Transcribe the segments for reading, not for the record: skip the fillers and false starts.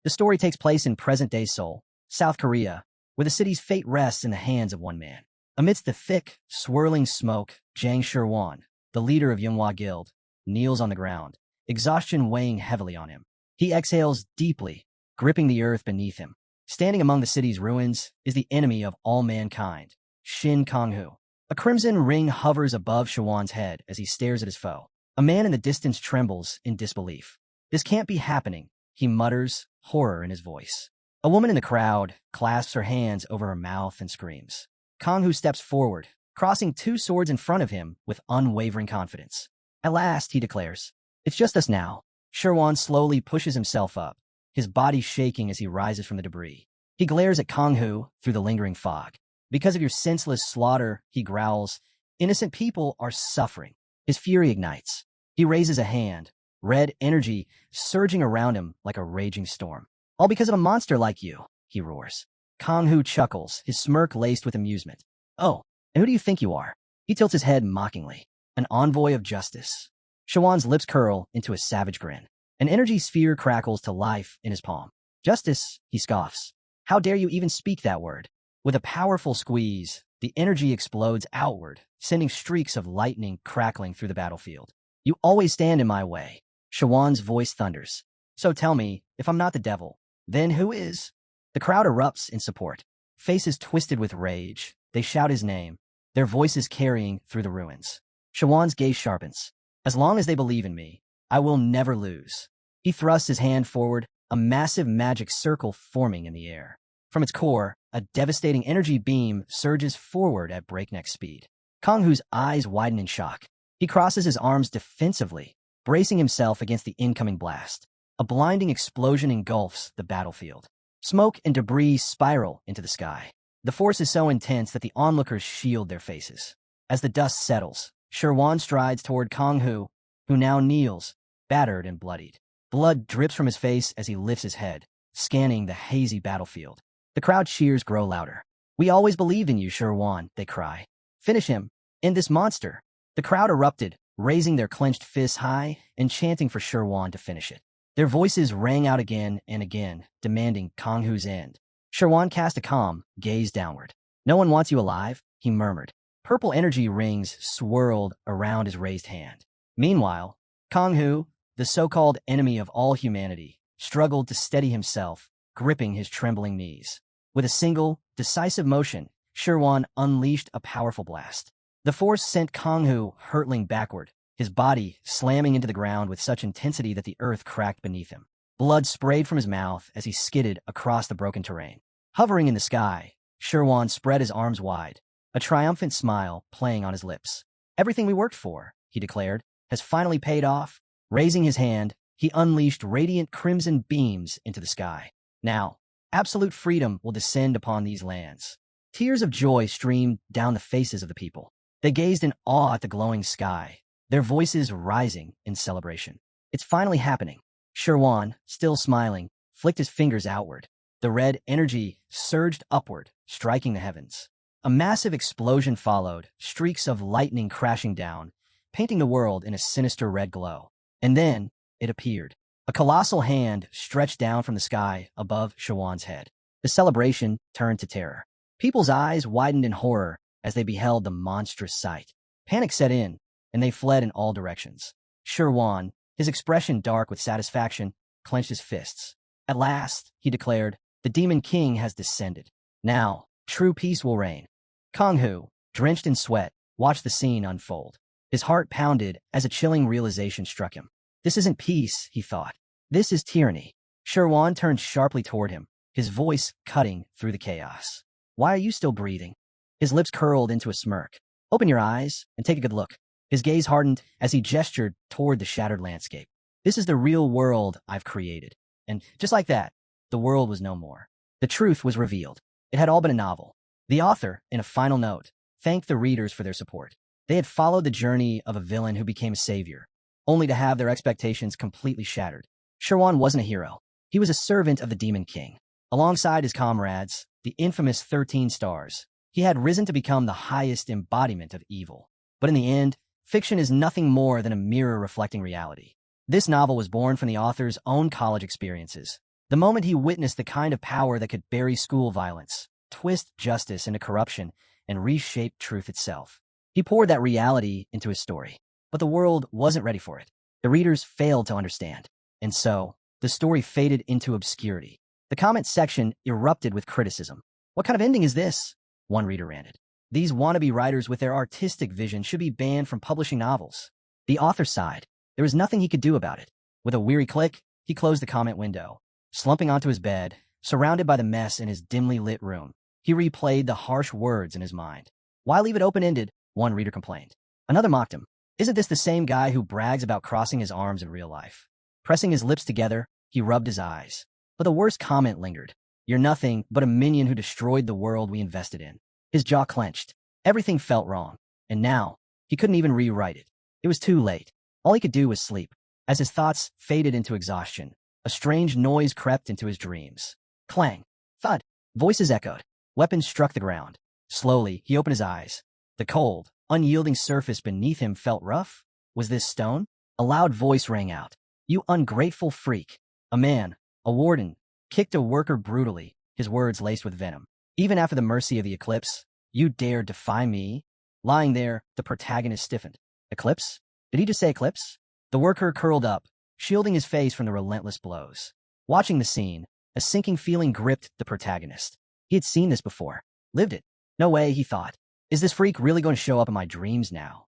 The story takes place in present-day Seoul, South Korea, where the city's fate rests in the hands of one man. Amidst the thick, swirling smoke, Jang Shirwan, the leader of Manhwa Guild, kneels on the ground, exhaustion weighing heavily on him. He exhales deeply, gripping the earth beneath him. Standing among the city's ruins is the enemy of all mankind, Shin Kang-hu. A crimson ring hovers above Shirwan's head as he stares at his foe. A man in the distance trembles in disbelief. "This can't be happening," he mutters, horror in his voice. A woman in the crowd clasps her hands over her mouth and screams. Kang-hu steps forward, crossing two swords in front of him with unwavering confidence. "At last," he declares. "It's just us now." Shirwan slowly pushes himself up, his body shaking as he rises from the debris. He glares at Kang-hu through the lingering fog. "Because of your senseless slaughter," he growls, "innocent people are suffering." His fury ignites. He raises a hand, red energy surging around him like a raging storm. "All because of a monster like you," he roars. Kang-hu chuckles, his smirk laced with amusement. "Oh, and who do you think you are?" He tilts his head mockingly. "An envoy of justice." Shirwan's lips curl into a savage grin. An energy sphere crackles to life in his palm. "Justice," he scoffs. "How dare you even speak that word?" With a powerful squeeze, the energy explodes outward, sending streaks of lightning crackling through the battlefield. "You always stand in my way." Shirwan's voice thunders. "So tell me, if I'm not the devil, then who is?" The crowd erupts in support. Faces twisted with rage, they shout his name, their voices carrying through the ruins. Shirwan's gaze sharpens. "As long as they believe in me, I will never lose." He thrusts his hand forward, a massive magic circle forming in the air. From its core, a devastating energy beam surges forward at breakneck speed. Kang-hu's eyes widen in shock. He crosses his arms defensively, bracing himself against the incoming blast. A blinding explosion engulfs the battlefield. Smoke and debris spiral into the sky. The force is so intense that the onlookers shield their faces. As the dust settles, Shirwan strides toward Kang-hu, who now kneels, battered and bloodied. Blood drips from his face as he lifts his head, scanning the hazy battlefield. The crowd cheers grow louder. "We always believed in you, Shirwan," they cry. "Finish him. End this monster." The crowd erupted, raising their clenched fists high and chanting for Shirwan to finish it. Their voices rang out again and again, demanding Kang-hu's end. Shirwan cast a calm gaze downward. "No one wants you alive," he murmured. Purple energy rings swirled around his raised hand. Meanwhile, Kang-hu, the so-called enemy of all humanity, struggled to steady himself, gripping his trembling knees. With a single, decisive motion, Shirwan unleashed a powerful blast. The force sent Kang-hu hurtling backward, his body slamming into the ground with such intensity that the earth cracked beneath him. Blood sprayed from his mouth as he skidded across the broken terrain. Hovering in the sky, Shirwan spread his arms wide, a triumphant smile playing on his lips. "Everything we worked for," he declared, "has finally paid off." Raising his hand, he unleashed radiant crimson beams into the sky. "Now, absolute freedom will descend upon these lands." Tears of joy streamed down the faces of the people. They gazed in awe at the glowing sky, their voices rising in celebration. "It's finally happening." Shirwan, still smiling, flicked his fingers outward. The red energy surged upward, striking the heavens. A massive explosion followed, streaks of lightning crashing down, painting the world in a sinister red glow. And then it appeared. A colossal hand stretched down from the sky above Shirwan's head. The celebration turned to terror. People's eyes widened in horror as they beheld the monstrous sight. Panic set in, and they fled in all directions. Shirwan, his expression dark with satisfaction, clenched his fists. "At last," he declared, "the Demon King has descended. Now, true peace will reign." Kang-hu, drenched in sweat, watched the scene unfold. His heart pounded as a chilling realization struck him. "This isn't peace," he thought. "This is tyranny." Shirwan turned sharply toward him, his voice cutting through the chaos. "Why are you still breathing?" His lips curled into a smirk. "Open your eyes and take a good look." His gaze hardened as he gestured toward the shattered landscape. "This is the real world I've created." And just like that, the world was no more. The truth was revealed. It had all been a novel. The author, in a final note, thanked the readers for their support. They had followed the journey of a villain who became a savior, only to have their expectations completely shattered. Shirwan wasn't a hero. He was a servant of the Demon King. Alongside his comrades, the infamous 13 Stars, he had risen to become the highest embodiment of evil. But in the end, fiction is nothing more than a mirror reflecting reality. This novel was born from the author's own college experiences, The moment he witnessed the kind of power that could bury school violence, twist justice into corruption, and reshape truth itself. He poured that reality into his story, but the world wasn't ready for it. The readers failed to understand, and so the story faded into obscurity. The comment section erupted with criticism. "What kind of ending is this?" one reader ranted. "These wannabe writers with their artistic vision should be banned from publishing novels." The author sighed. There was nothing he could do about it. With a weary click, he closed the comment window. Slumping onto his bed, surrounded by the mess in his dimly lit room, he replayed the harsh words in his mind. "Why leave it open-ended?" one reader complained. Another mocked him. "Isn't this the same guy who brags about crossing his arms in real life?" Pressing his lips together, he rubbed his eyes. But the worst comment lingered. "You're nothing but a minion who destroyed the world we invested in." His jaw clenched. Everything felt wrong. And now, he couldn't even rewrite it. It was too late. All he could do was sleep. As his thoughts faded into exhaustion, a strange noise crept into his dreams. Clang. Thud. Voices echoed. Weapons struck the ground. Slowly, he opened his eyes. The cold, unyielding surface beneath him felt rough. Was this stone? A loud voice rang out. "You ungrateful freak." A man, a warden, kicked a worker brutally, his words laced with venom. "Even after the mercy of the eclipse, you dare defy me?" Lying there, the protagonist stiffened. Eclipse? Did he just say eclipse? The worker curled up, shielding his face from the relentless blows. Watching the scene, a sinking feeling gripped the protagonist. He had seen this before. Lived it. No way, he thought. Is this freak really going to show up in my dreams now?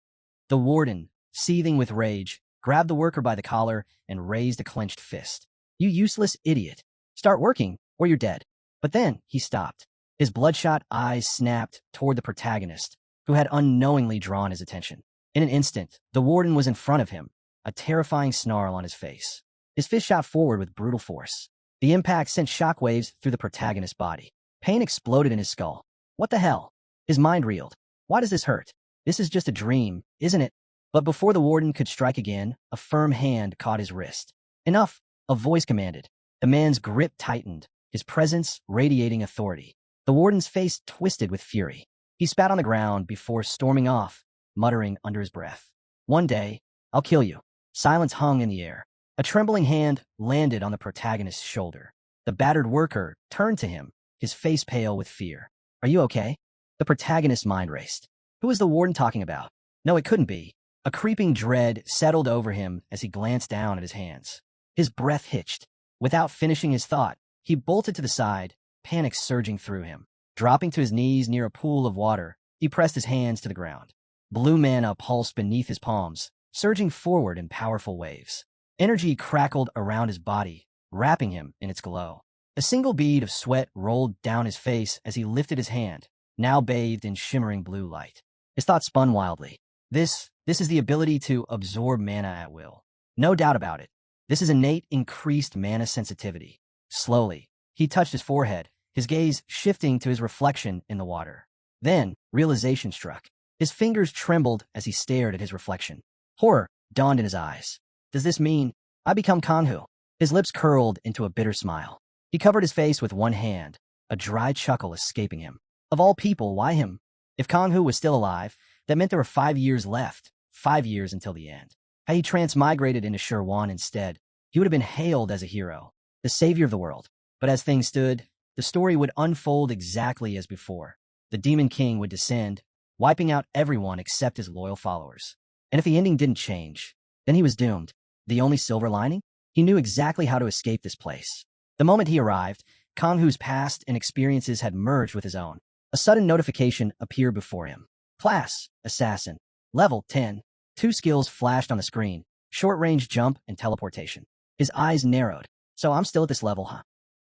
The warden, seething with rage, grabbed the worker by the collar and raised a clenched fist. "You useless idiot. Start working, or you're dead." But then he stopped. His bloodshot eyes snapped toward the protagonist, who had unknowingly drawn his attention. In an instant, the warden was in front of him, a terrifying snarl on his face. His fist shot forward with brutal force. The impact sent shockwaves through the protagonist's body. Pain exploded in his skull. What the hell? His mind reeled. Why does this hurt? This is just a dream, isn't it? But before the warden could strike again, a firm hand caught his wrist. "Enough!" a voice commanded. The man's grip tightened, his presence radiating authority. The warden's face twisted with fury. He spat on the ground before storming off, muttering under his breath. "One day, I'll kill you." Silence hung in the air. A trembling hand landed on the protagonist's shoulder. The battered worker turned to him, his face pale with fear. "Are you okay?" The protagonist's mind raced. Who was the warden talking about? No, it couldn't be. A creeping dread settled over him as he glanced down at his hands. His breath hitched. Without finishing his thought, he bolted to the side, panic surging through him. Dropping to his knees near a pool of water, he pressed his hands to the ground. Blue mana pulsed beneath his palms, surging forward in powerful waves. Energy crackled around his body, wrapping him in its glow. A single bead of sweat rolled down his face as he lifted his hand, now bathed in shimmering blue light. His thoughts spun wildly. This is the ability to absorb mana at will. No doubt about it. This is innate increased mana sensitivity. Slowly, he touched his forehead, his gaze shifting to his reflection in the water. Then, realization struck. His fingers trembled as he stared at his reflection. Horror dawned in his eyes. Does this mean I become Kanhu? His lips curled into a bitter smile. He covered his face with one hand, a dry chuckle escaping him. Of all people, why him? If Kanhu was still alive, that meant there were 5 years left, 5 years until the end. Had he transmigrated into Sherwan instead, he would have been hailed as a hero, the savior of the world. But as things stood, the story would unfold exactly as before. The Demon King would descend, wiping out everyone except his loyal followers. And if the ending didn't change, then he was doomed. The only silver lining? He knew exactly how to escape this place. The moment he arrived, Kanhu's past and experiences had merged with his own. A sudden notification appeared before him. Class, Assassin. Level 10. 2 skills flashed on the screen, short-range jump and teleportation. His eyes narrowed. So I'm still at this level, huh?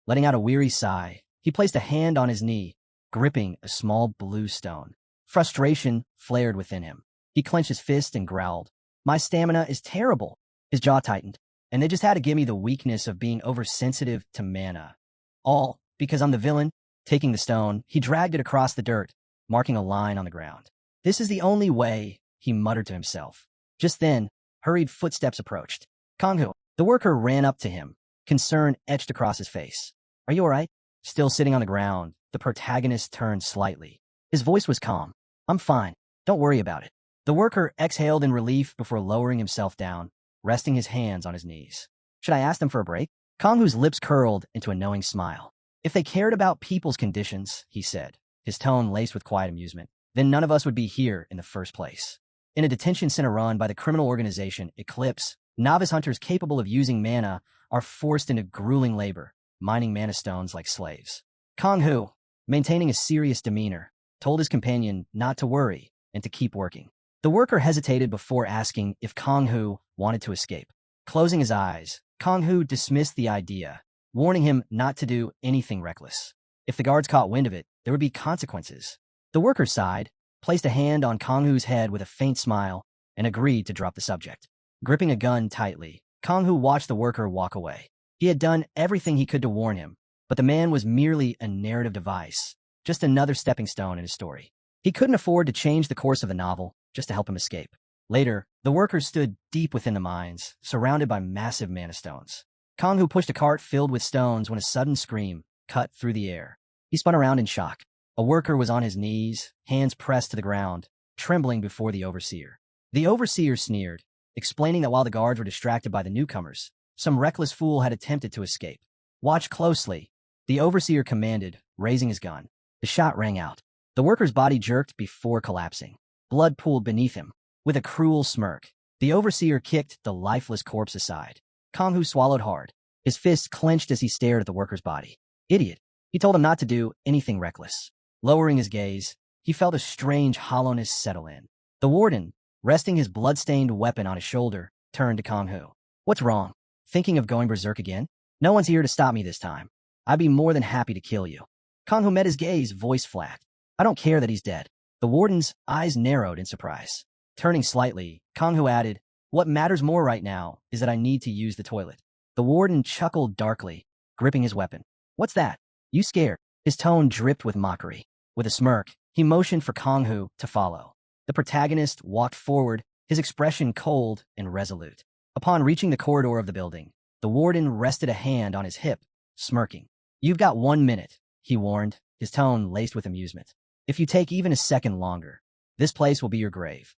Letting out a weary sigh, he placed a hand on his knee, gripping a small blue stone. Frustration flared within him. He clenched his fist and growled. My stamina is terrible. His jaw tightened, and they just had to give me the weakness of being oversensitive to mana. All because I'm the villain. Taking the stone, he dragged it across the dirt, marking a line on the ground. This is the only way, he muttered to himself. Just then, hurried footsteps approached. Kanhu, the worker ran up to him, concern etched across his face. Are you all right? Still sitting on the ground, the protagonist turned slightly. His voice was calm. I'm fine. Don't worry about it. The worker exhaled in relief before lowering himself down, resting his hands on his knees. Should I ask them for a break? Konghu's lips curled into a knowing smile. If they cared about people's conditions, he said, his tone laced with quiet amusement, then none of us would be here in the first place. In a detention center run by the criminal organization Eclipse, novice hunters capable of using mana are forced into grueling labor, mining mana stones like slaves. Konghu, maintaining a serious demeanor, told his companion not to worry and to keep working. The worker hesitated before asking if Konghu wanted to escape. Closing his eyes, Konghu dismissed the idea, warning him not to do anything reckless. If the guards caught wind of it, there would be consequences. The worker sighed, placed a hand on Konghu's head with a faint smile, and agreed to drop the subject. Gripping a gun tightly, Konghu watched the worker walk away. He had done everything he could to warn him, but the man was merely a narrative device, just another stepping stone in his story. He couldn't afford to change the course of the novel just to help him escape. Later, the workers stood deep within the mines, surrounded by massive mana stones. Konghu pushed a cart filled with stones when a sudden scream cut through the air. He spun around in shock. A worker was on his knees, hands pressed to the ground, trembling before the overseer. The overseer sneered, explaining that while the guards were distracted by the newcomers, some reckless fool had attempted to escape. "Watch closely," the overseer commanded, raising his gun. The shot rang out. The worker's body jerked before collapsing. Blood pooled beneath him. With a cruel smirk, the overseer kicked the lifeless corpse aside. Konghu swallowed hard. His fists clenched as he stared at the worker's body. Idiot. He told him not to do anything reckless. Lowering his gaze, he felt a strange hollowness settle in. The warden, resting his blood-stained weapon on his shoulder, turned to Konghu. "What's wrong? Thinking of going berserk again? No one's here to stop me this time. I'd be more than happy to kill you." Konghu met his gaze, voice flat. "I don't care that he's dead." The warden's eyes narrowed in surprise. Turning slightly, Konghu added, "What matters more right now is that I need to use the toilet." The warden chuckled darkly, gripping his weapon. "What's that? You scared?" His tone dripped with mockery. With a smirk, he motioned for Konghu to follow. The protagonist walked forward, his expression cold and resolute. Upon reaching the corridor of the building, the warden rested a hand on his hip, smirking. "You've got 1 minute," he warned, his tone laced with amusement. "If you take even a second longer, this place will be your grave."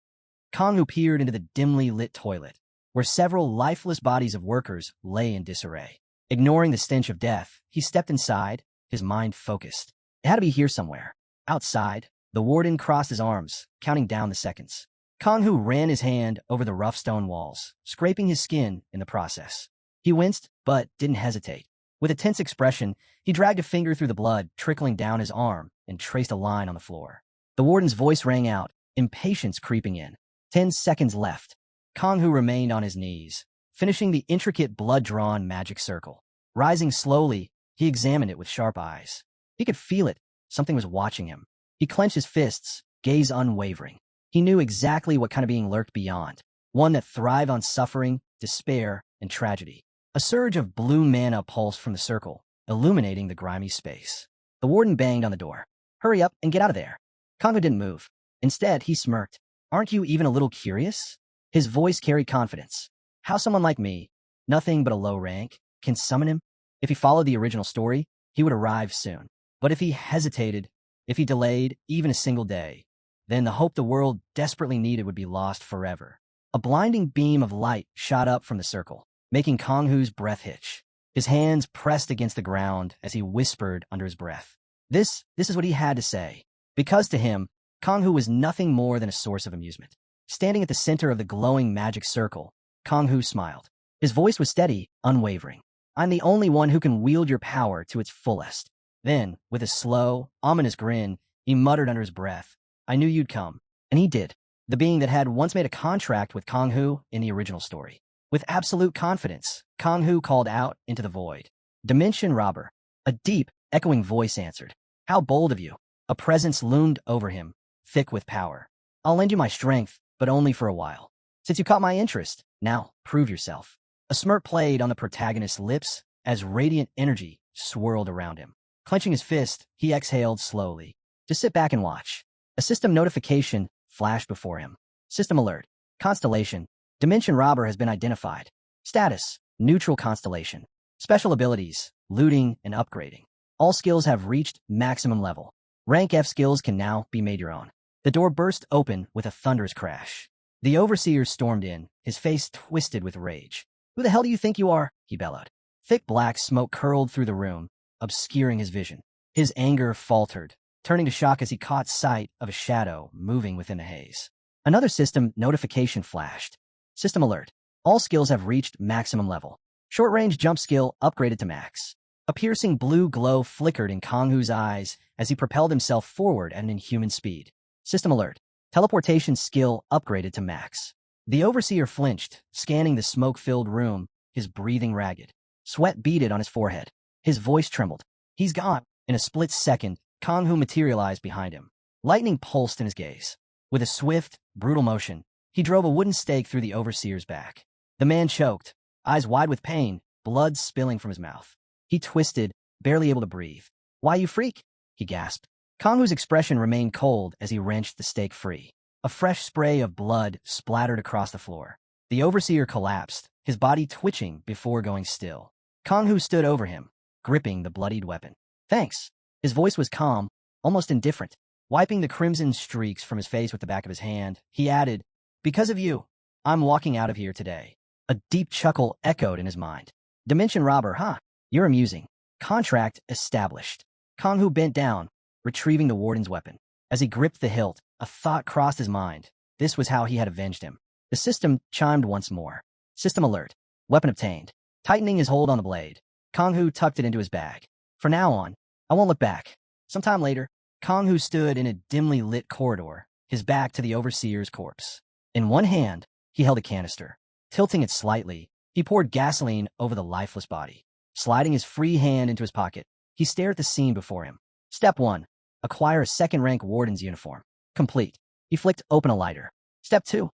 Konghu peered into the dimly lit toilet, where several lifeless bodies of workers lay in disarray. Ignoring the stench of death, he stepped inside, his mind focused. It had to be here somewhere. Outside, the warden crossed his arms, counting down the seconds. Konghu ran his hand over the rough stone walls, scraping his skin in the process. He winced, but didn't hesitate. With a tense expression, he dragged a finger through the blood trickling down his arm and traced a line on the floor. The warden's voice rang out, impatience creeping in. 10 seconds left. Konghu remained on his knees, finishing the intricate blood-drawn magic circle. Rising slowly, he examined it with sharp eyes. He could feel it. Something was watching him. He clenched his fists, gaze unwavering. He knew exactly what kind of being lurked beyond. One that thrived on suffering, despair, and tragedy. A surge of blue mana pulsed from the circle, illuminating the grimy space. The warden banged on the door. "Hurry up and get out of there." Konghu didn't move. Instead, he smirked. "Aren't you even a little curious?" His voice carried confidence. "How someone like me, nothing but a low rank, can summon him? If he followed the original story, he would arrive soon. But if he hesitated, if he delayed even a single day, then the hope the world desperately needed would be lost forever." A blinding beam of light shot up from the circle, making Konghu's breath hitch. His hands pressed against the ground as he whispered under his breath. This is what he had to say. Because to him, Konghu was nothing more than a source of amusement. Standing at the center of the glowing magic circle, Konghu smiled. His voice was steady, unwavering. "I'm the only one who can wield your power to its fullest." Then, with a slow, ominous grin, he muttered under his breath, "I knew you'd come." And he did. The being that had once made a contract with Konghu in the original story. With absolute confidence, Konghu called out into the void. "Dimension Robber." A deep, echoing voice answered. "How bold of you." A presence loomed over him, thick with power. "I'll lend you my strength, but only for a while. Since you caught my interest, now prove yourself." A smirk played on the protagonist's lips as radiant energy swirled around him. Clenching his fist, he exhaled slowly. "Just sit back and watch." A system notification flashed before him. System alert. Constellation. Dimension Robber has been identified. Status. Neutral constellation. Special abilities. Looting and upgrading. All skills have reached maximum level. Rank F skills can now be made your own. The door burst open with a thunderous crash. The overseer stormed in, his face twisted with rage. "Who the hell do you think you are?" he bellowed. Thick black smoke curled through the room, obscuring his vision. His anger faltered, turning to shock as he caught sight of a shadow moving within the haze. Another system notification flashed. System alert. All skills have reached maximum level. Short-range jump skill upgraded to max. A piercing blue glow flickered in Kanghu's eyes as he propelled himself forward at an inhuman speed. System alert. Teleportation skill upgraded to max. The overseer flinched, scanning the smoke-filled room, his breathing ragged. Sweat beaded on his forehead. His voice trembled. He's gone. In a split second, Kanghu materialized behind him. Lightning pulsed in his gaze. With a swift, brutal motion, he drove a wooden stake through the overseer's back. The man choked, eyes wide with pain, blood spilling from his mouth. He twisted, barely able to breathe. "Why, you freak?" he gasped. Kanghu's expression remained cold as he wrenched the stake free. A fresh spray of blood splattered across the floor. The overseer collapsed, his body twitching before going still. Kanghu stood over him, gripping the bloodied weapon. "Thanks." His voice was calm, almost indifferent. Wiping the crimson streaks from his face with the back of his hand, he added, "Because of you, I'm walking out of here today." A deep chuckle echoed in his mind. "Dimension robber, huh? You're amusing." Contract established. Kanghu bent down, retrieving the warden's weapon. As he gripped the hilt, a thought crossed his mind. This was how he had avenged him. The system chimed once more. System alert. Weapon obtained. Tightening his hold on the blade, Kanghu tucked it into his bag. "From now on, I won't look back." Sometime later, Kanghu stood in a dimly lit corridor, his back to the overseer's corpse. In one hand, he held a canister. Tilting it slightly, he poured gasoline over the lifeless body. Sliding his free hand into his pocket, he stared at the scene before him. Step 1. Acquire a second-rank warden's uniform. Complete. He flicked open a lighter. Step 2.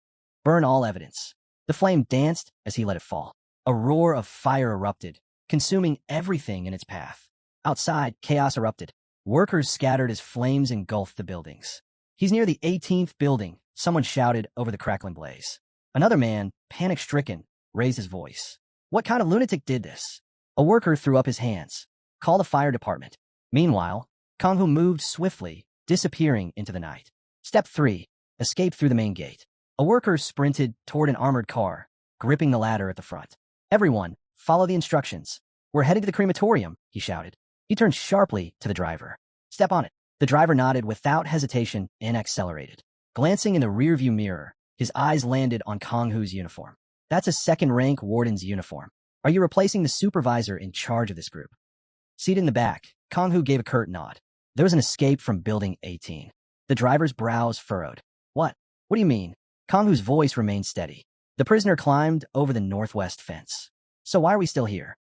Burn all evidence. The flame danced as he let it fall. A roar of fire erupted, consuming everything in its path. Outside, chaos erupted. Workers scattered as flames engulfed the buildings. "He's near the 18th building," someone shouted over the crackling blaze. Another man, panic-stricken, raised his voice. "What kind of lunatic did this?" A worker threw up his hands. "Call the fire department." Meanwhile, Kanghu moved swiftly, disappearing into the night. Step 3. Escape through the main gate. A worker sprinted toward an armored car, gripping the ladder at the front. "Everyone, follow the instructions. We're heading to the crematorium," he shouted. He turned sharply to the driver. "Step on it." The driver nodded without hesitation and accelerated. Glancing in the rearview mirror, his eyes landed on Kanghu's uniform. "That's a second-rank warden's uniform. Are you replacing the supervisor in charge of this group?" Seated in the back, Kanghu gave a curt nod. There was an escape from Building 18. The driver's brows furrowed. What do you mean?" Kanghu's voice remained steady. "The prisoner climbed over the northwest fence. So why are we still here?"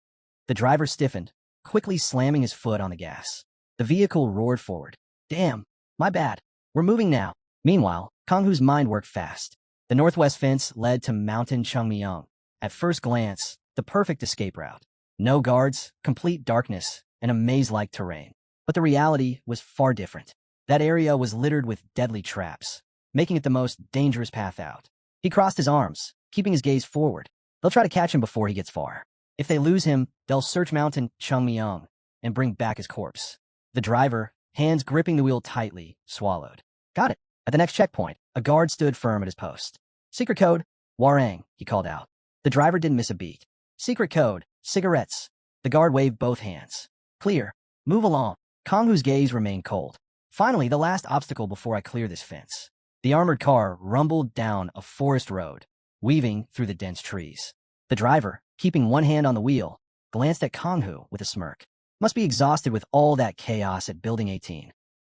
The driver stiffened, quickly slamming his foot on the gas. The vehicle roared forward. "Damn, my bad. We're moving now." Meanwhile, Kanghu's mind worked fast. The northwest fence led to Mountain Chungmyong. At first glance, the perfect escape route. No guards, complete darkness, and a maze-like terrain. But the reality was far different. That area was littered with deadly traps, making it the most dangerous path out. He crossed his arms, keeping his gaze forward. They'll try to catch him before he gets far. If they lose him, they'll search Mountain Chungmyong and bring back his corpse. The driver, hands gripping the wheel tightly, swallowed. "Got it." At the next checkpoint, a guard stood firm at his post. "Secret code, Warang," he called out. The driver didn't miss a beat. "Secret code, cigarettes." The guard waved both hands. "Clear. Move along." Kanghu's gaze remained cold. "Finally, the last obstacle before I clear this fence." The armored car rumbled down a forest road, weaving through the dense trees. The driver, keeping one hand on the wheel, glanced at Kanghu with a smirk. Must be exhausted with all that chaos at Building 18.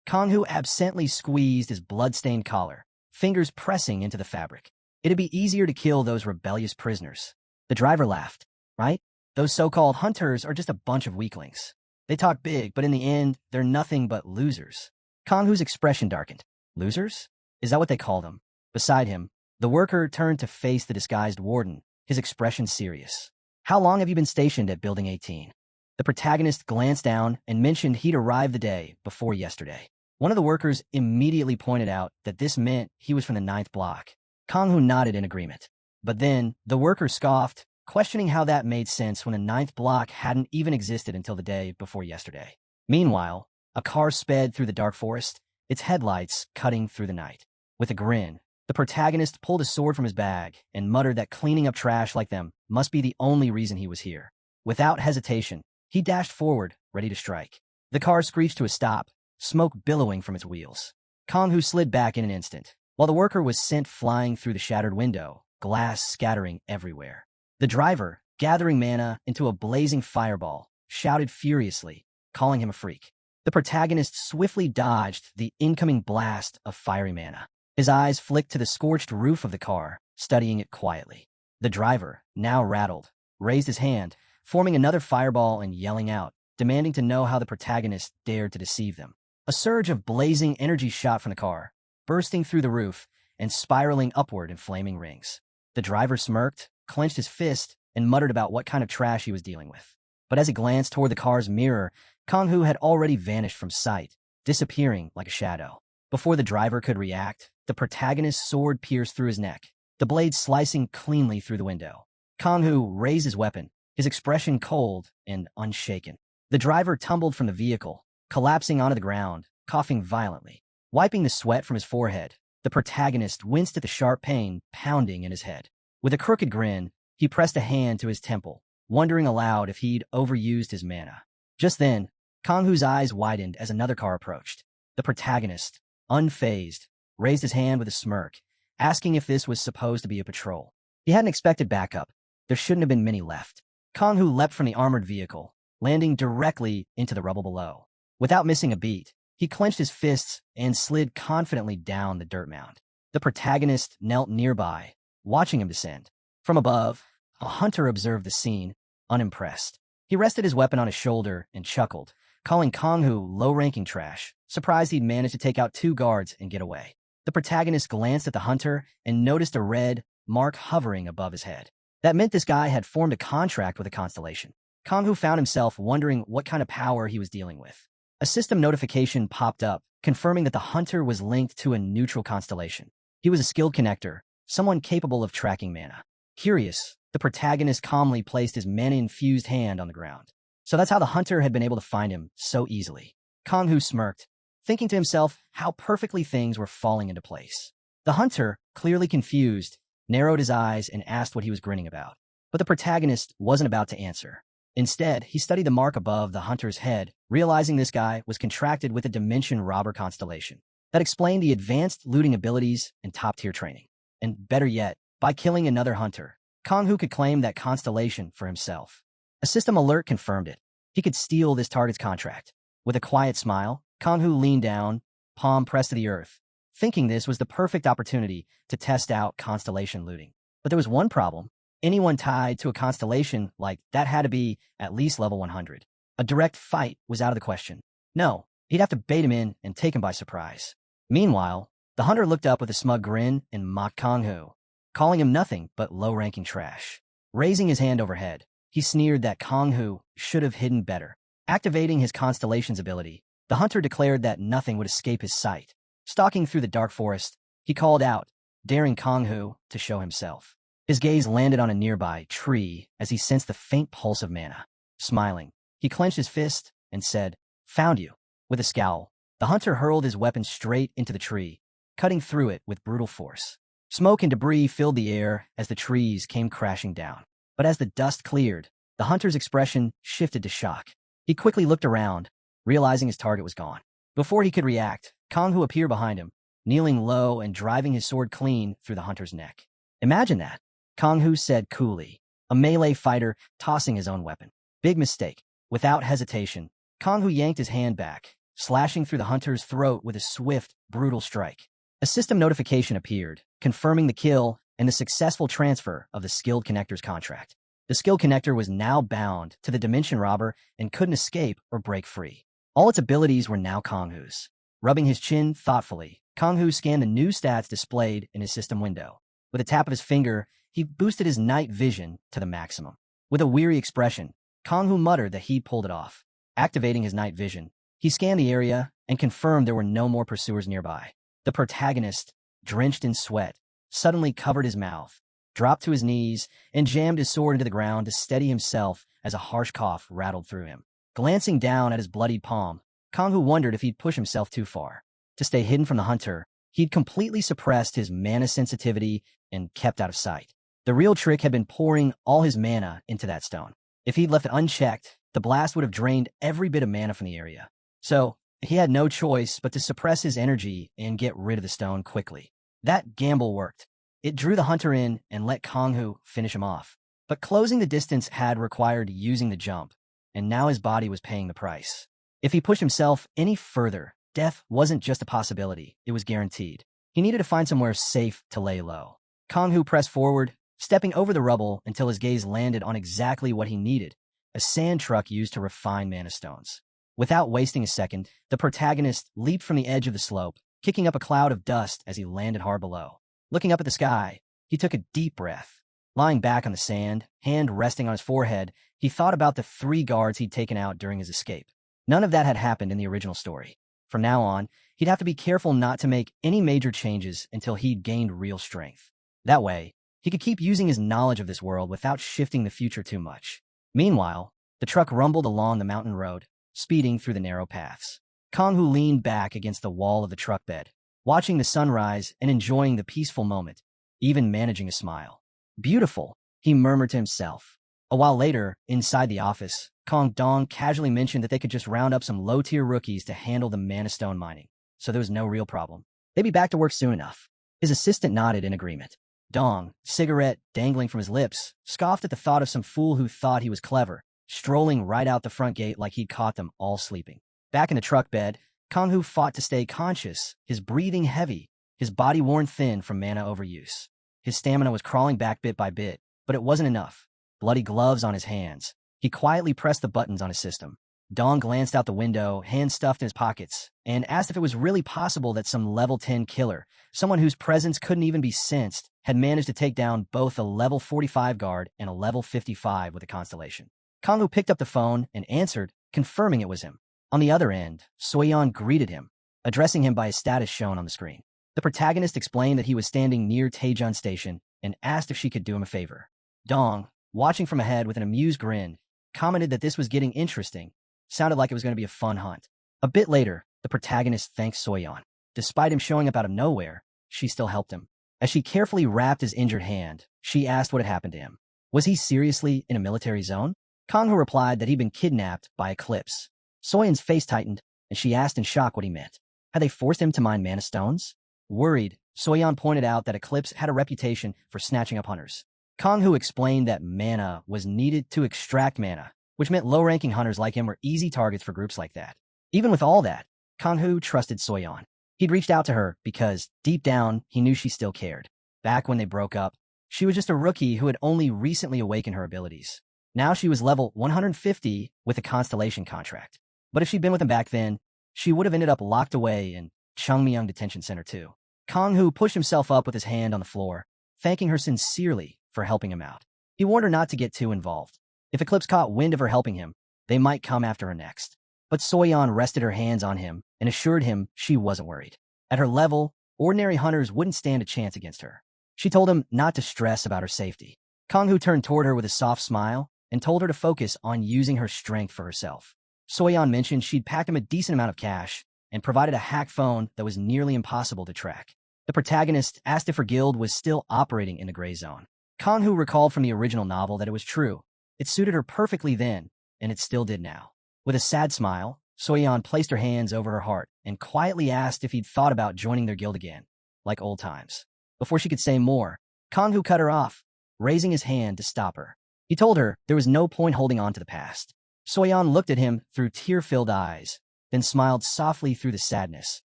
Kanghu absently squeezed his blood-stained collar, fingers pressing into the fabric. It'd be easier to kill those rebellious prisoners. The driver laughed. "Right? Those so-called hunters are just a bunch of weaklings. They talk big, but in the end, they're nothing but losers." Kanghu's expression darkened. "Losers? Is that what they call them?" Beside him, the worker turned to face the disguised warden, his expression serious. "How long have you been stationed at Building 18? The protagonist glanced down and mentioned he'd arrived the day before yesterday. One of the workers immediately pointed out that this meant he was from the 9th block. Kanghu nodded in agreement. But then, the worker scoffed, questioning how that made sense when the 9th block hadn't even existed until the day before yesterday. Meanwhile, a car sped through the dark forest, its headlights cutting through the night. With a grin, the protagonist pulled a sword from his bag and muttered that cleaning up trash like them must be the only reason he was here. Without hesitation, he dashed forward, ready to strike. The car screeched to a stop, smoke billowing from its wheels. Kong-Hu slid back in an instant, while the worker was sent flying through the shattered window, glass scattering everywhere. The driver, gathering mana into a blazing fireball, shouted furiously, calling him a freak. The protagonist swiftly dodged the incoming blast of fiery mana. His eyes flicked to the scorched roof of the car, studying it quietly. The driver, now rattled, raised his hand, forming another fireball and yelling out, demanding to know how the protagonist dared to deceive them. A surge of blazing energy shot from the car, bursting through the roof and spiraling upward in flaming rings. The driver smirked, clenched his fist, and muttered about what kind of trash he was dealing with. But as he glanced toward the car's mirror, Kong-Hu had already vanished from sight, disappearing like a shadow. Before the driver could react, the protagonist's sword pierced through his neck, the blade slicing cleanly through the window. Kong-Hu raised his weapon, his expression cold and unshaken. The driver tumbled from the vehicle, collapsing onto the ground, coughing violently. Wiping the sweat from his forehead, the protagonist winced at the sharp pain pounding in his head. With a crooked grin, he pressed a hand to his temple, wondering aloud if he'd overused his mana. Just then, Kong-Hu's eyes widened as another car approached. The protagonist, unfazed, raised his hand with a smirk, asking if this was supposed to be a patrol. He hadn't expected backup. There shouldn't have been many left. Kong-Hu leapt from the armored vehicle, landing directly into the rubble below. Without missing a beat, he clenched his fists and slid confidently down the dirt mound. The protagonist knelt nearby, watching him descend. From above, a hunter observed the scene, unimpressed. He rested his weapon on his shoulder and chuckled, calling Kong-Hu low-ranking trash, surprised he'd managed to take out 2 guards and get away. The protagonist glanced at the hunter and noticed a red mark hovering above his head. That meant this guy had formed a contract with a constellation. Kong-Hu found himself wondering what kind of power he was dealing with. A system notification popped up, confirming that the hunter was linked to a neutral constellation. He was a skilled connector, someone capable of tracking mana. Curious, the protagonist calmly placed his mana-infused hand on the ground. So that's how the hunter had been able to find him so easily. Kong-Hu smirked, thinking to himself how perfectly things were falling into place. The hunter, clearly confused, narrowed his eyes and asked what he was grinning about. But the protagonist wasn't about to answer. Instead, he studied the mark above the hunter's head, realizing this guy was contracted with a Dimension Robber constellation. That explained the advanced looting abilities and top-tier training. And better yet, by killing another hunter, Kong-Hu could claim that constellation for himself. A system alert confirmed it. He could steal this target's contract. With a quiet smile, Kong-Hu leaned down, palm pressed to the earth, thinking this was the perfect opportunity to test out constellation looting. But there was one problem. Anyone tied to a constellation like that had to be at least level 100. A direct fight was out of the question. No, he'd have to bait him in and take him by surprise. Meanwhile, the hunter looked up with a smug grin and mocked Kong-Hu, calling him nothing but low-ranking trash. Raising his hand overhead, he sneered that Kong-Hu should have hidden better. Activating his constellation's ability, the hunter declared that nothing would escape his sight. Stalking through the dark forest, he called out, daring Kong-Hu to show himself. His gaze landed on a nearby tree as he sensed the faint pulse of mana. Smiling, he clenched his fist and said, "Found you." With a scowl, the hunter hurled his weapon straight into the tree, cutting through it with brutal force. Smoke and debris filled the air as the trees came crashing down. But as the dust cleared, the hunter's expression shifted to shock. He quickly looked around, realizing his target was gone. Before he could react, Kong-Hu appeared behind him, kneeling low and driving his sword clean through the hunter's neck. "Imagine that," Kong-Hu said coolly, a melee fighter tossing his own weapon. Big mistake. Without hesitation, Kong-Hu yanked his hand back, slashing through the hunter's throat with a swift, brutal strike. A system notification appeared, confirming the kill and the successful transfer of the skilled connector's contract. The skilled connector was now bound to the Dimension Robber and couldn't escape or break free. All its abilities were now Kong-Hu's. Rubbing his chin thoughtfully, Kong-Hu scanned the new stats displayed in his system window. With a tap of his finger, he boosted his night vision to the maximum. With a weary expression, Kong-Hu muttered that he'd pulled it off. Activating his night vision, he scanned the area and confirmed there were no more pursuers nearby. The protagonist, drenched in sweat, suddenly covered his mouth, dropped to his knees, and jammed his sword into the ground to steady himself as a harsh cough rattled through him. Glancing down at his bloodied palm, Kong-Hu wondered if he'd pushed himself too far. To stay hidden from the hunter, he'd completely suppressed his mana sensitivity and kept out of sight. The real trick had been pouring all his mana into that stone. If he'd left it unchecked, the blast would have drained every bit of mana from the area. So, he had no choice but to suppress his energy and get rid of the stone quickly. That gamble worked. It drew the hunter in and let Konghu finish him off. But closing the distance had required using the jump, and now his body was paying the price. If he pushed himself any further, death wasn't just a possibility, it was guaranteed. He needed to find somewhere safe to lay low. Konghu pressed forward, stepping over the rubble until his gaze landed on exactly what he needed, a sand truck used to refine mana stones. Without wasting a second, the protagonist leaped from the edge of the slope, kicking up a cloud of dust as he landed hard below. Looking up at the sky, he took a deep breath. Lying back on the sand, hand resting on his forehead, he thought about the 3 guards he'd taken out during his escape. None of that had happened in the original story. From now on, he'd have to be careful not to make any major changes until he'd gained real strength. That way, he could keep using his knowledge of this world without shifting the future too much. Meanwhile, the truck rumbled along the mountain road, speeding through the narrow paths. Konghu leaned back against the wall of the truck bed, watching the sunrise and enjoying the peaceful moment, even managing a smile. Beautiful, he murmured to himself. A while later, inside the office, Kong Dong casually mentioned that they could just round up some low-tier rookies to handle the mana stone mining, so there was no real problem. They'd be back to work soon enough. His assistant nodded in agreement. Dong, cigarette dangling from his lips, scoffed at the thought of some fool who thought he was clever, strolling right out the front gate like he'd caught them all sleeping. Back in the truck bed, Konghu fought to stay conscious, his breathing heavy, his body worn thin from mana overuse. His stamina was crawling back bit by bit, but it wasn't enough. Bloody gloves on his hands. He quietly pressed the buttons on his system. Dong glanced out the window, hands stuffed in his pockets, and asked if it was really possible that some level 10 killer, someone whose presence couldn't even be sensed, had managed to take down both a level 45 guard and a level 55 with a constellation. Konghu picked up the phone and answered, confirming it was him. On the other end, Soyeon greeted him, addressing him by his status shown on the screen. The protagonist explained that he was standing near Taejun Station and asked if she could do him a favor. Dong, watching from ahead with an amused grin, commented that this was getting interesting. Sounded like it was going to be a fun hunt. A bit later, the protagonist thanked Soyeon. Despite him showing up out of nowhere, she still helped him. As she carefully wrapped his injured hand, she asked what had happened to him. Was he seriously in a military zone? Konghu replied that he'd been kidnapped by Eclipse. Soyeon's face tightened, and she asked in shock what he meant. Had they forced him to mine mana stones? Worried, Soyeon pointed out that Eclipse had a reputation for snatching up hunters. Konghu explained that mana was needed to extract mana, which meant low-ranking hunters like him were easy targets for groups like that. Even with all that, Konghu trusted Soyeon. He'd reached out to her because, deep down, he knew she still cared. Back when they broke up, she was just a rookie who had only recently awakened her abilities. Now she was level 150 with a constellation contract. But if she'd been with him back then, she would have ended up locked away in Chungmyeong Detention Center too. Konghu pushed himself up with his hand on the floor, thanking her sincerely for helping him out. He warned her not to get too involved. If Eclipse caught wind of her helping him, they might come after her next. But Soyeon rested her hands on him and assured him she wasn't worried. At her level, ordinary hunters wouldn't stand a chance against her. She told him not to stress about her safety. Konghu turned toward her with a soft smile and told her to focus on using her strength for herself. Soyeon mentioned she'd packed him a decent amount of cash and provided a hack phone that was nearly impossible to track. The protagonist asked if her guild was still operating in the gray zone. Konghu recalled from the original novel that it was true. It suited her perfectly then, and it still did now. With a sad smile, Soyeon placed her hands over her heart and quietly asked if he'd thought about joining their guild again, like old times. Before she could say more, Konghu cut her off, raising his hand to stop her. He told her there was no point holding on to the past. Soyeon looked at him through tear-filled eyes, then smiled softly through the sadness,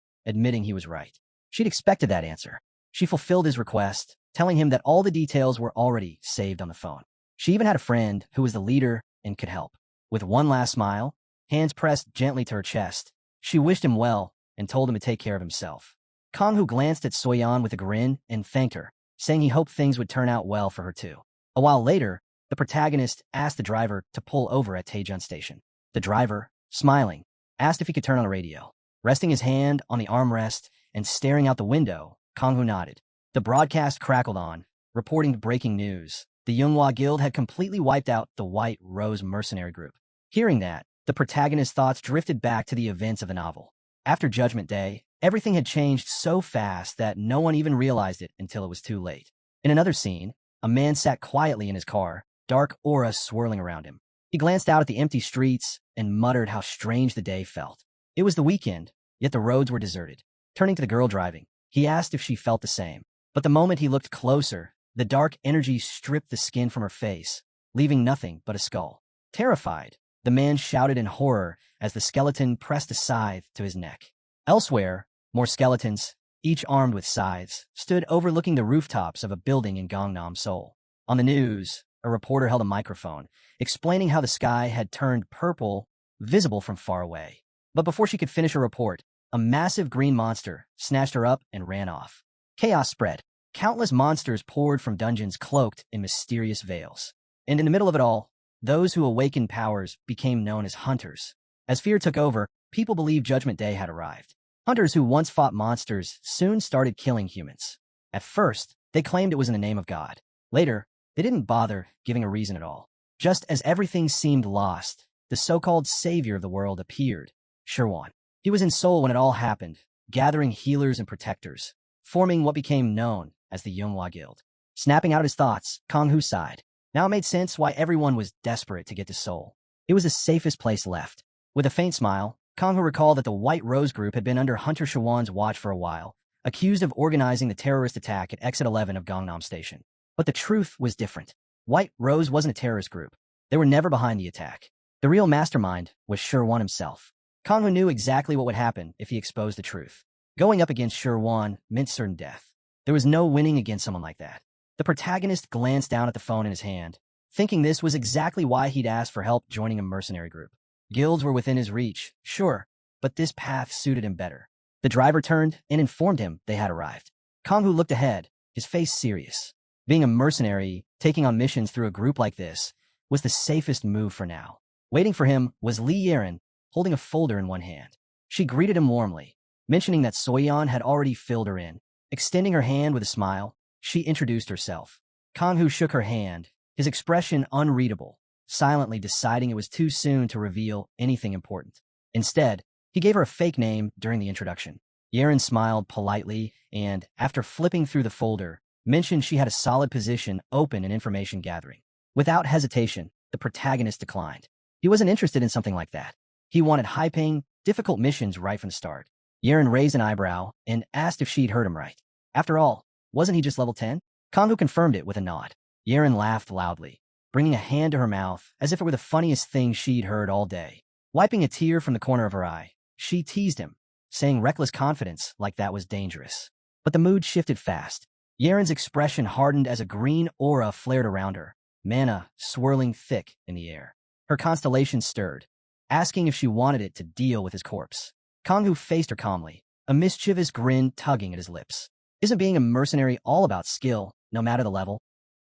admitting he was right. She'd expected that answer. She fulfilled his request, telling him that all the details were already saved on the phone. She even had a friend who was the leader and could help. With one last smile, hands pressed gently to her chest, she wished him well and told him to take care of himself. Konghu glanced at Soyeon with a grin and thanked her, saying he hoped things would turn out well for her too. A while later, the protagonist asked the driver to pull over at Taejun Station. The driver, smiling, asked if he could turn on the radio. Resting his hand on the armrest and staring out the window, Konghu nodded. The broadcast crackled on, reporting breaking news. The Manhwa Guild had completely wiped out the White Rose mercenary group. Hearing that, the protagonist's thoughts drifted back to the events of the novel. After Judgment Day, everything had changed so fast that no one even realized it until it was too late. In another scene, a man sat quietly in his car, dark aura swirling around him. He glanced out at the empty streets and muttered how strange the day felt. It was the weekend, yet the roads were deserted. Turning to the girl driving, he asked if she felt the same. But the moment he looked closer, the dark energy stripped the skin from her face, leaving nothing but a skull. Terrified, the man shouted in horror as the skeleton pressed a scythe to his neck. Elsewhere, more skeletons, each armed with scythes, stood overlooking the rooftops of a building in Gangnam, Seoul. On the news, a reporter held a microphone, explaining how the sky had turned purple, visible from far away. But before she could finish her report, a massive green monster snatched her up and ran off. Chaos spread. Countless monsters poured from dungeons cloaked in mysterious veils. And in the middle of it all, those who awakened powers became known as hunters. As fear took over, people believed Judgment Day had arrived. Hunters who once fought monsters soon started killing humans. At first, they claimed it was in the name of God. Later, they didn't bother giving a reason at all. Just as everything seemed lost, the so-called savior of the world appeared, Sherwan. He was in Seoul when it all happened, gathering healers and protectors, forming what became known as the Manhwa Guild. Snapping out his thoughts, Kang-hoo sighed. Now it made sense why everyone was desperate to get to Seoul. It was the safest place left. With a faint smile, Kang-hoo recalled that the White Rose Group had been under Hunter Sherwan's watch for a while, accused of organizing the terrorist attack at Exit 11 of Gangnam Station. But the truth was different. White Rose wasn't a terrorist group. They were never behind the attack. The real mastermind was Sherwan himself. Kang-hoo knew exactly what would happen if he exposed the truth. Going up against Sherwan meant certain death. There was no winning against someone like that. The protagonist glanced down at the phone in his hand, thinking this was exactly why he'd asked for help joining a mercenary group. Guilds were within his reach, sure, but this path suited him better. The driver turned and informed him they had arrived. Kang-hoo looked ahead, his face serious. Being a mercenary, taking on missions through a group like this, was the safest move for now. Waiting for him was Lee Yeren, holding a folder in one hand. She greeted him warmly, mentioning that Soyeon had already filled her in. Extending her hand with a smile, she introduced herself. Kang-hoo shook her hand, his expression unreadable, silently deciding it was too soon to reveal anything important. Instead, he gave her a fake name during the introduction. Yeren smiled politely and, after flipping through the folder, mentioned she had a solid position open in information gathering. Without hesitation, the protagonist declined. He wasn't interested in something like that. He wanted high-paying, difficult missions right from the start. Yeren raised an eyebrow and asked if she'd heard him right. After all, wasn't he just level 10? Kang-hoo confirmed it with a nod. Yeren laughed loudly, bringing a hand to her mouth as if it were the funniest thing she'd heard all day. Wiping a tear from the corner of her eye, she teased him, saying reckless confidence like that was dangerous. But the mood shifted fast. Yeren's expression hardened as a green aura flared around her, mana swirling thick in the air. Her constellation stirred, asking if she wanted it to deal with his corpse. Kang-hoo faced her calmly, a mischievous grin tugging at his lips. Isn't being a mercenary all about skill, no matter the level?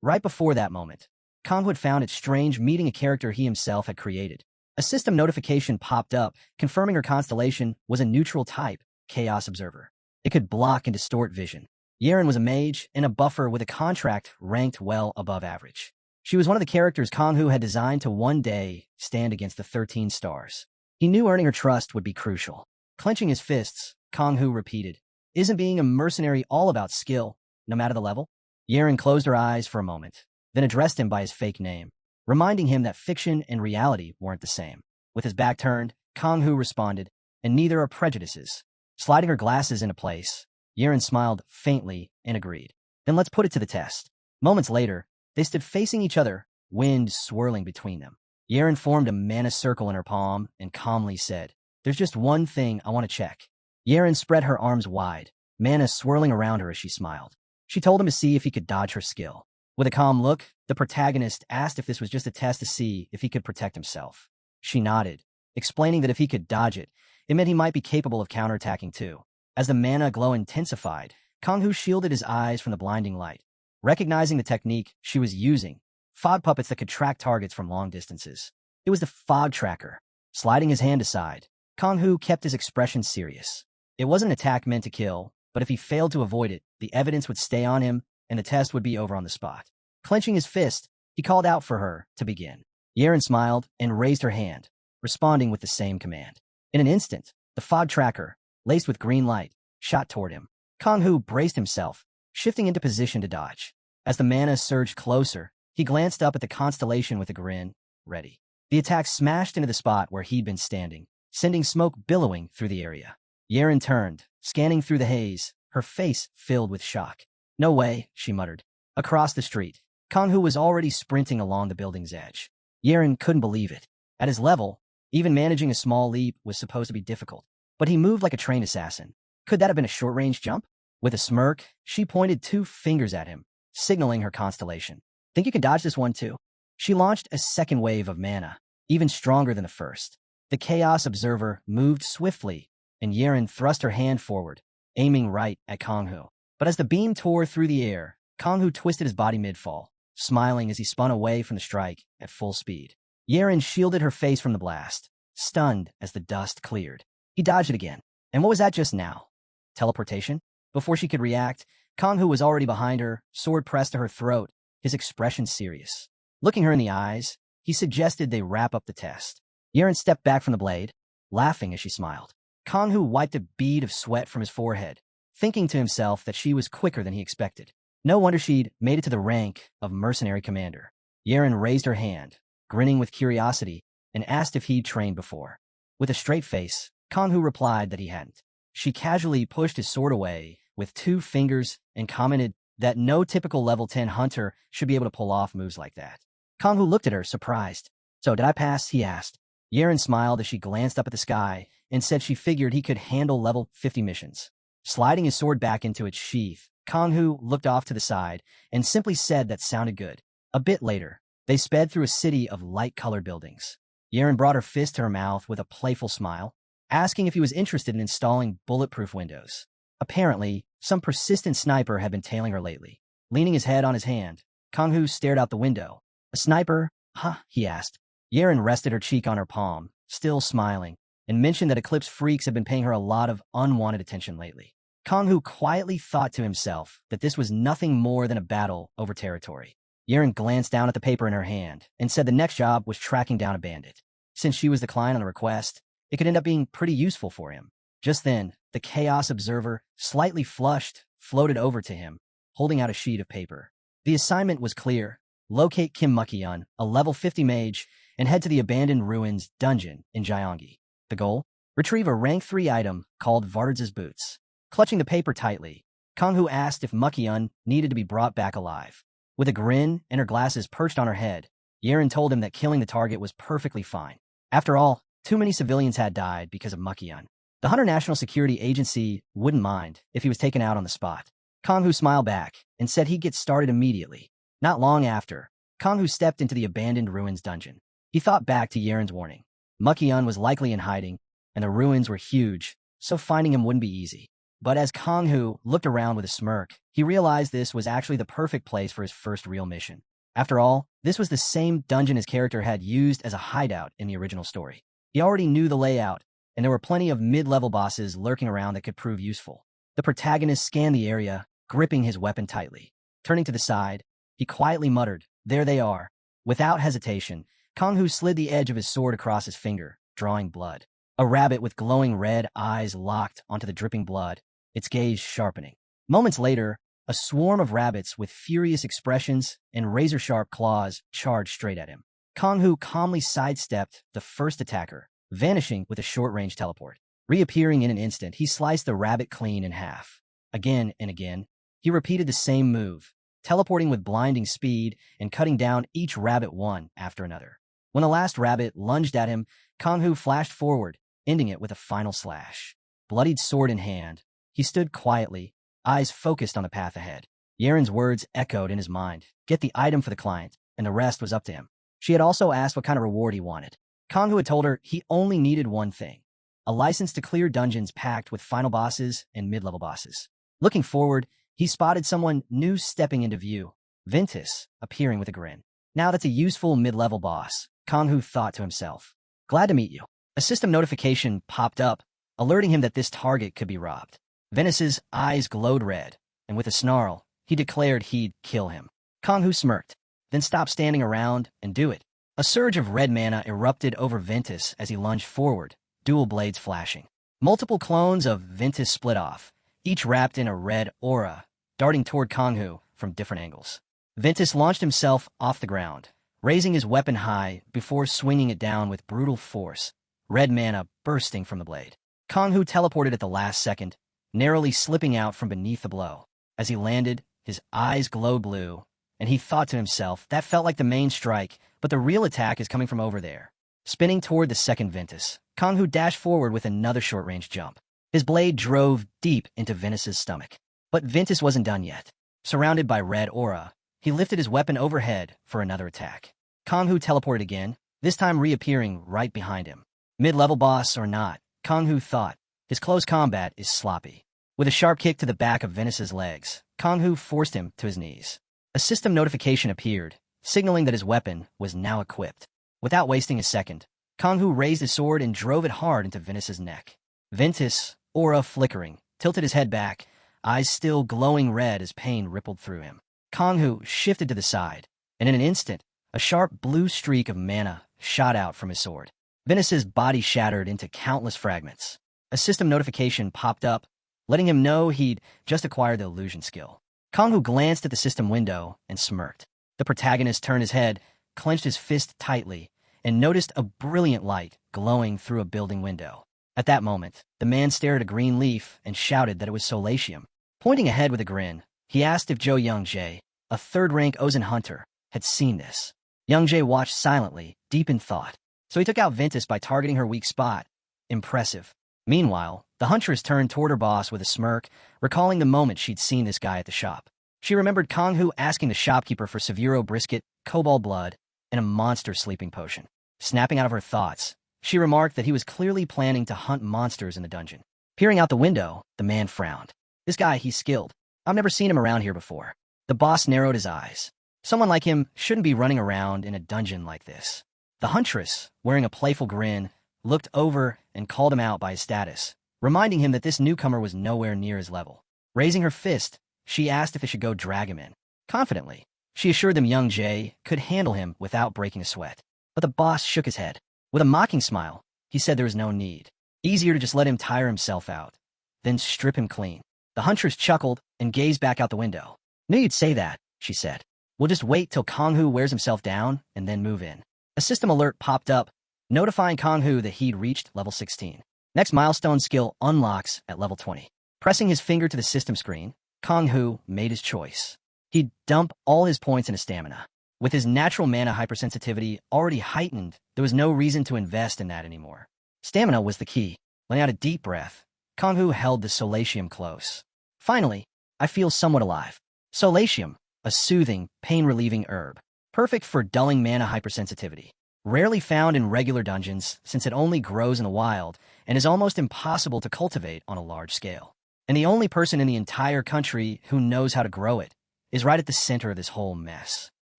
Right before that moment, Kang-hoo had found it strange meeting a character he himself had created. A system notification popped up, confirming her constellation was a neutral type, Chaos Observer. It could block and distort vision. Yeren was a mage and a buffer with a contract ranked well above average. She was one of the characters Kang-hoo had designed to one day stand against the 13 stars. He knew earning her trust would be crucial. Clenching his fists, Kang-hoo repeated, "Isn't being a mercenary all about skill, no matter the level?" Yeren closed her eyes for a moment, then addressed him by his fake name, reminding him that fiction and reality weren't the same. With his back turned, Kang-hoo responded, "And neither are prejudices." Sliding her glasses into place, Yeren smiled faintly and agreed. "Then let's put it to the test." Moments later, they stood facing each other, wind swirling between them. Yeren formed a mana circle in her palm and calmly said, "There's just one thing I want to check." Yeren spread her arms wide, mana swirling around her as she smiled. She told him to see if he could dodge her skill. With a calm look, the protagonist asked if this was just a test to see if he could protect himself. She nodded, explaining that if he could dodge it, it meant he might be capable of counterattacking too. As the mana glow intensified, Kang-hoo shielded his eyes from the blinding light. Recognizing the technique she was using, fog puppets that could track targets from long distances. It was the fog tracker. Sliding his hand aside, Kang-hoo kept his expression serious. It wasn't an attack meant to kill, but if he failed to avoid it, the evidence would stay on him and the test would be over on the spot. Clenching his fist, he called out for her to begin. Yeren smiled and raised her hand, responding with the same command. In an instant, the fog tracker, laced with green light, shot toward him. Kang-hoo braced himself, shifting into position to dodge. As the mana surged closer, he glanced up at the constellation with a grin, ready. The attack smashed into the spot where he'd been standing, sending smoke billowing through the area. Yeren turned, scanning through the haze, her face filled with shock. "No way," she muttered. Across the street, Kanghu was already sprinting along the building's edge. Yeren couldn't believe it. At his level, even managing a small leap was supposed to be difficult. But he moved like a trained assassin. Could that have been a short-range jump? With a smirk, she pointed 2 fingers at him, signaling her constellation. "Think you can dodge this one too?" She launched a second wave of mana, even stronger than the first. The Chaos Observer moved swiftly, and Yeren thrust her hand forward, aiming right at Kanghu. But as the beam tore through the air, Kanghu twisted his body mid-fall, smiling as he spun away from the strike at full speed. Yeren shielded her face from the blast, stunned as the dust cleared. He dodged it again. And what was that just now? Teleportation? Before she could react, Kanghu was already behind her, sword pressed to her throat, his expression serious. Looking her in the eyes, he suggested they wrap up the test. Yeren stepped back from the blade, laughing as she smiled. Kanghu wiped a bead of sweat from his forehead, thinking to himself that she was quicker than he expected. No wonder she'd made it to the rank of mercenary commander. Yeren raised her hand, grinning with curiosity, and asked if he'd trained before. With a straight face, Kanghu replied that he hadn't. She casually pushed his sword away with 2 fingers and commented that no typical level 10 hunter should be able to pull off moves like that. Kanghu looked at her, surprised. "So, did I pass?" he asked. Yeren smiled as she glanced up at the sky and said she figured he could handle level 50 missions. Sliding his sword back into its sheath, Kanghu looked off to the side and simply said that sounded good. A bit later, they sped through a city of light-colored buildings. Yeren brought her fist to her mouth with a playful smile, asking if he was interested in installing bulletproof windows. Apparently, some persistent sniper had been tailing her lately. Leaning his head on his hand, Kanghu stared out the window. "A sniper? Huh?" he asked. Yeren rested her cheek on her palm, still smiling, and mentioned that Eclipse freaks had been paying her a lot of unwanted attention lately. Kanghu quietly thought to himself that this was nothing more than a battle over territory. Yeren glanced down at the paper in her hand and said the next job was tracking down a bandit. Since she was the client on the request, it could end up being pretty useful for him. Just then, the Chaos Observer, slightly flushed, floated over to him, holding out a sheet of paper. The assignment was clear. Locate Kim Mukyun, a level 50 mage, and head to the Abandoned Ruins dungeon in Gyeonggi. The goal? Retrieve a rank 3 item called Vardz's Boots. Clutching the paper tightly, Kanghu asked if Mukyun needed to be brought back alive. With a grin and her glasses perched on her head, Yeren told him that killing the target was perfectly fine. After all, too many civilians had died because of Mukyun. The Hunter National Security Agency wouldn't mind if he was taken out on the spot. Kanghu smiled back and said he'd get started immediately. Not long after, Kanghu stepped into the Abandoned Ruins dungeon. He thought back to Yeren's warning. Mukyun was likely in hiding, and the ruins were huge, so finding him wouldn't be easy. But as Kanghu looked around with a smirk, he realized this was actually the perfect place for his first real mission. After all, this was the same dungeon his character had used as a hideout in the original story. He already knew the layout, and there were plenty of mid-level bosses lurking around that could prove useful. The protagonist scanned the area, gripping his weapon tightly. Turning to the side, he quietly muttered, "There they are." Without hesitation, Kanghu slid the edge of his sword across his finger, drawing blood. A rabbit with glowing red eyes locked onto the dripping blood, its gaze sharpening. Moments later, a swarm of rabbits with furious expressions and razor-sharp claws charged straight at him. Kanghu calmly sidestepped the first attacker, vanishing with a short-range teleport. Reappearing in an instant, he sliced the rabbit clean in half. Again and again, he repeated the same move, teleporting with blinding speed and cutting down each rabbit one after another. When the last rabbit lunged at him, Kanghu flashed forward, ending it with a final slash. Bloodied sword in hand, he stood quietly, eyes focused on the path ahead. Yeren's words echoed in his mind, "Get the item for the client," and the rest was up to him. She had also asked what kind of reward he wanted. Kanghu had told her he only needed one thing: a license to clear dungeons packed with final bosses and mid-level bosses. Looking forward, he spotted someone new stepping into view, Ventus, appearing with a grin. Now that's a useful mid-level boss, Kanghu thought to himself. "Glad to meet you." A system notification popped up, alerting him that this target could be robbed. Ventus's eyes glowed red, and with a snarl, he declared he'd kill him. Kanghu smirked, then stopped standing around and do it. A surge of red mana erupted over Ventus as he lunged forward, dual blades flashing. Multiple clones of Ventus split off, each wrapped in a red aura, darting toward Kanghu from different angles. Ventus launched himself off the ground, raising his weapon high before swinging it down with brutal force, red mana bursting from the blade. Kang-Hu teleported at the last second, narrowly slipping out from beneath the blow. As he landed, his eyes glowed blue, and he thought to himself, that felt like the main strike, but the real attack is coming from over there. Spinning toward the second Ventus, Kang-Hu dashed forward with another short-range jump. His blade drove deep into Ventus's stomach. But Ventus wasn't done yet. Surrounded by red aura, he lifted his weapon overhead for another attack. Kang-Hu teleported again, this time reappearing right behind him. Mid-level boss or not, Kang-Hu thought, his close combat is sloppy. With a sharp kick to the back of Ventus's legs, Kang-Hu forced him to his knees. A system notification appeared, signaling that his weapon was now equipped. Without wasting a second, Kang-Hu raised his sword and drove it hard into Ventus's neck. Ventus, aura flickering, tilted his head back, eyes still glowing red as pain rippled through him. Kang-Hu shifted to the side, and in an instant, a sharp blue streak of mana shot out from his sword. Ventus's body shattered into countless fragments. A system notification popped up, letting him know he'd just acquired the illusion skill. Kang-Hu glanced at the system window and smirked. The protagonist turned his head, clenched his fist tightly, and noticed a brilliant light glowing through a building window. At that moment, the man stared at a green leaf and shouted that it was Solatium. Pointing ahead with a grin, he asked if Zhou Youngjae, a third-rank Ozen hunter, had seen this. Youngjae watched silently, deep in thought. So he took out Ventus by targeting her weak spot. Impressive. Meanwhile, the huntress turned toward her boss with a smirk, recalling the moment she'd seen this guy at the shop. She remembered Kang-Hu asking the shopkeeper for Severo brisket, cobalt blood, and a monster sleeping potion. Snapping out of her thoughts, she remarked that he was clearly planning to hunt monsters in the dungeon. Peering out the window, the man frowned. This guy, he's skilled. I've never seen him around here before. The boss narrowed his eyes. Someone like him shouldn't be running around in a dungeon like this. The huntress, wearing a playful grin, looked over and called him out by his status, reminding him that this newcomer was nowhere near his level. Raising her fist, she asked if they should go drag him in. Confidently, she assured them Youngjae could handle him without breaking a sweat. But the boss shook his head. With a mocking smile, he said there was no need. Easier to just let him tire himself out, then strip him clean. The huntress chuckled and gazed back out the window. Knew you'd say that, she said. We'll just wait till Kang-Hu wears himself down and then move in. A system alert popped up, notifying Kang-Hu that he'd reached level 16. Next milestone skill unlocks at level 20. Pressing his finger to the system screen, Kang-Hu made his choice. He'd dump all his points into stamina. With his natural mana hypersensitivity already heightened, there was no reason to invest in that anymore. Stamina was the key. Letting out a deep breath, Kang-Hu held the Solatium close. Finally, I feel somewhat alive. Solatium, a soothing, pain-relieving herb. Perfect for dulling mana hypersensitivity. Rarely found in regular dungeons since it only grows in the wild and is almost impossible to cultivate on a large scale. And the only person in the entire country who knows how to grow it is right at the center of this whole mess.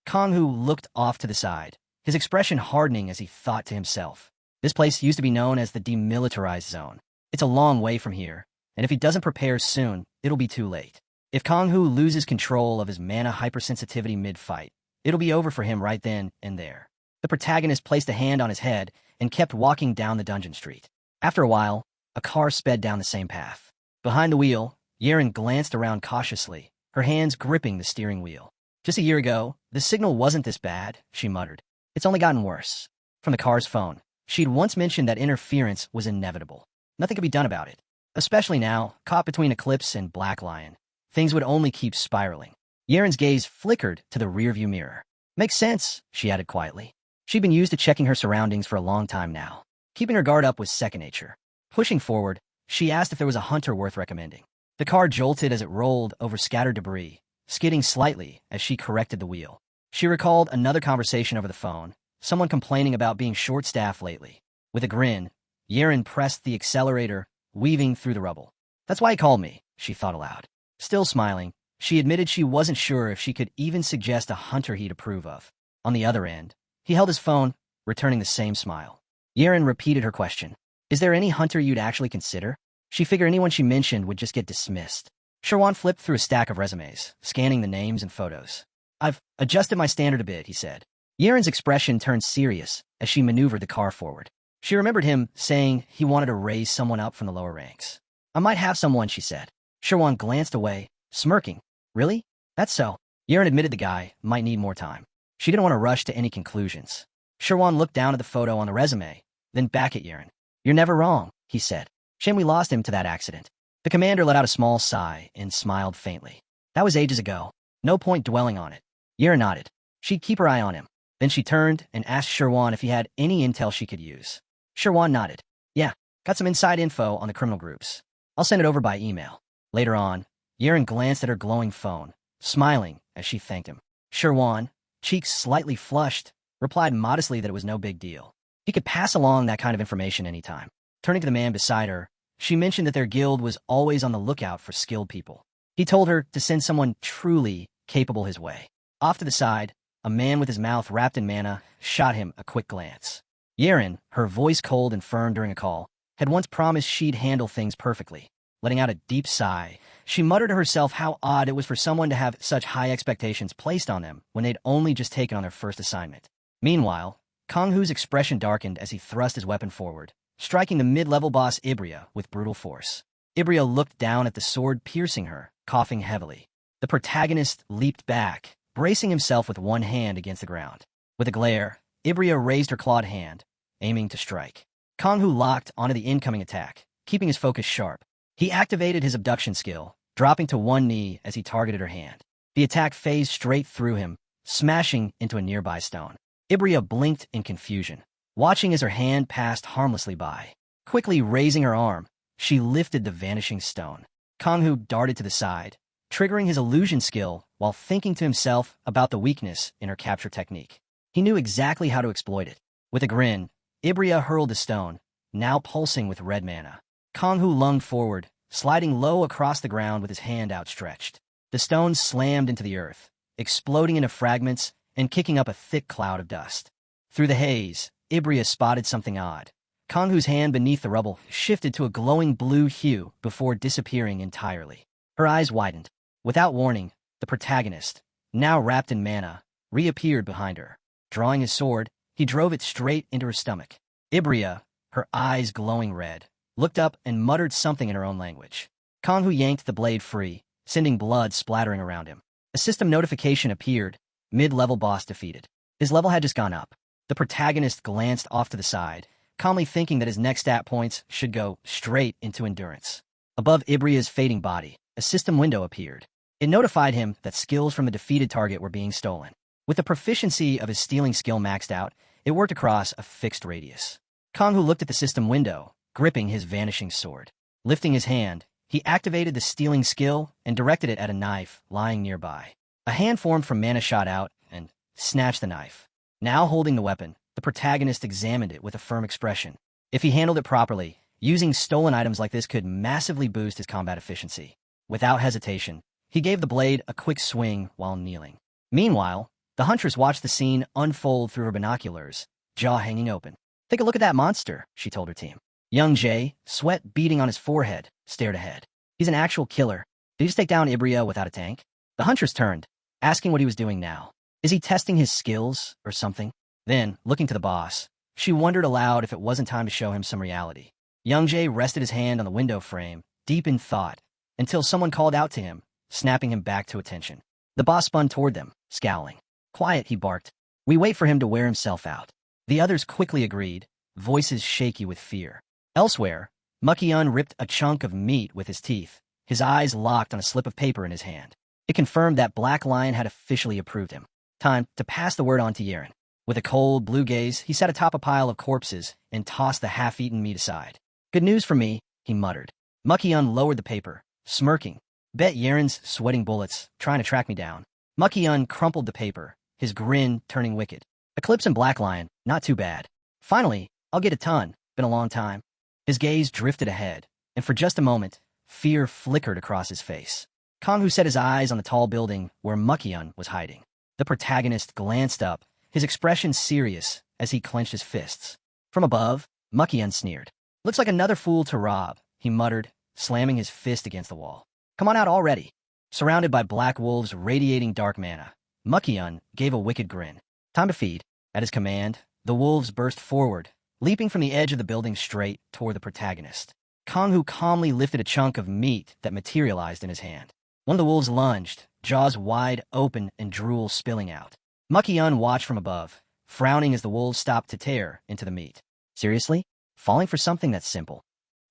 Kang-Hu looked off to the side, his expression hardening as he thought to himself. This place used to be known as the demilitarized zone. It's a long way from here, and if he doesn't prepare soon, it'll be too late. If Kang-Hu loses control of his mana hypersensitivity mid-fight, it'll be over for him right then and there. The protagonist placed a hand on his head and kept walking down the dungeon street. After a while, a car sped down the same path. Behind the wheel, Yeren glanced around cautiously, her hands gripping the steering wheel. Just a year ago, the signal wasn't this bad, she muttered. It's only gotten worse. From the car's phone, she'd once mentioned that interference was inevitable. Nothing could be done about it. Especially now, caught between Eclipse and Black Lion. Things would only keep spiraling. Yeren's gaze flickered to the rearview mirror. Makes sense, she added quietly. She'd been used to checking her surroundings for a long time now. Keeping her guard up was second nature. Pushing forward, she asked if there was a hunter worth recommending. The car jolted as it rolled over scattered debris, skidding slightly as she corrected the wheel. She recalled another conversation over the phone, someone complaining about being short-staffed lately. With a grin, Yeren pressed the accelerator, weaving through the rubble. That's why he called me, she thought aloud. Still smiling, she admitted she wasn't sure if she could even suggest a hunter he'd approve of. On the other end, he held his phone, returning the same smile. Yeren repeated her question. Is there any hunter you'd actually consider? She figured anyone she mentioned would just get dismissed. Sherwan flipped through a stack of resumes, scanning the names and photos. I've adjusted my standard a bit, he said. Yeren's expression turned serious as she maneuvered the car forward. She remembered him saying he wanted to raise someone up from the lower ranks. I might have someone, she said. Sherwan glanced away, smirking. Really? That's so. Yeren admitted the guy might need more time. She didn't want to rush to any conclusions. Sherwan looked down at the photo on the resume, then back at Yeren. "You're never wrong," he said. "Shame we lost him to that accident." The commander let out a small sigh and smiled faintly. "That was ages ago. No point dwelling on it." Yeren nodded. She'd keep her eye on him. Then she turned and asked Sherwan if he had any intel she could use. Sherwan nodded. "Yeah, got some inside info on the criminal groups. I'll send it over by email." Later on, Yeren glanced at her glowing phone, smiling as she thanked him. Sherwan, cheeks slightly flushed, replied modestly that it was no big deal. He could pass along that kind of information anytime. Turning to the man beside her, she mentioned that their guild was always on the lookout for skilled people. He told her to send someone truly capable his way. Off to the side, a man with his mouth wrapped in manna shot him a quick glance. Yeren, her voice cold and firm during a call, had once promised she'd handle things perfectly. Letting out a deep sigh, she muttered to herself how odd it was for someone to have such high expectations placed on them when they'd only just taken on their first assignment. Meanwhile, Kong-Hu's expression darkened as he thrust his weapon forward, striking the mid-level boss Ibria with brutal force. Ibria looked down at the sword piercing her, coughing heavily. The protagonist leaped back, bracing himself with one hand against the ground. With a glare, Ibria raised her clawed hand, aiming to strike. Kong-Hu locked onto the incoming attack, keeping his focus sharp. He activated his abduction skill, dropping to one knee as he targeted her hand. The attack phased straight through him, smashing into a nearby stone. Ibria blinked in confusion, watching as her hand passed harmlessly by. Quickly raising her arm, she lifted the vanishing stone. Kong-Hu darted to the side, triggering his illusion skill while thinking to himself about the weakness in her capture technique. He knew exactly how to exploit it. With a grin, Ibria hurled the stone, now pulsing with red mana. Kong-Hu lunged forward, sliding low across the ground with his hand outstretched. The stone slammed into the earth, exploding into fragments and kicking up a thick cloud of dust. Through the haze, Ibria spotted something odd. Kong-Hu's hand beneath the rubble shifted to a glowing blue hue before disappearing entirely. Her eyes widened. Without warning, the protagonist, now wrapped in mana, reappeared behind her. Drawing his sword, he drove it straight into her stomach. Ibria, her eyes glowing red, looked up and muttered something in her own language. Kong-Hu yanked the blade free, sending blood splattering around him. A system notification appeared, mid-level boss defeated. His level had just gone up. The protagonist glanced off to the side, calmly thinking that his next stat points should go straight into endurance. Above Ibria's fading body, a system window appeared. It notified him that skills from the defeated target were being stolen. With the proficiency of his stealing skill maxed out, it worked across a fixed radius. Kong-Hu looked at the system window, gripping his vanishing sword. Lifting his hand, he activated the stealing skill and directed it at a knife lying nearby. A hand formed from mana shot out and snatched the knife. Now holding the weapon, the protagonist examined it with a firm expression. If he handled it properly, using stolen items like this could massively boost his combat efficiency. Without hesitation, he gave the blade a quick swing while kneeling. Meanwhile, the huntress watched the scene unfold through her binoculars, jaw hanging open. "Take a look at that monster," she told her team. Young Jay, sweat beading on his forehead, stared ahead. "He's an actual killer. Did he just take down Ibria without a tank?" The huntress turned, asking what he was doing now. Is he testing his skills or something? Then, looking to the boss, she wondered aloud if it wasn't time to show him some reality. Young Jay rested his hand on the window frame, deep in thought, until someone called out to him, snapping him back to attention. The boss spun toward them, scowling. "Quiet," he barked. "We wait for him to wear himself out." The others quickly agreed, voices shaky with fear. Elsewhere, Mukiun ripped a chunk of meat with his teeth, his eyes locked on a slip of paper in his hand. It confirmed that Black Lion had officially approved him. Time to pass the word on to Yeren. With a cold, blue gaze, he sat atop a pile of corpses and tossed the half-eaten meat aside. "Good news for me," he muttered. Mukiun lowered the paper, smirking. "Bet Yeren's sweating bullets, trying to track me down." Mukiun crumpled the paper, his grin turning wicked. "Eclipse and Black Lion, not too bad. Finally, I'll get a ton. Been a long time." His gaze drifted ahead, and for just a moment, fear flickered across his face. Kong-Hu set his eyes on the tall building where Mukiun was hiding. The protagonist glanced up, his expression serious as he clenched his fists. From above, Mukiun sneered. "Looks like another fool to rob," he muttered, slamming his fist against the wall. "Come on out already." Surrounded by black wolves radiating dark mana, Mukiun gave a wicked grin. "Time to feed." At his command, the wolves burst forward, leaping from the edge of the building straight toward the protagonist. Kong-Hu calmly lifted a chunk of meat that materialized in his hand. One of the wolves lunged, jaws wide open and drool spilling out. Mucky-yun watched from above, frowning as the wolves stopped to tear into the meat. Seriously? Falling for something that's simple?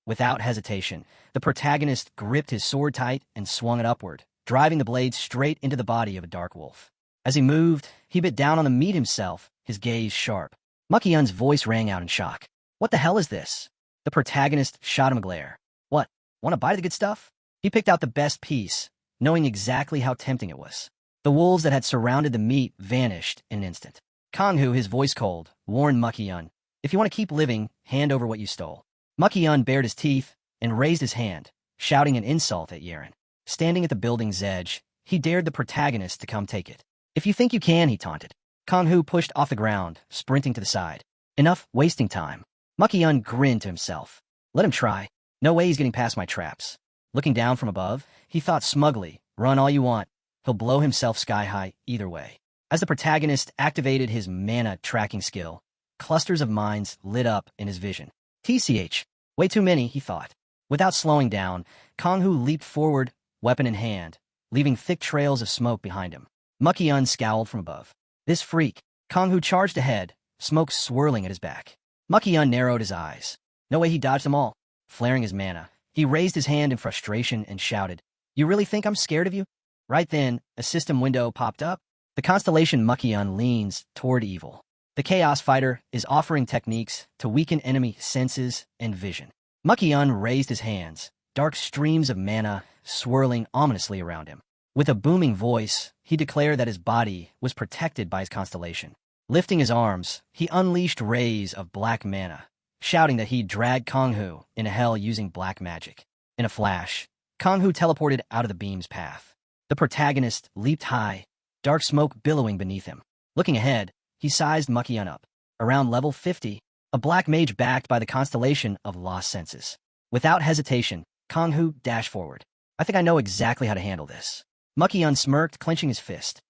Without hesitation, the protagonist gripped his sword tight and swung it upward, driving the blade straight into the body of a dark wolf. As he moved, he bit down on the meat himself, his gaze sharp. Mucky-yun's voice rang out in shock. What the hell is this? The protagonist shot him a glare. What? Want a bite of the good stuff? He picked out the best piece, knowing exactly how tempting it was. The wolves that had surrounded the meat vanished in an instant. Kang-hu, his voice cold, warned Mucky-yun, if you want to keep living, hand over what you stole. Mucky-yun bared his teeth and raised his hand, shouting an insult at Yeren. Standing at the building's edge, he dared the protagonist to come take it. If you think you can, he taunted. Kang-hu pushed off the ground, sprinting to the side. Enough wasting time. Mucky-yun grinned to himself. Let him try. No way he's getting past my traps. Looking down from above, he thought smugly, run all you want. He'll blow himself sky high either way. As the protagonist activated his mana tracking skill, clusters of mines lit up in his vision. TCH. Way too many, he thought. Without slowing down, Kang-hu leaped forward, weapon in hand, leaving thick trails of smoke behind him. Mucky-yun scowled from above. This freak. Kang-hu charged ahead, smoke swirling at his back. Mucky-yun narrowed his eyes. No way he dodged them all. Flaring his mana, he raised his hand in frustration and shouted, You really think I'm scared of you? Right then, a system window popped up. The constellation Mucky-yun leans toward evil. The Chaos Fighter is offering techniques to weaken enemy senses and vision. Mucky-yun raised his hands, dark streams of mana swirling ominously around him. With a booming voice, he declared that his body was protected by his constellation. Lifting his arms, he unleashed rays of black mana, shouting that he'd drag Kang-hu into hell using black magic. In a flash, Kang-hu teleported out of the beam's path. The protagonist leaped high, dark smoke billowing beneath him. Looking ahead, he sized Mucky-yun up. Around level 50, a black mage backed by the constellation of lost senses. Without hesitation, Kang-hu dashed forward. I think I know exactly how to handle this. Mucky-yun smirked, clenching his fist.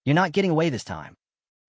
You're not getting away this time.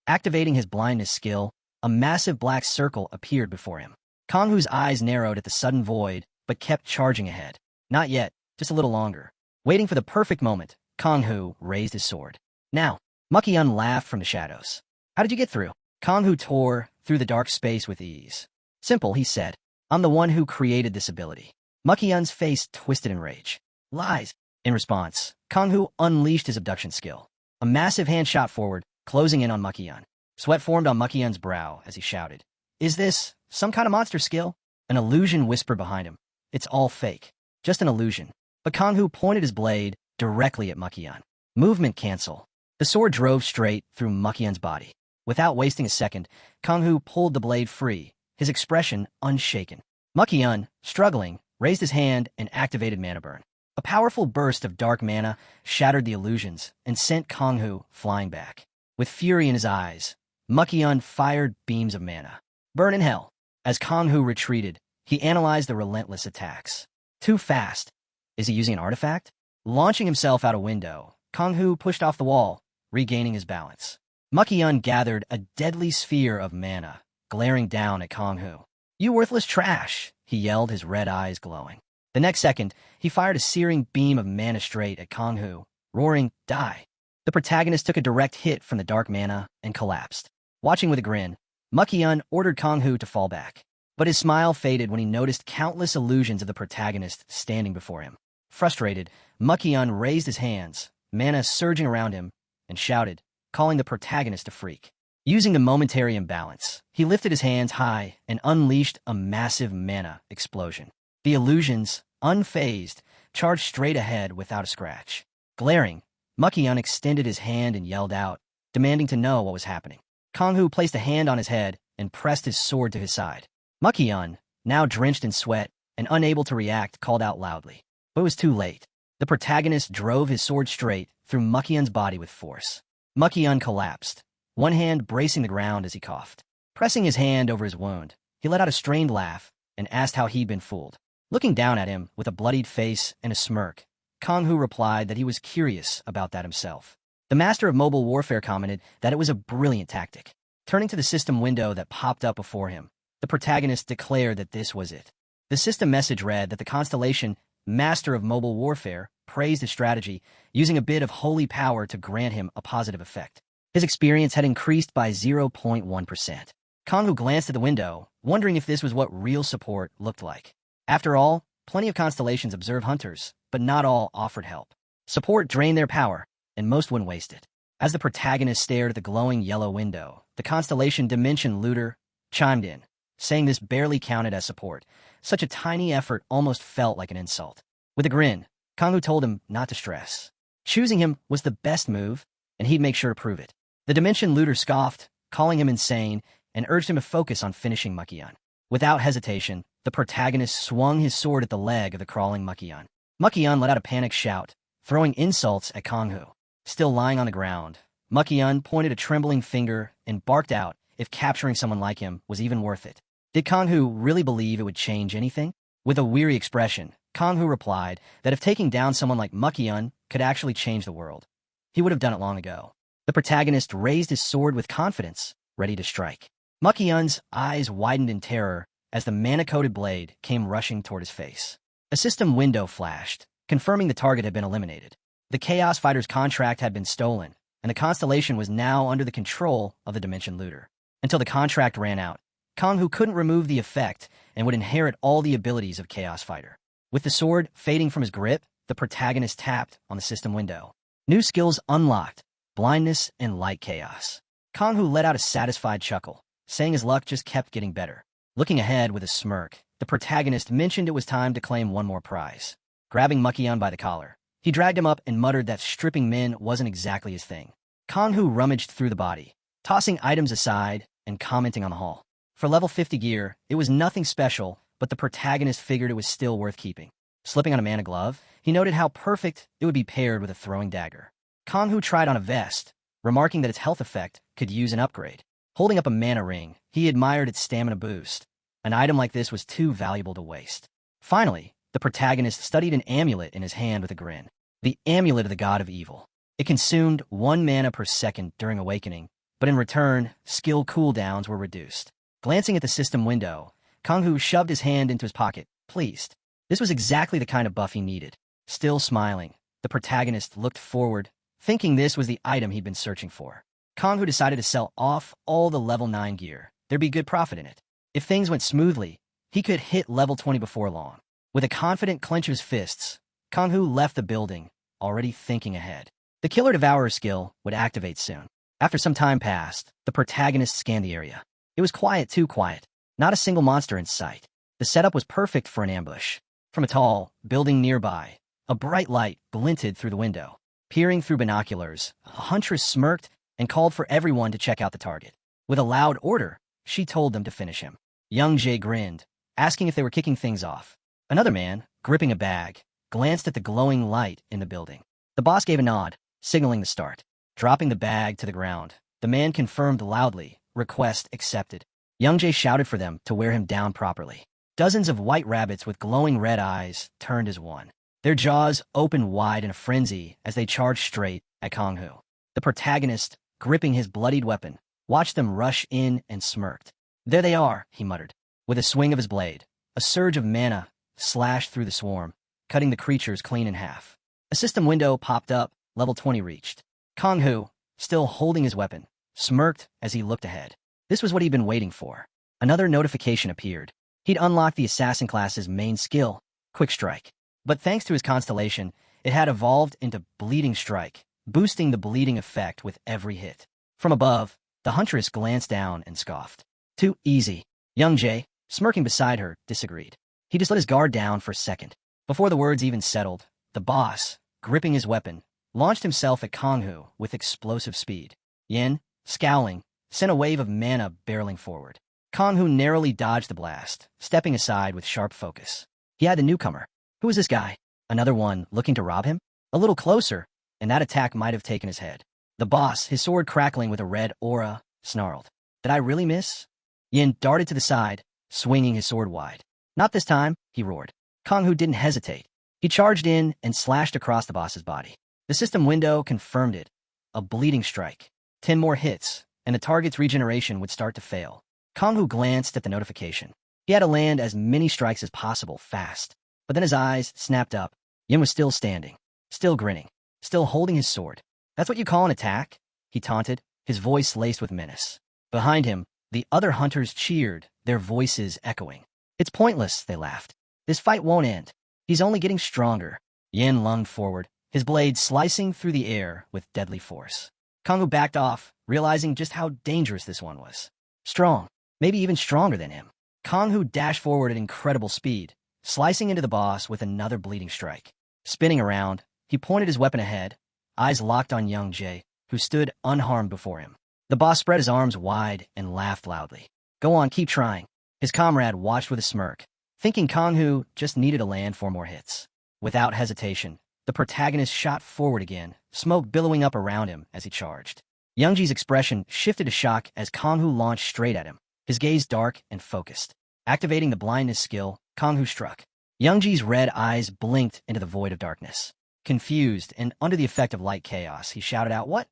Activating his blindness skill, a massive black circle appeared before him. Kang-hu's eyes narrowed at the sudden void, but kept charging ahead. Not yet, just a little longer. Waiting for the perfect moment, Kang-hu raised his sword. Now, Mucky-yun laughed from the shadows. How did you get through? Kang-hu tore through the dark space with ease. Simple, he said. I'm the one who created this ability. Mucky-yun's face twisted in rage. Lies. In response, Kang-hu unleashed his abduction skill. A massive hand shot forward, closing in on Mucky-yun. Sweat formed on Mucky-yun's brow as he shouted. Is this some kind of monster skill? An illusion whispered behind him. It's all fake. Just an illusion. But Kang-hu pointed his blade directly at Mucky-yun. Movement cancel. The sword drove straight through Mucky-yun's body. Without wasting a second, Kang-hu pulled the blade free, his expression unshaken. Mucky-yun, struggling, raised his hand and activated Mana Burn. A powerful burst of dark mana shattered the illusions and sent Kang-hu flying back. With fury in his eyes, Mucky-yun fired beams of mana. Burn in hell. As Kang-hu retreated, he analyzed the relentless attacks. Too fast. Is he using an artifact? Launching himself out a window, Kang-hu pushed off the wall, regaining his balance. Mucky-yun gathered a deadly sphere of mana, glaring down at Kang-hu. You worthless trash, he yelled, his red eyes glowing. The next second, he fired a searing beam of mana straight at Kang-hu, roaring, Die. The protagonist took a direct hit from the dark mana and collapsed. Watching with a grin, Mucky-yun ordered Kang-hu to fall back. But his smile faded when he noticed countless illusions of the protagonist standing before him. Frustrated, Mucky-yun raised his hands, mana surging around him, and shouted, calling the protagonist a freak. Using the momentary imbalance, he lifted his hands high and unleashed a massive mana explosion. The illusions, unfazed, charged straight ahead without a scratch. Glaring, Mucky-yun extended his hand and yelled out, demanding to know what was happening. Kang-hu placed a hand on his head and pressed his sword to his side. Mucky-yun, now drenched in sweat and unable to react, called out loudly. But it was too late. The protagonist drove his sword straight through Mucky-yun's body with force. Mucky-yun collapsed, one hand bracing the ground as he coughed. Pressing his hand over his wound, he let out a strained laugh and asked how he'd been fooled. Looking down at him with a bloodied face and a smirk, Kang-hu replied that he was curious about that himself. The master of mobile warfare commented that it was a brilliant tactic. Turning to the system window that popped up before him, the protagonist declared that this was it. The system message read that the constellation Master of Mobile Warfare praised his strategy, using a bit of holy power to grant him a positive effect. His experience had increased by 0.1%. Kanghu glanced at the window, wondering if this was what real support looked like. After all, plenty of constellations observe hunters, but not all offered help. Support drained their power, and most wouldn't waste it. As the protagonist stared at the glowing yellow window, the constellation Dimension Looter chimed in, saying this barely counted as support. Such a tiny effort almost felt like an insult. With a grin, Kanghu told him not to stress. Choosing him was the best move, and he'd make sure to prove it. The Dimension Looter scoffed, calling him insane, and urged him to focus on finishing Makian. Without hesitation, the protagonist swung his sword at the leg of the crawling Makian. Makian let out a panicked shout, throwing insults at Kanghu. Still lying on the ground, Makian pointed a trembling finger and barked out if capturing someone like him was even worth it. Did Kanghu really believe it would change anything? With a weary expression, Kanghu replied that if taking down someone like Makian could actually change the world, he would have done it long ago. The protagonist raised his sword with confidence, ready to strike. Makian's eyes widened in terror as the mana-coated blade came rushing toward his face. A system window flashed, confirming the target had been eliminated. The Chaos Fighter's contract had been stolen, and the constellation was now under the control of the Dimension Looter. Until the contract ran out, Kanghu couldn't remove the effect and would inherit all the abilities of Chaos Fighter. With the sword fading from his grip, the protagonist tapped on the system window. New skills unlocked: blindness and light chaos. Kanghu let out a satisfied chuckle, saying his luck just kept getting better. Looking ahead with a smirk, the protagonist mentioned it was time to claim one more prize. Grabbing Makian by the collar, he dragged him up and muttered that stripping men wasn't exactly his thing. Kanghu rummaged through the body, tossing items aside and commenting on the haul. For level 50 gear, it was nothing special, but the protagonist figured it was still worth keeping. Slipping on a mana glove, he noted how perfect it would be paired with a throwing dagger. Kanghu tried on a vest, remarking that its health effect could use an upgrade. Holding up a mana ring, he admired its stamina boost. An item like this was too valuable to waste. Finally, the protagonist studied an amulet in his hand with a grin. The amulet of the god of evil. It consumed 1 mana per second during awakening, but in return, skill cooldowns were reduced. Glancing at the system window, Kanghu shoved his hand into his pocket, pleased. This was exactly the kind of buff he needed. Still smiling, the protagonist looked forward, thinking this was the item he'd been searching for. Kanghu decided to sell off all the level 9 gear. There'd be good profit in it. If things went smoothly, he could hit level 20 before long. With a confident clench of his fists, Kanghu left the building, already thinking ahead. The Killer Devourer skill would activate soon. After some time passed, the protagonist scanned the area. It was quiet, too quiet. Not a single monster in sight. The setup was perfect for an ambush. From a tall building nearby, a bright light glinted through the window. Peering through binoculars, a huntress smirked and called for everyone to check out the target. With a loud order, she told them to finish him. Young Jay grinned, asking if they were kicking things off. Another man, gripping a bag, glanced at the glowing light in the building. The boss gave a nod, signaling the start. Dropping the bag to the ground, the man confirmed loudly, request accepted. Young Jay shouted for them to wear him down properly. Dozens of white rabbits with glowing red eyes turned as one. Their jaws opened wide in a frenzy as they charged straight at Kanghu. The protagonist, gripping his bloodied weapon, watched them rush in and smirked. There they are, he muttered. With a swing of his blade, a surge of mana slashed through the swarm, cutting the creatures clean in half. A system window popped up, level 20 reached. Kanghu, still holding his weapon, smirked as he looked ahead. This was what he'd been waiting for. Another notification appeared. He'd unlocked the assassin class's main skill, Quick Strike. But thanks to his constellation, it had evolved into Bleeding Strike, boosting the bleeding effect with every hit. From above, the huntress glanced down and scoffed. Too easy. Young Jay, smirking beside her, disagreed. He just let his guard down for a second. Before the words even settled, the boss, gripping his weapon, launched himself at Kanghu with explosive speed. Yin, scowling, sent a wave of mana barreling forward. Kanghu narrowly dodged the blast, stepping aside with sharp focus. He had the newcomer. Who was this guy? Another one looking to rob him? A little closer, and that attack might have taken his head. The boss, his sword crackling with a red aura, snarled. Did I really miss? Yin darted to the side, swinging his sword wide. Not this time, he roared. Kanghu didn't hesitate. He charged in and slashed across the boss's body. The system window confirmed it. A bleeding strike. 10 more hits, and the target's regeneration would start to fail. Kanghu glanced at the notification. He had to land as many strikes as possible fast. But then his eyes snapped up. Yin was still standing, still grinning, still holding his sword. That's what you call an attack? He taunted, his voice laced with menace. Behind him, the other hunters cheered, their voices echoing. It's pointless, they laughed. This fight won't end. He's only getting stronger. Yin lunged forward, his blade slicing through the air with deadly force. Kanghu backed off, realizing just how dangerous this one was. Strong, maybe even stronger than him. Kanghu dashed forward at incredible speed, slicing into the boss with another bleeding strike. Spinning around, he pointed his weapon ahead, eyes locked on young Jae, who stood unharmed before him. The boss spread his arms wide and laughed loudly. Go on, keep trying. His comrade watched with a smirk, thinking Kanghu just needed to land 4 more hits. Without hesitation, the protagonist shot forward again, smoke billowing up around him as he charged. Youngji's expression shifted to shock as Kanghu launched straight at him, his gaze dark and focused. Activating the blindness skill, Kanghu struck. Youngji's red eyes blinked into the void of darkness. Confused and under the effect of light chaos, he shouted out, What?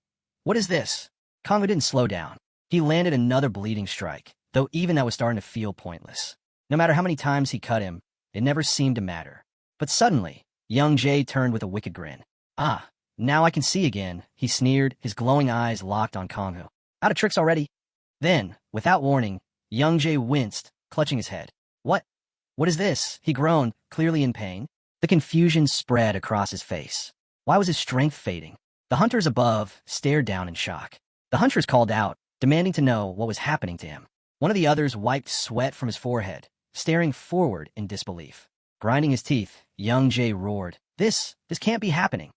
What is this? Kanghu didn't slow down. He landed another bleeding strike, though even that was starting to feel pointless. No matter how many times he cut him, it never seemed to matter. But suddenly, young Jae turned with a wicked grin. Ah, now I can see again, he sneered, his glowing eyes locked on Kanghu. Out of tricks already? Then, without warning, young Jae winced, clutching his head. What? What is this? He groaned, clearly in pain. The confusion spread across his face. Why was his strength fading? The hunters above stared down in shock. The hunters called out, demanding to know what was happening to him. One of the others wiped sweat from his forehead, staring forward in disbelief. Grinding his teeth, young Jae roared, This can't be happening.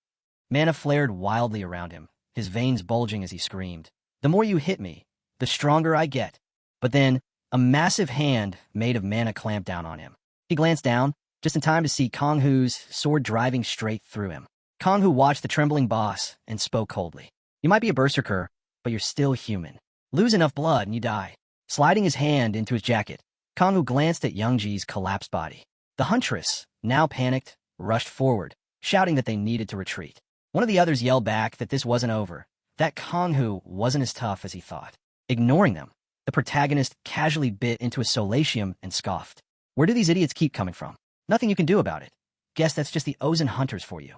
Mana flared wildly around him, his veins bulging as he screamed. The more you hit me, the stronger I get. But then, a massive hand made of mana clamped down on him. He glanced down, just in time to see Kanghu's sword driving straight through him. Kanghu watched the trembling boss and spoke coldly. You might be a berserker, but you're still human. Lose enough blood and you die. Sliding his hand into his jacket, Kanghu glanced at Youngji's collapsed body. The huntress, now panicked, rushed forward, shouting that they needed to retreat. One of the others yelled back that this wasn't over, that Kanghu wasn't as tough as he thought. Ignoring them, the protagonist casually bit into a solatium and scoffed. Where do these idiots keep coming from? Nothing you can do about it. Guess that's just the Ozen hunters for you.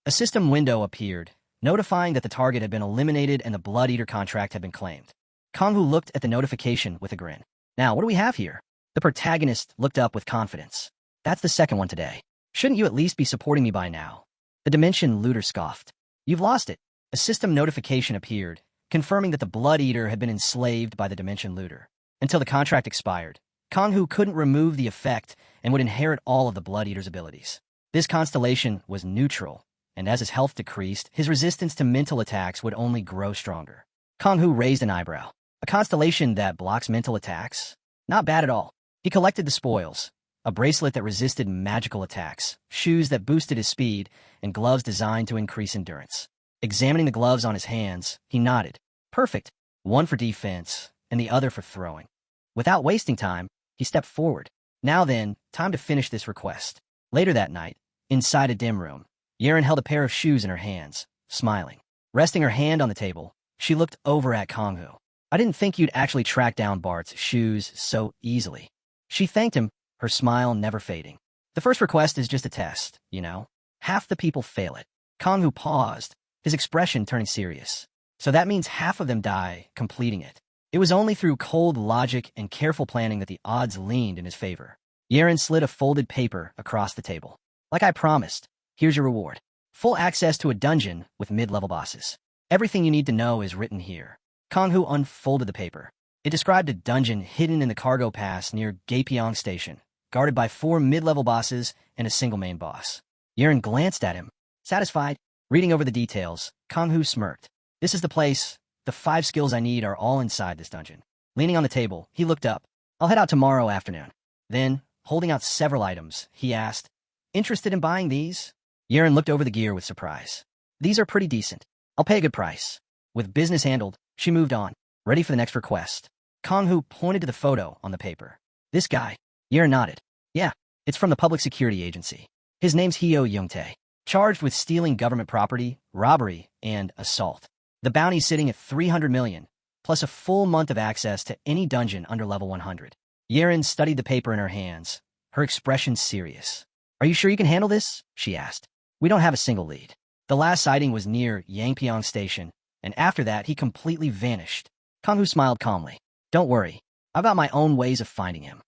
A system window appeared, notifying that the target had been eliminated and the Blood Eater contract had been claimed. Kanghu looked at the notification with a grin. Now, what do we have here? The protagonist looked up with confidence. That's the second one today. Shouldn't you at least be supporting me by now? The Dimension Looter scoffed. You've lost it. A system notification appeared, confirming that the Blood Eater had been enslaved by the Dimension Looter. Until the contract expired, Kanghu couldn't remove the effect and would inherit all of the Blood Eater's abilities. This constellation was neutral, and as his health decreased, his resistance to mental attacks would only grow stronger. Kanghu raised an eyebrow. A constellation that blocks mental attacks? Not bad at all. He collected the spoils, a bracelet that resisted magical attacks, shoes that boosted his speed, and gloves designed to increase endurance. Examining the gloves on his hands, he nodded. Perfect. One for defense, and the other for throwing. Without wasting time, he stepped forward. Now then, time to finish this request. Later that night, inside a dim room, Yeren held a pair of shoes in her hands, smiling. Resting her hand on the table, she looked over at Kanghu. I didn't think you'd actually track down Bart's shoes so easily. She thanked him, her smile never fading. The first request is just a test, you know. Half the people fail it. Kanghu paused, his expression turning serious. So that means half of them die completing it. It was only through cold logic and careful planning that the odds leaned in his favor. Yeren slid a folded paper across the table. Like I promised, here's your reward. Full access to a dungeon with mid-level bosses. Everything you need to know is written here. Kanghu unfolded the paper. It described a dungeon hidden in the cargo pass near Gaepyeong Station, guarded by 4 mid-level bosses and a single main boss. Yeren glanced at him. Satisfied, reading over the details, Kanghu smirked. This is the place. The 5 skills I need are all inside this dungeon. Leaning on the table, he looked up. I'll head out tomorrow afternoon. Then, holding out several items, he asked, Interested in buying these? Yeren looked over the gear with surprise. These are pretty decent. I'll pay a good price. With business handled, she moved on, ready for the next request. Kanghu pointed to the photo on the paper. This guy. Yeren nodded. Yeah, it's from the Public Security Agency. His name's Hyo Youngtae, charged with stealing government property, robbery, and assault. The bounty's sitting at 300 million, plus a full month of access to any dungeon under level 100. Yeren studied the paper in her hands, her expression serious. Are you sure you can handle this? She asked. We don't have a single lead. The last sighting was near Yangpyeong Station, and after that he completely vanished. Kang Hu smiled calmly. Don't worry, I've got my own ways of finding him.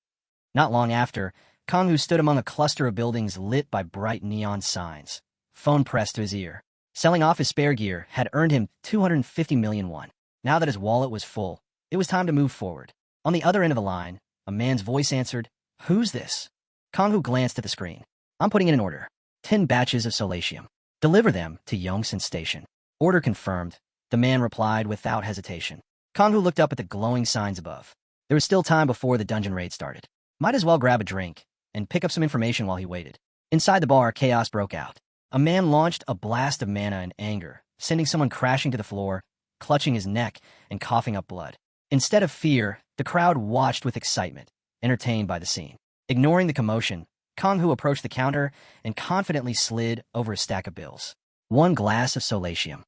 Not long after, Kang Hu stood among a cluster of buildings lit by bright neon signs. Phone pressed to his ear. Selling off his spare gear had earned him 250 million won. Now that his wallet was full, it was time to move forward. On the other end of the line, a man's voice answered, Who's this? Kang Hu glanced at the screen. I'm putting in an order. 10 batches of solatium. Deliver them to Yongsan Station. Order confirmed, the man replied without hesitation. Kang Hu looked up at the glowing signs above. There was still time before the dungeon raid started. Might as well grab a drink and pick up some information while he waited. Inside the bar, chaos broke out. A man launched a blast of mana in anger, sending someone crashing to the floor, clutching his neck and coughing up blood. Instead of fear, the crowd watched with excitement, entertained by the scene. Ignoring the commotion, Kang Hu approached the counter and confidently slid over a stack of bills. 1 glass of solatium.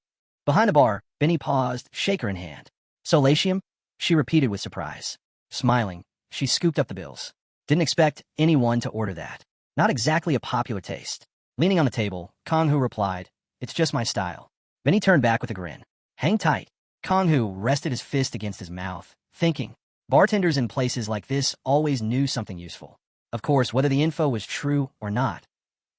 Behind the bar, Benny paused, shaker in hand. Solatium? She repeated with surprise. Smiling, she scooped up the bills. Didn't expect anyone to order that. Not exactly a popular taste. Leaning on the table, Kang Hu replied, It's just my style. Benny turned back with a grin. Hang tight. Kang Hu rested his fist against his mouth, thinking. Bartenders in places like this always knew something useful. Of course, whether the info was true or not,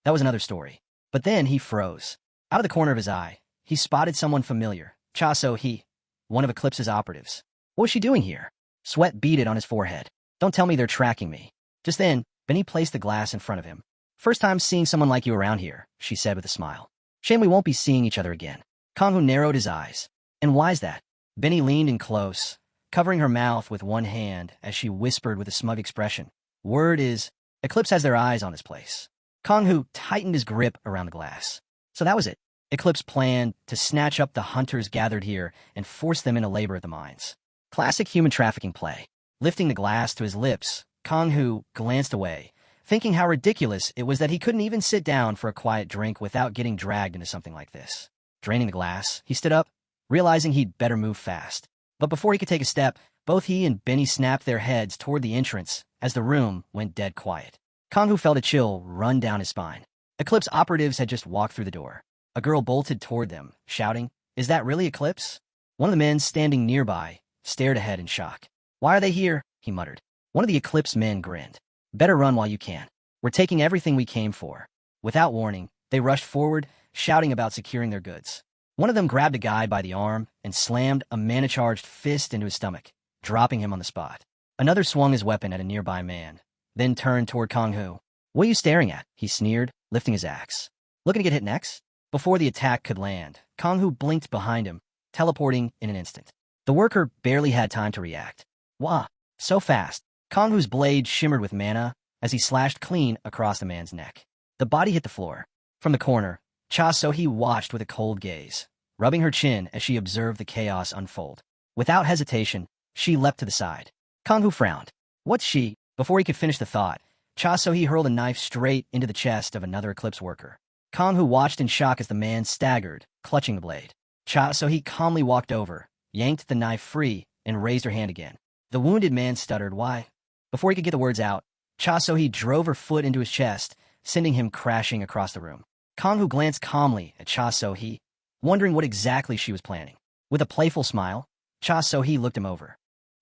that was another story. But then he froze. Out of the corner of his eye, he spotted someone familiar. Cha So-hee, one of Eclipse's operatives. What was she doing here? Sweat beaded on his forehead. Don't tell me they're tracking me. Just then, Benny placed the glass in front of him. First time seeing someone like you around here, she said with a smile. Shame we won't be seeing each other again. Kang Hu narrowed his eyes. And why's that? Benny leaned in close, covering her mouth with one hand as she whispered with a smug expression. Word is, Eclipse has their eyes on this place. Kang Hu tightened his grip around the glass. So that was it. Eclipse planned to snatch up the hunters gathered here and force them into labor at the mines. Classic human trafficking play. Lifting the glass to his lips, Kang Hu glanced away, thinking how ridiculous it was that he couldn't even sit down for a quiet drink without getting dragged into something like this. Draining the glass, he stood up, realizing he'd better move fast. But before he could take a step, both he and Benny snapped their heads toward the entrance as the room went dead quiet. Kang Hu felt a chill run down his spine. Eclipse operatives had just walked through the door. A girl bolted toward them, shouting, Is that really Eclipse? One of the men standing nearby stared ahead in shock. Why are they here? He muttered. One of the Eclipse men grinned. Better run while you can. We're taking everything we came for. Without warning, they rushed forward, shouting about securing their goods. One of them grabbed a guy by the arm and slammed a mana-charged fist into his stomach, dropping him on the spot. Another swung his weapon at a nearby man, then turned toward Kang Hu. What are you staring at? He sneered, lifting his axe. Looking to get hit next? Before the attack could land, Kang Hu blinked behind him, teleporting in an instant. The worker barely had time to react. Wah! So fast. Kang Hu's blade shimmered with mana as he slashed clean across the man's neck. The body hit the floor. From the corner, Cha So-hee watched with a cold gaze, rubbing her chin as she observed the chaos unfold. Without hesitation, she leapt to the side. Kang Hu frowned. What's she? Before he could finish the thought, Cha So-hee hurled a knife straight into the chest of another Eclipse worker. Kang Hu watched in shock as the man staggered, clutching the blade. Cha So-hee calmly walked over, yanked the knife free, and raised her hand again. The wounded man stuttered, Why? Before he could get the words out, Cha So-hee drove her foot into his chest, sending him crashing across the room. Kang Hu glanced calmly at Cha So-hee, wondering what exactly she was planning. With a playful smile, Cha So-hee looked him over.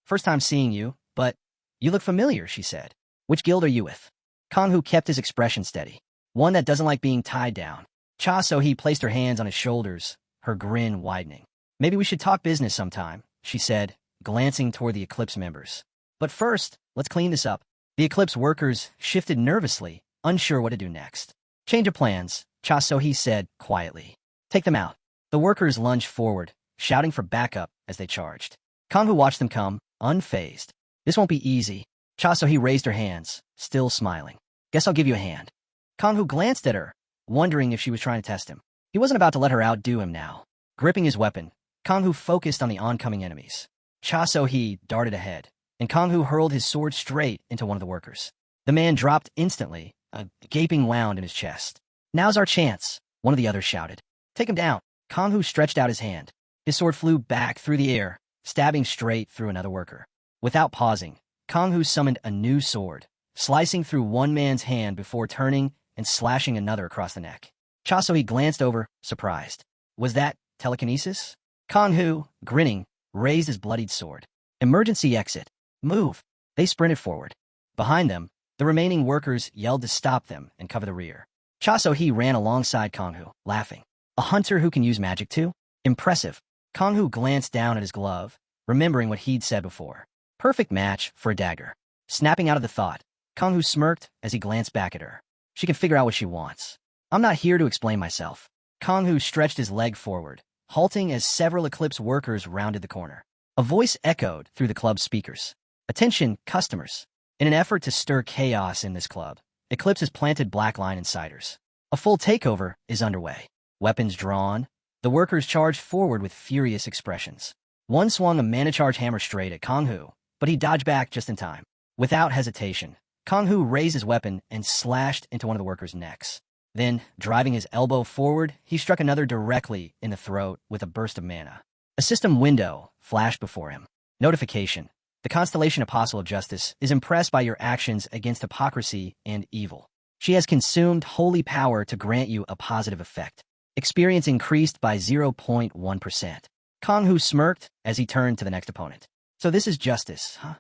First time seeing you, but you look familiar, she said. Which guild are you with? Kang Hu kept his expression steady. One that doesn't like being tied down. Cha So-hee placed her hands on his shoulders, her grin widening. Maybe we should talk business sometime, she said, glancing toward the Eclipse members. But first, let's clean this up. The Eclipse workers shifted nervously, unsure what to do next. Change of plans, Cha So-hee said quietly. Take them out. The workers lunged forward, shouting for backup as they charged. Kang Hu watched them come, unfazed. This won't be easy. Cha So-hee raised her hands, still smiling. Guess I'll give you a hand. Kang Hu glanced at her, wondering if she was trying to test him. He wasn't about to let her outdo him now. Gripping his weapon, Kang Hu focused on the oncoming enemies. Cha So-hee darted ahead, and Kang Hu hurled his sword straight into one of the workers. The man dropped instantly, a gaping wound in his chest. Now's our chance, one of the others shouted. Take him down. Kang Hu stretched out his hand. His sword flew back through the air, stabbing straight through another worker. Without pausing, Kang Hu summoned a new sword, slicing through one man's hand before turning and slashing another across the neck. Cha So-hee glanced over, surprised. Was that telekinesis? Kang Hu, grinning, raised his bloodied sword. Emergency exit. Move. They sprinted forward. Behind them, the remaining workers yelled to stop them and cover the rear. Cha So-hee ran alongside Kang Hu, laughing. A hunter who can use magic too? Impressive. Kang Hu glanced down at his glove, remembering what he'd said before. Perfect match for a dagger. Snapping out of the thought, Kang Hu smirked as he glanced back at her. She can figure out what she wants. I'm not here to explain myself. Kang Hu stretched his leg forward, halting as several Eclipse workers rounded the corner. A voice echoed through the club's speakers. Attention, customers. In an effort to stir chaos in this club, Eclipse has planted blackline insiders. A full takeover is underway. Weapons drawn, the workers charged forward with furious expressions. One swung a mana-charge hammer straight at Kang Hu, but he dodged back just in time. Without hesitation, Kang Hu raised his weapon and slashed into one of the workers' necks. Then, driving his elbow forward, he struck another directly in the throat with a burst of mana. A system window flashed before him. Notification. The Constellation Apostle of Justice is impressed by your actions against hypocrisy and evil. She has consumed holy power to grant you a positive effect. Experience increased by 0.1%. Kang Hu smirked as he turned to the next opponent. So this is justice, huh?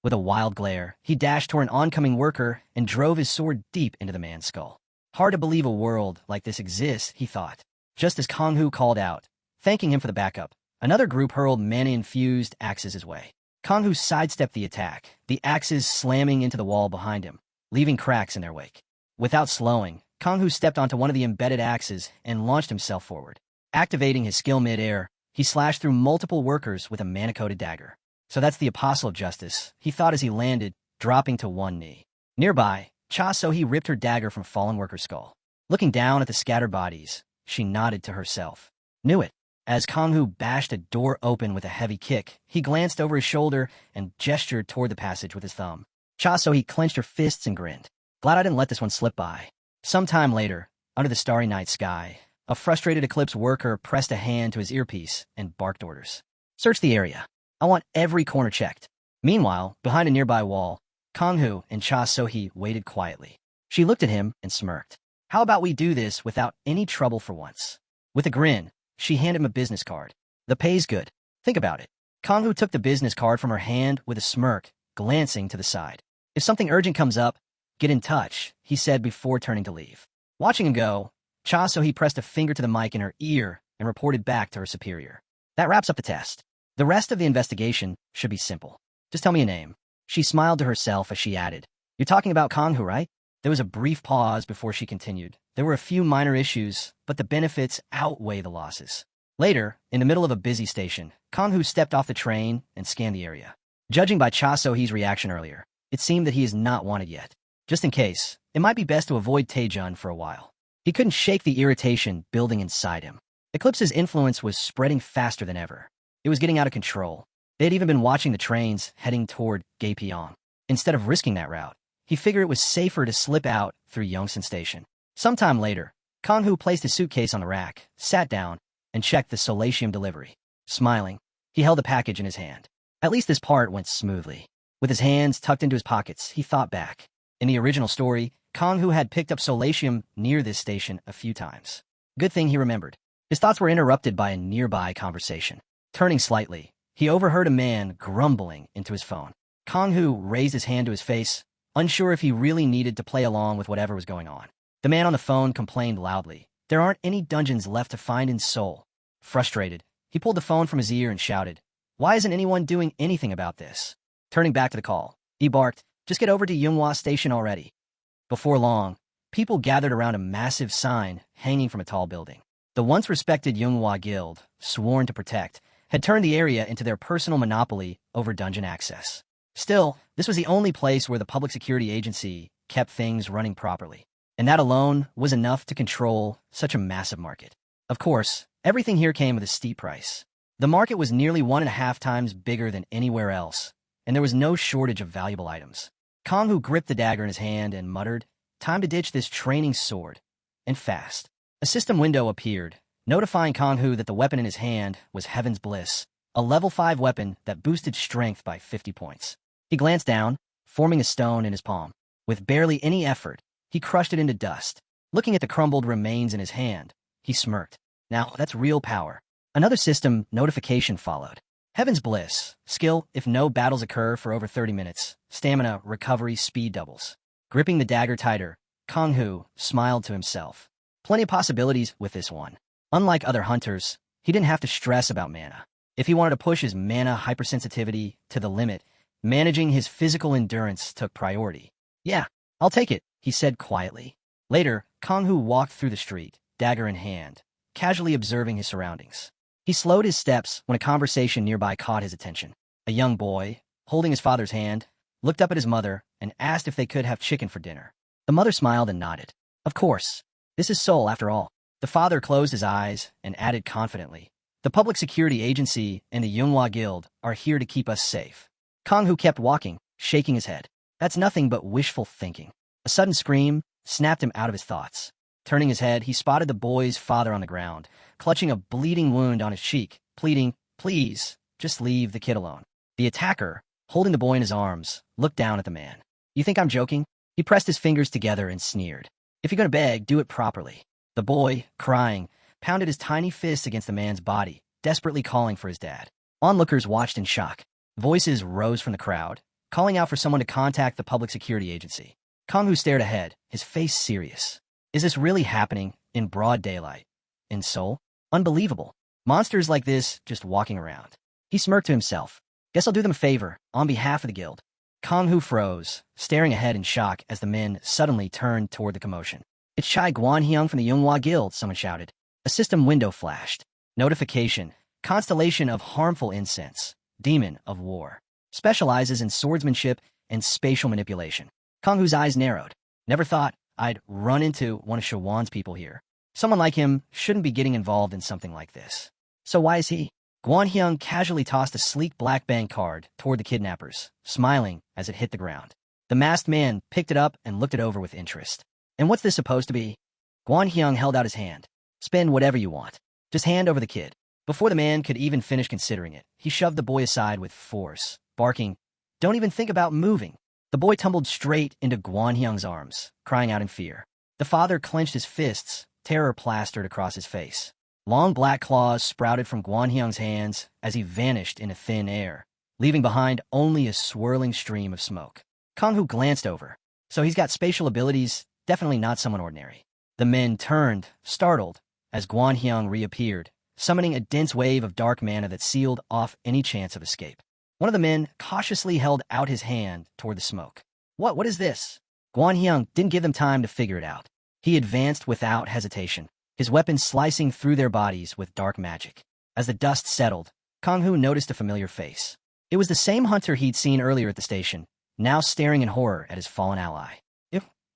With a wild glare, he dashed toward an oncoming worker and drove his sword deep into the man's skull. Hard to believe a world like this exists, he thought. Just as Kang Hu called out, thanking him for the backup, another group hurled mana-infused axes his way. Kang Hu sidestepped the attack, the axes slamming into the wall behind him, leaving cracks in their wake. Without slowing, Kang Hu stepped onto one of the embedded axes and launched himself forward. Activating his skill mid-air, he slashed through multiple workers with a mana-coated dagger. So that's the Apostle of Justice, he thought as he landed, dropping to one knee. Nearby, Cha So-hee ripped her dagger from fallen worker's skull. Looking down at the scattered bodies, she nodded to herself. Knew it. As Kang Hu bashed a door open with a heavy kick, he glanced over his shoulder and gestured toward the passage with his thumb. Cha So-hee clenched her fists and grinned. Glad I didn't let this one slip by. Sometime later, under the starry night sky, a frustrated Eclipse worker pressed a hand to his earpiece and barked orders. Search the area. I want every corner checked. Meanwhile, behind a nearby wall, Kang Hu and Cha So-hee waited quietly. She looked at him and smirked. How about we do this without any trouble for once? With a grin, she handed him a business card. The pay's good. Think about it. Kang Hu took the business card from her hand with a smirk, glancing to the side. If something urgent comes up, get in touch, he said before turning to leave. Watching him go, Cha So-hee pressed a finger to the mic in her ear and reported back to her superior. That wraps up the test. The rest of the investigation should be simple. Just tell me a name. She smiled to herself as she added, You're talking about Kang Hu, right? There was a brief pause before she continued. There were a few minor issues, but the benefits outweigh the losses. Later, in the middle of a busy station, Kang Hu stepped off the train and scanned the area. Judging by Cha So-hee's reaction earlier, it seemed that he is not wanted yet. Just in case, it might be best to avoid Taejun for a while. He couldn't shake the irritation building inside him. Eclipse's influence was spreading faster than ever. It was getting out of control. They had even been watching the trains heading toward Gapyeong. Instead of risking that route, he figured it was safer to slip out through Yongsan Station. Sometime later, Kang Hu placed his suitcase on the rack, sat down, and checked the Solatium delivery. Smiling, he held the package in his hand. At least this part went smoothly. With his hands tucked into his pockets, he thought back. In the original story, Kang Hu had picked up Solatium near this station a few times. Good thing he remembered. His thoughts were interrupted by a nearby conversation. Turning slightly, he overheard a man grumbling into his phone. Kang Hu raised his hand to his face, unsure if he really needed to play along with whatever was going on. The man on the phone complained loudly. There aren't any dungeons left to find in Seoul. Frustrated, he pulled the phone from his ear and shouted, Why isn't anyone doing anything about this? Turning back to the call, he barked, Just get over to Yunghwa Station already. Before long, people gathered around a massive sign hanging from a tall building. The once respected Yunghwa Guild, sworn to protect, had turned the area into their personal monopoly over dungeon access. Still, this was the only place where the public security agency kept things running properly. And that alone was enough to control such a massive market. Of course, everything here came with a steep price. The market was nearly 1.5 times bigger than anywhere else, and there was no shortage of valuable items. Kang Hu gripped the dagger in his hand and muttered, Time to ditch this training sword. And fast. A system window appeared, notifying Kang Hu that the weapon in his hand was Heaven's Bliss, a level 5 weapon that boosted strength by 50 points. He glanced down, forming a stone in his palm. With barely any effort, he crushed it into dust. Looking at the crumbled remains in his hand, he smirked. Now, that's real power. Another system notification followed. Heaven's Bliss. Skill, if no battles occur for over 30 minutes. Stamina, recovery, speed doubles. Gripping the dagger tighter, Kong Hu smiled to himself. Plenty of possibilities with this one. Unlike other hunters, he didn't have to stress about mana. If he wanted to push his mana hypersensitivity to the limit, managing his physical endurance took priority. Yeah, I'll take it, he said quietly. Later, Kong Hu walked through the street, dagger in hand, casually observing his surroundings. He slowed his steps when a conversation nearby caught his attention. A young boy, holding his father's hand, looked up at his mother and asked if they could have chicken for dinner. The mother smiled and nodded. Of course. This is Seoul, after all. The father closed his eyes and added confidently, the Public Security Agency and the Manhwa Guild are here to keep us safe. Kong Hu kept walking, shaking his head. That's nothing but wishful thinking. A sudden scream snapped him out of his thoughts. Turning his head, he spotted the boy's father on the ground, clutching a bleeding wound on his cheek, pleading, please, just leave the kid alone. The attacker, holding the boy in his arms, looked down at the man. You think I'm joking? He pressed his fingers together and sneered. If you're going to beg, do it properly. The boy, crying, pounded his tiny fist against the man's body, desperately calling for his dad. Onlookers watched in shock. Voices rose from the crowd, calling out for someone to contact the Public Security Agency. Kong Hu stared ahead, his face serious. Is this really happening in broad daylight? In Seoul? Unbelievable. Monsters like this just walking around. He smirked to himself. Guess I'll do them a favor, on behalf of the guild. Kong Hu froze, staring ahead in shock as the men suddenly turned toward the commotion. It's Chai Guanhyung from the Manhwa Guild, someone shouted. A system window flashed. Notification. Constellation of harmful incense. Demon of war. Specializes in swordsmanship and spatial manipulation. Kong Hu's eyes narrowed. Never thought I'd run into one of Shawan's people here. Someone like him shouldn't be getting involved in something like this. So why is he? Guanhyung casually tossed a sleek black bank card toward the kidnappers, smiling as it hit the ground. The masked man picked it up and looked it over with interest. And what's this supposed to be? Guanhyung held out his hand. Spend whatever you want. Just hand over the kid. Before the man could even finish considering it, he shoved the boy aside with force, barking, Don't even think about moving. The boy tumbled straight into Guanhyung's arms, crying out in fear. The father clenched his fists, terror plastered across his face. Long black claws sprouted from Guanhyung's hands as he vanished into thin air, leaving behind only a swirling stream of smoke. Kong Hu glanced over. So he's got spatial abilities, definitely not someone ordinary. The men turned, startled, as Guanhyung reappeared, summoning a dense wave of dark mana that sealed off any chance of escape. One of the men cautiously held out his hand toward the smoke. What is this? Guanhyung didn't give them time to figure it out. He advanced without hesitation, his weapon slicing through their bodies with dark magic. As the dust settled, Kong Hu noticed a familiar face. It was the same hunter he'd seen earlier at the station, now staring in horror at his fallen ally.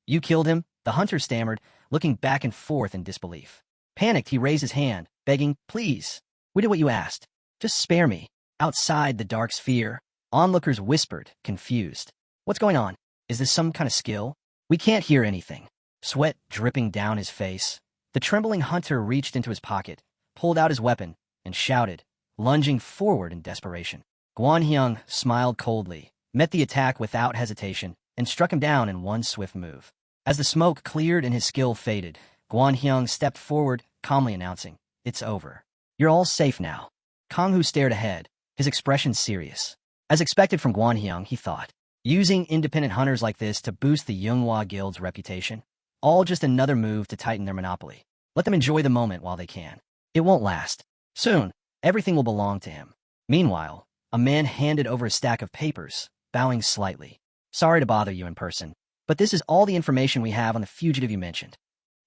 You killed him? The hunter stammered, looking back and forth in disbelief. Panicked, he raised his hand, begging, Please, we did what you asked. Just spare me. Outside the dark sphere, onlookers whispered, confused. What's going on? Is this some kind of skill? We can't hear anything. Sweat dripping down his face. The trembling hunter reached into his pocket, pulled out his weapon, and shouted, lunging forward in desperation. Guanhyung smiled coldly, met the attack without hesitation, and struck him down in one swift move. As the smoke cleared and his skill faded, Guanhyung stepped forward, calmly announcing, It's over. You're all safe now. Kong Hu stared ahead, his expression serious. As expected from Guanhyung, he thought, using independent hunters like this to boost the Manhwa Guild's reputation, all just another move to tighten their monopoly. Let them enjoy the moment while they can. It won't last. Soon, everything will belong to him. Meanwhile, a man handed over a stack of papers, bowing slightly. Sorry to bother you in person, but this is all the information we have on the fugitive you mentioned.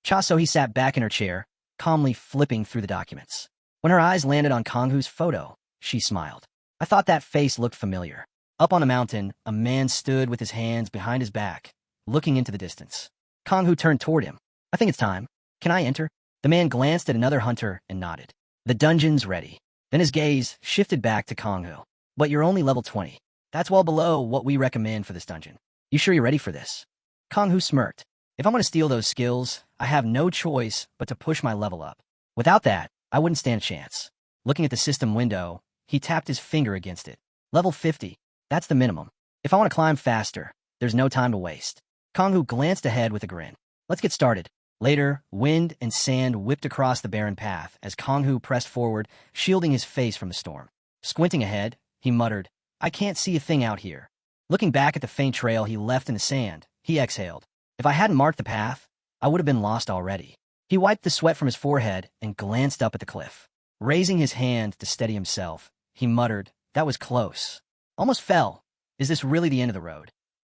Cha So-hee sat back in her chair, calmly flipping through the documents. When her eyes landed on Kong Hu's photo, she smiled. I thought that face looked familiar. Up on a mountain, a man stood with his hands behind his back, looking into the distance. Kong Hu turned toward him. I think it's time. Can I enter? The man glanced at another hunter and nodded. The dungeon's ready. Then his gaze shifted back to Kong Hu. But you're only level 20. That's well below what we recommend for this dungeon. You sure you're ready for this? Kong Hu smirked. If I'm going to steal those skills, I have no choice but to push my level up. Without that, I wouldn't stand a chance. Looking at the system window, he tapped his finger against it. Level 50. That's the minimum. If I want to climb faster, there's no time to waste. Kong Hu glanced ahead with a grin. Let's get started. Later, wind and sand whipped across the barren path as Kong-Hu pressed forward, shielding his face from the storm. Squinting ahead, he muttered, "I can't see a thing out here." Looking back at the faint trail he left in the sand, he exhaled. If I hadn't marked the path, I would have been lost already. He wiped the sweat from his forehead and glanced up at the cliff. Raising his hand to steady himself, he muttered, "That was close. Almost fell. Is this really the end of the road?"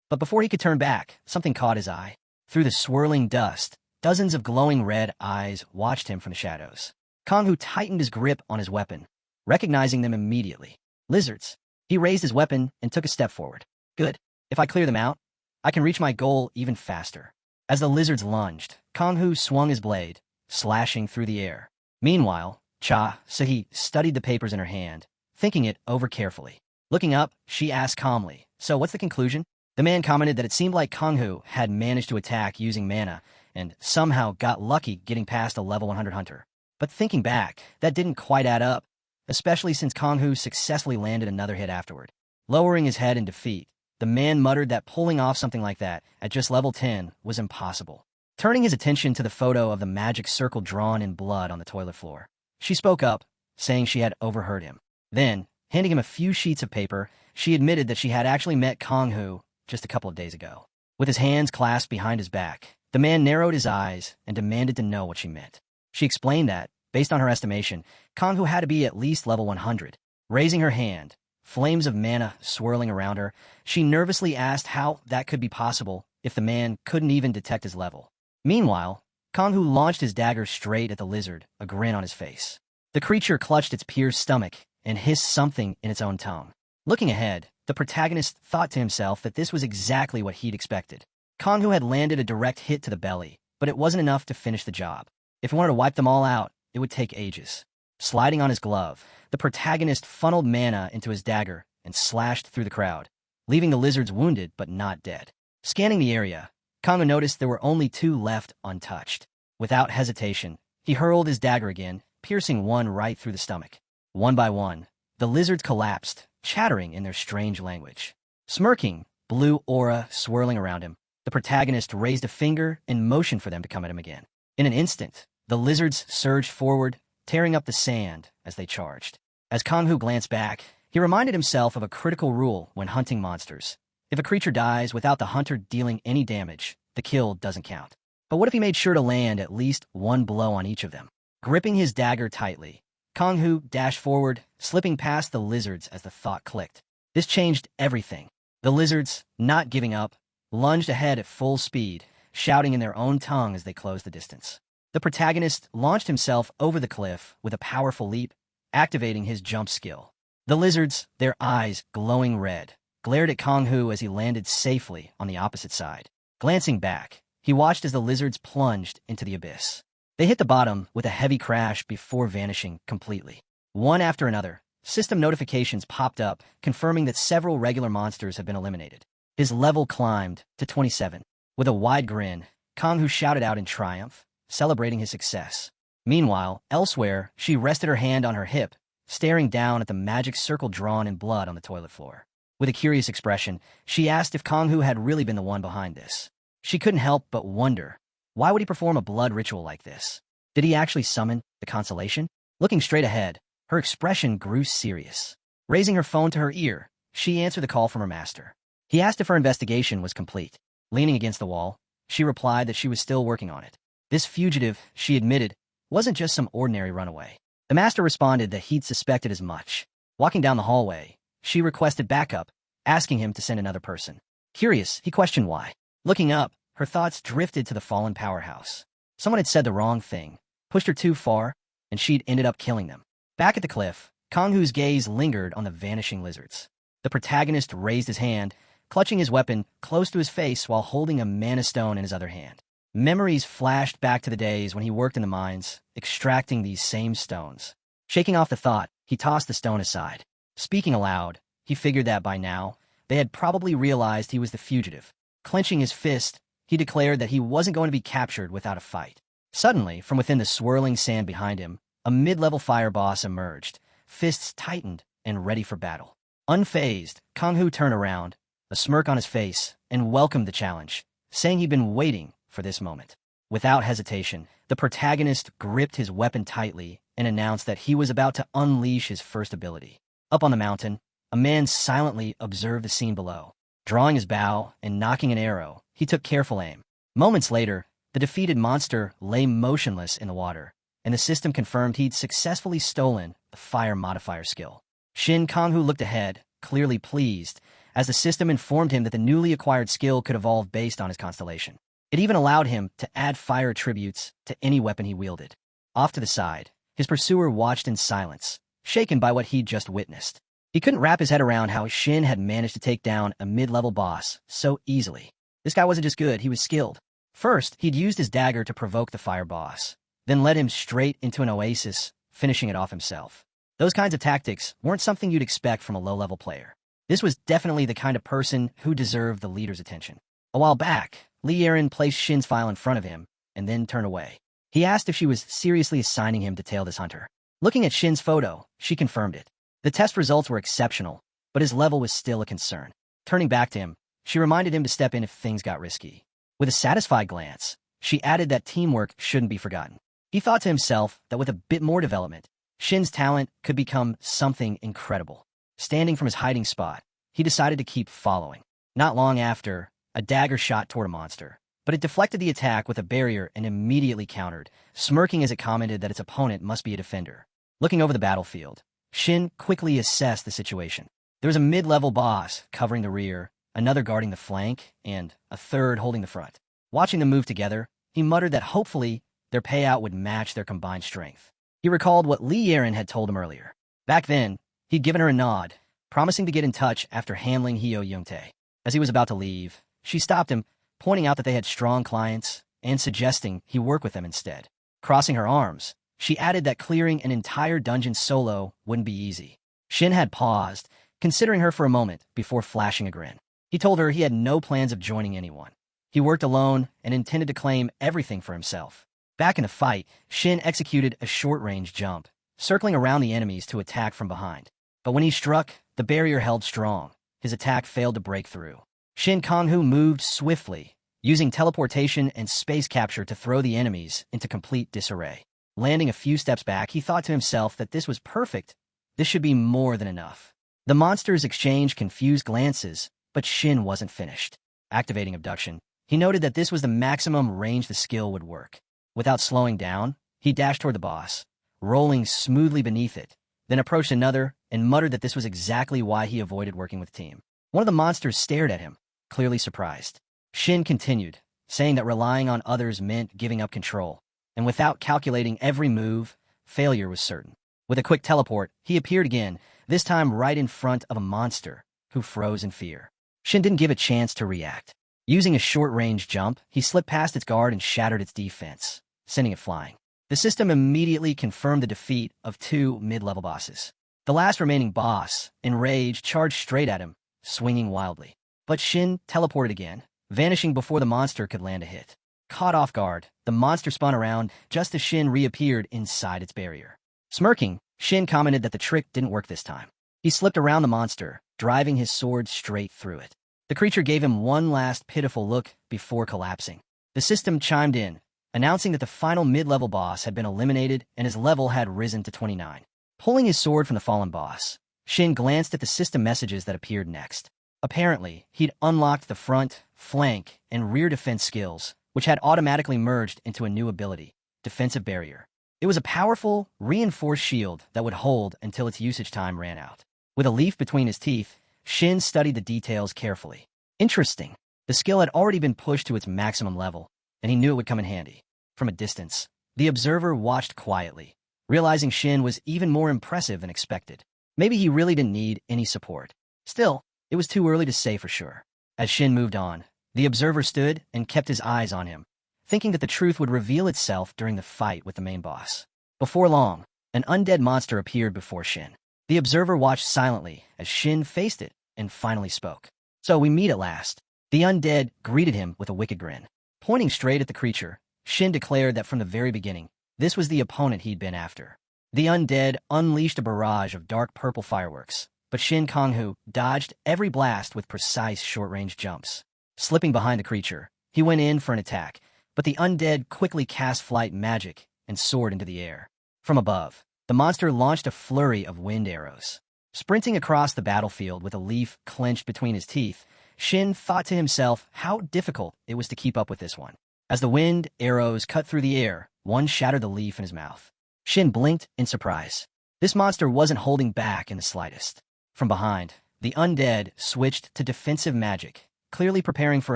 But before he could turn back, something caught his eye. Through the swirling dust, dozens of glowing red eyes watched him from the shadows. Kong-Hu tightened his grip on his weapon, recognizing them immediately. Lizards. He raised his weapon and took a step forward. Good. If I clear them out, I can reach my goal even faster. As the lizards lunged, Kong-Hu swung his blade, slashing through the air. Meanwhile, Cha-Sahi studied the papers in her hand, thinking it over carefully. Looking up, she asked calmly, "So what's the conclusion?" The man commented that it seemed like Kong-Hu had managed to attack using mana and somehow got lucky getting past a level 100 hunter. But thinking back, that didn't quite add up, especially since Kong-Hu successfully landed another hit afterward. Lowering his head in defeat, the man muttered that pulling off something like that at just level 10 was impossible. Turning his attention to the photo of the magic circle drawn in blood on the toilet floor, she spoke up, saying she had overheard him. Then, handing him a few sheets of paper, she admitted that she had actually met Kong-Hu just a couple of days ago. With his hands clasped behind his back, the man narrowed his eyes and demanded to know what she meant. She explained that, based on her estimation, Kong-Hu had to be at least level 100. Raising her hand, flames of mana swirling around her, she nervously asked how that could be possible if the man couldn't even detect his level. Meanwhile, Kong-Hu launched his dagger straight at the lizard, a grin on his face. The creature clutched its pierced stomach and hissed something in its own tongue. Looking ahead, the protagonist thought to himself that this was exactly what he'd expected. Kong-Hu had landed a direct hit to the belly, but it wasn't enough to finish the job. If he wanted to wipe them all out, it would take ages. Sliding on his glove, the protagonist funneled mana into his dagger and slashed through the crowd, leaving the lizards wounded but not dead. Scanning the area, Kong-Hu noticed there were only 2 left untouched. Without hesitation, he hurled his dagger again, piercing one right through the stomach. One by one, the lizards collapsed, chattering in their strange language. Smirking, blue aura swirling around him, the protagonist raised a finger and motioned for them to come at him again. In an instant, the lizards surged forward, tearing up the sand as they charged. As Kong-Hu glanced back, he reminded himself of a critical rule when hunting monsters. If a creature dies without the hunter dealing any damage, the kill doesn't count. But what if he made sure to land at least one blow on each of them? Gripping his dagger tightly, Kong-Hu dashed forward, slipping past the lizards as the thought clicked. This changed everything. The lizards, not giving up, lunged ahead at full speed, shouting in their own tongue as they closed the distance. The protagonist launched himself over the cliff with a powerful leap, activating his jump skill. The lizards, their eyes glowing red, glared at Kong-Hu as he landed safely on the opposite side. Glancing back, he watched as the lizards plunged into the abyss. They hit the bottom with a heavy crash before vanishing completely. One after another, system notifications popped up, confirming that several regular monsters have been eliminated. His level climbed to 27. With a wide grin, Kong-Hu shouted out in triumph, celebrating his success. Meanwhile, elsewhere, she rested her hand on her hip, staring down at the magic circle drawn in blood on the toilet floor. With a curious expression, she asked if Kong-Hu had really been the one behind this. She couldn't help but wonder, why would he perform a blood ritual like this? Did he actually summon the constellation? Looking straight ahead, her expression grew serious. Raising her phone to her ear, she answered the call from her master. He asked if her investigation was complete. Leaning against the wall, she replied that she was still working on it. This fugitive, she admitted, wasn't just some ordinary runaway. The master responded that he'd suspected as much. Walking down the hallway, she requested backup, asking him to send another person. Curious, he questioned why. Looking up, her thoughts drifted to the fallen powerhouse. Someone had said the wrong thing, pushed her too far, and she'd ended up killing them. Back at the cliff, Kong-Hu's gaze lingered on the vanishing lizards. The protagonist raised his hand, clutching his weapon close to his face while holding a mana stone in his other hand. Memories flashed back to the days when he worked in the mines, extracting these same stones. Shaking off the thought, he tossed the stone aside. Speaking aloud, he figured that by now, they had probably realized he was the fugitive. Clenching his fist, he declared that he wasn't going to be captured without a fight. Suddenly, from within the swirling sand behind him, a mid-level fire boss emerged, fists tightened and ready for battle. Unfazed, Kong-Hu turned around, a smirk on his face, and welcomed the challenge, saying he'd been waiting for this moment. Without hesitation, the protagonist gripped his weapon tightly and announced that he was about to unleash his first ability. Up on the mountain, a man silently observed the scene below. Drawing his bow and nocking an arrow, he took careful aim. Moments later, the defeated monster lay motionless in the water, and the system confirmed he'd successfully stolen the fire modifier skill. Shin Kanghu looked ahead, clearly pleased, as the system informed him that the newly acquired skill could evolve based on his constellation. It even allowed him to add fire attributes to any weapon he wielded. Off to the side, his pursuer watched in silence, shaken by what he'd just witnessed. He couldn't wrap his head around how Shin had managed to take down a mid-level boss so easily. This guy wasn't just good, he was skilled. First, he'd used his dagger to provoke the fire boss, then led him straight into an oasis, finishing it off himself. Those kinds of tactics weren't something you'd expect from a low-level player. This was definitely the kind of person who deserved the leader's attention. A while back, Li Yiren placed Shin's file in front of him and then turned away. He asked if she was seriously assigning him to tail this hunter. Looking at Shin's photo, she confirmed it. The test results were exceptional, but his level was still a concern. Turning back to him, she reminded him to step in if things got risky. With a satisfied glance, she added that teamwork shouldn't be forgotten. He thought to himself that with a bit more development, Shin's talent could become something incredible. Standing from his hiding spot, he decided to keep following. Not long after, a dagger shot toward a monster, but it deflected the attack with a barrier and immediately countered, smirking as it commented that its opponent must be a defender. Looking over the battlefield, Shin quickly assessed the situation. There was a mid-level boss covering the rear, another guarding the flank, and a third holding the front. Watching them move together, he muttered that hopefully their payout would match their combined strength. He recalled what Li Yiren had told him earlier. Back then, he'd given her a nod, promising to get in touch after handling Hyo Youngtae. As he was about to leave, she stopped him, pointing out that they had strong clients and suggesting he work with them instead. Crossing her arms, she added that clearing an entire dungeon solo wouldn't be easy. Shin had paused, considering her for a moment before flashing a grin. He told her he had no plans of joining anyone. He worked alone and intended to claim everything for himself. Back in the fight, Shin executed a short-range jump, circling around the enemies to attack from behind. But when he struck, the barrier held strong. His attack failed to break through. Shin Kanghu moved swiftly, using teleportation and space capture to throw the enemies into complete disarray. Landing a few steps back, he thought to himself that this was perfect. This should be more than enough. The monsters exchanged confused glances, but Shin wasn't finished. Activating abduction, he noted that this was the maximum range the skill would work. Without slowing down, he dashed toward the boss, rolling smoothly beneath it, then approached another and muttered that this was exactly why he avoided working with team. One of the monsters stared at him, clearly surprised. Shin continued, saying that relying on others meant giving up control, and without calculating every move, failure was certain. With a quick teleport, he appeared again, this time right in front of a monster, who froze in fear. Shin didn't give a chance to react. Using a short-range jump, he slipped past its guard and shattered its defense, sending it flying. The system immediately confirmed the defeat of two mid-level bosses. The last remaining boss, enraged, charged straight at him, swinging wildly. But Shin teleported again, vanishing before the monster could land a hit. Caught off guard, the monster spun around just as Shin reappeared inside its barrier. Smirking, Shin commented that the trick didn't work this time. He slipped around the monster, driving his sword straight through it. The creature gave him one last pitiful look before collapsing. The system chimed in, announcing that the final mid-level boss had been eliminated and his level had risen to 29. Pulling his sword from the fallen boss, Shin glanced at the system messages that appeared next. Apparently, he'd unlocked the front, flank, and rear defense skills, which had automatically merged into a new ability, Defensive Barrier. It was a powerful, reinforced shield that would hold until its usage time ran out. With a leaf between his teeth, Shin studied the details carefully. Interesting. The skill had already been pushed to its maximum level, and he knew it would come in handy. From a distance, the observer watched quietly, realizing Shin was even more impressive than expected. Maybe he really didn't need any support. Still, it was too early to say for sure. As Shin moved on, the observer stood and kept his eyes on him, thinking that the truth would reveal itself during the fight with the main boss. Before long, an undead monster appeared before Shin. The observer watched silently as Shin faced it and finally spoke. "So we meet at last." The undead greeted him with a wicked grin. Pointing straight at the creature, Shin declared that from the very beginning, this was the opponent he'd been after. The undead unleashed a barrage of dark purple fireworks, but Shin Kanghu dodged every blast with precise short-range jumps. Slipping behind the creature, he went in for an attack, but the undead quickly cast flight magic and soared into the air. From above, the monster launched a flurry of wind arrows. Sprinting across the battlefield with a leaf clenched between his teeth, Shin thought to himself how difficult it was to keep up with this one. As the wind arrows cut through the air, one shattered the leaf in his mouth. Shin blinked in surprise. This monster wasn't holding back in the slightest. From behind, the undead switched to defensive magic, clearly preparing for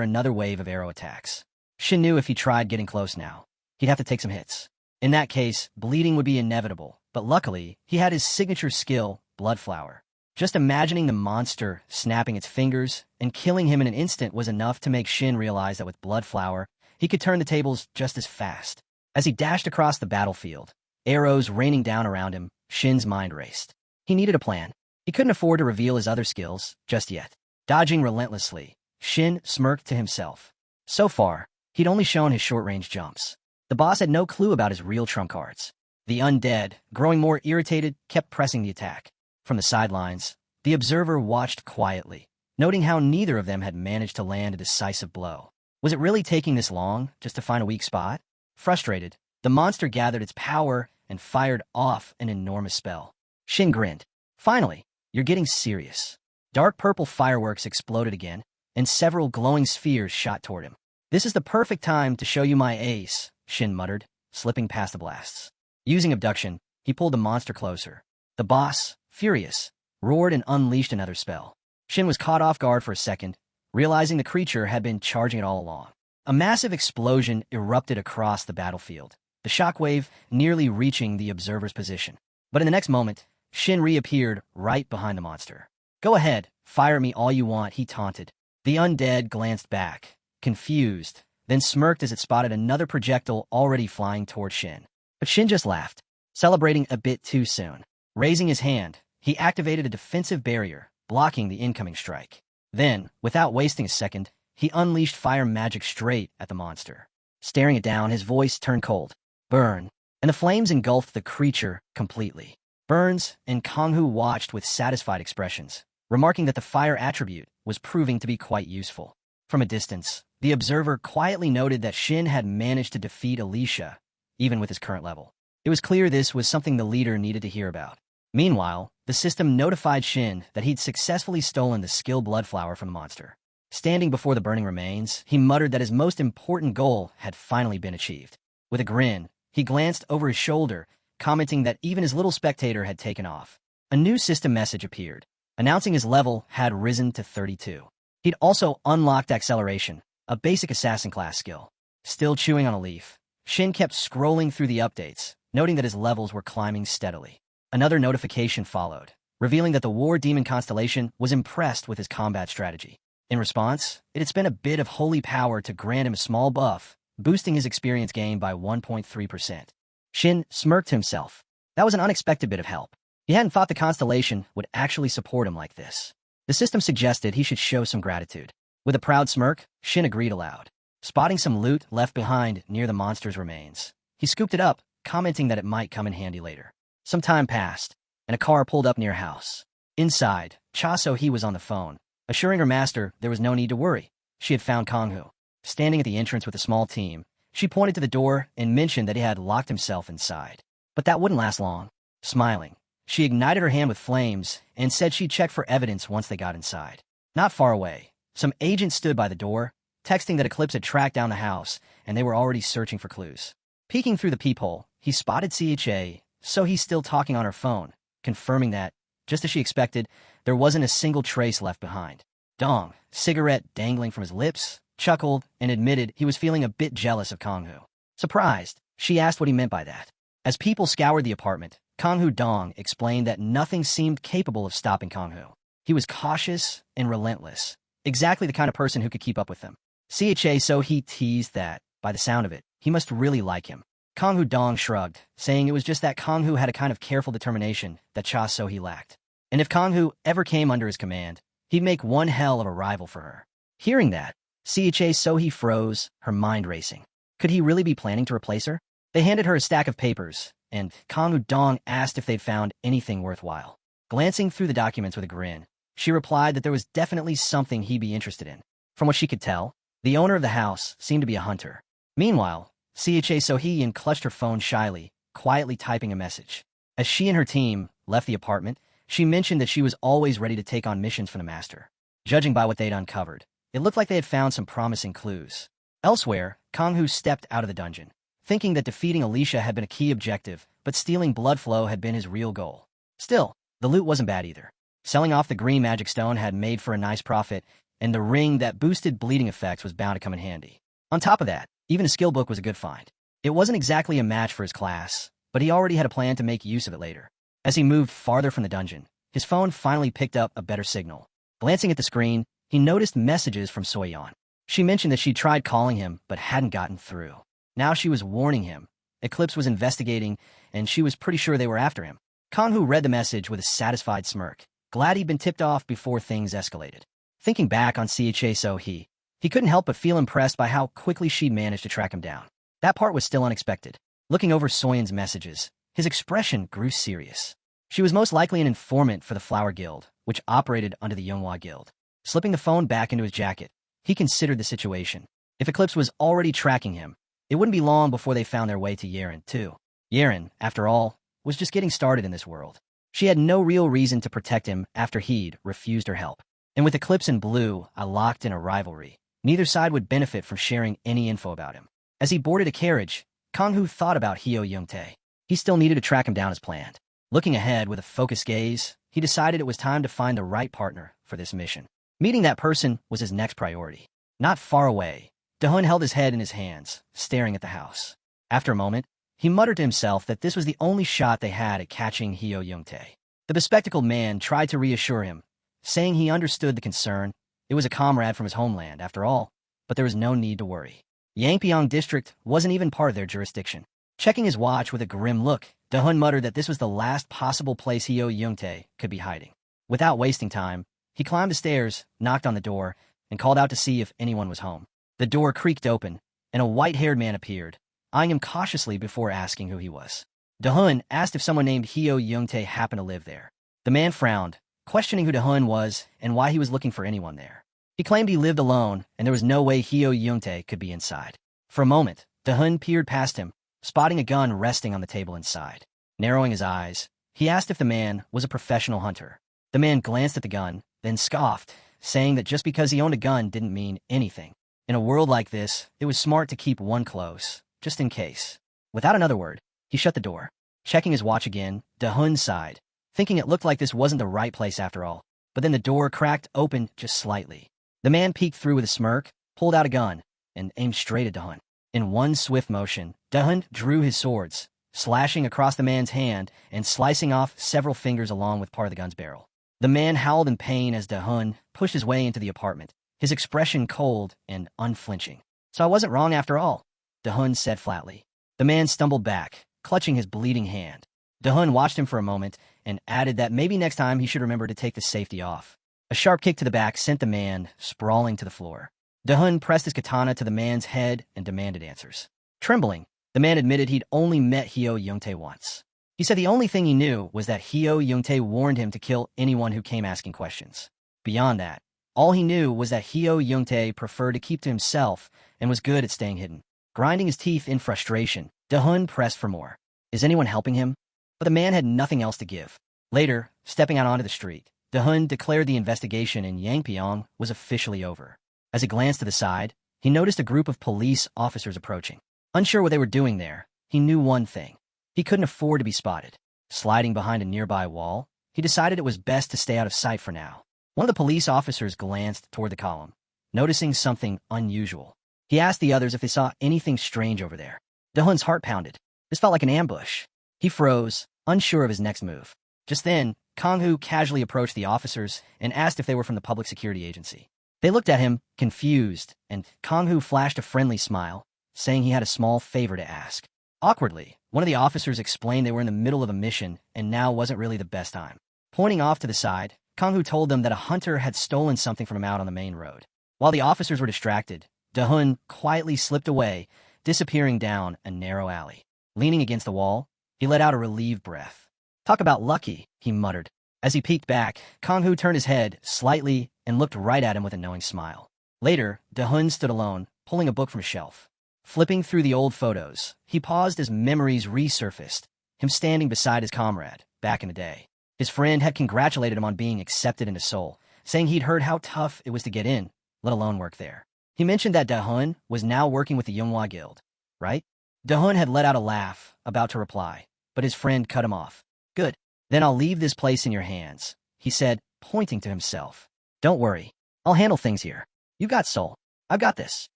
another wave of arrow attacks. Shin knew if he tried getting close now, he'd have to take some hits. In that case, bleeding would be inevitable, but luckily, he had his signature skill, Blood Flower. Just imagining the monster snapping its fingers and killing him in an instant was enough to make Shin realize that with Blood Flower, he could turn the tables just as fast. As he dashed across the battlefield, arrows raining down around him, Shin's mind raced. He needed a plan. He couldn't afford to reveal his other skills just yet. Dodging relentlessly, Shin smirked to himself. So far, he'd only shown his short-range jumps. The boss had no clue about his real trump cards. The undead, growing more irritated, kept pressing the attack. From the sidelines, the observer watched quietly, noting how neither of them had managed to land a decisive blow. Was it really taking this long just to find a weak spot? Frustrated, the monster gathered its power and fired off an enormous spell. Shin grinned. Finally, you're getting serious. Dark purple fireworks exploded again, and several glowing spheres shot toward him. This is the perfect time to show you my ace, Shin muttered, slipping past the blasts. Using abduction, he pulled the monster closer. The boss, furious, roared and unleashed another spell. Shin was caught off guard for a second, realizing the creature had been charging it all along. A massive explosion erupted across the battlefield, the shockwave nearly reaching the observer's position. But in the next moment, Shin reappeared right behind the monster. Go ahead, fire me all you want, he taunted. The undead glanced back, confused, then smirked as it spotted another projectile already flying toward Shin. But Shin just laughed, celebrating a bit too soon. Raising his hand, he activated a defensive barrier, blocking the incoming strike. Then, without wasting a second, he unleashed fire magic straight at the monster. Staring it down, his voice turned cold. Burn. And the flames engulfed the creature completely. Burns and Konghu watched with satisfied expressions, remarking that the fire attribute was proving to be quite useful. From a distance, the observer quietly noted that Shin had managed to defeat Alicia, even with his current level. It was clear this was something the leader needed to hear about. Meanwhile, the system notified Shin that he'd successfully stolen the skill Blood Flower from the monster. Standing before the burning remains, he muttered that his most important goal had finally been achieved. With a grin, he glanced over his shoulder, commenting that even his little spectator had taken off. A new system message appeared, announcing his level had risen to 32. He'd also unlocked Acceleration, a basic assassin class skill. Still chewing on a leaf, Shin kept scrolling through the updates, noting that his levels were climbing steadily. Another notification followed, revealing that the War Demon constellation was impressed with his combat strategy. In response, it had spent a bit of holy power to grant him a small buff, boosting his experience gain by 1.3%. Shin smirked to himself. That was an unexpected bit of help. He hadn't thought the constellation would actually support him like this. The system suggested he should show some gratitude. With a proud smirk, Shin agreed aloud. Spotting some loot left behind near the monster's remains, he scooped it up, commenting that it might come in handy later. Some time passed, and a car pulled up near a house. Inside, Cha So-hee was on the phone, assuring her master there was no need to worry. She had found Konghu. Standing at the entrance with a small team, she pointed to the door and mentioned that he had locked himself inside. But that wouldn't last long. Smiling, she ignited her hand with flames and said she'd check for evidence once they got inside. Not far away, some agents stood by the door, texting that Eclipse had tracked down the house, and they were already searching for clues. Peeking through the peephole, he spotted CHA, so he's still talking on her phone, confirming that, just as she expected, there wasn't a single trace left behind. Dong, cigarette dangling from his lips, chuckled and admitted he was feeling a bit jealous of Konghu. Surprised, she asked what he meant by that. As people scoured the apartment, Konghu Dong explained that nothing seemed capable of stopping Konghu. He was cautious and relentless, exactly the kind of person who could keep up with them. CHA So-hee teased that, by the sound of it, he must really like him. Konghu Dong shrugged, saying it was just that Konghu had a kind of careful determination that Cha So-hee lacked. And if Konghu ever came under his command, he'd make one hell of a rival for her. Hearing that, CHA So-hee froze, her mind racing. Could he really be planning to replace her? They handed her a stack of papers, and Konghu Dong asked if they'd found anything worthwhile. Glancing through the documents with a grin, she replied that there was definitely something he'd be interested in. From what she could tell, the owner of the house seemed to be a hunter. Meanwhile, Cha Sohee clutched her phone shyly, quietly typing a message. As she and her team left the apartment, she mentioned that she was always ready to take on missions from the master. Judging by what they'd uncovered, it looked like they had found some promising clues. Elsewhere, Kang-hoo stepped out of the dungeon, thinking that defeating Alicia had been a key objective, but stealing blood flow had been his real goal. Still, the loot wasn't bad either. Selling off the green magic stone had made for a nice profit, and the ring that boosted bleeding effects was bound to come in handy. On top of that, even a skill book was a good find. It wasn't exactly a match for his class, but he already had a plan to make use of it later. As he moved farther from the dungeon, his phone finally picked up a better signal. Glancing at the screen, he noticed messages from Soyeon. She mentioned that she'd tried calling him, but hadn't gotten through. Now she was warning him. Eclipse was investigating, and she was pretty sure they were after him. Kang-hoo read the message with a satisfied smirk, glad he'd been tipped off before things escalated. Thinking back on Cha Sohee, he couldn't help but feel impressed by how quickly she'd managed to track him down. That part was still unexpected. Looking over Soyeon's messages, his expression grew serious. She was most likely an informant for the Flower Guild, which operated under the Manhwa Guild. Slipping the phone back into his jacket, he considered the situation. If Eclipse was already tracking him, it wouldn't be long before they found their way to Yeren, too. Yeren, after all, was just getting started in this world. She had no real reason to protect him after he'd refused her help. And with Eclipse and Blue locked in a rivalry, neither side would benefit from sharing any info about him. As he boarded a carriage, Kang-hoo thought about Hyo Young-tae. He still needed to track him down as planned. Looking ahead with a focused gaze, he decided it was time to find the right partner for this mission. Meeting that person was his next priority. Not far away, Dahun held his head in his hands, staring at the house. After a moment, he muttered to himself that this was the only shot they had at catching Hyo Young-tae. The bespectacled man tried to reassure him, saying he understood the concern. It was a comrade from his homeland, after all, but there was no need to worry. Yangpyeong district wasn't even part of their jurisdiction. Checking his watch with a grim look, Dahun muttered that this was the last possible place Hyo Young-tae could be hiding. Without wasting time, he climbed the stairs, knocked on the door, and called out to see if anyone was home. The door creaked open, and a white-haired man appeared, eyeing him cautiously before asking who he was. Dahun asked if someone named Hyo Young-tae happened to live there. The man frowned, questioning who Dahun was and why he was looking for anyone there. He claimed he lived alone, and there was no way Hyo Young-tae could be inside. For a moment, Dahun peered past him, spotting a gun resting on the table inside. Narrowing his eyes, he asked if the man was a professional hunter. The man glanced at the gun, then scoffed, saying that just because he owned a gun didn't mean anything. In a world like this, it was smart to keep one close, just in case. Without another word, he shut the door. Checking his watch again, Dahun sighed, thinking it looked like this wasn't the right place after all. But then the door cracked open just slightly. The man peeked through with a smirk, pulled out a gun, and aimed straight at Dahun. In one swift motion, Dahun drew his swords, slashing across the man's hand and slicing off several fingers along with part of the gun's barrel. The man howled in pain as Dahun pushed his way into the apartment, his expression cold and unflinching. "So I wasn't wrong after all," Dahun said flatly. The man stumbled back, clutching his bleeding hand. Dahun watched him for a moment and added that maybe next time he should remember to take the safety off. A sharp kick to the back sent the man sprawling to the floor. Dahun pressed his katana to the man's head and demanded answers. Trembling, the man admitted he'd only met Hyo Young-tae once. He said the only thing he knew was that Hyo Young-tae warned him to kill anyone who came asking questions. Beyond that, all he knew was that Hyo Young-tae preferred to keep to himself and was good at staying hidden. Grinding his teeth in frustration, Dahun pressed for more. Is anyone helping him? But the man had nothing else to give. Later, stepping out onto the street, Dahun declared the investigation in Yangpyeong was officially over. As he glanced to the side, he noticed a group of police officers approaching. Unsure what they were doing there, he knew one thing. He couldn't afford to be spotted. Sliding behind a nearby wall, he decided it was best to stay out of sight for now. One of the police officers glanced toward the column, noticing something unusual. He asked the others if they saw anything strange over there. Dahun's heart pounded. This felt like an ambush. He froze, unsure of his next move. Just then, Kang-hoo casually approached the officers and asked if they were from the public security agency. They looked at him, confused, and Kang-hoo flashed a friendly smile, saying he had a small favor to ask. Awkwardly, one of the officers explained they were in the middle of a mission and now wasn't really the best time. Pointing off to the side, Kang-hoo told them that a hunter had stolen something from him out on the main road. While the officers were distracted, Dahun quietly slipped away, disappearing down a narrow alley. Leaning against the wall, he let out a relieved breath. "Talk about lucky," he muttered. As he peeked back, Kang-hoo turned his head slightly and looked right at him with a knowing smile. Later, Dahun stood alone, pulling a book from a shelf. Flipping through the old photos, he paused as memories resurfaced, him standing beside his comrade, back in the day. His friend had congratulated him on being accepted into Seoul, saying he'd heard how tough it was to get in, let alone work there. He mentioned that Da-hun was now working with the Manhwa Guild, right? Da-hun had let out a laugh, about to reply, but his friend cut him off. Good. Then I'll leave this place in your hands, he said, pointing to himself. Don't worry. I'll handle things here. You got Seoul. I've got this.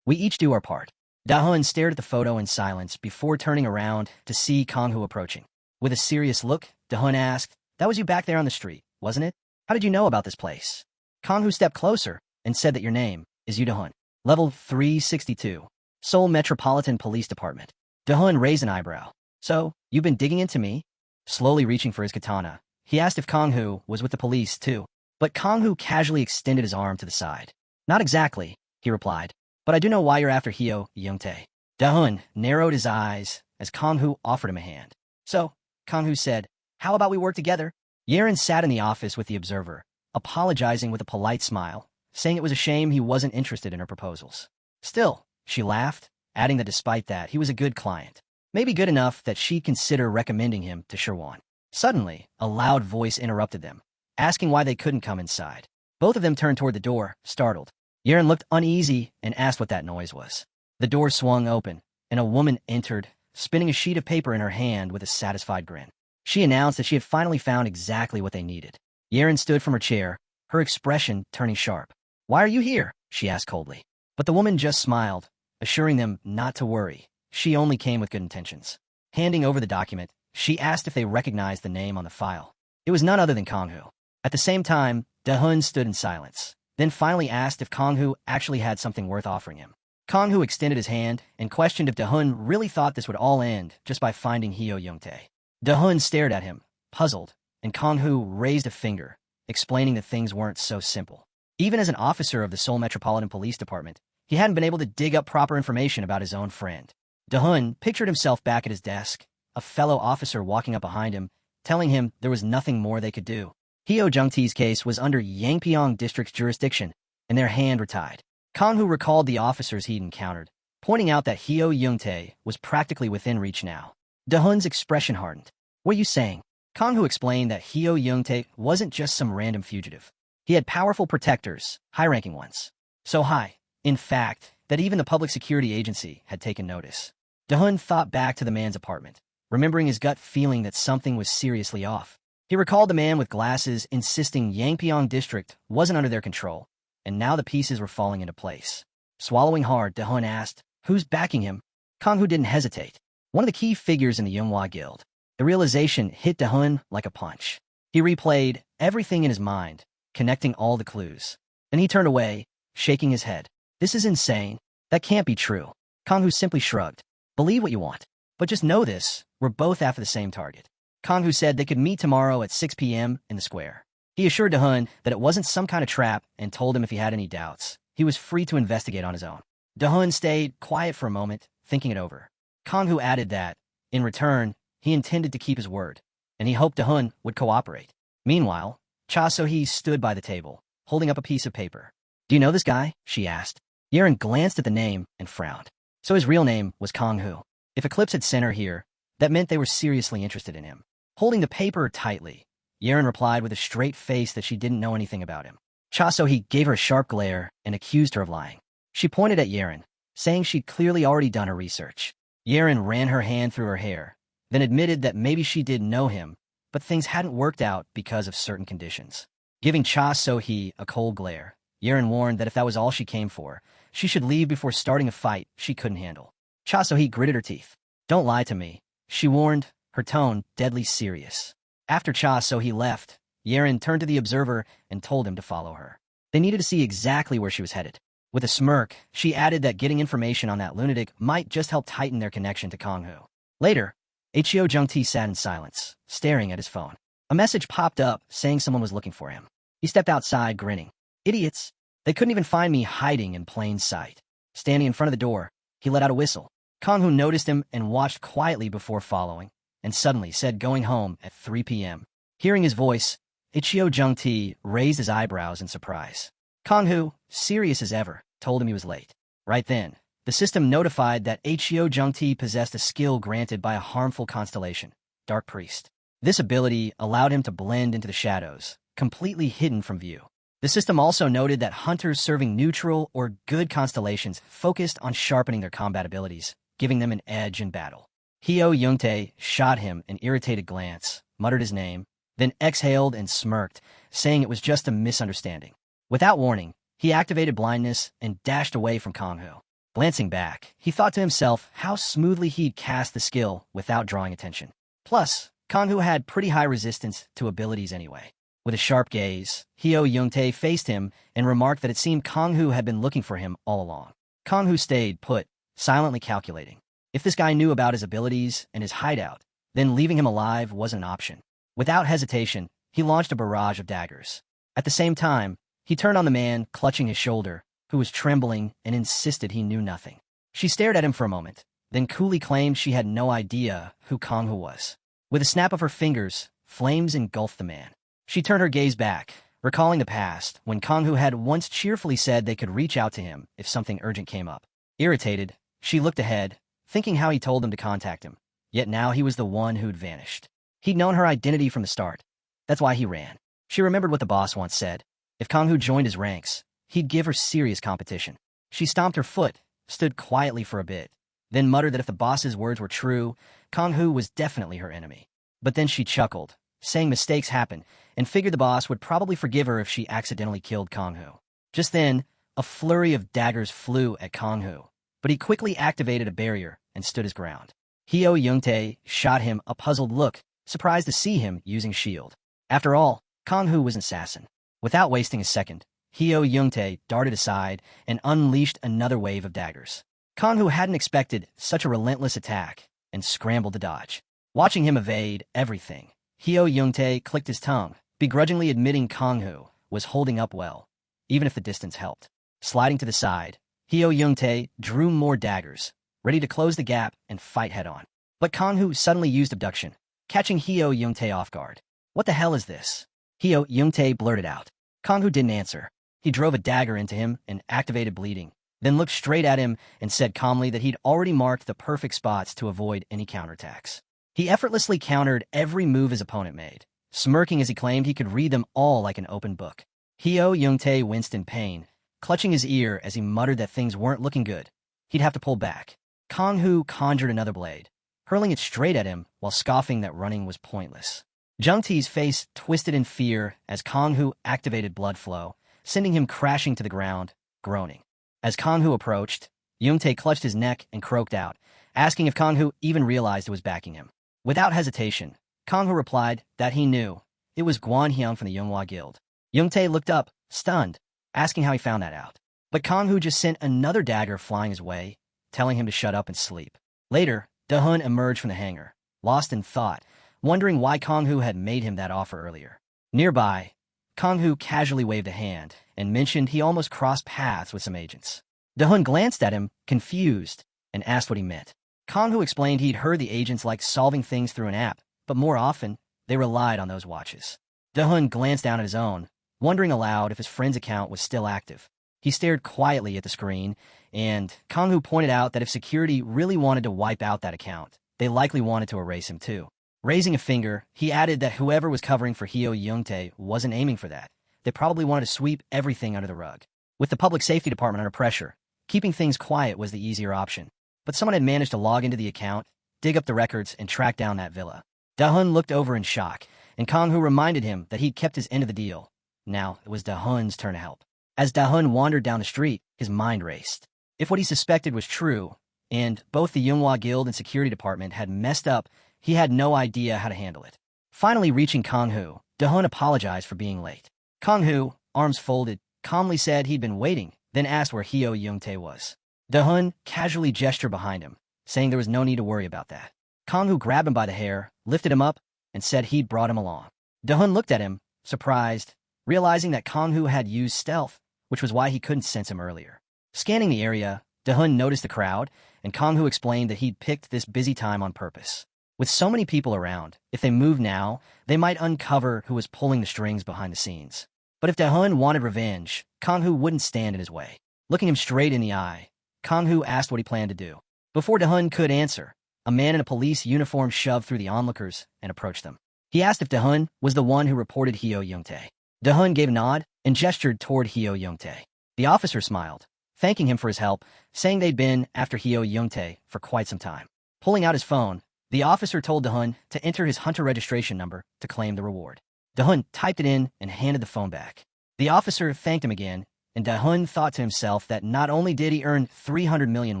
We each do our part. Da-hun stared at the photo in silence before turning around to see Kang-hoo approaching. With a serious look, Da-hun asked, That was you back there on the street, wasn't it? How did you know about this place? Kang-hoo stepped closer and said that your name is Da-hun. Level 362. Seoul Metropolitan Police Department. Da-hun raised an eyebrow. So, you've been digging into me? Slowly reaching for his katana, he asked if Kang-hoo was with the police too. But Kang-hoo casually extended his arm to the side. Not exactly, he replied. But I do know why you're after Hyo Youngtae. Da-hun narrowed his eyes as Kang-hoo offered him a hand. So, Kang-hoo said, How about we work together? Yerin sat in the office with the observer, apologizing with a polite smile, saying it was a shame he wasn't interested in her proposals. Still, she laughed, adding that despite that, he was a good client. Maybe good enough that she'd consider recommending him to Sherwan. Suddenly, a loud voice interrupted them, asking why they couldn't come inside. Both of them turned toward the door, startled. Yerin looked uneasy and asked what that noise was. The door swung open, and a woman entered, spinning a sheet of paper in her hand with a satisfied grin. She announced that she had finally found exactly what they needed. Yerin stood from her chair, her expression turning sharp. Why are you here? She asked coldly. But the woman just smiled, assuring them not to worry. She only came with good intentions. Handing over the document, she asked if they recognized the name on the file. It was none other than Kang-hoo. At the same time, Da-hun stood in silence, then finally asked if Kang-hoo actually had something worth offering him. Kang-hoo extended his hand and questioned if Da-hun really thought this would all end just by finding Hyo Youngtae. Da-hun stared at him, puzzled, and Kang-hoo raised a finger, explaining that things weren't so simple. Even as an officer of the Seoul Metropolitan Police Department, he hadn't been able to dig up proper information about his own friend. Da-hun pictured himself back at his desk, a fellow officer walking up behind him, telling him there was nothing more they could do. Hyo Jung-tae's case was under Yangpyeong District's jurisdiction, and their hands were tied. Kang-hoo recalled the officers he'd encountered, pointing out that Hyo Youngtae was practically within reach now. Da-hun's expression hardened. What are you saying? Kang-hoo explained that Hyo Youngtae wasn't just some random fugitive. He had powerful protectors, high-ranking ones. So high, in fact, that even the public security agency had taken notice. Da-hun thought back to the man's apartment, remembering his gut feeling that something was seriously off. He recalled the man with glasses insisting Yangpyeong District wasn't under their control, and now the pieces were falling into place. Swallowing hard, Da-hun asked, Who's backing him? Kang-hoo didn't hesitate. One of the key figures in the Manhwa Guild. The realization hit Da-hun like a punch. He replayed everything in his mind, connecting all the clues. Then he turned away, shaking his head. This is insane. That can't be true. Kang-hoo simply shrugged. Believe what you want. But just know this, we're both after the same target. Kang-hoo said they could meet tomorrow at 6 p.m. in the square. He assured Da-hun that it wasn't some kind of trap and told him if he had any doubts, he was free to investigate on his own. Da-hun stayed quiet for a moment, thinking it over. Kang-hoo added that, in return, he intended to keep his word, and he hoped Da-hun would cooperate. Meanwhile, Cha So-hee stood by the table, holding up a piece of paper. Do you know this guy? She asked. Yerin glanced at the name and frowned. So his real name was Kang-hoo. If Eclipse had sent her here, that meant they were seriously interested in him. Holding the paper tightly, Yerin replied with a straight face that she didn't know anything about him. Cha So-hee gave her a sharp glare and accused her of lying. She pointed at Yerin, saying she'd clearly already done her research. Yerin ran her hand through her hair, then admitted that maybe she did know him, but things hadn't worked out because of certain conditions. Giving Cha So-hee a cold glare, Yerin warned that if that was all she came for, she should leave before starting a fight she couldn't handle. Cha So-hee gritted her teeth. Don't lie to me, she warned, her tone deadly serious. After Cha So-hee left, Yerin turned to the observer and told him to follow her. They needed to see exactly where she was headed. With a smirk, she added that getting information on that lunatic might just help tighten their connection to Kang-hoo. Later, Hyo Jung-tae sat in silence, staring at his phone. A message popped up saying someone was looking for him. He stepped outside, grinning. Idiots! They couldn't even find me hiding in plain sight. Standing in front of the door, he let out a whistle. Kang-hoo noticed him and watched quietly before following, and suddenly said going home at 3 p.m. Hearing his voice, Hyo Jung-tae raised his eyebrows in surprise. Kang-hoo, serious as ever, told him he was late. Right then, The system notified that Hyo Jung-tae possessed a skill granted by a harmful constellation, Dark Priest. This ability allowed him to blend into the shadows, completely hidden from view. The system also noted that hunters serving neutral or good constellations focused on sharpening their combat abilities, giving them an edge in battle. Hyo Jung-tae shot him an irritated glance, muttered his name, then exhaled and smirked, saying it was just a misunderstanding. Without warning, he activated blindness and dashed away from Kang-hoo. Glancing back, he thought to himself how smoothly he'd cast the skill without drawing attention. Plus, Kang-hoo had pretty high resistance to abilities anyway. With a sharp gaze, Hyo Jung-tae faced him and remarked that it seemed Kang-hoo had been looking for him all along. Kang-hoo stayed put, silently calculating. If this guy knew about his abilities and his hideout, then leaving him alive wasn't an option. Without hesitation, he launched a barrage of daggers. At the same time, he turned on the man clutching his shoulder, who was trembling and insisted he knew nothing. She stared at him for a moment, then coolly claimed she had no idea who Kang-hoo was. With a snap of her fingers, flames engulfed the man. She turned her gaze back, recalling the past, when Kang-hoo had once cheerfully said they could reach out to him if something urgent came up. Irritated, she looked ahead, thinking how he told them to contact him. Yet now he was the one who'd vanished. He'd known her identity from the start. That's why he ran. She remembered what the boss once said. If Kang-hoo joined his ranks, he'd give her serious competition. She stomped her foot, stood quietly for a bit, then muttered that if the boss's words were true, Kang-hoo was definitely her enemy. But then she chuckled, saying mistakes happen, and figured the boss would probably forgive her if she accidentally killed Kang-hoo. Just then, a flurry of daggers flew at Kang-hoo, but he quickly activated a barrier and stood his ground. Hyo Jung-tae shot him a puzzled look, surprised to see him using shield. After all, Kang-hoo was an assassin. Without wasting a second, Hyo Jung-tae darted aside and unleashed another wave of daggers. Kang-hoo hadn't expected such a relentless attack and scrambled to dodge. Watching him evade everything, Hyo Jung-tae clicked his tongue, begrudgingly admitting Kang-hoo was holding up well, even if the distance helped. Sliding to the side, Hyo Jung-tae drew more daggers, ready to close the gap and fight head-on. But Kang-hoo suddenly used abduction, catching Hyo Jung-tae off guard. "What the hell is this?" Hyo Jung-tae blurted out. Kang-hoo didn't answer. He drove a dagger into him and activated bleeding, then looked straight at him and said calmly that he'd already marked the perfect spots to avoid any counterattacks. He effortlessly countered every move his opponent made, smirking as he claimed he could read them all like an open book. Hyo Jung-tae winced in pain, clutching his ear as he muttered that things weren't looking good. He'd have to pull back. Kang-hoo conjured another blade, hurling it straight at him while scoffing that running was pointless. Jung-tae's face twisted in fear as Kang-hoo activated blood flow, sending him crashing to the ground, groaning. As Kang-hoo approached, Jung-tae clutched his neck and croaked out, asking if Kang-hoo even realized it was backing him. Without hesitation, Kang-hoo replied that he knew. It was Guan-hyun from the Manhwa Guild. Jung-tae looked up, stunned, asking how he found that out. But Kang-hoo just sent another dagger flying his way, telling him to shut up and sleep. Later, Da-hun emerged from the hangar, lost in thought, wondering why Kang-hoo had made him that offer earlier. Nearby, Kang-hoo casually waved a hand and mentioned he almost crossed paths with some agents. Da-hun glanced at him, confused, and asked what he meant. Kang-hoo explained he'd heard the agents liked solving things through an app, but more often, they relied on those watches. Da-hun glanced down at his own, wondering aloud if his friend's account was still active. He stared quietly at the screen, and Kang-hoo pointed out that if security really wanted to wipe out that account, they likely wanted to erase him too. Raising a finger, he added that whoever was covering for Hyo Jung-tae wasn't aiming for that. They probably wanted to sweep everything under the rug. With the public safety department under pressure, keeping things quiet was the easier option. But someone had managed to log into the account, dig up the records, and track down that villa. Da-hun looked over in shock, and Kang-hoo reminded him that he'd kept his end of the deal. Now it was Da-hun's turn to help. As Da-hun wandered down the street, his mind raced. If what he suspected was true, and both the Manhwa Guild and security department had messed up, he had no idea how to handle it. Finally reaching Kang-hoo, Da-hun apologized for being late. Kang-hoo, arms folded, calmly said he'd been waiting, then asked where Hyo Jung-tae was. Da-hun casually gestured behind him, saying there was no need to worry about that. Kang-hoo grabbed him by the hair, lifted him up, and said he'd brought him along. Da-hun looked at him, surprised, realizing that Kang-hoo had used stealth, which was why he couldn't sense him earlier. Scanning the area, Da-hun noticed the crowd, and Kang-hoo explained that he'd picked this busy time on purpose. With so many people around, if they moved now, they might uncover who was pulling the strings behind the scenes. But if Da-hun wanted revenge, Kang-hoo wouldn't stand in his way. Looking him straight in the eye, Kang-hoo asked what he planned to do. Before Da-hun could answer, a man in a police uniform shoved through the onlookers and approached them. He asked if Da-hun was the one who reported Hyo Young-tae. Da-hun gave a nod and gestured toward Hyo Young-tae. The officer smiled, thanking him for his help, saying they'd been after Hyo Young-tae for quite some time. Pulling out his phone, the officer told Da-hun to enter his hunter registration number to claim the reward. Da-hun typed it in and handed the phone back. The officer thanked him again, and Da-hun thought to himself that not only did he earn 300 million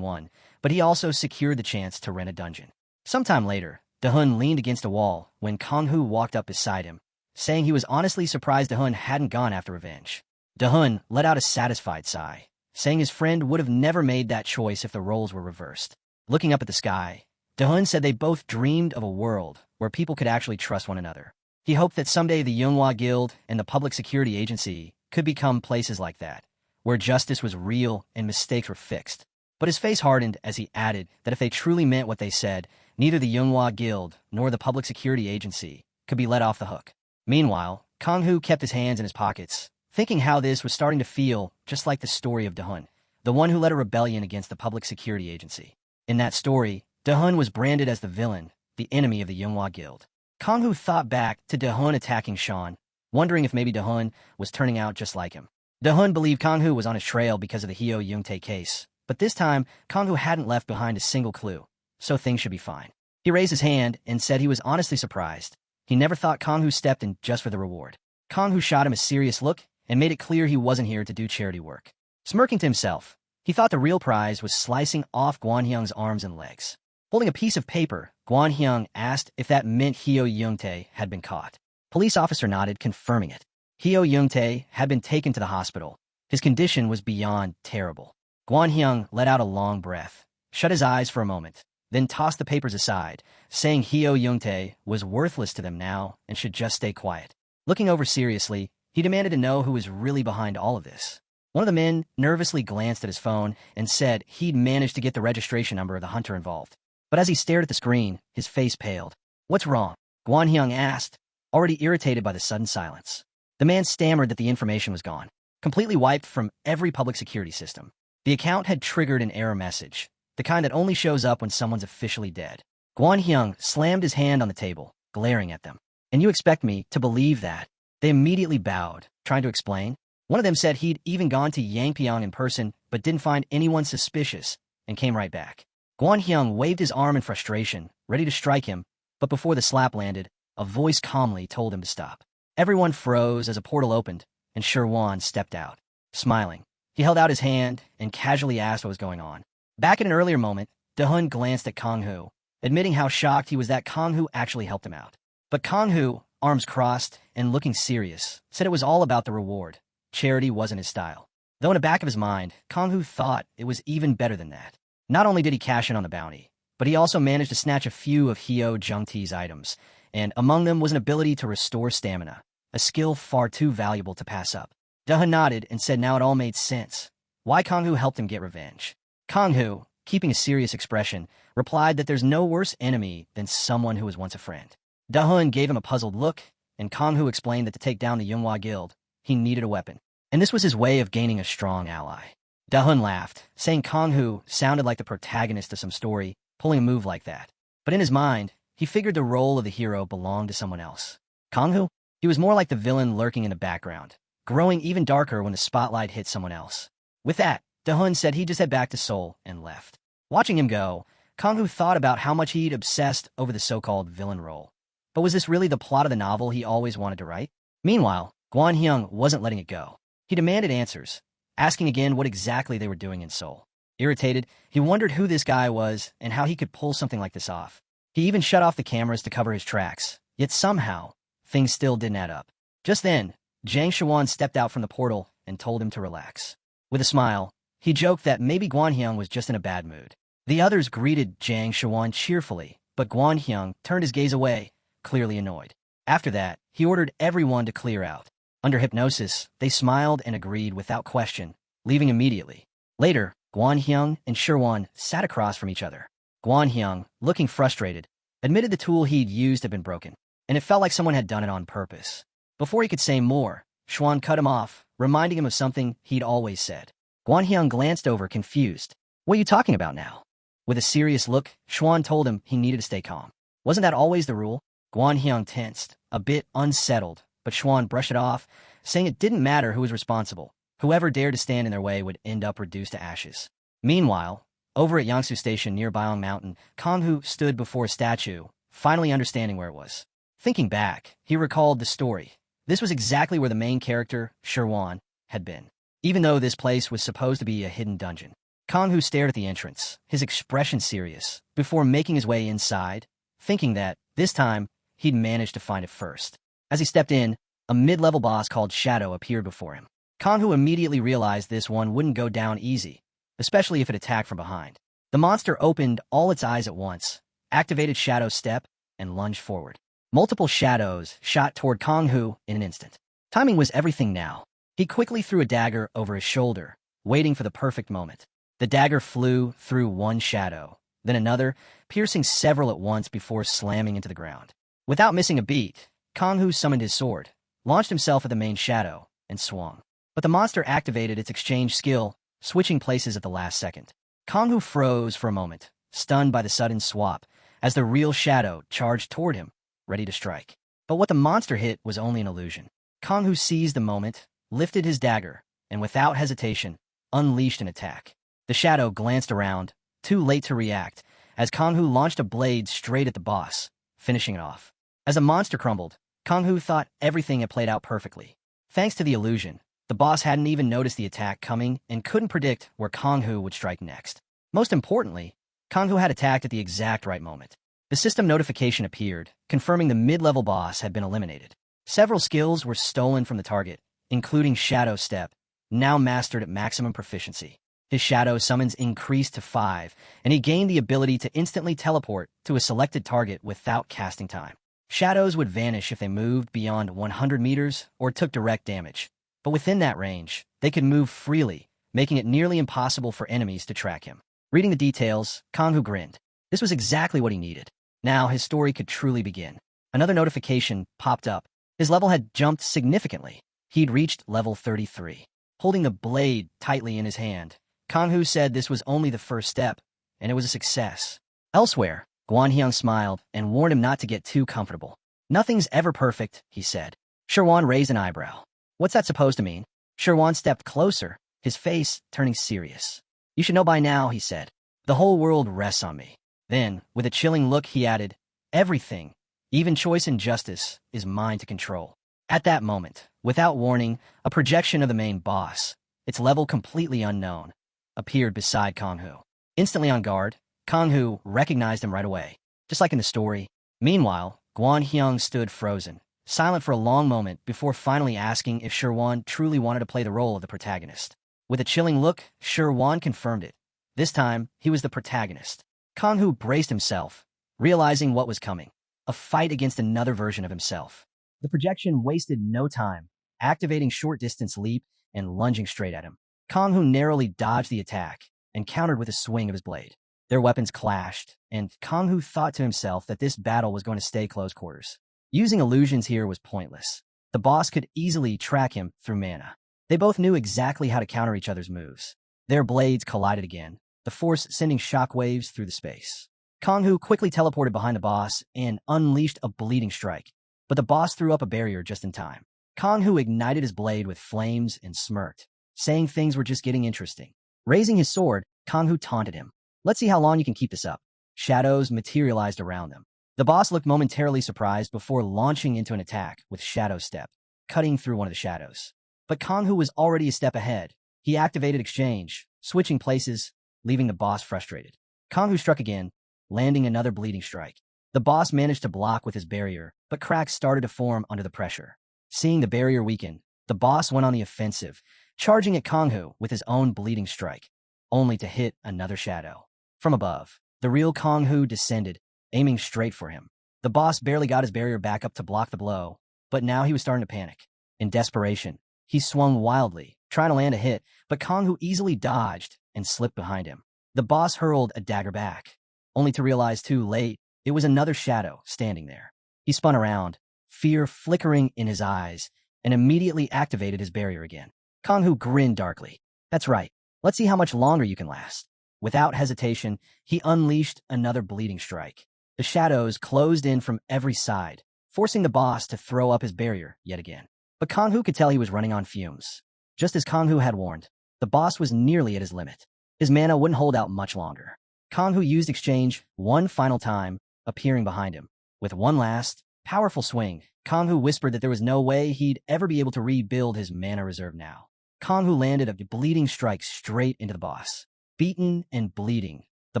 won, but he also secured the chance to rent a dungeon. Sometime later, Da-hun leaned against a wall when Kang-hoo walked up beside him, saying he was honestly surprised Da-hun hadn't gone after revenge. Da-hun let out a satisfied sigh, saying his friend would have never made that choice if the roles were reversed. Looking up at the sky, Da-hun said they both dreamed of a world where people could actually trust one another. He hoped that someday the Manhwa Guild and the Public Security Agency could become places like that, where justice was real and mistakes were fixed. But his face hardened as he added that if they truly meant what they said, neither the Manhwa Guild nor the Public Security Agency could be let off the hook. Meanwhile, Kang-hoo kept his hands in his pockets, thinking how this was starting to feel just like the story of Da-hun, the one who led a rebellion against the Public Security Agency. In that story, Da-hun was branded as the villain, the enemy of the Manhwa Guild. Kang-hoo thought back to Da-hun attacking Sean, wondering if maybe Da-hun was turning out just like him. Da-hun believed Kang-hoo was on his trail because of the Hyo Young-tae case, but this time, Kang-hoo hadn't left behind a single clue, so things should be fine. He raised his hand and said he was honestly surprised. He never thought Kang-hoo stepped in just for the reward. Kang-hoo shot him a serious look and made it clear he wasn't here to do charity work. Smirking to himself, he thought the real prize was slicing off Gwon-hyung's arms and legs. Holding a piece of paper, Gwon-hyung asked if that meant Hyo Young-tae had been caught. Police officer nodded, confirming it. Hyo Young-tae had been taken to the hospital. His condition was beyond terrible. Gwon-hyung let out a long breath, shut his eyes for a moment, then tossed the papers aside, saying Hyo Young-tae was worthless to them now and should just stay quiet. Looking over seriously, he demanded to know who was really behind all of this. One of the men nervously glanced at his phone and said he'd managed to get the registration number of the hunter involved. But as he stared at the screen, his face paled. "What's wrong?" Gwon-hyung asked, already irritated by the sudden silence. The man stammered that the information was gone, completely wiped from every public security system. The account had triggered an error message, the kind that only shows up when someone's officially dead. Gwon-hyung slammed his hand on the table, glaring at them. "And you expect me to believe that?" They immediately bowed, trying to explain. One of them said he'd even gone to Yangpyeong in person, but didn't find anyone suspicious, and came right back. Gwon-hyung waved his arm in frustration, ready to strike him, but before the slap landed, a voice calmly told him to stop. Everyone froze as a portal opened, and Sherwan stepped out. Smiling, he held out his hand and casually asked what was going on. Back at an earlier moment, Da-hun glanced at Kang-hoo, admitting how shocked he was that Kang-hoo actually helped him out. But Kang-hoo, arms crossed and looking serious, said it was all about the reward. Charity wasn't his style. Though in the back of his mind, Kang-hoo thought it was even better than that. Not only did he cash in on the bounty, but he also managed to snatch a few of Hyo Jung-tae's items, and among them was an ability to restore stamina, a skill far too valuable to pass up. Da-hun nodded and said now it all made sense. Why Kang-hoo helped him get revenge. Kang-hoo, keeping a serious expression, replied that there's no worse enemy than someone who was once a friend. Da-hun gave him a puzzled look, and Kang-hoo explained that to take down the Manhwa Guild, he needed a weapon, and this was his way of gaining a strong ally. Da-hun laughed, saying Kang-hoo sounded like the protagonist of some story, pulling a move like that. But in his mind, he figured the role of the hero belonged to someone else. Kang-hoo? He was more like the villain lurking in the background, growing even darker when the spotlight hit someone else. With that, Da-hun said he'd just head back to Seoul and left. Watching him go, Kang-hoo thought about how much he'd obsessed over the so-called villain role. But was this really the plot of the novel he always wanted to write? Meanwhile, Gwon-hyung wasn't letting it go. He demanded answers, asking again what exactly they were doing in Seoul. Irritated, he wondered who this guy was and how he could pull something like this off. He even shut off the cameras to cover his tracks, yet somehow, things still didn't add up. Just then, Jang Shawon stepped out from the portal and told him to relax. With a smile, he joked that maybe Gwon-hyung was just in a bad mood. The others greeted Jang Shawon cheerfully, but Gwon-hyung turned his gaze away, clearly annoyed. After that, he ordered everyone to clear out. Under hypnosis, they smiled and agreed without question, leaving immediately. Later, Gwon-hyung and Sherwon sat across from each other. Gwon-hyung, looking frustrated, admitted the tool he'd used had been broken, and it felt like someone had done it on purpose. Before he could say more, Sherwon cut him off, reminding him of something he'd always said. Gwon-hyung glanced over, confused. What are you talking about now? With a serious look, Xuan told him he needed to stay calm. Wasn't that always the rule? Guan Hyung tensed, a bit unsettled, but Xuan brushed it off, saying it didn't matter who was responsible. Whoever dared to stand in their way would end up reduced to ashes. Meanwhile, over at Yangsu Station near Baiyang Mountain, Kanghu stood before a statue, finally understanding where it was. Thinking back, he recalled the story. This was exactly where the main character, Sherwan, had been. Even though this place was supposed to be a hidden dungeon. Kanghu stared at the entrance, his expression serious, before making his way inside, thinking that, this time, he'd managed to find it first. As he stepped in, a mid-level boss called Shadow appeared before him. Kanghu immediately realized this one wouldn't go down easy, especially if it attacked from behind. The monster opened all its eyes at once, activated Shadow's step, and lunged forward. Multiple shadows shot toward Kanghu in an instant. Timing was everything now. He quickly threw a dagger over his shoulder, waiting for the perfect moment. The dagger flew through one shadow, then another, piercing several at once before slamming into the ground. Without missing a beat, Kanghu summoned his sword, launched himself at the main shadow, and swung. But the monster activated its exchange skill, switching places at the last second. Kanghu froze for a moment, stunned by the sudden swap, as the real shadow charged toward him, ready to strike. But what the monster hit was only an illusion. Kanghu seized the moment, lifted his dagger, and without hesitation, unleashed an attack. The shadow glanced around, too late to react, as Kanghu launched a blade straight at the boss, finishing it off. As the monster crumbled, Kanghu thought everything had played out perfectly. Thanks to the illusion, the boss hadn't even noticed the attack coming and couldn't predict where Kanghu would strike next. Most importantly, Kanghu had attacked at the exact right moment. The system notification appeared, confirming the mid-level boss had been eliminated. Several skills were stolen from the target, including Shadow Step, now mastered at maximum proficiency. His Shadow summons increased to 5, and he gained the ability to instantly teleport to a selected target without casting time. Shadows would vanish if they moved beyond 100 meters or took direct damage. But within that range, they could move freely, making it nearly impossible for enemies to track him. Reading the details, Kanghu grinned. This was exactly what he needed. Now his story could truly begin. Another notification popped up. His level had jumped significantly. He'd reached level 33. Holding the blade tightly in his hand, Kanghu said this was only the first step, and it was a success. Elsewhere, Guan Hyung smiled and warned him not to get too comfortable. Nothing's ever perfect, he said. Sherwan raised an eyebrow. What's that supposed to mean? Sherwan stepped closer, his face turning serious. You should know by now, he said. The whole world rests on me. Then, with a chilling look, he added, everything, even choice and justice, is mine to control. At that moment, without warning, a projection of the main boss, its level completely unknown, appeared beside Kanghu. Instantly on guard, Kanghu recognized him right away, just like in the story. Meanwhile, Guan Hyung stood frozen, silent for a long moment before finally asking if Sherwan truly wanted to play the role of the protagonist. With a chilling look, Sherwan confirmed it. This time, he was the protagonist. Kanghu braced himself, realizing what was coming. A fight against another version of himself. The projection wasted no time, activating short-distance leap and lunging straight at him. Kanghu narrowly dodged the attack and countered with a swing of his blade. Their weapons clashed, and Kanghu thought to himself that this battle was going to stay close quarters. Using illusions here was pointless. The boss could easily track him through mana. They both knew exactly how to counter each other's moves. Their blades collided again, the force sending shockwaves through the space. Kanghu quickly teleported behind the boss and unleashed a bleeding strike, but the boss threw up a barrier just in time. Kanghu ignited his blade with flames and smirked, saying things were just getting interesting. Raising his sword, Kanghu taunted him. Let's see how long you can keep this up. Shadows materialized around them. The boss looked momentarily surprised before launching into an attack with Shadow Step, cutting through one of the shadows. But Kanghu was already a step ahead. He activated exchange, switching places, leaving the boss frustrated. Kanghu struck again, landing another bleeding strike. The boss managed to block with his barrier, but cracks started to form under the pressure. Seeing the barrier weaken, the boss went on the offensive, charging at Kanghu with his own bleeding strike, only to hit another shadow. From above, the real Kanghu descended, aiming straight for him. The boss barely got his barrier back up to block the blow, but now he was starting to panic. In desperation, he swung wildly, trying to land a hit, but Kanghu easily dodged and slipped behind him. The boss hurled a dagger back, only to realize too late it was another shadow standing there. He spun around, fear flickering in his eyes, and immediately activated his barrier again. Kanghu grinned darkly. That's right. Let's see how much longer you can last. Without hesitation, he unleashed another bleeding strike. The shadows closed in from every side, forcing the boss to throw up his barrier yet again. But Kang Hu could tell he was running on fumes. Just as Kang Hu had warned, the boss was nearly at his limit. His mana wouldn't hold out much longer. Kang Hu used exchange one final time, appearing behind him. With one last, powerful swing, Kang Hu whispered that there was no way he'd ever be able to rebuild his mana reserve now. Kang Hu landed a bleeding strike straight into the boss. Beaten and bleeding, the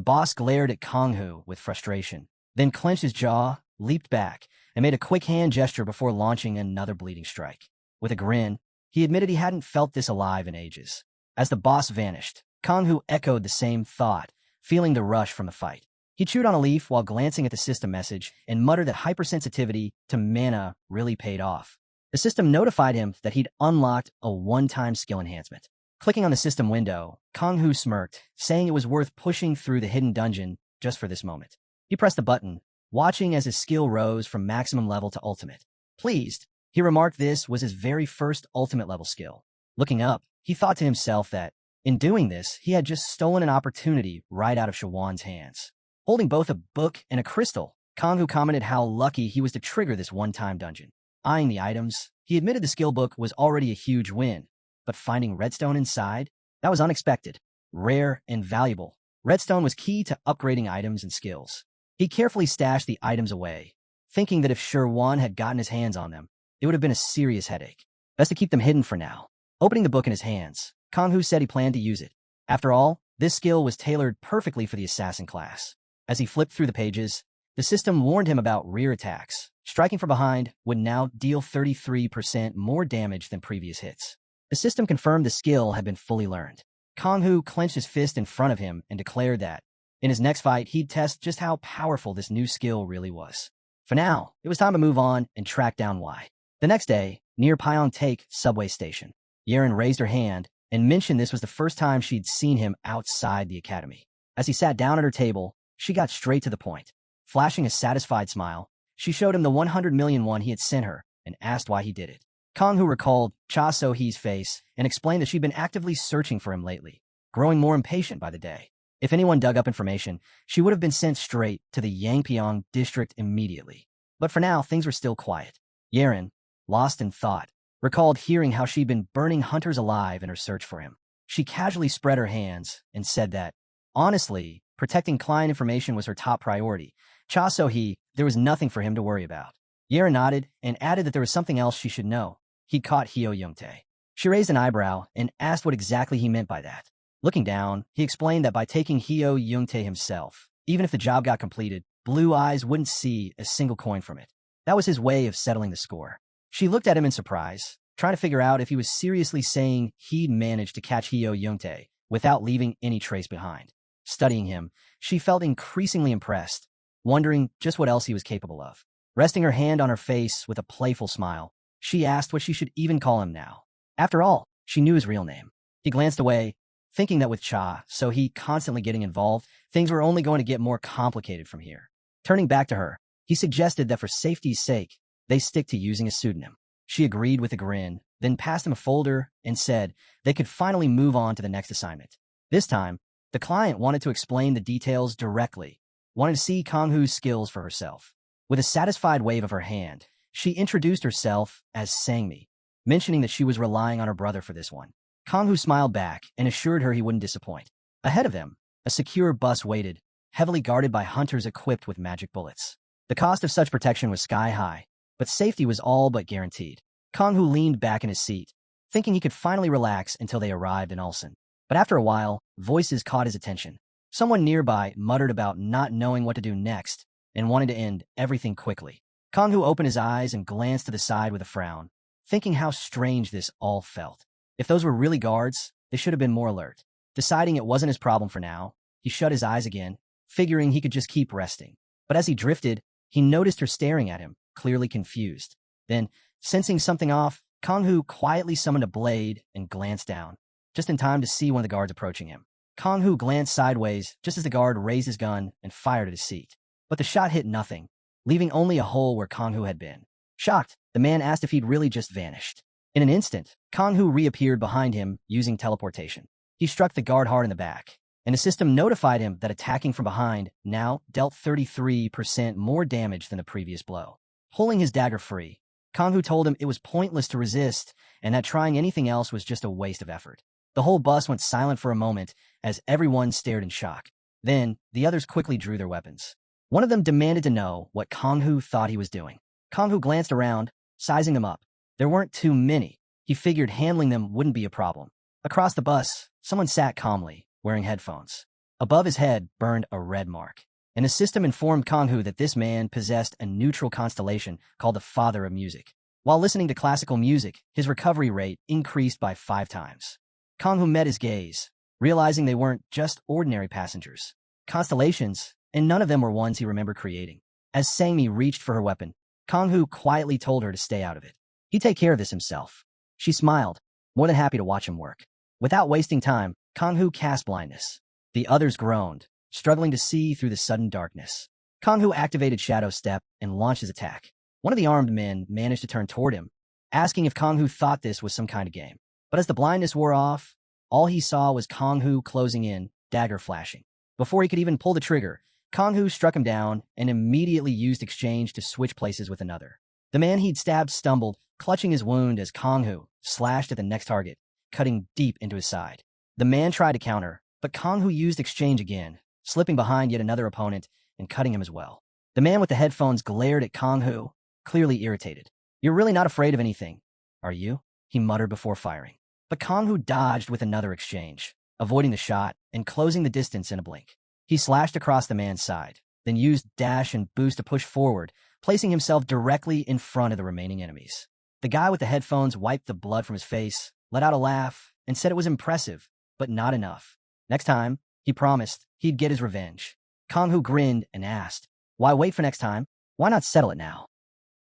boss glared at Kang Hu with frustration, then clenched his jaw, leaped back, and made a quick hand gesture before launching another bleeding strike. With a grin, he admitted he hadn't felt this alive in ages. As the boss vanished, Kang Hu echoed the same thought, feeling the rush from the fight. He chewed on a leaf while glancing at the system message and muttered that hypersensitivity to mana really paid off. The system notified him that he'd unlocked a one-time skill enhancement. Clicking on the system window, Kang Hu smirked, saying it was worth pushing through the hidden dungeon just for this moment. He pressed the button, watching as his skill rose from maximum level to ultimate. Pleased, he remarked this was his very first ultimate level skill. Looking up, he thought to himself that, in doing this, he had just stolen an opportunity right out of Shawan's hands. Holding both a book and a crystal, Kang Hu commented how lucky he was to trigger this one-time dungeon. Eyeing the items, he admitted the skill book was already a huge win, but finding redstone inside? That was unexpected, rare, and valuable. Redstone was key to upgrading items and skills. He carefully stashed the items away, thinking that if Shawan had gotten his hands on them, it would have been a serious headache. Best to keep them hidden for now. Opening the book in his hands, Kang Hu said he planned to use it. After all, this skill was tailored perfectly for the assassin class. As he flipped through the pages, the system warned him about rear attacks. Striking from behind would now deal 33% more damage than previous hits. The system confirmed the skill had been fully learned. Kang Hu clenched his fist in front of him and declared that, in his next fight, he'd test just how powerful this new skill really was. For now, it was time to move on and track down why. The next day, near Pyeongtaek subway station, Yeren raised her hand and mentioned this was the first time she'd seen him outside the academy. As he sat down at her table, she got straight to the point. Flashing a satisfied smile, she showed him the 100 million won he had sent her and asked why he did it. Kang Hu recalled Cha So-hee's face and explained that she'd been actively searching for him lately, growing more impatient by the day. If anyone dug up information, she would have been sent straight to the Yangpyeong district immediately. But for now, things were still quiet. Yeren, lost in thought, recalled hearing how she'd been burning hunters alive in her search for him. She casually spread her hands and said that, honestly, protecting client information was her top priority. Cha So-hee, there was nothing for him to worry about. Yeren nodded and added that there was something else she should know. He caught Hyo Youngtae. She raised an eyebrow and asked what exactly he meant by that. Looking down, he explained that by taking Hyo Youngtae himself, even if the job got completed, Blue Eyes wouldn't see a single coin from it. That was his way of settling the score. She looked at him in surprise, trying to figure out if he was seriously saying he'd managed to catch Hyo Youngtae without leaving any trace behind. Studying him, she felt increasingly impressed, wondering just what else he was capable of. Resting her hand on her face with a playful smile, she asked what she should even call him now. After all, she knew his real name. He glanced away, thinking that with Cha So-hee constantly getting involved, things were only going to get more complicated from here. Turning back to her, he suggested that for safety's sake, they stick to using a pseudonym. She agreed with a grin, then passed him a folder and said they could finally move on to the next assignment. This time, the client wanted to explain the details directly, wanted to see Kang Hu's skills for herself. With a satisfied wave of her hand, she introduced herself as Sangmi, mentioning that she was relying on her brother for this one. Kang Hu smiled back and assured her he wouldn't disappoint. Ahead of them, a secure bus waited, heavily guarded by hunters equipped with magic bullets. The cost of such protection was sky high, but safety was all but guaranteed. Kang Hu leaned back in his seat, thinking he could finally relax until they arrived in Ulsan. But after a while, voices caught his attention. Someone nearby muttered about not knowing what to do next and wanted to end everything quickly. Kang Hu opened his eyes and glanced to the side with a frown, thinking how strange this all felt. If those were really guards, they should have been more alert. Deciding it wasn't his problem for now, he shut his eyes again, figuring he could just keep resting. But as he drifted, he noticed her staring at him, clearly confused. Then, sensing something off, Kang Hu quietly summoned a blade and glanced down, just in time to see one of the guards approaching him. Kang Hu glanced sideways just as the guard raised his gun and fired at his seat. But the shot hit nothing, leaving only a hole where Kang Hu had been. Shocked, the man asked if he'd really just vanished. In an instant, Kang Hu reappeared behind him using teleportation. He struck the guard hard in the back, and the system notified him that attacking from behind now dealt 33% more damage than the previous blow. Pulling his dagger free, Kanghu told him it was pointless to resist and that trying anything else was just a waste of effort. The whole bus went silent for a moment as everyone stared in shock. Then, the others quickly drew their weapons. One of them demanded to know what Kanghu thought he was doing. Kanghu glanced around, sizing them up. There weren't too many. He figured handling them wouldn't be a problem. Across the bus, someone sat calmly, wearing headphones. Above his head burned a red mark, and the system informed Kanghu that this man possessed a neutral constellation called the Father of Music. While listening to classical music, his recovery rate increased by 5 times. Kanghu met his gaze, realizing they weren't just ordinary passengers. Constellations, and none of them were ones he remembered creating. As Sangmi reached for her weapon, Kanghu quietly told her to stay out of it. He'd take care of this himself. She smiled, more than happy to watch him work. Without wasting time, Kanghu cast blindness. The others groaned, struggling to see through the sudden darkness. Kanghu activated Shadow Step and launched his attack. One of the armed men managed to turn toward him, asking if Kanghu thought this was some kind of game. But as the blindness wore off, all he saw was Kanghu closing in, dagger flashing. Before he could even pull the trigger, Kanghu struck him down and immediately used exchange to switch places with another. The man he'd stabbed stumbled, clutching his wound as Kanghu slashed at the next target, cutting deep into his side. The man tried to counter, but Kanghu used exchange again, slipping behind yet another opponent and cutting him as well. The man with the headphones glared at Kanghu, clearly irritated. "You're really not afraid of anything, are you?" he muttered before firing. But Kanghu dodged with another exchange, avoiding the shot and closing the distance in a blink. He slashed across the man's side, then used dash and boost to push forward, placing himself directly in front of the remaining enemies. The guy with the headphones wiped the blood from his face, let out a laugh, and said it was impressive, but not enough. Next time, he promised, he'd get his revenge. Kanghu grinned and asked, "Why wait for next time? Why not settle it now?"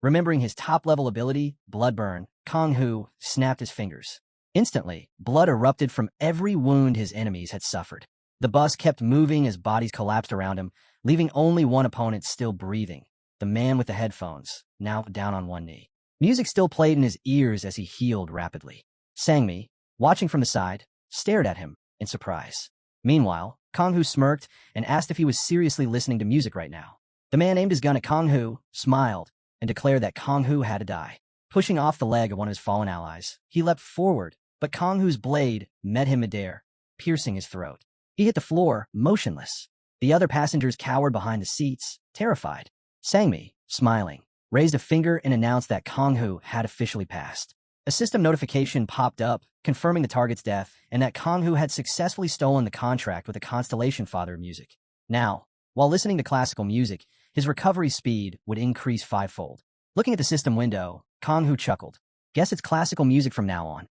Remembering his top-level ability, Bloodburn, Kanghu snapped his fingers. Instantly, blood erupted from every wound his enemies had suffered. The bus kept moving as bodies collapsed around him, leaving only one opponent still breathing, the man with the headphones, now down on one knee. Music still played in his ears as he healed rapidly. Sangmi, watching from the side, stared at him in surprise. Meanwhile, Kanghu smirked and asked if he was seriously listening to music right now. The man aimed his gun at Kanghu, smiled, and declared that Kanghu had to die. Pushing off the leg of one of his fallen allies, he leapt forward, but Kanghu's blade met him midair, piercing his throat. He hit the floor, motionless. The other passengers cowered behind the seats, terrified. Sangmi, smiling, raised a finger and announced that Kanghu had officially passed. A system notification popped up, confirming the target's death and that Kanghu had successfully stolen the contract with the Constellation Father of Music. Now, while listening to classical music, his recovery speed would increase 5-fold. Looking at the system window, Kanghu chuckled. "Guess it's classical music from now on."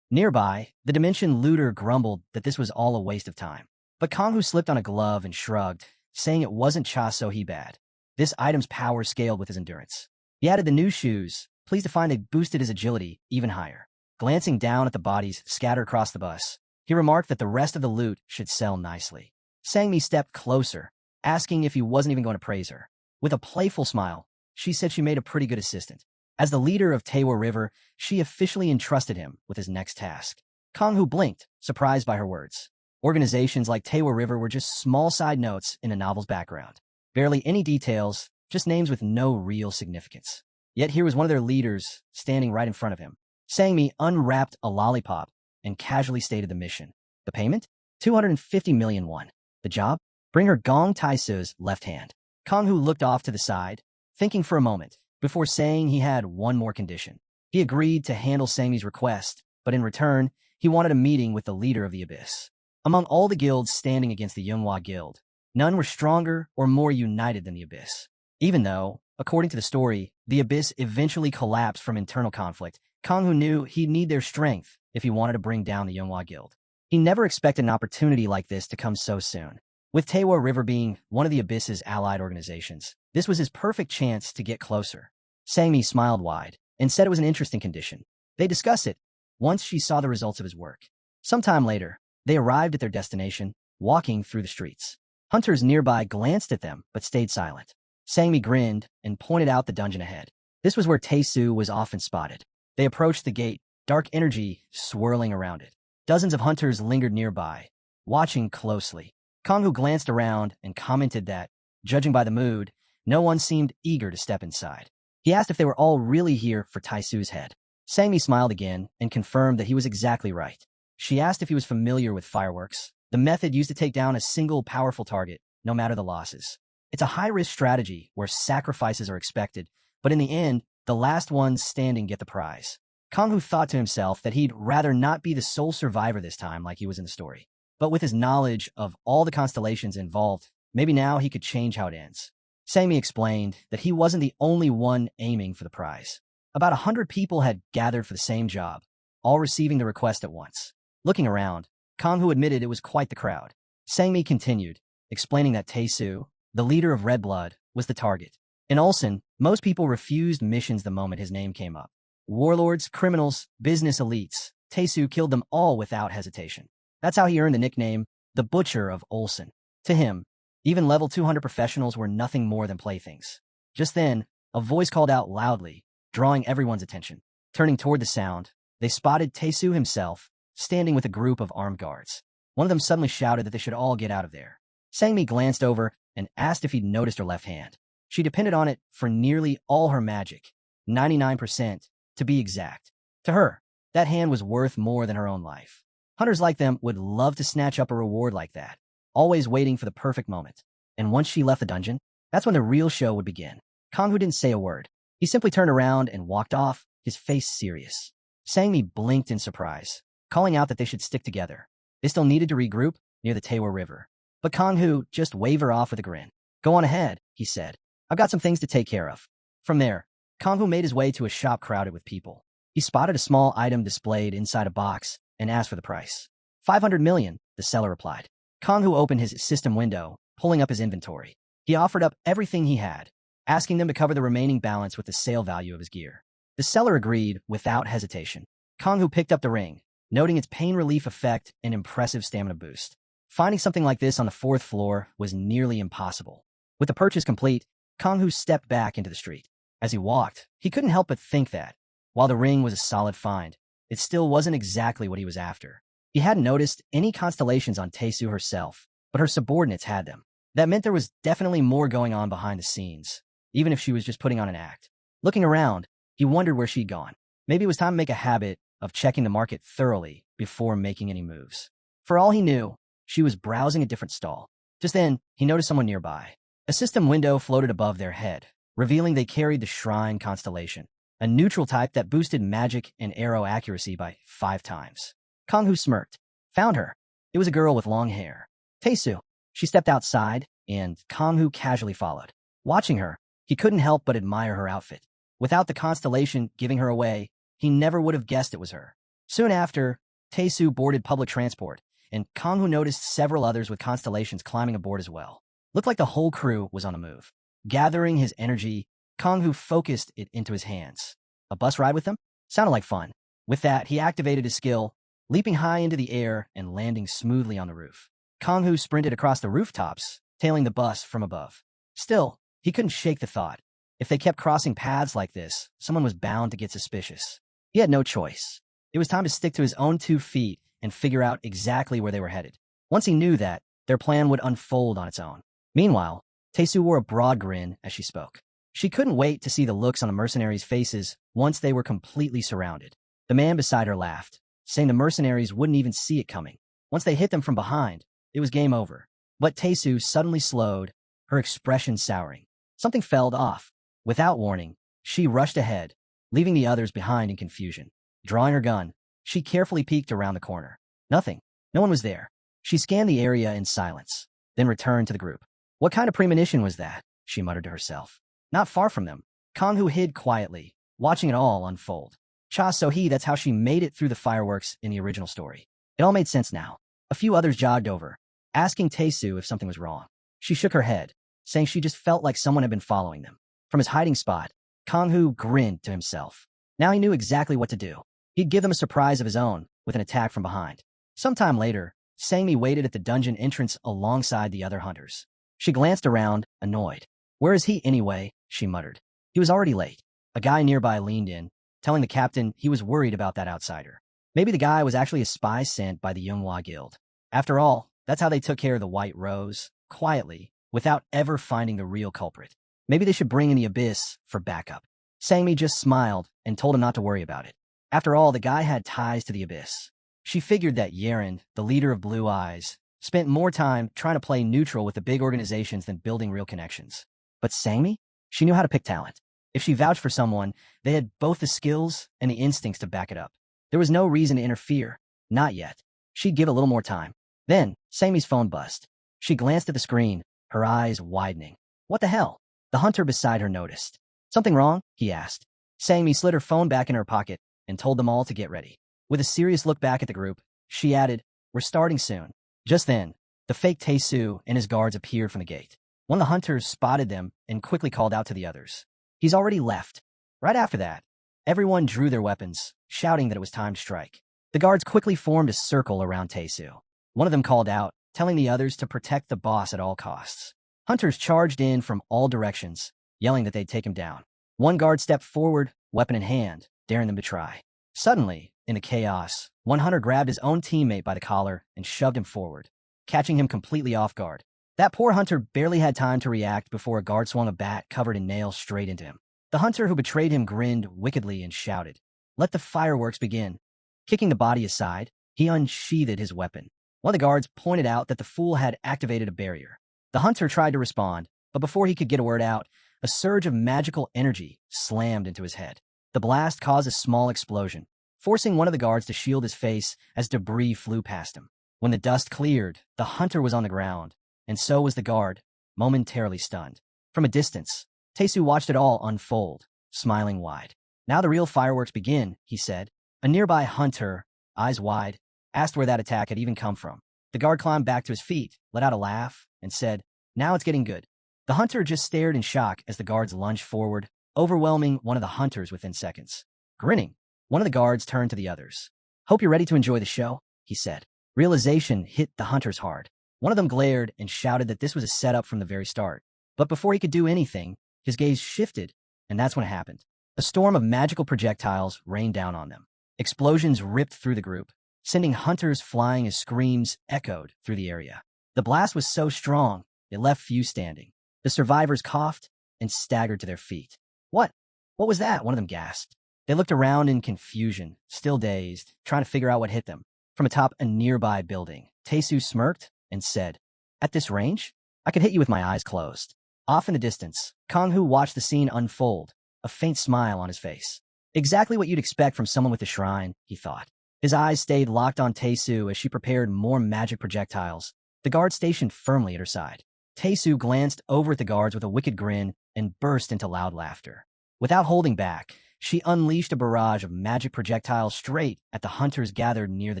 Nearby, the Dimension Looter grumbled that this was all a waste of time. But Kanghu slipped on a glove and shrugged, saying it wasn't cha so he bad. This item's power scaled with his endurance. He added the new shoes, pleased to find they boosted his agility even higher. Glancing down at the bodies scattered across the bus, he remarked that the rest of the loot should sell nicely. Sangmi stepped closer, asking if he wasn't even going to praise her. With a playful smile, she said she made a pretty good assistant. As the leader of Taewo River, she officially entrusted him with his next task. Kanghu blinked, surprised by her words. Organizations like Taewo River were just small side notes in the novel's background. Barely any details, just names with no real significance. Yet here was one of their leaders standing right in front of him. Sangmi unwrapped a lollipop and casually stated the mission. The payment? 250 million won. The job? Bring her Gong Taisu's left hand. Kanghu looked off to the side, thinking for a moment, before saying he had one more condition. He agreed to handle Sangmi's request, but in return, he wanted a meeting with the leader of the Abyss. Among all the guilds standing against the Manhwa Guild, none were stronger or more united than the Abyss. Even though, according to the story, the Abyss eventually collapsed from internal conflict, Kanghu knew he'd need their strength if he wanted to bring down the Manhwa Guild. He never expected an opportunity like this to come so soon. With Taewo River being one of the Abyss's allied organizations, this was his perfect chance to get closer. Sangmi smiled wide and said it was an interesting condition. They discussed it once she saw the results of his work. Sometime later, they arrived at their destination, walking through the streets. Hunters nearby glanced at them but stayed silent. Sangmi grinned and pointed out the dungeon ahead. This was where Taesu was often spotted. They approached the gate, dark energy swirling around it. Dozens of hunters lingered nearby, watching closely. Kanghu glanced around and commented that, judging by the mood, no one seemed eager to step inside. He asked if they were all really here for Taisu's head. Sangmi smiled again and confirmed that he was exactly right. She asked if he was familiar with fireworks, the method used to take down a single powerful target, no matter the losses. It's a high-risk strategy where sacrifices are expected, but in the end, the last ones standing get the prize. Kanghu thought to himself that he'd rather not be the sole survivor this time like he was in the story. But with his knowledge of all the constellations involved, maybe now he could change how it ends. Sangmi explained that he wasn't the only one aiming for the prize. About 100 people had gathered for the same job, all receiving the request at once. Looking around, Kanghu admitted it was quite the crowd. Sangmi continued, explaining that Taesu, the leader of Red Blood, was the target. In Ulsan, most people refused missions the moment his name came up. Warlords, criminals, business elites, Taesu killed them all without hesitation. That's how he earned the nickname, the Butcher of Ulsan. To him, even level 200 professionals were nothing more than playthings. Just then, a voice called out loudly, drawing everyone's attention. Turning toward the sound, they spotted Taesu himself, standing with a group of armed guards. One of them suddenly shouted that they should all get out of there. Sangmi glanced over and asked if he'd noticed her left hand. She depended on it for nearly all her magic, 99% to be exact. To her, that hand was worth more than her own life. Hunters like them would love to snatch up a reward like that, always waiting for the perfect moment. And once she left the dungeon, that's when the real show would begin. Kanghu didn't say a word. He simply turned around and walked off, his face serious. Sangmi blinked in surprise, calling out that they should stick together. They still needed to regroup near the Taewa River. But Kanghu just waved her off with a grin. Go on ahead, he said. I've got some things to take care of. From there, Kanghu made his way to a shop crowded with people. He spotted a small item displayed inside a box and asked for the price. 500 million, the seller replied. Kanghu opened his system window, pulling up his inventory. He offered up everything he had, asking them to cover the remaining balance with the sale value of his gear. The seller agreed without hesitation. Kanghu picked up the ring, noting its pain relief effect and impressive stamina boost. Finding something like this on the 4th floor was nearly impossible. With the purchase complete, Kanghu stepped back into the street. As he walked, he couldn't help but think that, while the ring was a solid find, it still wasn't exactly what he was after. He hadn't noticed any constellations on Taesu herself, but her subordinates had them. That meant there was definitely more going on behind the scenes, even if she was just putting on an act. Looking around, he wondered where she'd gone. Maybe it was time to make a habit of checking the market thoroughly before making any moves. For all he knew, she was browsing a different stall. Just then, he noticed someone nearby. A system window floated above their head, revealing they carried the Shrine constellation, a neutral type that boosted magic and arrow accuracy by 5 times. Kanghu smirked. Found her. It was a girl with long hair. Taesu. She stepped outside, and Kanghu casually followed. Watching her, he couldn't help but admire her outfit. Without the constellation giving her away, he never would have guessed it was her. Soon after, Taesu boarded public transport, and Kanghu noticed several others with constellations climbing aboard as well. Looked like the whole crew was on the move. Gathering his energy, Kanghu focused it into his hands. A bus ride with them? Sounded like fun. With that, he activated his skill, leaping high into the air and landing smoothly on the roof. Kanghu sprinted across the rooftops, tailing the bus from above. Still, he couldn't shake the thought. If they kept crossing paths like this, someone was bound to get suspicious. He had no choice. It was time to stick to his own 2 feet and figure out exactly where they were headed. Once he knew that, their plan would unfold on its own. Meanwhile, Taesu wore a broad grin as she spoke. She couldn't wait to see the looks on the mercenaries' faces once they were completely surrounded. The man beside her laughed, saying the mercenaries wouldn't even see it coming. Once they hit them from behind, it was game over. But Taesu suddenly slowed, her expression souring. Something fell off. Without warning, she rushed ahead, leaving the others behind in confusion. Drawing her gun, she carefully peeked around the corner. Nothing. No one was there. She scanned the area in silence, then returned to the group. What kind of premonition was that? She muttered to herself. Not far from them, Kanghu hid quietly, watching it all unfold. Cha So-hee, that's how she made it through the fireworks in the original story. It all made sense now. A few others jogged over, asking Taesu if something was wrong. She shook her head, saying she just felt like someone had been following them. From his hiding spot, Kanghu grinned to himself. Now he knew exactly what to do. He'd give them a surprise of his own, with an attack from behind. Sometime later, Sangmi waited at the dungeon entrance alongside the other hunters. She glanced around, annoyed. Where is he anyway? She muttered. He was already late. A guy nearby leaned in, telling the captain he was worried about that outsider. Maybe the guy was actually a spy sent by the Manhwa Guild. After all, That's how they took care of the White Rose, quietly, without ever finding the real culprit. Maybe they should bring in the Abyss for backup. Sangmi just smiled and told him not to worry about it. After all, the guy had ties to the Abyss. She figured that Yeren, the leader of Blue Eyes, spent more time trying to play neutral with the big organizations than building real connections. But Sangmi? She knew how to pick talent. If she vouched for someone, they had both the skills and the instincts to back it up. There was no reason to interfere. Not yet. She'd give a little more time. Then, Sangmi's phone buzzed. She glanced at the screen, her eyes widening. What the hell? The hunter beside her noticed. Something wrong? He asked. Sangmi slid her phone back in her pocket and told them all to get ready. With a serious look back at the group, she added, "We're starting soon." Just then, the fake Tae-soo and his guards appeared from the gate. One of the hunters spotted them and quickly called out to the others. He's already left. Right after that, everyone drew their weapons, shouting that it was time to strike. The guards quickly formed a circle around Tae-soo. One of them called out, telling the others to protect the boss at all costs. Hunters charged in from all directions, yelling that they'd take him down. One guard stepped forward, weapon in hand, daring them to try. Suddenly, in the chaos, one hunter grabbed his own teammate by the collar and shoved him forward, catching him completely off guard. That poor hunter barely had time to react before a guard swung a bat covered in nails straight into him. The hunter who betrayed him grinned wickedly and shouted, "Let the fireworks begin." Kicking the body aside, he unsheathed his weapon. One of the guards pointed out that the fool had activated a barrier. The hunter tried to respond, but before he could get a word out, a surge of magical energy slammed into his head. The blast caused a small explosion, forcing one of the guards to shield his face as debris flew past him. When the dust cleared, the hunter was on the ground, and so was the guard, momentarily stunned. From a distance, Tae-soo watched it all unfold, smiling wide. "Now the real fireworks begin," he said. A nearby hunter, eyes wide, asked where that attack had even come from. The guard climbed back to his feet, let out a laugh, and said, "Now it's getting good." The hunter just stared in shock as the guards lunged forward, overwhelming one of the hunters within seconds. Grinning, one of the guards turned to the others. "Hope you're ready to enjoy the show," he said. Realization hit the hunters hard. One of them glared and shouted that this was a setup from the very start. But before he could do anything, his gaze shifted, and that's when it happened. A storm of magical projectiles rained down on them. Explosions ripped through the group, sending hunters flying as screams echoed through the area. The blast was so strong, it left few standing. The survivors coughed and staggered to their feet. What? What was that?" one of them gasped. They looked around in confusion, still dazed, trying to figure out what hit them. From atop a nearby building, Tae-soo smirked and said, "At this range, I could hit you with my eyes closed." Off in the distance, Kang-hoo watched the scene unfold, a faint smile on his face. Exactly what you'd expect from someone with a shrine, he thought. His eyes stayed locked on Tae-soo as she prepared more magic projectiles, the guard stationed firmly at her side. Tae-soo glanced over at the guards with a wicked grin and burst into loud laughter. Without holding back, she unleashed a barrage of magic projectiles straight at the hunters gathered near the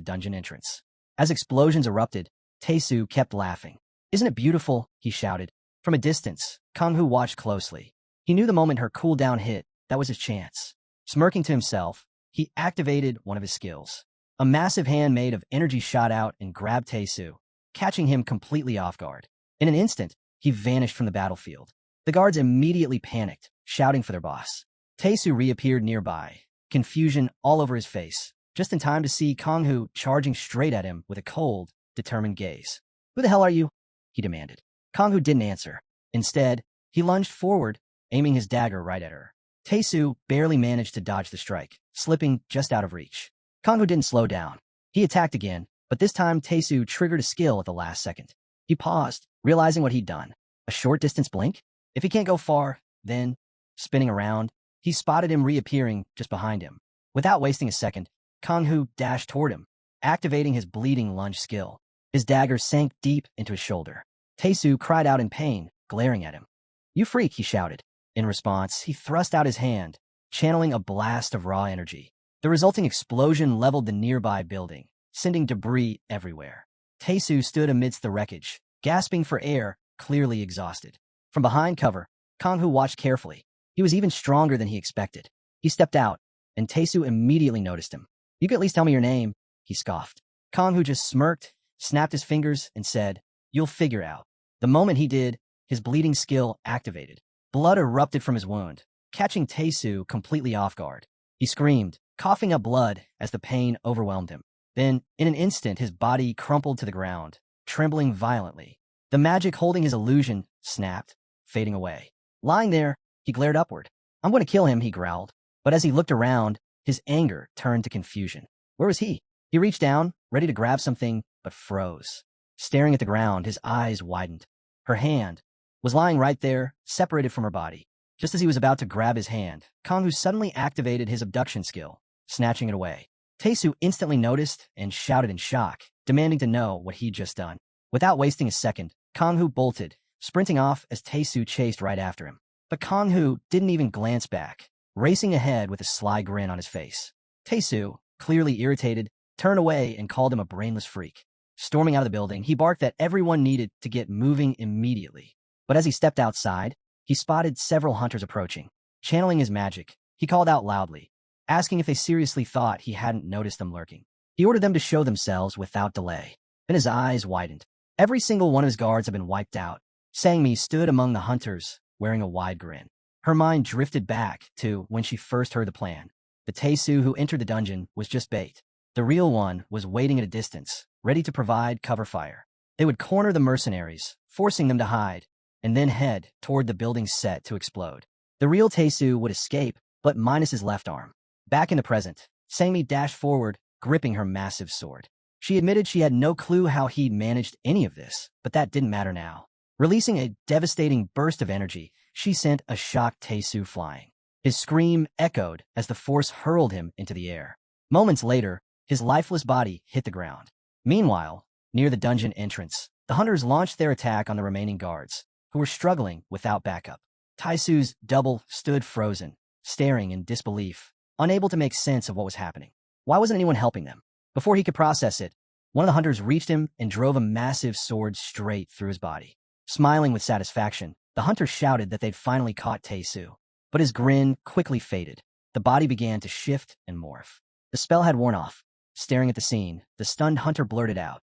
dungeon entrance. As explosions erupted, Tae-soo kept laughing. "Isn't it beautiful?" he shouted. From a distance, Kang-hoo watched closely. He knew the moment her cooldown hit, that was his chance. Smirking to himself, he activated one of his skills. A massive hand made of energy shot out and grabbed Tae-soo, catching him completely off guard. In an instant, he vanished from the battlefield. The guards immediately panicked, shouting for their boss. Tae-soo reappeared nearby, confusion all over his face, just in time to see Kang-hoo charging straight at him with a cold, determined gaze. "Who the hell are you?" he demanded. Kang-hoo didn't answer. Instead, he lunged forward, aiming his dagger right at her. Tae-soo barely managed to dodge the strike, slipping just out of reach. Kang-hoo didn't slow down. He attacked again, but this time Tae-soo triggered a skill at the last second. He paused, realizing what he'd done. A short-distance blink? If he can't go far, then, spinning around, he spotted him reappearing just behind him. Without wasting a second, Kang-hoo dashed toward him, activating his bleeding lunge skill. His dagger sank deep into his shoulder. Tae-soo cried out in pain, glaring at him. "You freak," he shouted. In response, he thrust out his hand, channeling a blast of raw energy. The resulting explosion leveled the nearby building, sending debris everywhere. Tae-soo stood amidst the wreckage, gasping for air, clearly exhausted. From behind cover, Kang-hoo watched carefully. He was even stronger than he expected. He stepped out, and Tae-soo immediately noticed him. "You can at least tell me your name," he scoffed. Kang-hoo just smirked, snapped his fingers, and said, "You'll figure out." The moment he did, his bleeding skill activated. Blood erupted from his wound, catching Tae-soo completely off guard. He screamed, coughing up blood as the pain overwhelmed him. Then, in an instant, his body crumpled to the ground, trembling violently. The magic holding his illusion snapped, fading away. Lying there, he glared upward. "I'm going to kill him," he growled. But as he looked around, his anger turned to confusion. Where was he? He reached down, ready to grab something, but froze. Staring at the ground, his eyes widened. Her hand was lying right there, separated from her body. Just as he was about to grab his hand, Kanghu suddenly activated his abduction skill, snatching it away. Taesu instantly noticed and shouted in shock, demanding to know what he'd just done. Without wasting a second, Kanghu bolted, sprinting off as Taesu chased right after him. But Kanghu didn't even glance back, racing ahead with a sly grin on his face. Taesu, clearly irritated, turned away and called him a brainless freak. Storming out of the building, he barked that everyone needed to get moving immediately. But as he stepped outside, he spotted several hunters approaching. Channeling his magic, he called out loudly, asking if they seriously thought he hadn't noticed them lurking. He ordered them to show themselves without delay. Then his eyes widened. Every single one of his guards had been wiped out. Sangmi stood among the hunters, wearing a wide grin. Her mind drifted back to when she first heard the plan. The Taesu who entered the dungeon was just bait. The real one was waiting at a distance, ready to provide cover fire. They would corner the mercenaries, forcing them to hide, and then head toward the building set to explode. The real Taesu would escape, but minus his left arm. Back in the present, Sangmi dashed forward, gripping her massive sword. She admitted she had no clue how he'd managed any of this, but that didn't matter now. Releasing a devastating burst of energy, she sent a shocked Taesu flying. His scream echoed as the force hurled him into the air. Moments later, his lifeless body hit the ground. Meanwhile, near the dungeon entrance, the hunters launched their attack on the remaining guards, who were struggling without backup. Taesu's double stood frozen, staring in disbelief, unable to make sense of what was happening. Why wasn't anyone helping them? Before he could process it, one of the hunters reached him and drove a massive sword straight through his body. Smiling with satisfaction, the hunter shouted that they'd finally caught Taesu. But his grin quickly faded. The body began to shift and morph. The spell had worn off. Staring at the scene, the stunned hunter blurted out,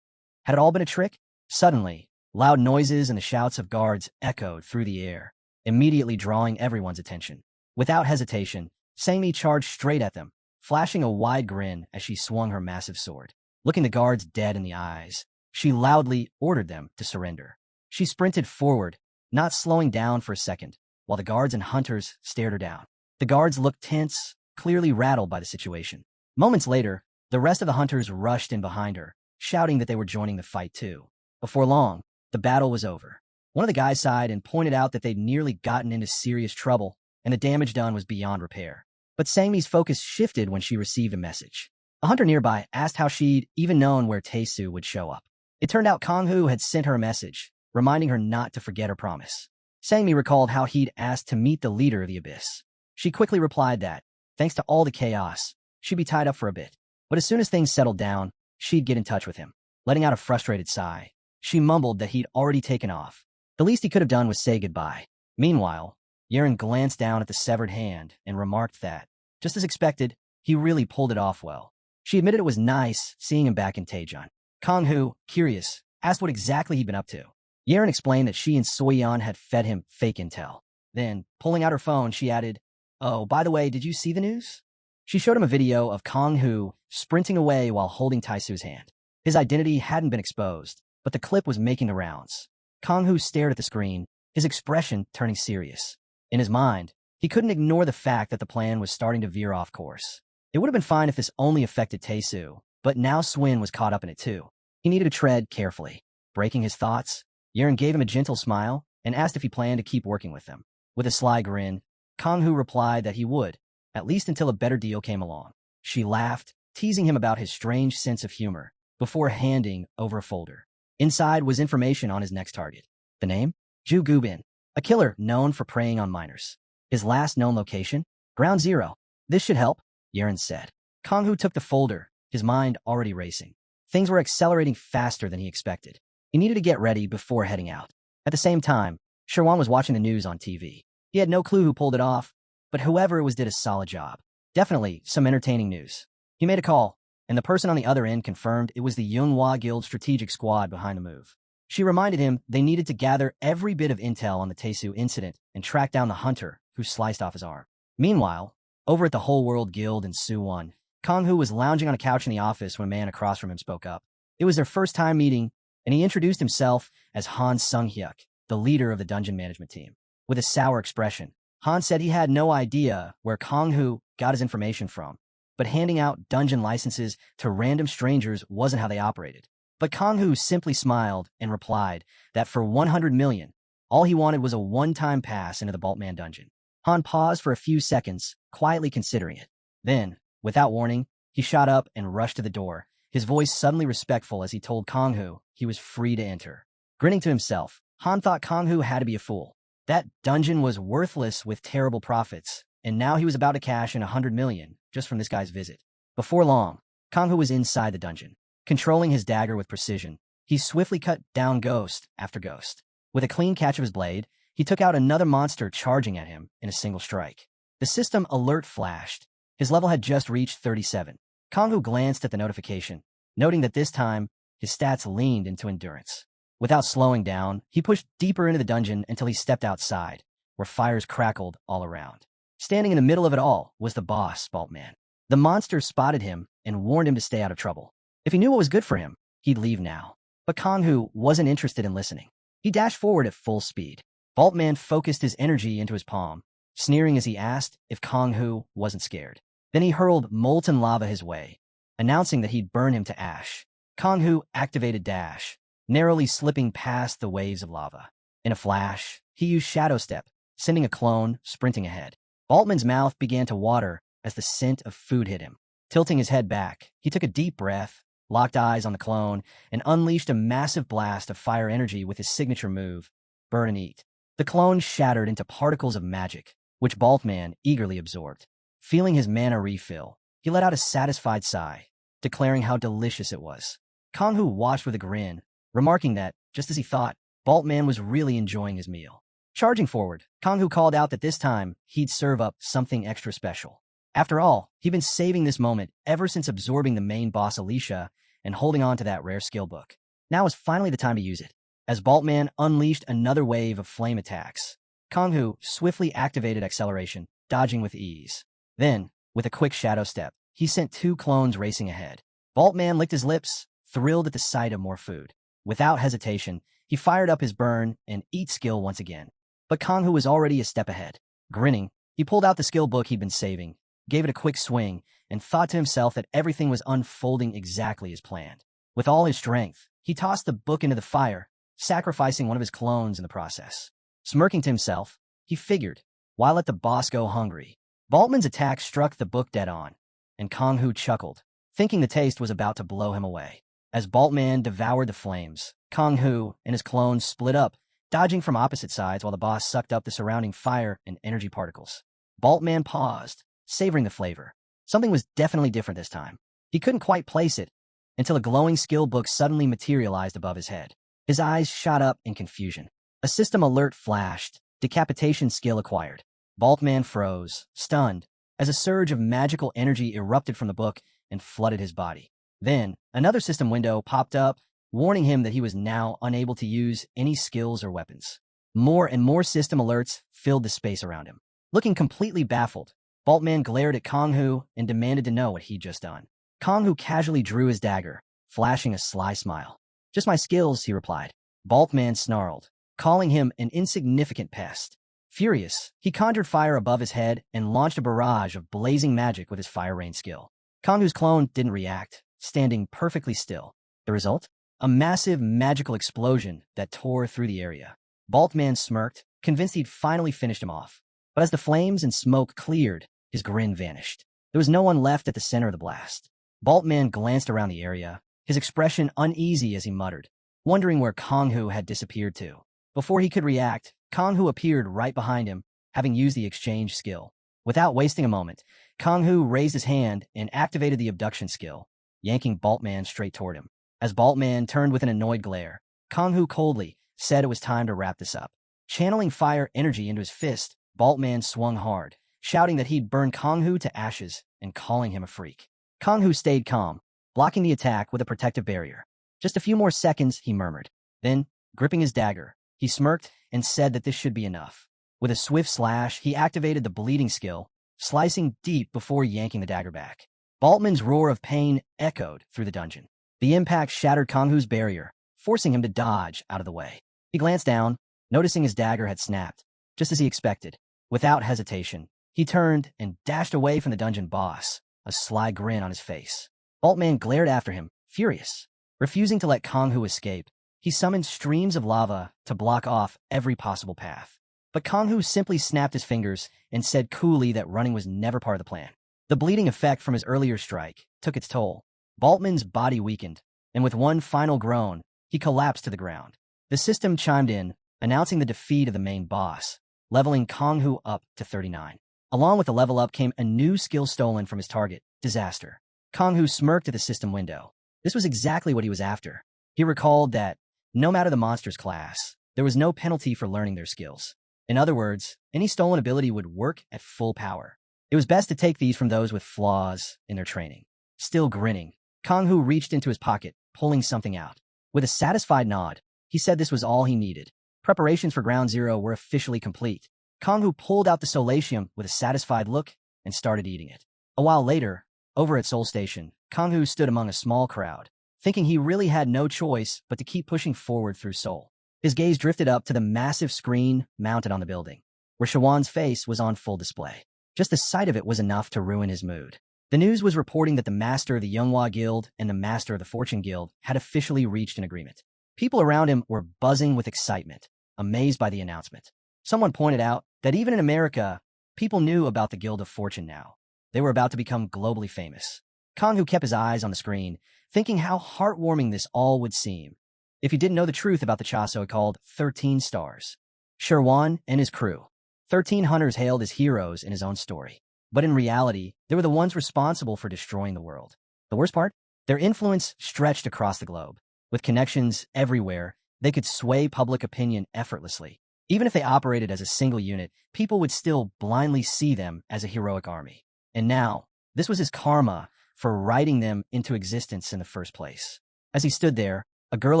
"Had it all been a trick?" Suddenly, loud noises and the shouts of guards echoed through the air, immediately drawing everyone's attention. Without hesitation, Sangmi charged straight at them, flashing a wide grin as she swung her massive sword. Looking the guards dead in the eyes, she loudly ordered them to surrender. She sprinted forward, not slowing down for a second, while the guards and hunters stared her down. The guards looked tense, clearly rattled by the situation. Moments later, the rest of the hunters rushed in behind her, shouting that they were joining the fight too. Before long, the battle was over. One of the guys sighed and pointed out that they'd nearly gotten into serious trouble, and the damage done was beyond repair. But Sangmi's focus shifted when she received a message. A hunter nearby asked how she'd even known where Taesu would show up. It turned out Kanghu had sent her a message, reminding her not to forget her promise. Sangmi recalled how he'd asked to meet the leader of the Abyss. She quickly replied that, thanks to all the chaos, she'd be tied up for a bit. But as soon as things settled down, she'd get in touch with him. Letting out a frustrated sigh, she mumbled that he'd already taken off. The least he could have done was say goodbye. Meanwhile, Yeren glanced down at the severed hand and remarked that, just as expected, he really pulled it off well. She admitted it was nice seeing him back in Taejon. Kanghu, curious, asked what exactly he'd been up to. Yeren explained that she and Soyeon had fed him fake intel. Then, pulling out her phone, she added, "Oh, by the way, did you see the news?" She showed him a video of Kanghu sprinting away while holding Taesu's hand. His identity hadn't been exposed, but the clip was making the rounds. Kanghu stared at the screen, his expression turning serious. In his mind, he couldn't ignore the fact that the plan was starting to veer off course. It would have been fine if this only affected Taesu, but now Swin was caught up in it too. He needed to tread carefully. Breaking his thoughts, Yeren gave him a gentle smile and asked if he planned to keep working with them. With a sly grin, Kanghu replied that he would, at least until a better deal came along. She laughed, teasing him about his strange sense of humor, before handing over a folder. Inside was information on his next target. The name? Ju Gubin, a killer known for preying on minors. His last known location? Ground Zero. This should help, Yeren said. Kanghu took the folder, his mind already racing. Things were accelerating faster than he expected. He needed to get ready before heading out. At the same time, Sherwan was watching the news on TV. He had no clue who pulled it off, but whoever it was did a solid job. Definitely some entertaining news. He made a call, and the person on the other end confirmed it was the Yunhua Guild strategic squad behind the move. She reminded him they needed to gather every bit of intel on the Taesu incident and track down the hunter who sliced off his arm. Meanwhile, over at the Whole World Guild in Suwon, Kanghu was lounging on a couch in the office when a man across from him spoke up. It was their first time meeting, and he introduced himself as Han Sung-hyuk, the leader of the dungeon management team. With a sour expression, Han said he had no idea where Kong-hoo got his information from, but handing out dungeon licenses to random strangers wasn't how they operated. But Kong-hoo simply smiled and replied that for 100 million, all he wanted was a one-time pass into the Boltman dungeon. Han paused for a few seconds, quietly considering it. Then, without warning, he shot up and rushed to the door, his voice suddenly respectful as he told Kong-hoo he was free to enter. Grinning to himself, Han thought Kong-hoo had to be a fool. That dungeon was worthless with terrible profits, and now he was about to cash in 100 million just from this guy's visit. Before long, Kong-hoo was inside the dungeon. Controlling his dagger with precision, he swiftly cut down ghost after ghost. With a clean catch of his blade, he took out another monster charging at him in a single strike. The system alert flashed. His level had just reached 37. Kong-hoo glanced at the notification, noting that this time, his stats leaned into endurance. Without slowing down, he pushed deeper into the dungeon until he stepped outside, where fires crackled all around. Standing in the middle of it all was the boss, Boltman. The monster spotted him and warned him to stay out of trouble. If he knew what was good for him, he'd leave now. But Kong-hoo wasn't interested in listening. He dashed forward at full speed. Boltman focused his energy into his palm, sneering as he asked if Kong-hoo wasn't scared. Then he hurled molten lava his way, announcing that he'd burn him to ash. Kong-hoo activated dash, narrowly slipping past the waves of lava. In a flash, he used Shadow Step, sending a clone sprinting ahead. Boltman's mouth began to water as the scent of food hit him. Tilting his head back, he took a deep breath, locked eyes on the clone, and unleashed a massive blast of fire energy with his signature move, Burn and Eat. The clone shattered into particles of magic, which Boltman eagerly absorbed. Feeling his mana refill, he let out a satisfied sigh, declaring how delicious it was. Kong-hoo watched with a grin, remarking that, just as he thought, Boltman was really enjoying his meal. Charging forward, Kong-hoo called out that this time he'd serve up something extra special. After all, he'd been saving this moment ever since absorbing the main boss Alicia and holding on to that rare skill book. Now was finally the time to use it. As Boltman unleashed another wave of flame attacks, Kong-hoo swiftly activated acceleration, dodging with ease. Then, with a quick shadow step, he sent two clones racing ahead. Boltman licked his lips, thrilled at the sight of more food. Without hesitation, he fired up his Burn and Eat skill once again. But Kong-hoo was already a step ahead. Grinning, he pulled out the skill book he'd been saving, gave it a quick swing, and thought to himself that everything was unfolding exactly as planned. With all his strength, he tossed the book into the fire, sacrificing one of his clones in the process. Smirking to himself, he figured, why let the boss go hungry? Boltman's attack struck the book dead on, and Kong-hoo chuckled, thinking the taste was about to blow him away. As Boltman devoured the flames, Kong-hoo and his clones split up, dodging from opposite sides while the boss sucked up the surrounding fire and energy particles. Boltman paused, savoring the flavor. Something was definitely different this time. He couldn't quite place it until a glowing skill book suddenly materialized above his head. His eyes shot up in confusion. A system alert flashed, decapitation skill acquired. Boltman froze, stunned, as a surge of magical energy erupted from the book and flooded his body. Then, another system window popped up, warning him that he was now unable to use any skills or weapons. More and more system alerts filled the space around him. Looking completely baffled, Boltman glared at Kong-hoo and demanded to know what he'd just done. Kong-hoo casually drew his dagger, flashing a sly smile. Just my skills, he replied. Boltman snarled, calling him an insignificant pest. Furious, he conjured fire above his head and launched a barrage of blazing magic with his fire rain skill. Kong-hoo's clone didn't react, standing perfectly still. The result? A massive magical explosion that tore through the area. Boltman smirked, convinced he'd finally finished him off. But as the flames and smoke cleared, his grin vanished. There was no one left at the center of the blast. Boltman glanced around the area, his expression uneasy as he muttered, wondering where Kong-hoo had disappeared to. Before he could react, Kong-hoo appeared right behind him, having used the exchange skill. Without wasting a moment, Kong-hoo raised his hand and activated the abduction skill, yanking Boltman straight toward him. As Boltman turned with an annoyed glare, Kong-hoo coldly said it was time to wrap this up. Channeling fire energy into his fist, Boltman swung hard, shouting that he'd burn Kong-hoo to ashes and calling him a freak. Kong-hoo stayed calm, blocking the attack with a protective barrier. Just a few more seconds, he murmured. Then, gripping his dagger, he smirked and said that this should be enough. With a swift slash, he activated the bleeding skill, slicing deep before yanking the dagger back. Boltman's roar of pain echoed through the dungeon. The impact shattered Kong-hoo's barrier, forcing him to dodge out of the way. He glanced down, noticing his dagger had snapped, just as he expected. Without hesitation, he turned and dashed away from the dungeon boss, a sly grin on his face. Boltman glared after him, furious. Refusing to let Kong Hu escape, he summoned streams of lava to block off every possible path. But Kong Hu simply snapped his fingers and said coolly that running was never part of the plan. The bleeding effect from his earlier strike took its toll. Boltman's body weakened, and with one final groan, he collapsed to the ground. The system chimed in, announcing the defeat of the main boss, leveling Kong Hu up to 39. Along with the level up came a new skill stolen from his target, Disaster. Kong Hu smirked at the system window. This was exactly what he was after. He recalled that, no matter the monster's class, there was no penalty for learning their skills. In other words, any stolen ability would work at full power. It was best to take these from those with flaws in their training. Still grinning, Kong Hu reached into his pocket, pulling something out. With a satisfied nod, he said this was all he needed. Preparations for Ground Zero were officially complete. Kong Hu pulled out the solatium with a satisfied look and started eating it. A while later, over at Seoul Station, Kong Hu stood among a small crowd, thinking he really had no choice but to keep pushing forward through Seoul. His gaze drifted up to the massive screen mounted on the building, where Shawan's face was on full display. Just the sight of it was enough to ruin his mood. The news was reporting that the master of the Manhwa Guild and the master of the Fortune Guild had officially reached an agreement. People around him were buzzing with excitement, amazed by the announcement. Someone pointed out that even in America, people knew about the Guild of Fortune now. They were about to become globally famous. Kong Hu kept his eyes on the screen, thinking how heartwarming this all would seem if he didn't know the truth about the Chaso called 13 Stars. Sherwan and his crew, 13 hunters hailed as heroes in his own story. But in reality, they were the ones responsible for destroying the world. The worst part? Their influence stretched across the globe. With connections everywhere, they could sway public opinion effortlessly. Even if they operated as a single unit, people would still blindly see them as a heroic army. And now, this was his karma for writing them into existence in the first place. As he stood there, a girl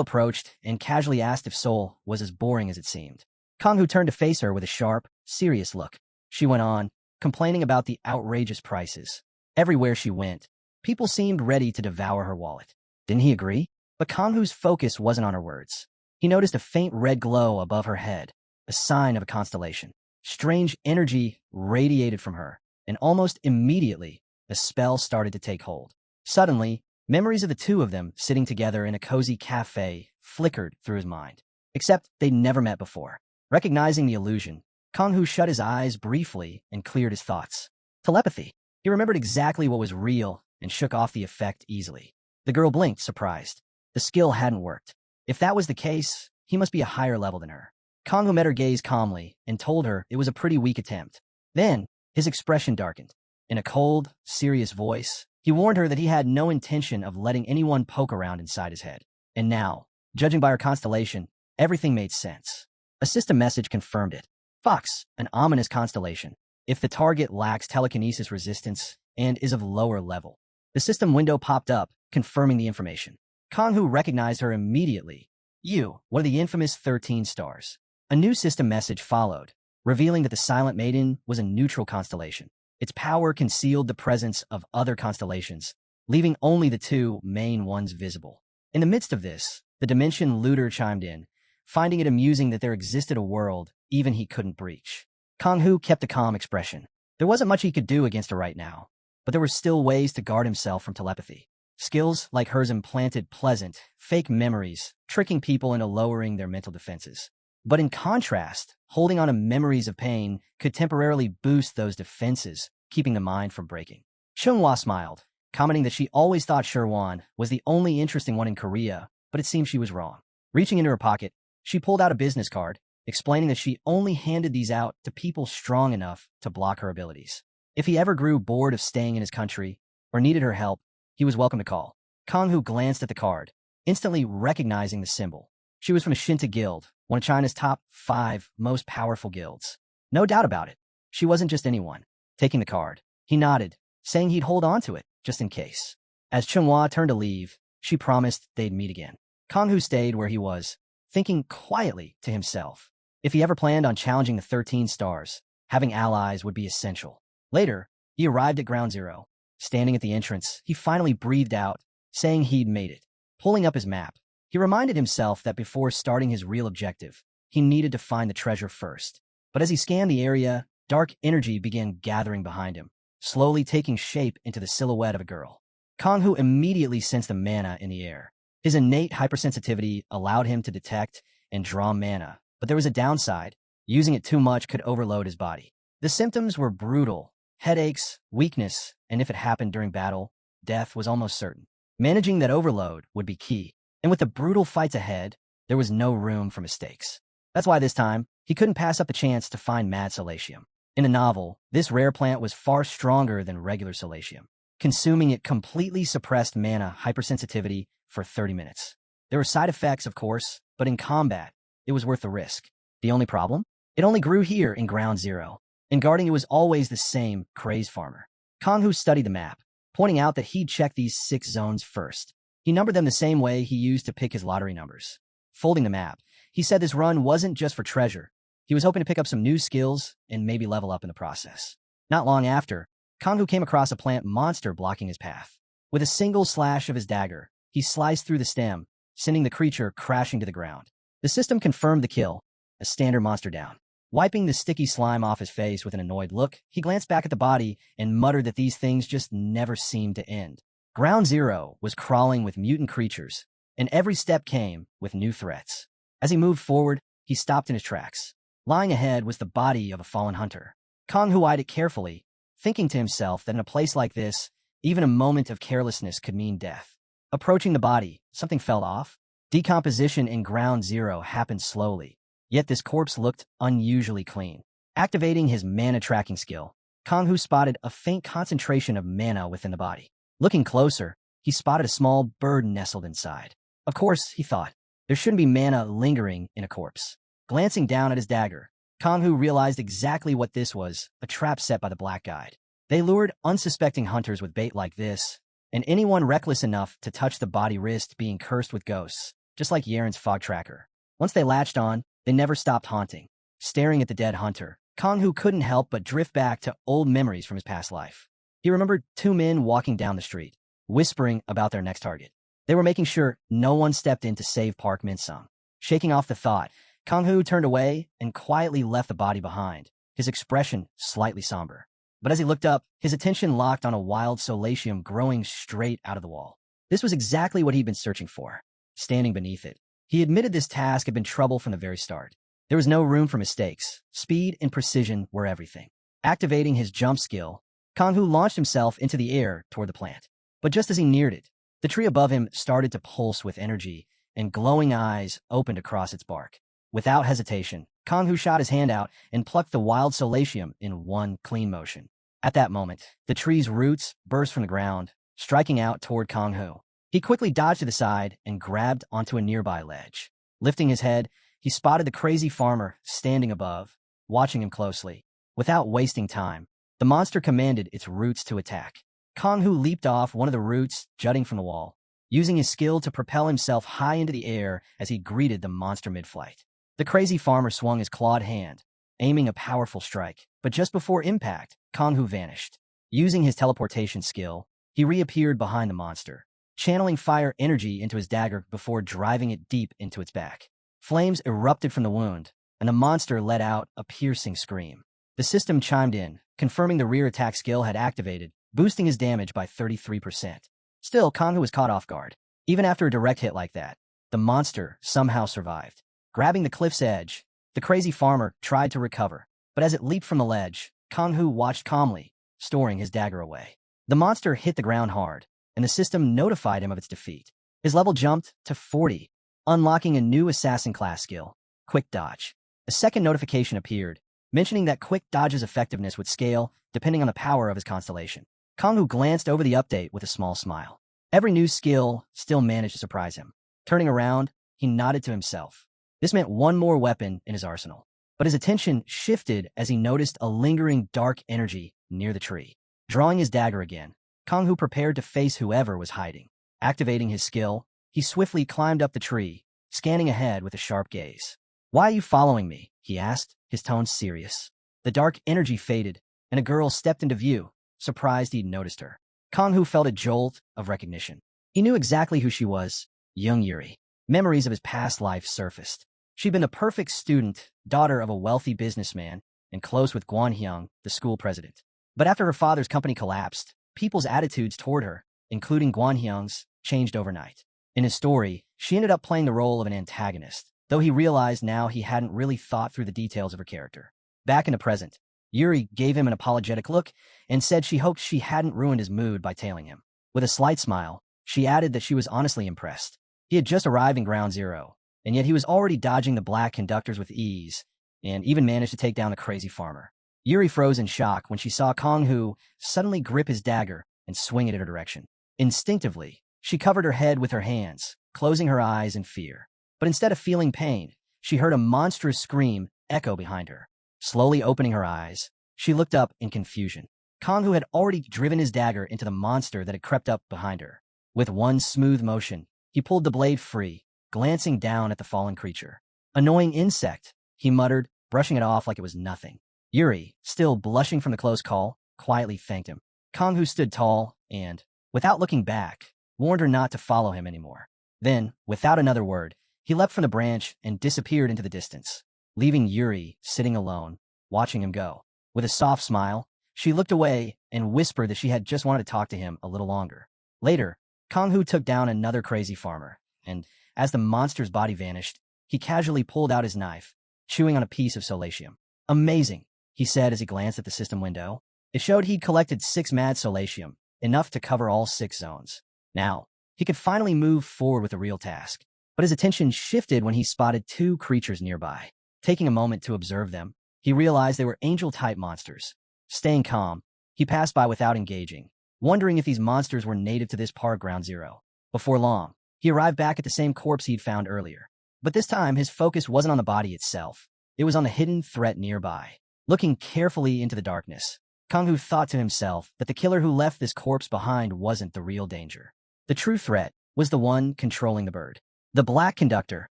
approached and casually asked if Seoul was as boring as it seemed. Kong Hu turned to face her with a sharp, serious look. She went on, complaining about the outrageous prices. Everywhere she went, people seemed ready to devour her wallet. Didn't he agree? But Kong Hu's focus wasn't on her words. He noticed a faint red glow above her head, a sign of a constellation. Strange energy radiated from her, and almost immediately, a spell started to take hold. Suddenly, memories of the two of them sitting together in a cozy cafe flickered through his mind. Except they'd never met before. Recognizing the illusion, Kong Hu shut his eyes briefly and cleared his thoughts. Telepathy. He remembered exactly what was real and shook off the effect easily. The girl blinked, surprised. The skill hadn't worked. If that was the case, he must be a higher level than her. Kong Hu met her gaze calmly and told her it was a pretty weak attempt. Then, his expression darkened. In a cold, serious voice, he warned her that he had no intention of letting anyone poke around inside his head. And now, judging by her constellation, everything made sense. A system message confirmed it. Fox, an ominous constellation. If the target lacks telekinesis resistance and is of lower level. The system window popped up, confirming the information. Kong Hu recognized her immediately. You, one of the infamous 13 Stars. A new system message followed, revealing that the Silent Maiden was a neutral constellation. Its power concealed the presence of other constellations, leaving only the two main ones visible. In the midst of this, the Dimension Looter chimed in, finding it amusing that there existed a world even he couldn't breach. Kong Hu kept a calm expression. There wasn't much he could do against her right now, but there were still ways to guard himself from telepathy. Skills like hers implanted pleasant, fake memories, tricking people into lowering their mental defenses. But in contrast, holding on to memories of pain could temporarily boost those defenses, keeping the mind from breaking. Chunghwa smiled, commenting that she always thought Sherwan was the only interesting one in Korea, but it seemed she was wrong. Reaching into her pocket, she pulled out a business card, explaining that she only handed these out to people strong enough to block her abilities. If he ever grew bored of staying in his country or needed her help, he was welcome to call. Kong Hu glanced at the card, instantly recognizing the symbol. She was from the Shinta Guild, one of China's top 5 most powerful guilds. No doubt about it. She wasn't just anyone. Taking the card, he nodded, saying he'd hold on to it, just in case. As Chunghwa turned to leave, she promised they'd meet again. Kong Hu stayed where he was, thinking quietly to himself. If he ever planned on challenging the 13 Stars, having allies would be essential. Later, he arrived at Ground Zero. Standing at the entrance, he finally breathed out, saying he'd made it. Pulling up his map, He reminded himself that before starting his real objective, he needed to find the treasure first. But as he scanned the area, dark energy began gathering behind him, slowly taking shape into the silhouette of a girl. Kanghu immediately sensed the mana in the air. His innate hypersensitivity allowed him to detect and draw mana, but there was a downside. Using it too much could overload his body. The symptoms were brutal: headaches, weakness, and if it happened during battle, death was almost certain. Managing that overload would be key, and with the brutal fights ahead, there was no room for mistakes. That's why this time, he couldn't pass up the chance to find mad solatium. In the novel, this rare plant was far stronger than regular solatium. Consuming it completely suppressed mana hypersensitivity for 30 minutes. There were side effects, of course, but in combat, it was worth the risk. The only problem? It only grew here in Ground Zero. In guarding, it was always the same crazed farmer. Kanghu studied the map, pointing out that he'd checked these 6 zones first. He numbered them the same way he used to pick his lottery numbers. Folding the map, he said this run wasn't just for treasure. He was hoping to pick up some new skills and maybe level up in the process. Not long after, Kanghu came across a plant monster blocking his path. With a single slash of his dagger, he sliced through the stem, sending the creature crashing to the ground. The system confirmed the kill, a standard monster down. Wiping the sticky slime off his face with an annoyed look, he glanced back at the body and muttered that these things just never seemed to end. Ground Zero was crawling with mutant creatures, and every step came with new threats. As he moved forward, he stopped in his tracks. Lying ahead was the body of a fallen hunter. Kanghu eyed it carefully, thinking to himself that in a place like this, even a moment of carelessness could mean death. Approaching the body, something fell off. Decomposition in Ground Zero happened slowly, yet this corpse looked unusually clean. Activating his mana tracking skill, Kanghu spotted a faint concentration of mana within the body. Looking closer, he spotted a small bird nestled inside. Of course, he thought, there shouldn't be mana lingering in a corpse. Glancing down at his dagger, Kanghu realized exactly what this was: a trap set by the Black Guide. They lured unsuspecting hunters with bait like this, and anyone reckless enough to touch the body risked being cursed with ghosts, just like Yaren's fog tracker. Once they latched on, they never stopped haunting. Staring at the dead hunter, Kanghu couldn't help but drift back to old memories from his past life. He remembered 2 men walking down the street, whispering about their next target. They were making sure no one stepped in to save Park Min-sung. Shaking off the thought, Kanghu turned away and quietly left the body behind, his expression slightly somber. But as he looked up, his attention locked on a wild solatium growing straight out of the wall. This was exactly what he'd been searching for. Standing beneath it, he admitted this task had been trouble from the very start. There was no room for mistakes. Speed and precision were everything. Activating his jump skill, Kanghu launched himself into the air toward the plant. But just as he neared it, the tree above him started to pulse with energy, and glowing eyes opened across its bark. Without hesitation, Kanghu shot his hand out and plucked the wild solatium in one clean motion. At that moment, the tree's roots burst from the ground, striking out toward Kanghu. He quickly dodged to the side and grabbed onto a nearby ledge. Lifting his head, he spotted the crazy farmer standing above, watching him closely. Without wasting time, the monster commanded its roots to attack. Kanghu leaped off one of the roots jutting from the wall, using his skill to propel himself high into the air as he greeted the monster mid-flight. The crazy farmer swung his clawed hand, aiming a powerful strike, but just before impact, Kanghu vanished. Using his teleportation skill, he reappeared behind the monster, channeling fire energy into his dagger before driving it deep into its back. Flames erupted from the wound, and the monster let out a piercing scream. The system chimed in, confirming the rear attack skill had activated, boosting his damage by 33%. Still, Kanghu was caught off guard. Even after a direct hit like that, the monster somehow survived. Grabbing the cliff's edge, the crazy farmer tried to recover, but as it leaped from the ledge, Kanghu watched calmly, storing his dagger away. The monster hit the ground hard, and the system notified him of its defeat. His level jumped to 40, unlocking a new assassin class skill, Quick Dodge. A second notification appeared, mentioning that Quick Dodge's effectiveness would scale depending on the power of his constellation. Kanghu glanced over the update with a small smile. Every new skill still managed to surprise him. Turning around, he nodded to himself. This meant one more weapon in his arsenal. But his attention shifted as he noticed a lingering dark energy near the tree. Drawing his dagger again, Kanghu prepared to face whoever was hiding. Activating his skill, he swiftly climbed up the tree, scanning ahead with a sharp gaze. "Why are you following me?" he asked, his tone serious. The dark energy faded, and a girl stepped into view, surprised he'd noticed her. Kanghu felt a jolt of recognition. He knew exactly who she was: Young Yuri. Memories of his past life surfaced. She'd been a perfect student, daughter of a wealthy businessman, and close with Guan Hyung, the school president. But after her father's company collapsed, people's attitudes toward her, including Guan Hyung's, changed overnight. In his story, she ended up playing the role of an antagonist, though he realized now he hadn't really thought through the details of her character. Back in the present, Yuri gave him an apologetic look and said she hoped she hadn't ruined his mood by tailing him. With a slight smile, she added that she was honestly impressed. He had just arrived in Ground Zero, and yet he was already dodging the black conductors with ease, and even managed to take down the crazy farmer. Yuri froze in shock when she saw Kong-Hu suddenly grip his dagger and swing it in her direction. Instinctively, she covered her head with her hands, closing her eyes in fear. But instead of feeling pain, she heard a monstrous scream echo behind her. Slowly opening her eyes, she looked up in confusion. Kong-Hu had already driven his dagger into the monster that had crept up behind her. With one smooth motion, he pulled the blade free, glancing down at the fallen creature. "Annoying insect," he muttered, brushing it off like it was nothing. Yuri, still blushing from the close call, quietly thanked him. Kong-Hu stood tall and, without looking back, warned her not to follow him anymore. Then, without another word, he leapt from the branch and disappeared into the distance, leaving Yuri sitting alone, watching him go. With a soft smile, she looked away and whispered that she had just wanted to talk to him a little longer. Later, Kong-Hu took down another crazy farmer, and, as the monster's body vanished, he casually pulled out his knife, chewing on a piece of solatium. "Amazing," he said as he glanced at the system window. It showed he'd collected 6 mad solatium, enough to cover all 6 zones. Now, he could finally move forward with the real task. But his attention shifted when he spotted 2 creatures nearby. Taking a moment to observe them, he realized they were angel-type monsters. Staying calm, he passed by without engaging, wondering if these monsters were native to this part of Ground Zero. Before long, he arrived back at the same corpse he'd found earlier. But this time, his focus wasn't on the body itself. It was on the hidden threat nearby. Looking carefully into the darkness, Kong-Hu thought to himself that the killer who left this corpse behind wasn't the real danger. The true threat was the one controlling the bird. The black conductor,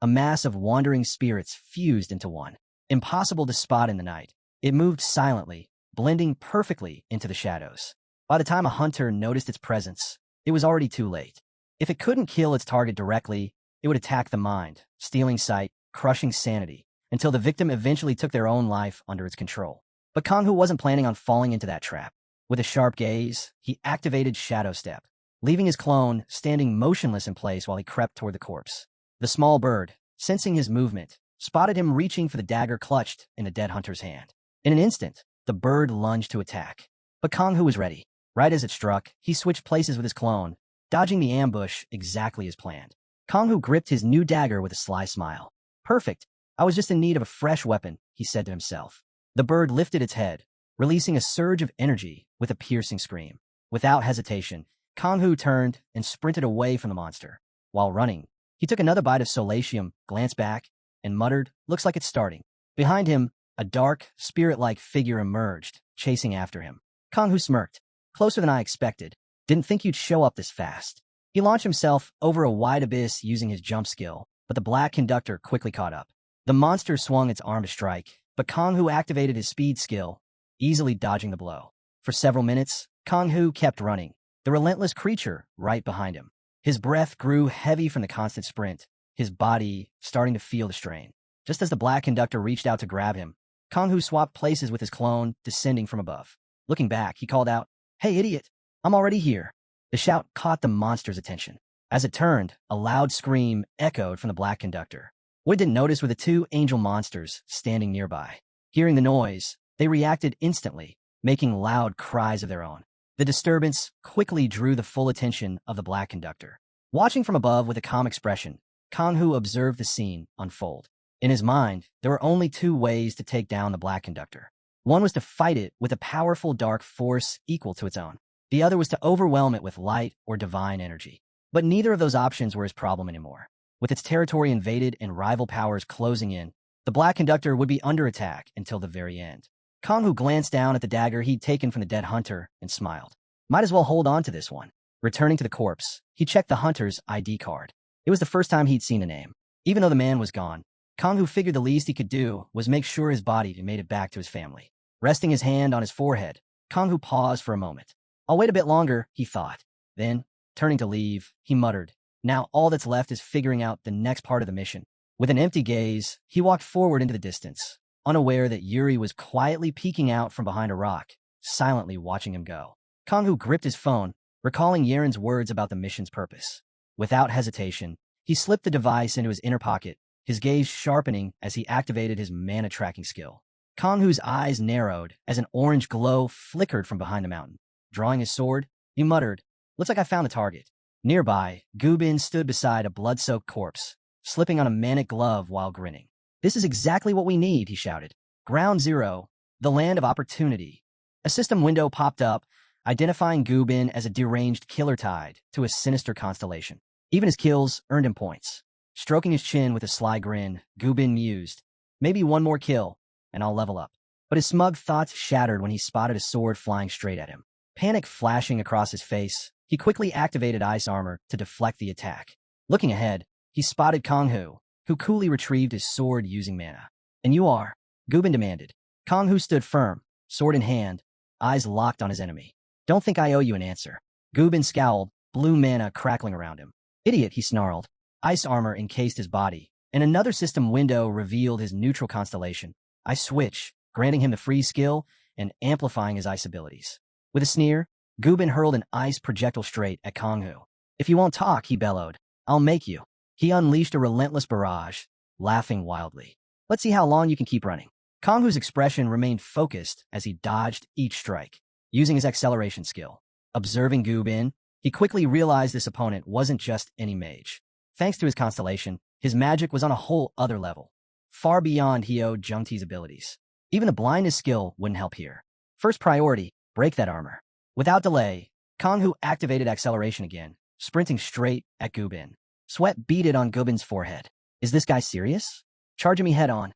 a mass of wandering spirits fused into one. Impossible to spot in the night, it moved silently, blending perfectly into the shadows. By the time a hunter noticed its presence, it was already too late. If it couldn't kill its target directly, it would attack the mind, stealing sight, crushing sanity, until the victim eventually took their own life under its control. But Kong-Hu wasn't planning on falling into that trap. With a sharp gaze, he activated Shadow Step, leaving his clone standing motionless in place while he crept toward the corpse. The small bird, sensing his movement, spotted him reaching for the dagger clutched in the dead hunter's hand. In an instant, the bird lunged to attack. But Kong-Hu was ready. Right as it struck, he switched places with his clone, dodging the ambush exactly as planned. Kong-Hu gripped his new dagger with a sly smile. "Perfect. I was just in need of a fresh weapon," he said to himself. The bird lifted its head, releasing a surge of energy with a piercing scream. Without hesitation, Kong-Hu turned and sprinted away from the monster. While running, he took another bite of solatium, glanced back, and muttered, "Looks like it's starting." Behind him, a dark, spirit-like figure emerged, chasing after him. Kong-Hu smirked. "Closer than I expected. Didn't think you'd show up this fast." He launched himself over a wide abyss using his jump skill, but the black conductor quickly caught up. The monster swung its arm to strike, but Kong-Hu activated his speed skill, easily dodging the blow. For several minutes, Kong-Hu kept running, the relentless creature right behind him. His breath grew heavy from the constant sprint, his body starting to feel the strain. Just as the black conductor reached out to grab him, Kong-Hu swapped places with his clone, descending from above. Looking back, he called out, "Hey, idiot, I'm already here." The shout caught the monster's attention. As it turned, a loud scream echoed from the black conductor. What it didn't notice were the 2 angel monsters standing nearby. Hearing the noise, they reacted instantly, making loud cries of their own. The disturbance quickly drew the full attention of the black conductor. Watching from above with a calm expression, Kong-Hu observed the scene unfold. In his mind, there were only 2 ways to take down the black conductor. One was to fight it with a powerful dark force equal to its own. The other was to overwhelm it with light or divine energy. But neither of those options were his problem anymore. With its territory invaded and rival powers closing in, the black conductor would be under attack until the very end. Kong-Hu glanced down at the dagger he'd taken from the dead hunter and smiled. Might as well hold on to this one. Returning to the corpse, he checked the hunter's ID card. It was the first time he'd seen a name. Even though the man was gone, Kong-Hu figured the least he could do was make sure his body made it back to his family. Resting his hand on his forehead, Kong-Hu paused for a moment. "I'll wait a bit longer," he thought. Then, turning to leave, he muttered, Now all that's left is figuring out the next part of the mission. With an empty gaze, he walked forward into the distance, unaware that Yuri was quietly peeking out from behind a rock, silently watching him go. Kang-hoo gripped his phone, recalling Yaren's words about the mission's purpose. Without hesitation, he slipped the device into his inner pocket, his gaze sharpening as he activated his mana tracking skill. Kang-hoo's eyes narrowed as an orange glow flickered from behind the mountain. Drawing his sword, he muttered, "Looks like I found the target." Nearby, Gubin stood beside a blood-soaked corpse, slipping on a manic glove while grinning. "This is exactly what we need," he shouted. "Ground Zero, the land of opportunity." A system window popped up, identifying Gubin as a deranged killer tied to a sinister constellation. Even his kills earned him points. Stroking his chin with a sly grin, Gubin mused, "Maybe one more kill, and I'll level up." But his smug thoughts shattered when he spotted a sword flying straight at him. Panic flashing across his face, he quickly activated ice armor to deflect the attack. Looking ahead, he spotted Kang-hoo, who coolly retrieved his sword using mana. "And you are?" Gubin demanded. Kang-hoo stood firm, sword in hand, eyes locked on his enemy. "Don't think I owe you an answer." Gubin scowled, blue mana crackling around him. "Idiot," he snarled. Ice armor encased his body, and another system window revealed his neutral constellation. Ice Switch, granting him the freeze skill and amplifying his ice abilities. With a sneer, Gubin hurled an ice projectile straight at Kang-hoo. "If you won't talk," he bellowed, "I'll make you." He unleashed a relentless barrage, laughing wildly. "Let's see how long you can keep running." Kang-hoo's expression remained focused as he dodged each strike, using his acceleration skill. Observing Gubin, he quickly realized this opponent wasn't just any mage. Thanks to his constellation, his magic was on a whole other level, far beyond Hyo Jungti's abilities. Even the blindness skill wouldn't help here. First priority, break that armor. Without delay, Kang-hoo activated acceleration again, sprinting straight at Gubin. Sweat beaded on Gubin's forehead. "Is this guy serious? Charging me head-on."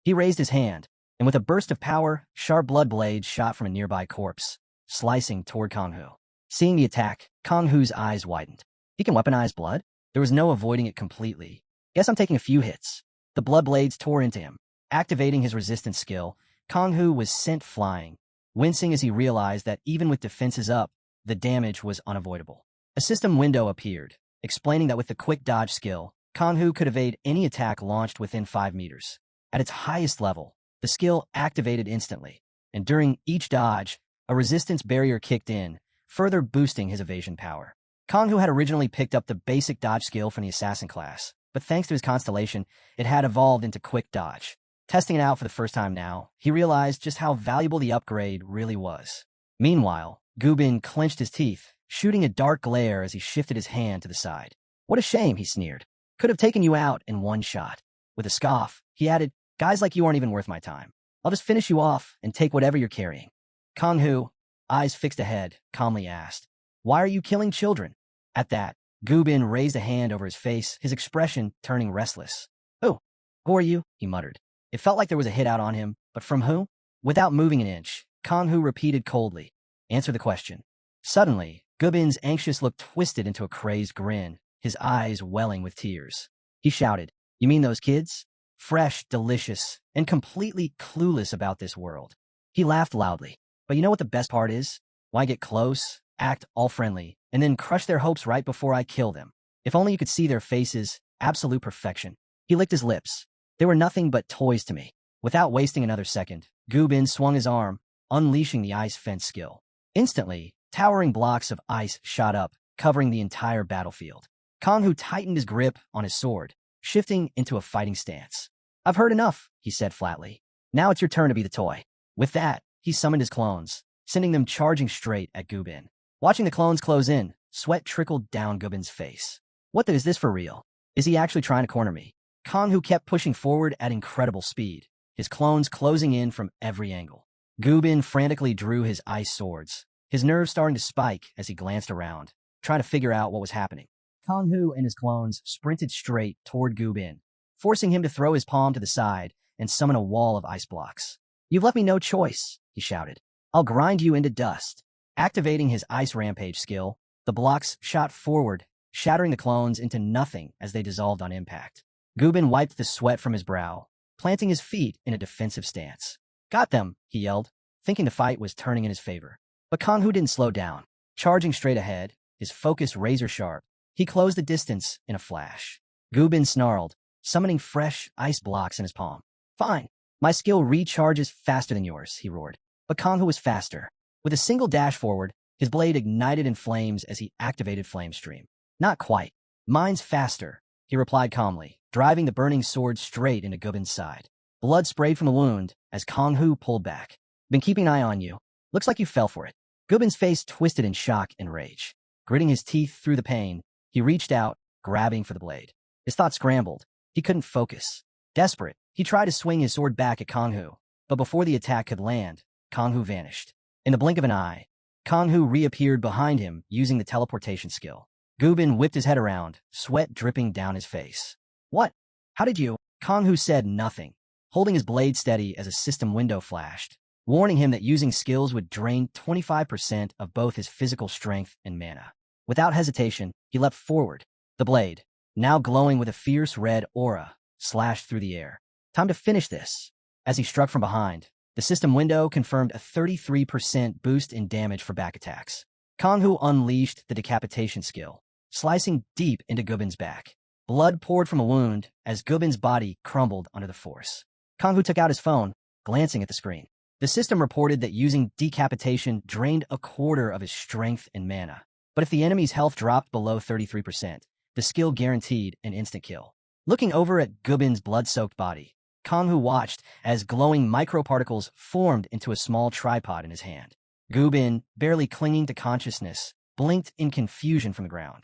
He raised his hand, and with a burst of power, sharp blood blades shot from a nearby corpse, slicing toward Kang-hoo. Seeing the attack, Kang-hoo's eyes widened. He can weaponize blood? There was no avoiding it completely. "Guess I'm taking a few hits." The blood blades tore into him. Activating his resistance skill, Kang-hoo was sent flying, wincing as he realized that even with defenses up, the damage was unavoidable. A system window appeared, explaining that with the quick dodge skill, Kang-hoo could evade any attack launched within 5 meters. At its highest level, the skill activated instantly, and during each dodge, a resistance barrier kicked in, further boosting his evasion power. Kang-hoo had originally picked up the basic dodge skill from the assassin class, but thanks to his constellation, it had evolved into quick dodge. Testing it out for the first time now, he realized just how valuable the upgrade really was. Meanwhile, Gubin clenched his teeth, shooting a dark glare as he shifted his hand to the side. "What a shame," he sneered. "Could have taken you out in one shot." With a scoff, he added, "Guys like you aren't even worth my time. I'll just finish you off and take whatever you're carrying." Kang-hoo, eyes fixed ahead, calmly asked, "Why are you killing children?" At that, Gubin raised a hand over his face, his expression turning restless. "Oh, who are you?" he muttered. It felt like there was a hit out on him, but from who? Without moving an inch, Kang-hoo repeated coldly, "Answer the question." Suddenly, Gubin's anxious look twisted into a crazed grin, his eyes welling with tears. He shouted, "You mean those kids? Fresh, delicious, and completely clueless about this world." He laughed loudly. "But you know what the best part is? Why get close, act all friendly, and then crush their hopes right before I kill them. If only you could see their faces, absolute perfection." He licked his lips. "They were nothing but toys to me." Without wasting another second, Gubin swung his arm, unleashing the ice fence skill. Instantly, towering blocks of ice shot up, covering the entire battlefield. Kang-hoo tightened his grip on his sword, shifting into a fighting stance. "I've heard enough," he said flatly. "Now it's your turn to be the toy." With that, he summoned his clones, sending them charging straight at Gubin. Watching the clones close in, sweat trickled down Gubin's face. What is this for real? Is he actually trying to corner me? Kang-hoo kept pushing forward at incredible speed, his clones closing in from every angle. Gubin frantically drew his ice swords, his nerves starting to spike as he glanced around, trying to figure out what was happening. Kang-hoo and his clones sprinted straight toward Gubin, forcing him to throw his palm to the side and summon a wall of ice blocks. "You've left me no choice," he shouted. "I'll grind you into dust." Activating his ice rampage skill, the blocks shot forward, shattering the clones into nothing as they dissolved on impact. Gubin wiped the sweat from his brow, planting his feet in a defensive stance. "Got them," he yelled, thinking the fight was turning in his favor. But Kang-hoo didn't slow down. Charging straight ahead, his focus razor-sharp, He closed the distance in a flash. Gubin snarled, summoning fresh ice blocks in his palm. Fine. My skill recharges faster than yours, he roared. But Kanghu was faster. With a single dash forward, his blade ignited in flames as he activated Flame Stream. Not quite. Mine's faster, he replied calmly, driving the burning sword straight into Gubin's side. Blood sprayed from the wound as Kanghu pulled back. Been keeping an eye on you. Looks like you fell for it. Gubin's face twisted in shock and rage. Gritting his teeth through the pain, he reached out, grabbing for the blade. His thoughts scrambled. He couldn't focus. Desperate, he tried to swing his sword back at Kanghu, but before the attack could land, Kanghu vanished. In the blink of an eye, Kanghu reappeared behind him using the teleportation skill. Gubin whipped his head around, sweat dripping down his face. What? How did you? Kanghu said nothing, holding his blade steady as a system window flashed, warning him that using skills would drain 25% of both his physical strength and mana. Without hesitation, he leapt forward. The blade, now glowing with a fierce red aura, slashed through the air. Time to finish this. As he struck from behind, the system window confirmed a 33% boost in damage for back attacks. Kanghu unleashed the decapitation skill, slicing deep into Gubin's back. Blood poured from a wound as Gubin's body crumbled under the force. Kanghu took out his phone, glancing at the screen. The system reported that using decapitation drained a quarter of his strength and mana. But if the enemy's health dropped below 33%, the skill guaranteed an instant kill. Looking over at Gubin's blood-soaked body, Kanghu watched as glowing microparticles formed into a small tripod in his hand. Gubin, barely clinging to consciousness, blinked in confusion from the ground.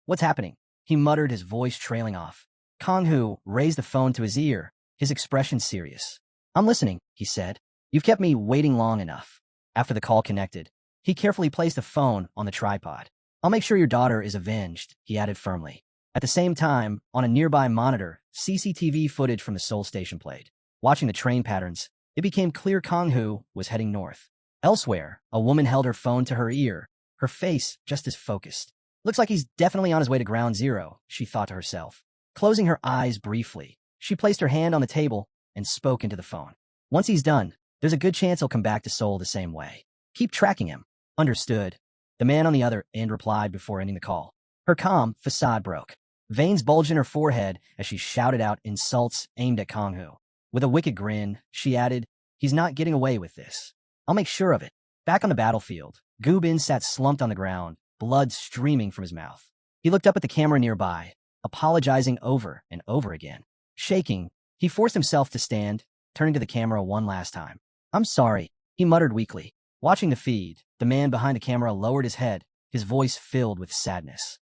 What's happening? He muttered, his voice trailing off. Kanghu raised the phone to his ear, his expression serious. I'm listening, he said. You've kept me waiting long enough. After the call connected, he carefully placed the phone on the tripod. I'll make sure your daughter is avenged, he added firmly. At the same time, on a nearby monitor, CCTV footage from the Seoul station played. Watching the train patterns, it became clear Kanghu was heading north. Elsewhere, a woman held her phone to her ear, her face just as focused. Looks like he's definitely on his way to ground zero, she thought to herself. Closing her eyes briefly, she placed her hand on the table and spoke into the phone. Once he's done, there's a good chance he'll come back to Seoul the same way. Keep tracking him. Understood. The man on the other end replied before ending the call. Her calm facade broke. Veins bulged in her forehead as she shouted out insults aimed at Kanghu. With a wicked grin, she added, he's not getting away with this. I'll make sure of it. Back on the battlefield, Gubin sat slumped on the ground, blood streaming from his mouth. He looked up at the camera nearby, apologizing over and over again. Shaking, he forced himself to stand, turning to the camera one last time. I'm sorry, he muttered weakly. Watching the feed, the man behind the camera lowered his head, his voice filled with sadness.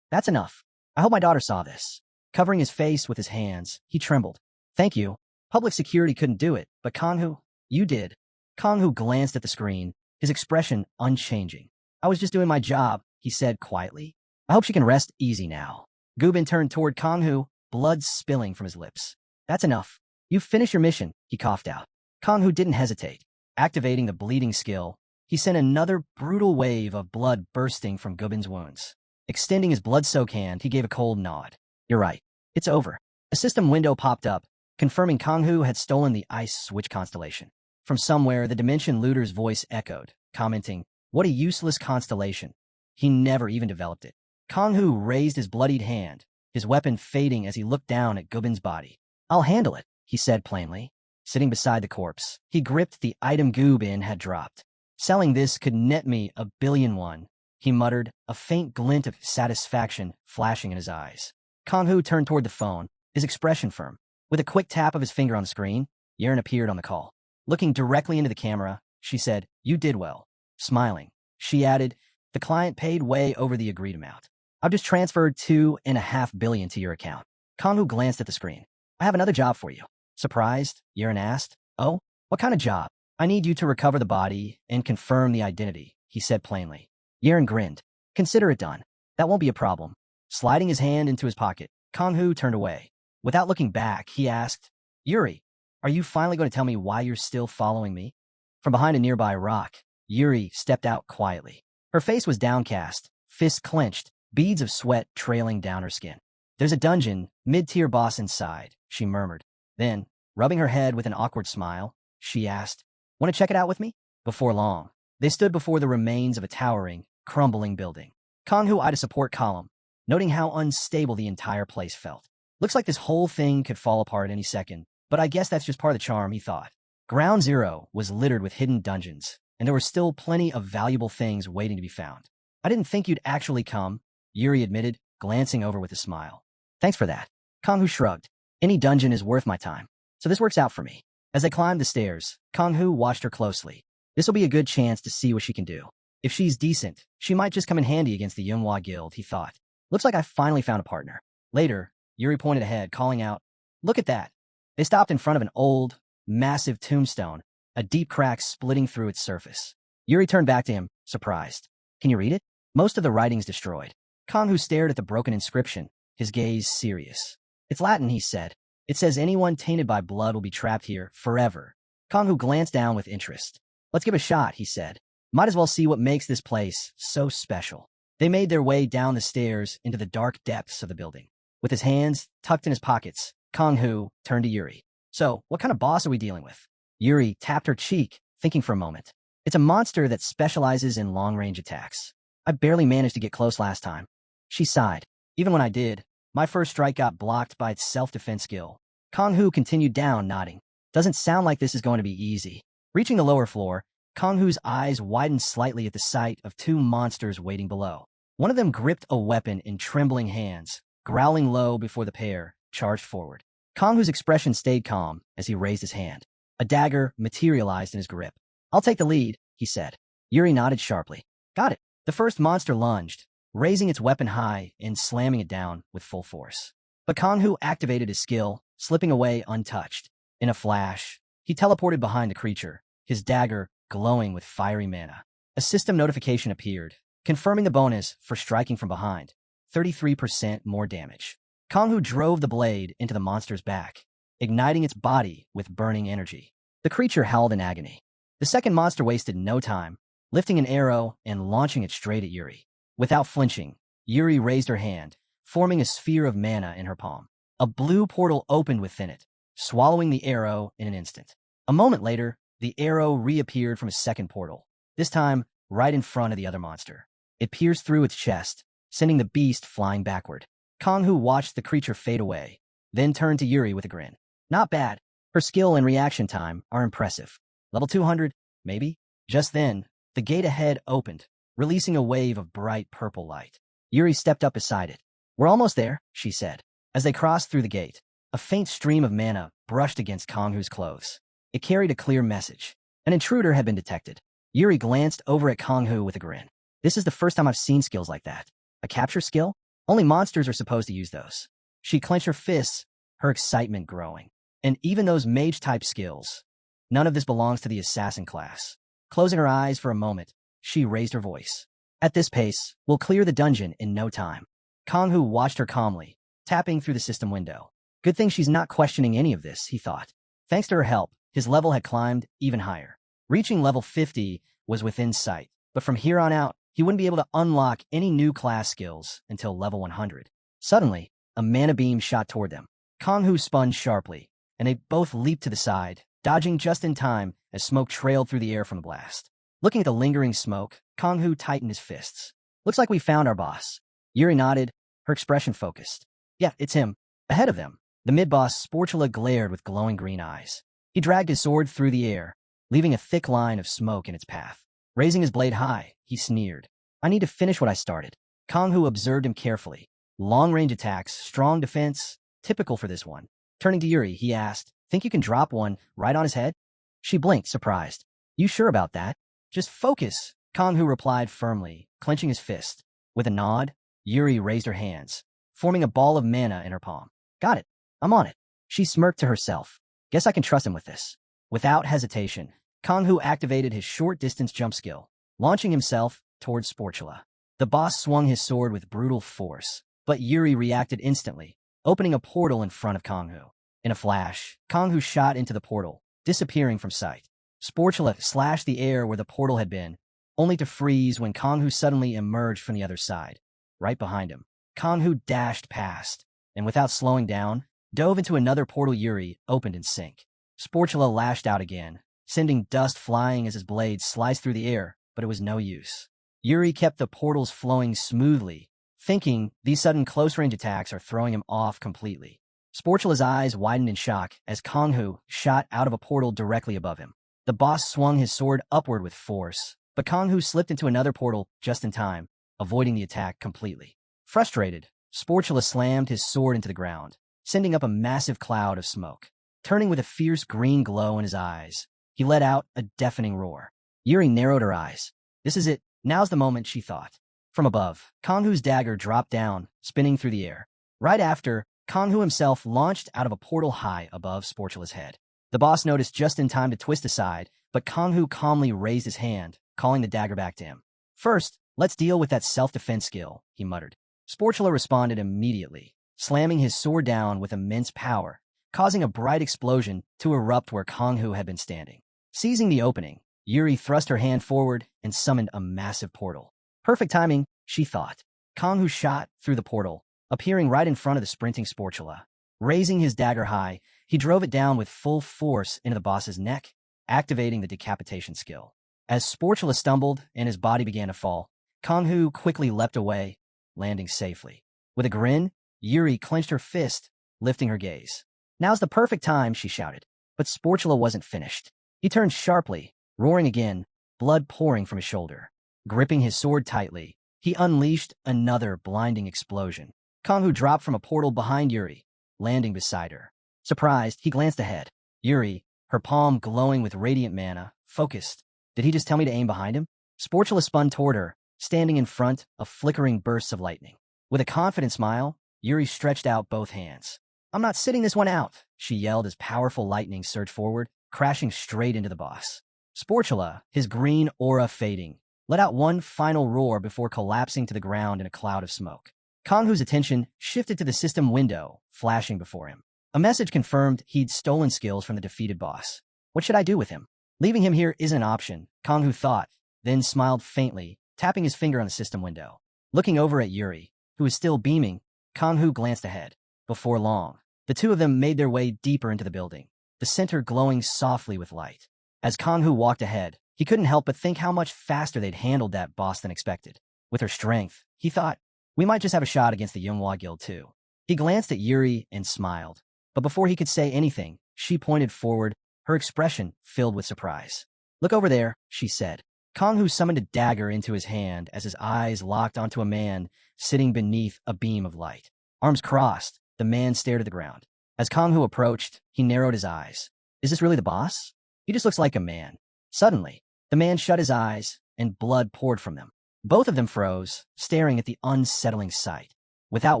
That's enough. I hope my daughter saw this. Covering his face with his hands, he trembled. Thank you. Public security couldn't do it, but Kanghu, you did. Kanghu glanced at the screen, his expression unchanging. I was just doing my job, he said quietly. I hope she can rest easy now. Gubin turned toward Kanghu, blood spilling from his lips. That's enough. You've finished your mission, he coughed out. Kanghu didn't hesitate. Activating the bleeding skill, he sent another brutal wave of blood bursting from Gubin's wounds. Extending his blood-soaked hand, he gave a cold nod. You're right. It's over. A system window popped up, confirming Kanghu had stolen the Ice Switch constellation. From somewhere, the Dimension Looter's voice echoed, commenting, what a useless constellation. He never even developed it. Kanghu raised his bloodied hand, his weapon fading as he looked down at Gubin's body. I'll handle it, he said plainly. Sitting beside the corpse, he gripped the item Gubin had dropped. Selling this could net me 1,000,000,000, he muttered, a faint glint of satisfaction flashing in his eyes. Kanghu turned toward the phone, his expression firm. With a quick tap of his finger on the screen, Yerin appeared on the call. Looking directly into the camera, she said, you did well. Smiling, she added, the client paid way over the agreed amount. I've just transferred 2.5 billion to your account. Kanghu glanced at the screen. I have another job for you. Surprised, Yerin asked. Oh, what kind of job? I need you to recover the body and confirm the identity, he said plainly. Yerin grinned. Consider it done. That won't be a problem. Sliding his hand into his pocket, Kanghu turned away. Without looking back, he asked, Yuri, are you finally going to tell me why you're still following me? From behind a nearby rock, Yuri stepped out quietly. Her face was downcast, fists clenched, beads of sweat trailing down her skin. There's a dungeon, mid-tier boss inside, she murmured. Then, rubbing her head with an awkward smile, she asked, want to check it out with me? Before long, they stood before the remains of a towering, crumbling building. Kanghu eyed a support column, noting how unstable the entire place felt. Looks like this whole thing could fall apart any second, but I guess that's just part of the charm, he thought. Ground Zero was littered with hidden dungeons, and there were still plenty of valuable things waiting to be found. I didn't think you'd actually come, Yuri admitted, glancing over with a smile. Thanks for that. Kang-Hu shrugged. Any dungeon is worth my time, so this works out for me. As they climbed the stairs, Kang-Hu watched her closely. This will be a good chance to see what she can do. If she's decent, she might just come in handy against the Manhwa Guild, he thought. Looks like I finally found a partner. Later, Yuri pointed ahead, calling out, "Look at that." They stopped in front of an old, massive tombstone, a deep crack splitting through its surface. Yuri turned back to him, surprised. Can you read it? Most of the writing's destroyed. Kang-Hu stared at the broken inscription, his gaze serious. It's Latin, he said. It says anyone tainted by blood will be trapped here forever. Kang-Hu glanced down with interest. Let's give it a shot, he said. Might as well see what makes this place so special. They made their way down the stairs into the dark depths of the building. With his hands tucked in his pockets, Kang-Hu turned to Yuri. So, what kind of boss are we dealing with? Yuri tapped her cheek, thinking for a moment. It's a monster that specializes in long-range attacks. I barely managed to get close last time. She sighed. Even when I did, my first strike got blocked by its self-defense skill. Kang-Hu continued down, nodding. Doesn't sound like this is going to be easy. Reaching the lower floor, Kang-Hu's eyes widened slightly at the sight of two monsters waiting below. One of them gripped a weapon in trembling hands, growling low before the pair charged forward. Kang-Hu's expression stayed calm as he raised his hand. A dagger materialized in his grip. I'll take the lead, he said. Yuri nodded sharply. Got it. The first monster lunged, raising its weapon high and slamming it down with full force. But Kang-Hu activated his skill, slipping away untouched. In a flash, he teleported behind the creature, his dagger glowing with fiery mana. A system notification appeared, confirming the bonus for striking from behind. 33% more damage. Kang-Hu drove the blade into the monster's back, igniting its body with burning energy. The creature howled in agony. The second monster wasted no time, lifting an arrow and launching it straight at Yuri. Without flinching, Yuri raised her hand, forming a sphere of mana in her palm. A blue portal opened within it, swallowing the arrow in an instant. A moment later, the arrow reappeared from a second portal, this time right in front of the other monster. It pierced through its chest, sending the beast flying backward. Kang-Hu watched the creature fade away, then turned to Yuri with a grin. Not bad. Her skill and reaction time are impressive. Level 200, maybe? Just then, the gate ahead opened, releasing a wave of bright purple light. Yuri stepped up beside it. We're almost there, she said. As they crossed through the gate, a faint stream of mana brushed against Kang-Hu's clothes. It carried a clear message. An intruder had been detected. Yuri glanced over at Kang-Hu with a grin. This is the first time I've seen skills like that. A capture skill? Only monsters are supposed to use those. She clenched her fists, her excitement growing. And even those mage-type skills, none of this belongs to the assassin class. Closing her eyes for a moment, she raised her voice. At this pace, we'll clear the dungeon in no time. Kang-Hu watched her calmly, tapping through the system window. Good thing she's not questioning any of this, he thought. Thanks to her help, his level had climbed even higher. Reaching level 50 was within sight, but from here on out, he wouldn't be able to unlock any new class skills until level 100. Suddenly, a mana beam shot toward them. Kang-Hu spun sharply, and they both leaped to the side, dodging just in time as smoke trailed through the air from the blast. Looking at the lingering smoke, Kang-Hu tightened his fists. Looks like we found our boss. Yuri nodded, her expression focused. Yeah, it's him. Ahead of them, the mid-boss Sportula glared with glowing green eyes. He dragged his sword through the air, leaving a thick line of smoke in its path. Raising his blade high, he sneered. I need to finish what I started. Kang-Hu observed him carefully. Long-range attacks, strong defense, typical for this one. Turning to Yuri, he asked, think you can drop one right on his head? She blinked, surprised. You sure about that? Just focus, Kang-Hu replied firmly, clenching his fist. With a nod, Yuri raised her hands, forming a ball of mana in her palm. Got it. I'm on it. She smirked to herself. Guess I can trust him with this. Without hesitation, Kang-Hu activated his short-distance jump skill, launching himself towards Sportula. The boss swung his sword with brutal force, but Yuri reacted instantly, opening a portal in front of Kang-Hu. In a flash, Kang-Hu shot into the portal, disappearing from sight. Sportula slashed the air where the portal had been, only to freeze when Kang-Hu suddenly emerged from the other side. Right behind him, Kang-Hu dashed past, and without slowing down, dove into another portal Yuri opened in sync. Sportula lashed out again, sending dust flying as his blade sliced through the air, but it was no use. Yuri kept the portals flowing smoothly, thinking these sudden close-range attacks are throwing him off completely. Sportula's eyes widened in shock as Kong-Hu shot out of a portal directly above him. The boss swung his sword upward with force, but Kong-Hu slipped into another portal just in time, avoiding the attack completely. Frustrated, Sportula slammed his sword into the ground, sending up a massive cloud of smoke. Turning with a fierce green glow in his eyes, he let out a deafening roar. Yuri narrowed her eyes. This is it. Now's the moment, she thought. From above, Kong-Hu's dagger dropped down, spinning through the air. Right after, Kong-Hu himself launched out of a portal high above Sportula's head. The boss noticed just in time to twist aside, but Kong-Hu calmly raised his hand, calling the dagger back to him. First, let's deal with that self-defense skill, he muttered. Sportula responded immediately, slamming his sword down with immense power, causing a bright explosion to erupt where Kong-Hu had been standing. Seizing the opening, Yuri thrust her hand forward and summoned a massive portal. Perfect timing, she thought. Kong-Hu shot through the portal, appearing right in front of the sprinting Sportula. Raising his dagger high, he drove it down with full force into the boss's neck, activating the decapitation skill. As Sportula stumbled and his body began to fall, Kong-Hu quickly leapt away, landing safely. With a grin, Yuri clenched her fist, lifting her gaze. Now's the perfect time, she shouted. But Sportula wasn't finished. He turned sharply, roaring again, blood pouring from his shoulder. Gripping his sword tightly, he unleashed another blinding explosion. Kong-Hu dropped from a portal behind Yuri, landing beside her. Surprised, he glanced ahead. Yuri, her palm glowing with radiant mana, focused. Did he just tell me to aim behind him? Sportula spun toward her, standing in front of flickering bursts of lightning. With a confident smile, Yuri stretched out both hands. I'm not sitting this one out, she yelled as powerful lightning surged forward, crashing straight into the boss. Sportula, his green aura fading, let out one final roar before collapsing to the ground in a cloud of smoke. Kong-Hu's attention shifted to the system window, flashing before him. A message confirmed he'd stolen skills from the defeated boss. What should I do with him? Leaving him here isn't an option, Kong-Hu thought, then smiled faintly, tapping his finger on the system window. Looking over at Yuri, who was still beaming, Kong-Hu glanced ahead. Before long, the two of them made their way deeper into the building, the center glowing softly with light. As Kong-Hu walked ahead, he couldn't help but think how much faster they'd handled that boss than expected. With her strength, he thought, we might just have a shot against the Manhwa Guild too. He glanced at Yuri and smiled, but before he could say anything, she pointed forward, her expression filled with surprise. Look over there, she said. Kong-Hu summoned a dagger into his hand as his eyes locked onto a man sitting beneath a beam of light. Arms crossed, the man stared at the ground. As Kong-Hu approached, he narrowed his eyes. Is this really the boss? He just looks like a man. Suddenly, the man shut his eyes, and blood poured from them. Both of them froze, staring at the unsettling sight. Without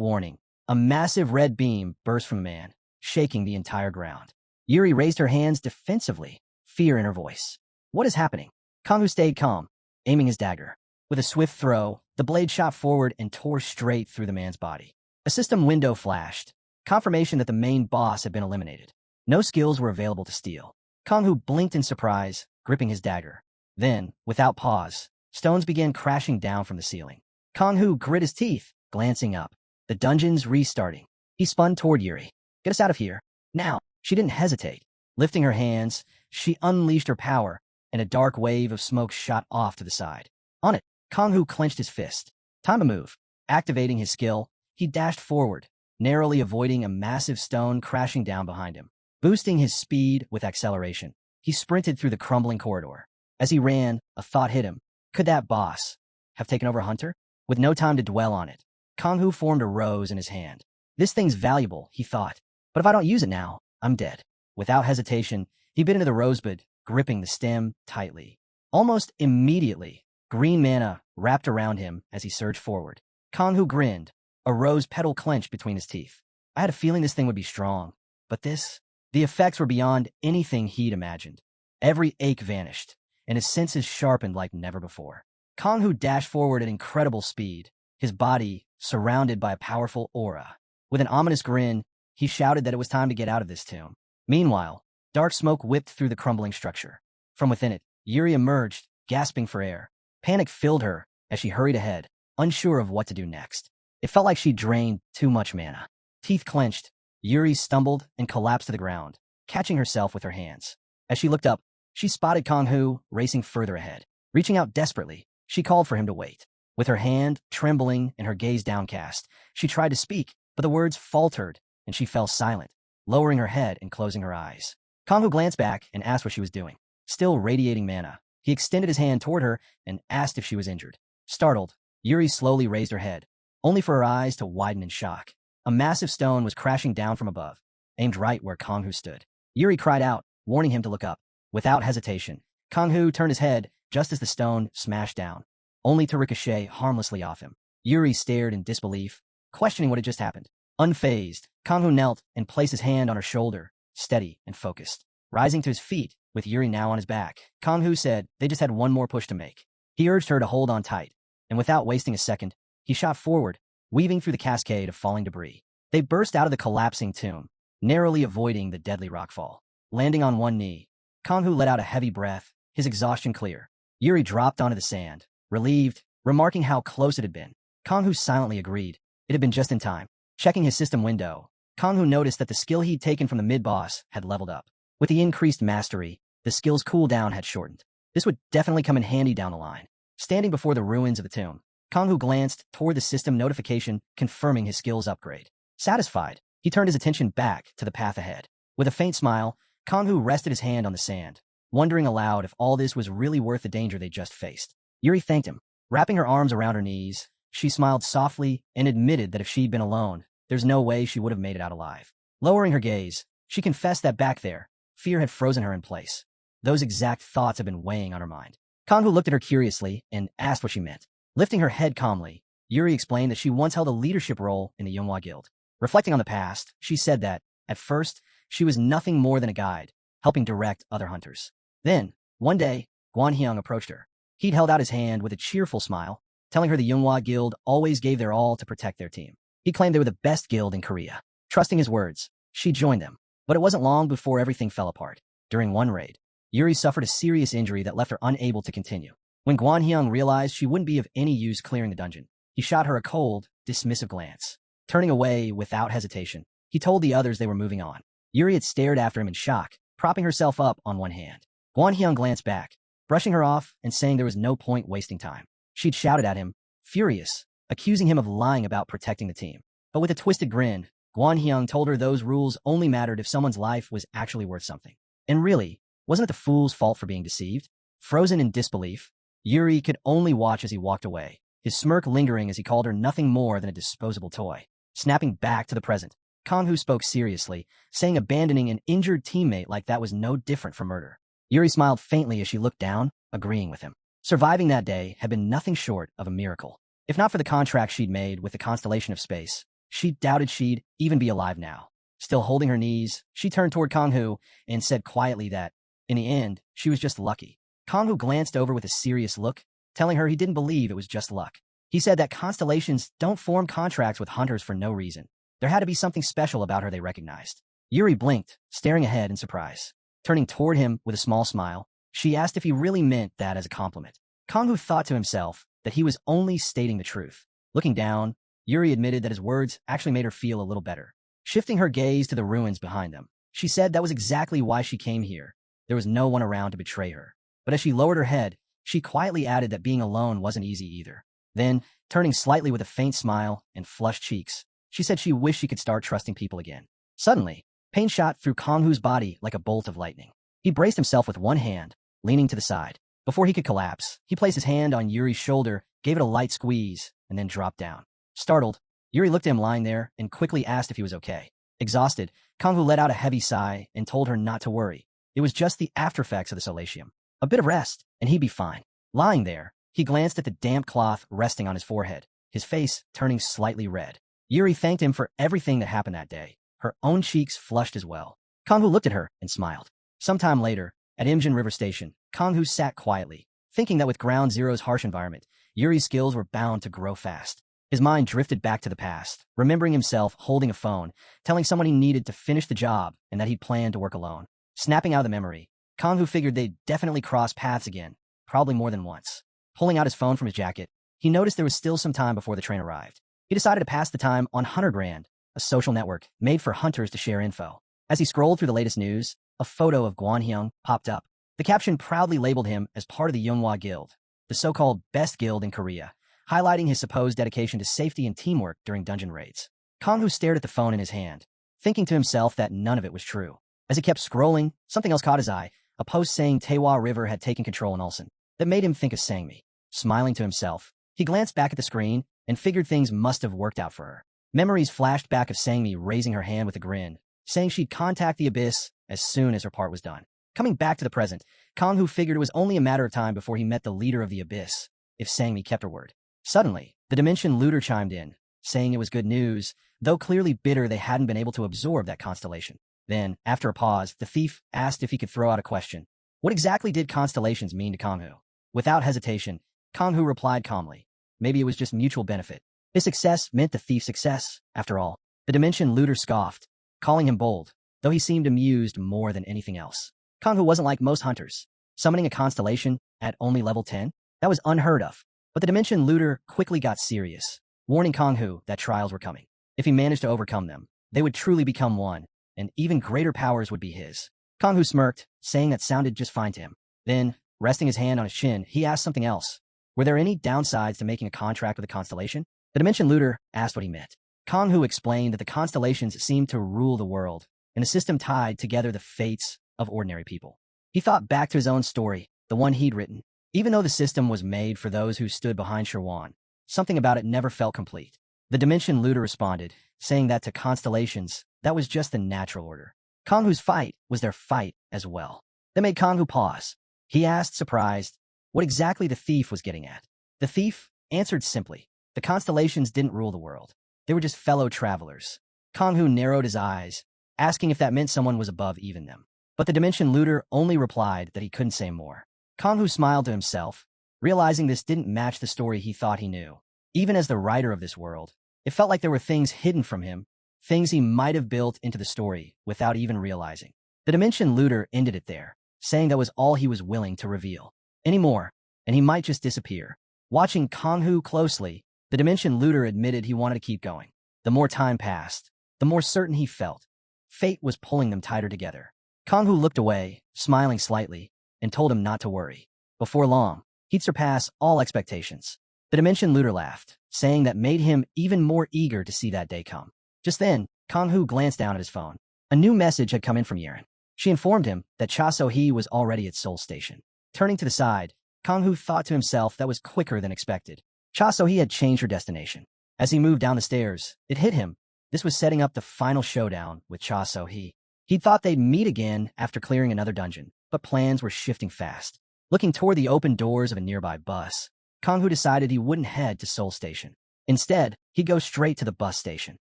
warning, a massive red beam burst from the man, shaking the entire ground. Yuri raised her hands defensively, fear in her voice. What is happening? Kong-Hu stayed calm, aiming his dagger. With a swift throw, the blade shot forward and tore straight through the man's body. A system window flashed, confirmation that the main boss had been eliminated. No skills were available to steal. Kong-Hu blinked in surprise, gripping his dagger. Then, without pause, stones began crashing down from the ceiling. Kong-Hu grit his teeth, glancing up. The dungeon's restarting. He spun toward Yuri. Get us out of here. Now. She didn't hesitate. Lifting her hands, she unleashed her power, and a dark wave of smoke shot off to the side. On it, Kong-Hu clenched his fist. Time to move. Activating his skill, he dashed forward, narrowly avoiding a massive stone crashing down behind him. Boosting his speed with acceleration, he sprinted through the crumbling corridor. As he ran, a thought hit him. Could that boss have taken over Hunter? With no time to dwell on it, Kong-Hu formed a rose in his hand. This thing's valuable, he thought. But if I don't use it now, I'm dead. Without hesitation, he bit into the rosebud, gripping the stem tightly. Almost immediately, green mana wrapped around him as he surged forward. Kong-Hu grinned, a rose petal clenched between his teeth. I had a feeling this thing would be strong. But the effects were beyond anything he'd imagined. Every ache vanished, and his senses sharpened like never before. Kong-Hu dashed forward at incredible speed, his body surrounded by a powerful aura. With an ominous grin, he shouted that it was time to get out of this tomb. Meanwhile, dark smoke whipped through the crumbling structure. From within it, Yuri emerged, gasping for air. Panic filled her as she hurried ahead, unsure of what to do next. It felt like she drained too much mana. Teeth clenched, Yuri stumbled and collapsed to the ground, catching herself with her hands. As she looked up, she spotted Kong-Hu racing further ahead. Reaching out desperately, she called for him to wait. With her hand trembling and her gaze downcast, she tried to speak, but the words faltered, and she fell silent, lowering her head and closing her eyes. Kanghu glanced back and asked what she was doing. Still radiating mana, he extended his hand toward her and asked if she was injured. Startled, Yuri slowly raised her head, only for her eyes to widen in shock. A massive stone was crashing down from above, aimed right where Kanghu stood. Yuri cried out, warning him to look up. Without hesitation, Kanghu turned his head just as the stone smashed down, only to ricochet harmlessly off him. Yuri stared in disbelief, questioning what had just happened. Unfazed, Kanghu knelt and placed his hand on her shoulder, steady and focused. Rising to his feet, with Yuri now on his back, Kanghu said they just had one more push to make. He urged her to hold on tight, and without wasting a second, he shot forward, weaving through the cascade of falling debris. They burst out of the collapsing tomb, narrowly avoiding the deadly rockfall. Landing on one knee, Kanghu let out a heavy breath, his exhaustion clear. Yuri dropped onto the sand, relieved, remarking how close it had been. Kanghu silently agreed. It had been just in time. Checking his system window, Kanghu noticed that the skill he'd taken from the mid-boss had leveled up. With the increased mastery, the skill's cooldown had shortened. This would definitely come in handy down the line. Standing before the ruins of the tomb, Kanghu glanced toward the system notification confirming his skill's upgrade. Satisfied, he turned his attention back to the path ahead. With a faint smile, Kanghu rested his hand on the sand, wondering aloud if all this was really worth the danger they just faced. Yuri thanked him. Wrapping her arms around her knees, she smiled softly and admitted that if she'd been alone, there's no way she would have made it out alive. Lowering her gaze, she confessed that back there, fear had frozen her in place. Those exact thoughts had been weighing on her mind. Kanghu looked at her curiously and asked what she meant. Lifting her head calmly, Yuri explained that she once held a leadership role in the Manhwa Guild. Reflecting on the past, she said that, at first, she was nothing more than a guide, helping direct other hunters. Then, one day, Guanhyung approached her. He'd held out his hand with a cheerful smile, telling her the Manhwa Guild always gave their all to protect their team. He claimed they were the best guild in Korea. Trusting his words, she joined them. But it wasn't long before everything fell apart. During one raid, Yuri suffered a serious injury that left her unable to continue. When Guanhyung realized she wouldn't be of any use clearing the dungeon, he shot her a cold, dismissive glance. Turning away without hesitation, he told the others they were moving on. Yuri had stared after him in shock, propping herself up on one hand. Guanhyung glanced back, brushing her off and saying there was no point wasting time. She'd shouted at him, furious, accusing him of lying about protecting the team. But with a twisted grin, Guanhyung told her those rules only mattered if someone's life was actually worth something. And really, wasn't it the fool's fault for being deceived? Frozen in disbelief, Yuri could only watch as he walked away, his smirk lingering as he called her nothing more than a disposable toy. Snapping back to the present, Kanghu spoke seriously, saying abandoning an injured teammate like that was no different from murder. Yuri smiled faintly as she looked down, agreeing with him. Surviving that day had been nothing short of a miracle. If not for the contract she'd made with the constellation of space, she doubted she'd even be alive now. Still holding her knees, she turned toward Kanghu and said quietly that, in the end, she was just lucky. Kanghu glanced over with a serious look, telling her he didn't believe it was just luck. He said that constellations don't form contracts with hunters for no reason. There had to be something special about her they recognized. Yuri blinked, staring ahead in surprise. Turning toward him with a small smile, she asked if he really meant that as a compliment. Kanghu thought to himself that he was only stating the truth. Looking down, Yuri admitted that his words actually made her feel a little better. Shifting her gaze to the ruins behind them, she said that was exactly why she came here. There was no one around to betray her. But as she lowered her head, she quietly added that being alone wasn't easy either. Then, turning slightly with a faint smile and flushed cheeks, she said she wished she could start trusting people again. Suddenly, pain shot through Kanghu's body like a bolt of lightning. He braced himself with one hand, leaning to the side. Before he could collapse, he placed his hand on Yuri's shoulder, gave it a light squeeze, and then dropped down. Startled, Yuri looked at him lying there and quickly asked if he was okay. Exhausted, Kanghu let out a heavy sigh and told her not to worry. It was just the aftereffects of the solatium. A bit of rest, and he'd be fine. Lying there, he glanced at the damp cloth resting on his forehead, his face turning slightly red. Yuri thanked him for everything that happened that day. Her own cheeks flushed as well. Kanghu looked at her and smiled. Sometime later, at Imjin River Station, Kanghu sat quietly, thinking that with Ground Zero's harsh environment, Yuri's skills were bound to grow fast. His mind drifted back to the past, remembering himself holding a phone, telling someone he needed to finish the job and that he'd planned to work alone. Snapping out of the memory, Kanghu figured they'd definitely cross paths again, probably more than once. Pulling out his phone from his jacket, he noticed there was still some time before the train arrived. He decided to pass the time on Huntergrand, a social network made for hunters to share info. As he scrolled through the latest news, a photo of Guanhyung popped up. The caption proudly labeled him as part of the Manhwa Guild, the so-called best guild in Korea, highlighting his supposed dedication to safety and teamwork during dungeon raids. Kang Hu stared at the phone in his hand, thinking to himself that none of it was true. As he kept scrolling, something else caught his eye, a post saying Taewa River had taken control in Ulsan. That made him think of Sangmi. Smiling to himself, he glanced back at the screen and figured things must have worked out for her. Memories flashed back of Sangmi raising her hand with a grin, saying she'd contact the Abyss as soon as her part was done. Coming back to the present, Kang Hu figured it was only a matter of time before he met the leader of the Abyss, if Sangmi kept her word. Suddenly, the Dimension Looter chimed in, saying it was good news, though clearly bitter they hadn't been able to absorb that constellation. Then, after a pause, the thief asked if he could throw out a question. What exactly did constellations mean to Kang Hu? Without hesitation, Kang Hu replied calmly. Maybe it was just mutual benefit. His success meant the thief's success, after all. The Dimension Looter scoffed, calling him bold, though he seemed amused more than anything else. Kang Hu wasn't like most hunters, summoning a constellation at only level 10. That was unheard of. But the Dimension Looter quickly got serious, warning Kang Hu that trials were coming. If he managed to overcome them, they would truly become one, and even greater powers would be his. Kang Hu smirked, saying that sounded just fine to him. Then, resting his hand on his chin, he asked something else. Were there any downsides to making a contract with a constellation? The Dimension Looter asked what he meant. Kang Hu explained that the constellations seemed to rule the world, and the system tied together the fates of ordinary people. He thought back to his own story, the one he'd written. Even though the system was made for those who stood behind Sherwan, something about it never felt complete. The Dimension Looter responded, saying that to constellations, that was just the natural order. Kang Hu's fight was their fight as well. That made Kang Hu pause. He asked, surprised, what exactly the thief was getting at. The thief answered simply, the constellations didn't rule the world. They were just fellow travelers. Kang Hu narrowed his eyes, asking if that meant someone was above even them. But the Dimension Looter only replied that he couldn't say more. Kang Hu smiled to himself, realizing this didn't match the story he thought he knew. Even as the writer of this world, it felt like there were things hidden from him, things he might have built into the story without even realizing. The Dimension Looter ended it there, saying that was all he was willing to reveal. Anymore, and he might just disappear. Watching Kang Hu closely, the Dimension Looter admitted he wanted to keep going. The more time passed, the more certain he felt. Fate was pulling them tighter together. Kang Hu looked away, smiling slightly, and told him not to worry. Before long, he'd surpass all expectations. The Dimension Looter laughed, saying that made him even more eager to see that day come. Just then, Kang Hu glanced down at his phone. A new message had come in from Yeren. She informed him that Cha So-hee was already at Seoul Station. Turning to the side, Kang Hu thought to himself that was quicker than expected. Cha So-hee had changed her destination. As he moved down the stairs, it hit him. This was setting up the final showdown with Cha So-hee. He'd thought they'd meet again after clearing another dungeon, but plans were shifting fast. Looking toward the open doors of a nearby bus, Kang Hu decided he wouldn't head to Seoul Station. Instead, he'd go straight to the bus station.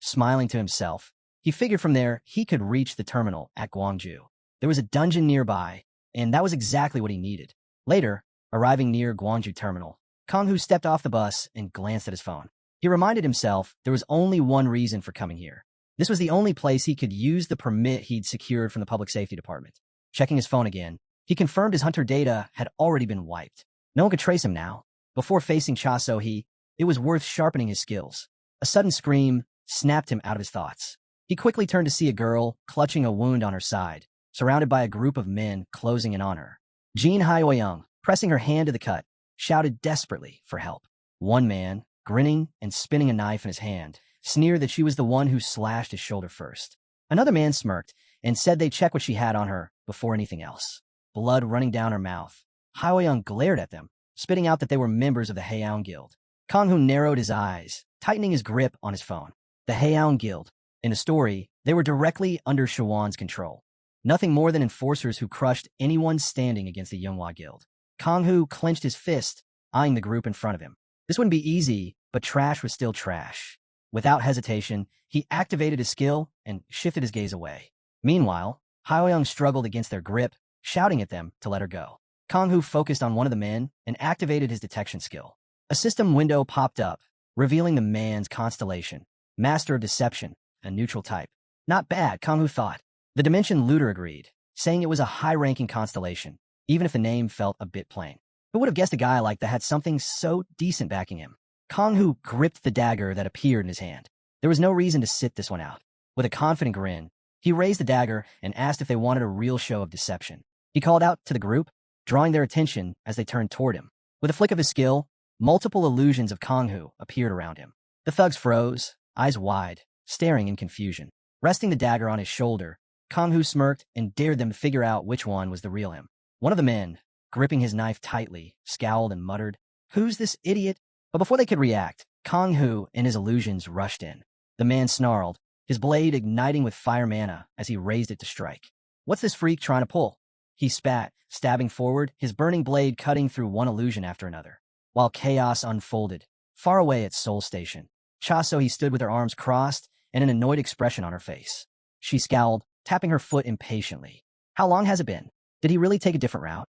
Smiling to himself, he figured from there he could reach the terminal at Gwangju. There was a dungeon nearby, and that was exactly what he needed. Later, arriving near Gwangju Terminal, Kang Hu stepped off the bus and glanced at his phone. He reminded himself there was only one reason for coming here. This was the only place he could use the permit he'd secured from the Public Safety Department. Checking his phone again, he confirmed his hunter data had already been wiped. No one could trace him now. Before facing Cha So-hee, it was worth sharpening his skills. A sudden scream snapped him out of his thoughts. He quickly turned to see a girl clutching a wound on her side, surrounded by a group of men closing in on her. Jean Hyoyoung, pressing her hand to the cut, shouted desperately for help. One man, grinning and spinning a knife in his hand, sneered that she was the one who slashed his shoulder first. Another man smirked and said they'd check what she had on her before anything else. Blood running down her mouth, Hyoyoung glared at them, spitting out that they were members of the Haeyoung Guild. Kang Hu narrowed his eyes, tightening his grip on his phone. The Haeyoung Guild. In the story, they were directly under Shawan's control. Nothing more than enforcers who crushed anyone standing against the Yeonhwa Guild. Kang Hu clenched his fist, eyeing the group in front of him. This wouldn't be easy, but trash was still trash. Without hesitation, he activated his skill and shifted his gaze away. Meanwhile, Hyoyoung struggled against their grip, shouting at them to let her go. Kang Hu focused on one of the men and activated his detection skill. A system window popped up, revealing the man's constellation. Master of Deception, a neutral type. Not bad, Kang Hu thought. The Dimension Looter agreed, saying it was a high-ranking constellation, even if the name felt a bit plain. Who would have guessed a guy like that had something so decent backing him? Kang Hu gripped the dagger that appeared in his hand. There was no reason to sit this one out. With a confident grin, he raised the dagger and asked if they wanted a real show of deception. He called out to the group, drawing their attention as they turned toward him. With a flick of his skill, Multiple illusions of Kanghu appeared around him. The thugs froze, eyes wide, staring in confusion. Resting the dagger on his shoulder, Kanghu smirked and dared them to figure out which one was the real him. One of the men, gripping his knife tightly, scowled and muttered, "Who's this idiot?" But before they could react, Kanghu and his illusions rushed in. The man snarled, his blade igniting with fire mana as he raised it to strike. "What's this freak trying to pull?" He spat, stabbing forward, his burning blade cutting through one illusion after another. While chaos unfolded, far away at Seoul Station, Cha So-hee stood with her arms crossed and an annoyed expression on her face. She scowled, tapping her foot impatiently. How long has it been? Did he really take a different route?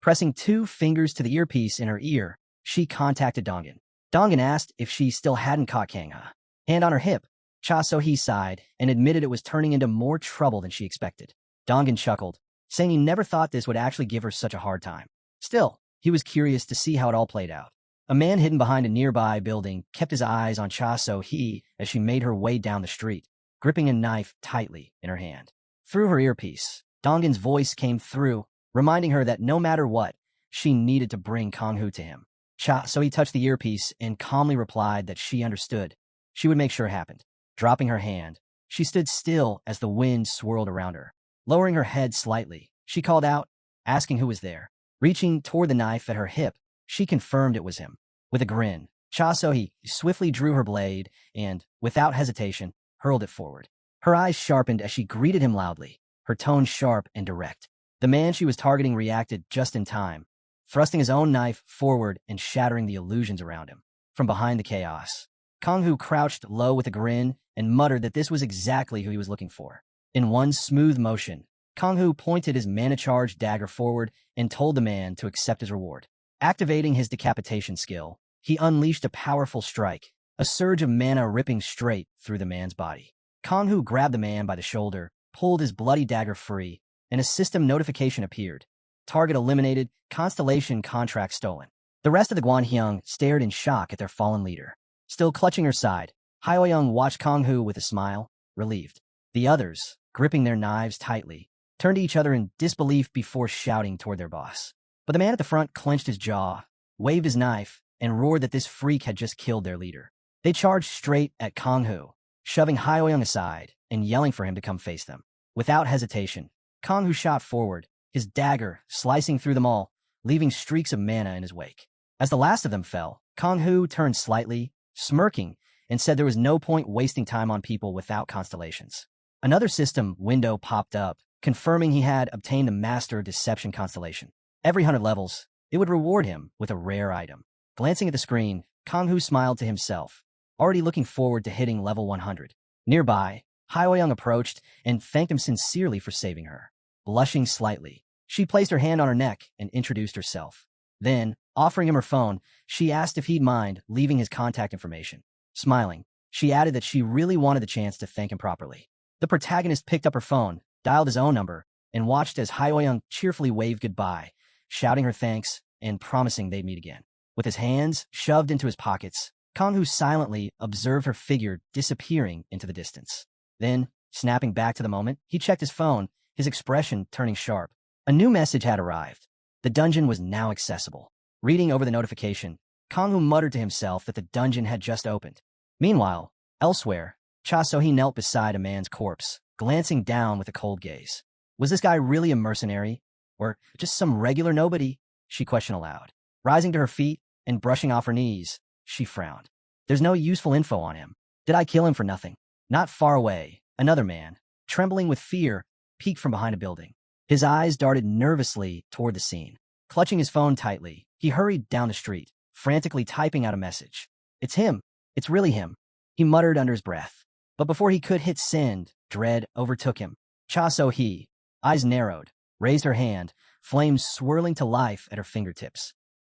Pressing 2 fingers to the earpiece in her ear, she contacted Dongan. Dongan asked if she still hadn't caught Kangha. Hand on her hip, Cha So-hee sighed and admitted it was turning into more trouble than she expected. Dongan chuckled, saying he never thought this would actually give her such a hard time. Still, he was curious to see how it all played out. A man hidden behind a nearby building kept his eyes on Cha So-hee as she made her way down the street, gripping a knife tightly in her hand. Through her earpiece, Dongan's voice came through, reminding her that no matter what, she needed to bring Kanghu to him. Cha So-hee touched the earpiece and calmly replied that she understood. She would make sure it happened. Dropping her hand, she stood still as the wind swirled around her. Lowering her head slightly, she called out, asking who was there. Reaching toward the knife at her hip, she confirmed it was him. With a grin, Cha So-hee swiftly drew her blade and, without hesitation, hurled it forward. Her eyes sharpened as she greeted him loudly, her tone sharp and direct. The man she was targeting reacted just in time, thrusting his own knife forward and shattering the illusions around him. From behind the chaos, Kanghu crouched low with a grin and muttered that this was exactly who he was looking for. In one smooth motion, Kanghu pointed his mana-charged dagger forward and told the man to accept his reward. Activating his decapitation skill, he unleashed a powerful strike, a surge of mana ripping straight through the man's body. Kanghu grabbed the man by the shoulder, pulled his bloody dagger free, and a system notification appeared. Target eliminated, Constellation contract stolen. The rest of the Guanhyung stared in shock at their fallen leader. Still clutching her side, Hyoyoung watched Kanghu with a smile, relieved. The others, gripping their knives tightly, turned to each other in disbelief before shouting toward their boss. But the man at the front clenched his jaw, waved his knife, and roared that this freak had just killed their leader. They charged straight at Kanghu, shoving Hyoyoung aside and yelling for him to come face them. Without hesitation, Kanghu shot forward, his dagger slicing through them all, leaving streaks of mana in his wake. As the last of them fell, Kanghu turned slightly, smirking, and said there was no point wasting time on people without constellations. Another system window popped up, confirming he had obtained the Master Deception constellation. Every 100 levels, it would reward him with a rare item. Glancing at the screen, Kanghu smiled to himself, already looking forward to hitting level 100. Nearby, Hyoyoung approached and thanked him sincerely for saving her. Blushing slightly, she placed her hand on her neck and introduced herself. Then, offering him her phone, she asked if he'd mind leaving his contact information. Smiling, she added that she really wanted the chance to thank him properly. The protagonist picked up her phone, dialed his own number, and watched as Hyoyoung cheerfully waved goodbye, shouting her thanks and promising they'd meet again. With his hands shoved into his pockets, Kanghu silently observed her figure disappearing into the distance. Then, snapping back to the moment, he checked his phone, his expression turning sharp. A new message had arrived. The dungeon was now accessible. Reading over the notification, Kanghu muttered to himself that the dungeon had just opened. Meanwhile, elsewhere, Cha So-hee knelt beside a man's corpse, glancing down with a cold gaze. Was this guy really a mercenary? Or just some regular nobody? She questioned aloud. Rising to her feet and brushing off her knees, she frowned. There's no useful info on him. Did I kill him for nothing? Not far away, another man, trembling with fear, peeked from behind a building. His eyes darted nervously toward the scene. Clutching his phone tightly, he hurried down the street, frantically typing out a message. It's him. It's really him, he muttered under his breath. But before he could hit send, dread overtook him. Cha So-hee, eyes narrowed, raised her hand, flames swirling to life at her fingertips.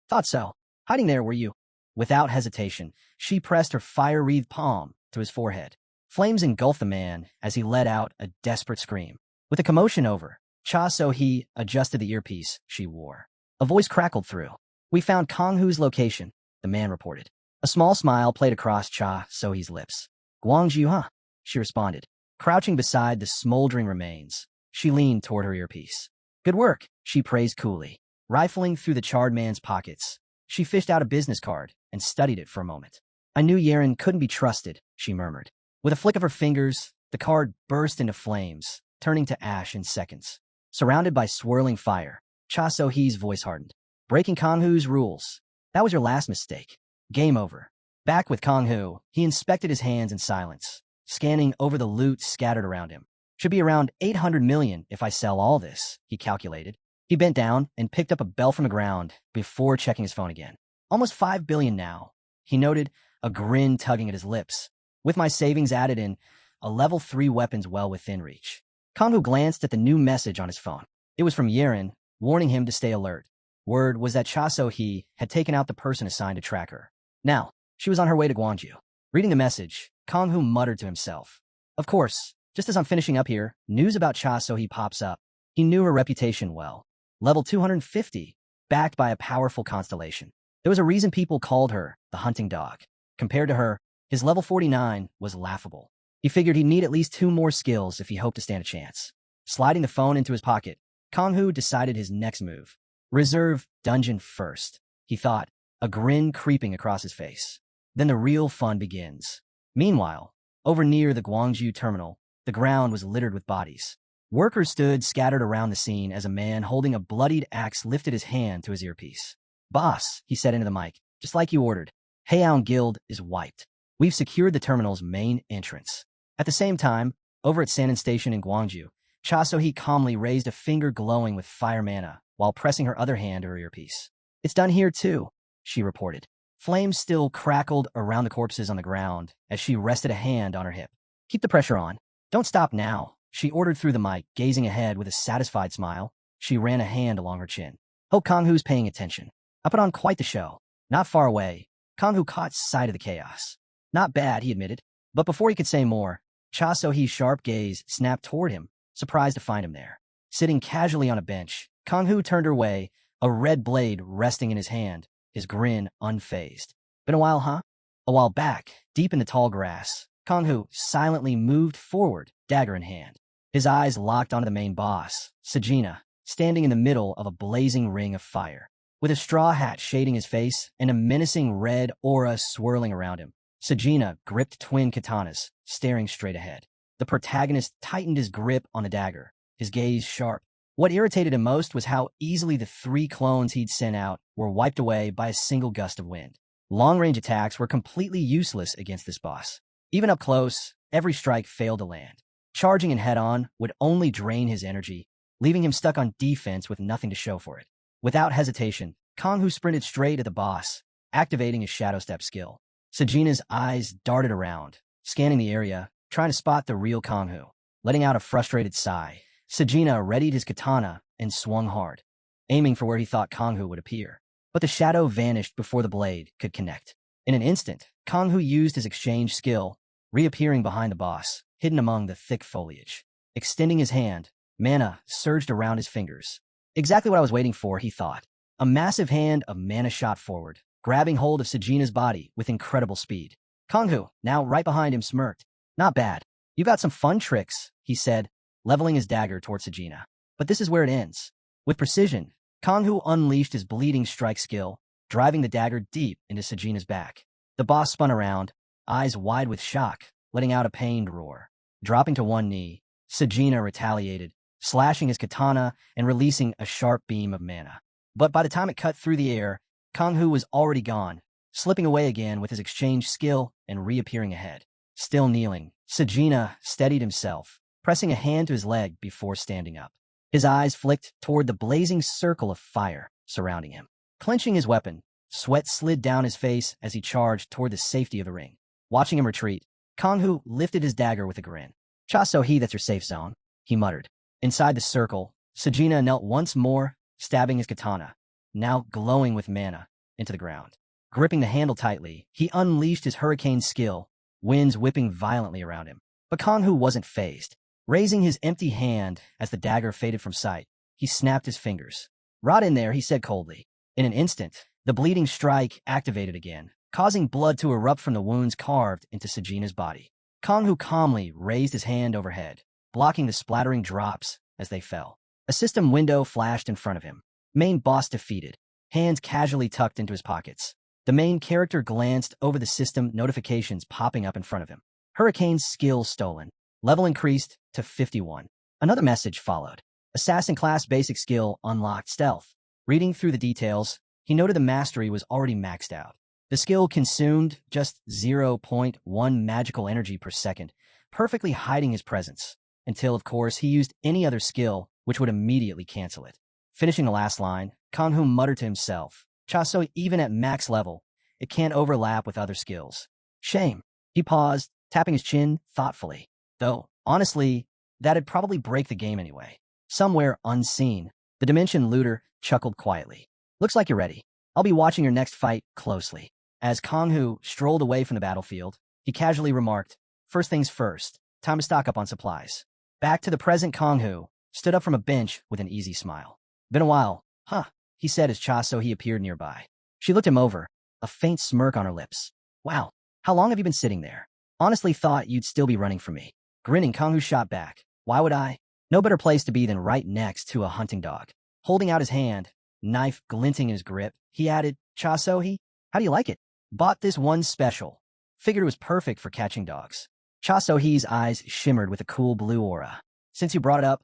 Thought so. Hiding there, were you? Without hesitation, she pressed her fire-wreathed palm to his forehead. Flames engulfed the man as he let out a desperate scream. With the commotion over, Cha So-hee adjusted the earpiece she wore. A voice crackled through. We found Kanghu's location, the man reported. A small smile played across Cha So-hee's lips. Guangzhou, huh? She responded. Crouching beside the smoldering remains, she leaned toward her earpiece. Good work, she praised coolly. Rifling through the charred man's pockets, She fished out a business card and studied it for a moment. "I knew Yeren couldn't be trusted," she murmured. With a flick of her fingers, the card burst into flames, turning to ash in seconds. Surrounded by swirling fire, Cha So-hee's voice hardened. "Breaking Kang-hoo's rules. That was your last mistake. Game over." Back with Kang-hoo, he inspected his hands in silence, scanning over the loot scattered around him. "Should be around 800 million if I sell all this," he calculated. He bent down and picked up a bell from the ground before checking his phone again. "Almost 5 billion now," he noted, a grin tugging at his lips. "With my savings added in, a level 3 weapon's well within reach." Kang-hoo glanced at the new message on his phone. It was from Yeren, warning him to stay alert. Word was that Cha So-hee had taken out the person assigned to track her. Now, she was on her way to Gwangju. Reading the message, Kang-hoo muttered to himself. Of course, just as I'm finishing up here, news about Cha So-hee pops up. He knew her reputation well. Level 250, backed by a powerful constellation. There was a reason people called her the hunting dog. Compared to her, his level 49 was laughable. He figured he'd need at least 2 more skills if he hoped to stand a chance. Sliding the phone into his pocket, Kang-hoo decided his next move. Reserve dungeon first, he thought, a grin creeping across his face. Then the real fun begins. Meanwhile, over near the Gwangju terminal, the ground was littered with bodies. Workers stood scattered around the scene as a man holding a bloodied axe lifted his hand to his earpiece. "Boss," he said into the mic, "just like you ordered. Heian Guild is wiped. We've secured the terminal's main entrance." At the same time, over at Sanan Station in Gwangju, Cha So-hee calmly raised a finger glowing with fire mana while pressing her other hand to her earpiece. "It's done here too," she reported. Flames still crackled around the corpses on the ground as she rested a hand on her hip. "Keep the pressure on. Don't stop now," she ordered through the mic, gazing ahead with a satisfied smile. She ran a hand along her chin. "Hope Kang-hoo's paying attention. I put on quite the show." Not far away, Kang-hoo caught sight of the chaos. "Not bad," he admitted. But before he could say more, Cha So-hee's sharp gaze snapped toward him, surprised to find him there. Sitting casually on a bench, Kang-hoo turned her way, a red blade resting in his hand, his grin unfazed. "Been a while, huh?" A while back, deep in the tall grass, Kang-hoo silently moved forward, dagger in hand. His eyes locked onto the main boss, Sejina, standing in the middle of a blazing ring of fire. With a straw hat shading his face and a menacing red aura swirling around him, Sejina gripped twin katanas, staring straight ahead. The protagonist tightened his grip on the dagger, his gaze sharp. What irritated him most was how easily the 3 clones he'd sent out were wiped away by a single gust of wind. Long-range attacks were completely useless against this boss. Even up close, every strike failed to land. Charging in head-on would only drain his energy, leaving him stuck on defense with nothing to show for it. Without hesitation, Kang-hoo sprinted straight at the boss, activating his Shadow Step skill. Sejina's eyes darted around, scanning the area, trying to spot the real Kang-hoo. Letting out a frustrated sigh, Sejina readied his katana and swung hard, aiming for where he thought Kang-hoo would appear. But the shadow vanished before the blade could connect. In an instant, Kang-hoo used his exchange skill, reappearing behind the boss, hidden among the thick foliage. Extending his hand, mana surged around his fingers. Exactly what I was waiting for, he thought. A massive hand of mana shot forward, grabbing hold of Sejina's body with incredible speed. Kang-hoo, now right behind him, smirked. "Not bad. You got some fun tricks," he said, leveling his dagger towards Sejina. "But this is where it ends." With precision, Kang-hoo unleashed his bleeding strike skill, driving the dagger deep into Sejina's back. The boss spun around, eyes wide with shock, letting out a pained roar. Dropping to one knee, Sejina retaliated, slashing his katana and releasing a sharp beam of mana. But by the time it cut through the air, Kang-hoo was already gone, slipping away again with his exchange skill and reappearing ahead. Still kneeling, Sejina steadied himself, pressing a hand to his leg before standing up. His eyes flicked toward the blazing circle of fire surrounding him. Clenching his weapon, sweat slid down his face as he charged toward the safety of the ring. Watching him retreat, Kang-hoo lifted his dagger with a grin. "Cha So-hee, that's your safe zone," he muttered. Inside the circle, Sejina knelt once more, stabbing his katana, now glowing with mana, into the ground. Gripping the handle tightly, he unleashed his hurricane skill, winds whipping violently around him. But Kang-hoo wasn't fazed. Raising his empty hand as the dagger faded from sight, he snapped his fingers. "Rot in there," he said coldly. In an instant, the bleeding strike activated again, causing blood to erupt from the wounds carved into Sejina's body. Kang-hoo calmly raised his hand overhead, blocking the splattering drops as they fell. A system window flashed in front of him. Main boss defeated. hands casually tucked into his pockets. The main character glanced over the system notifications popping up in front of him. Hurricane's skill stolen. Level increased to 51. Another message followed. Assassin class basic skill unlocked stealth. Reading through the details, he noted the mastery was already maxed out. The skill consumed just 0.1 magical energy per second, perfectly hiding his presence, until, of course, he used any other skill, which would immediately cancel it. Finishing the last line, Kang-Hu muttered to himself, "Chaso, even at max level, it can't overlap with other skills. Shame." He paused, tapping his chin thoughtfully. Though, honestly, that'd probably break the game anyway. Somewhere unseen, the Dimension Looter chuckled quietly. "Looks like you're ready. I'll be watching your next fight closely." As Kang-Hu strolled away from the battlefield, he casually remarked, "First things first, time to stock up on supplies." Back to the present, Kang-Hu stood up from a bench with an easy smile. "Been a while, huh?" he said as Chaso-he appeared nearby. She looked him over, a faint smirk on her lips. "Wow, how long have you been sitting there? Honestly thought you'd still be running from me." Grinning, Kang-Hu shot back. "Why would I? No better place to be than right next to a hunting dog." Holding out his hand, knife glinting in his grip, he added, "Chaso-he, how do you like it? Bought this one special. Figured it was perfect for catching dogs." Chaso-he's eyes shimmered with a cool blue aura. "Since you brought it up,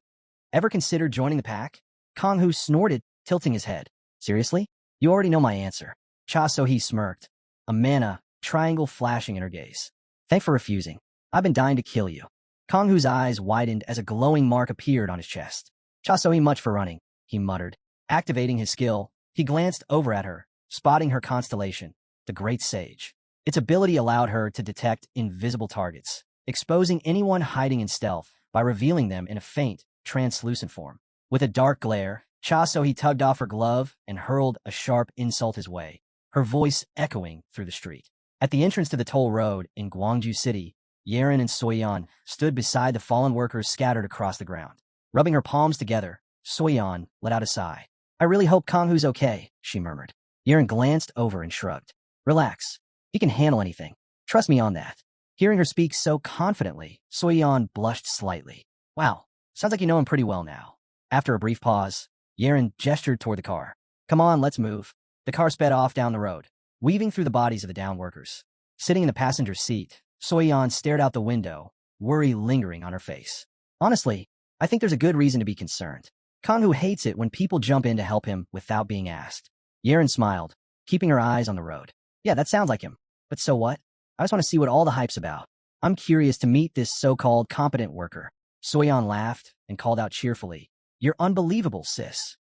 ever considered joining the pack?" Kang-Hu snorted, tilting his head. "Seriously? You already know my answer." Chaso-he smirked, a mana triangle flashing in her gaze. "Thanks for refusing. I've been dying to kill you." Kang-Hu's eyes widened as a glowing mark appeared on his chest. "Chaso-he, much for running," he muttered. Activating his skill, he glanced over at her, spotting her constellation, the Great Sage. Its ability allowed her to detect invisible targets, exposing anyone hiding in stealth by revealing them in a faint, translucent form. With a dark glare, Chaso-he tugged off her glove and hurled a sharp insult his way, her voice echoing through the street. At the entrance to the toll road in Gwangju City, Yeren and Soyeon stood beside the fallen workers scattered across the ground. Rubbing her palms together, Soyeon let out a sigh. "I really hope Kang-Hu's okay," she murmured. Yeren glanced over and shrugged. "Relax. He can handle anything. Trust me on that." Hearing her speak so confidently, Soyeon blushed slightly. "Wow, sounds like you know him pretty well now." After a brief pause, Yeren gestured toward the car. "Come on, let's move." The car sped off down the road, weaving through the bodies of the downed workers. Sitting in the passenger seat, Soyeon stared out the window, worry lingering on her face. "Honestly, I think there's a good reason to be concerned. Kang-Hu hates it when people jump in to help him without being asked." Yeren smiled, keeping her eyes on the road. "Yeah, that sounds like him. But so what? I just want to see what all the hype's about. I'm curious to meet this so-called competent worker." Soyeon laughed and called out cheerfully, "You're unbelievable, sis."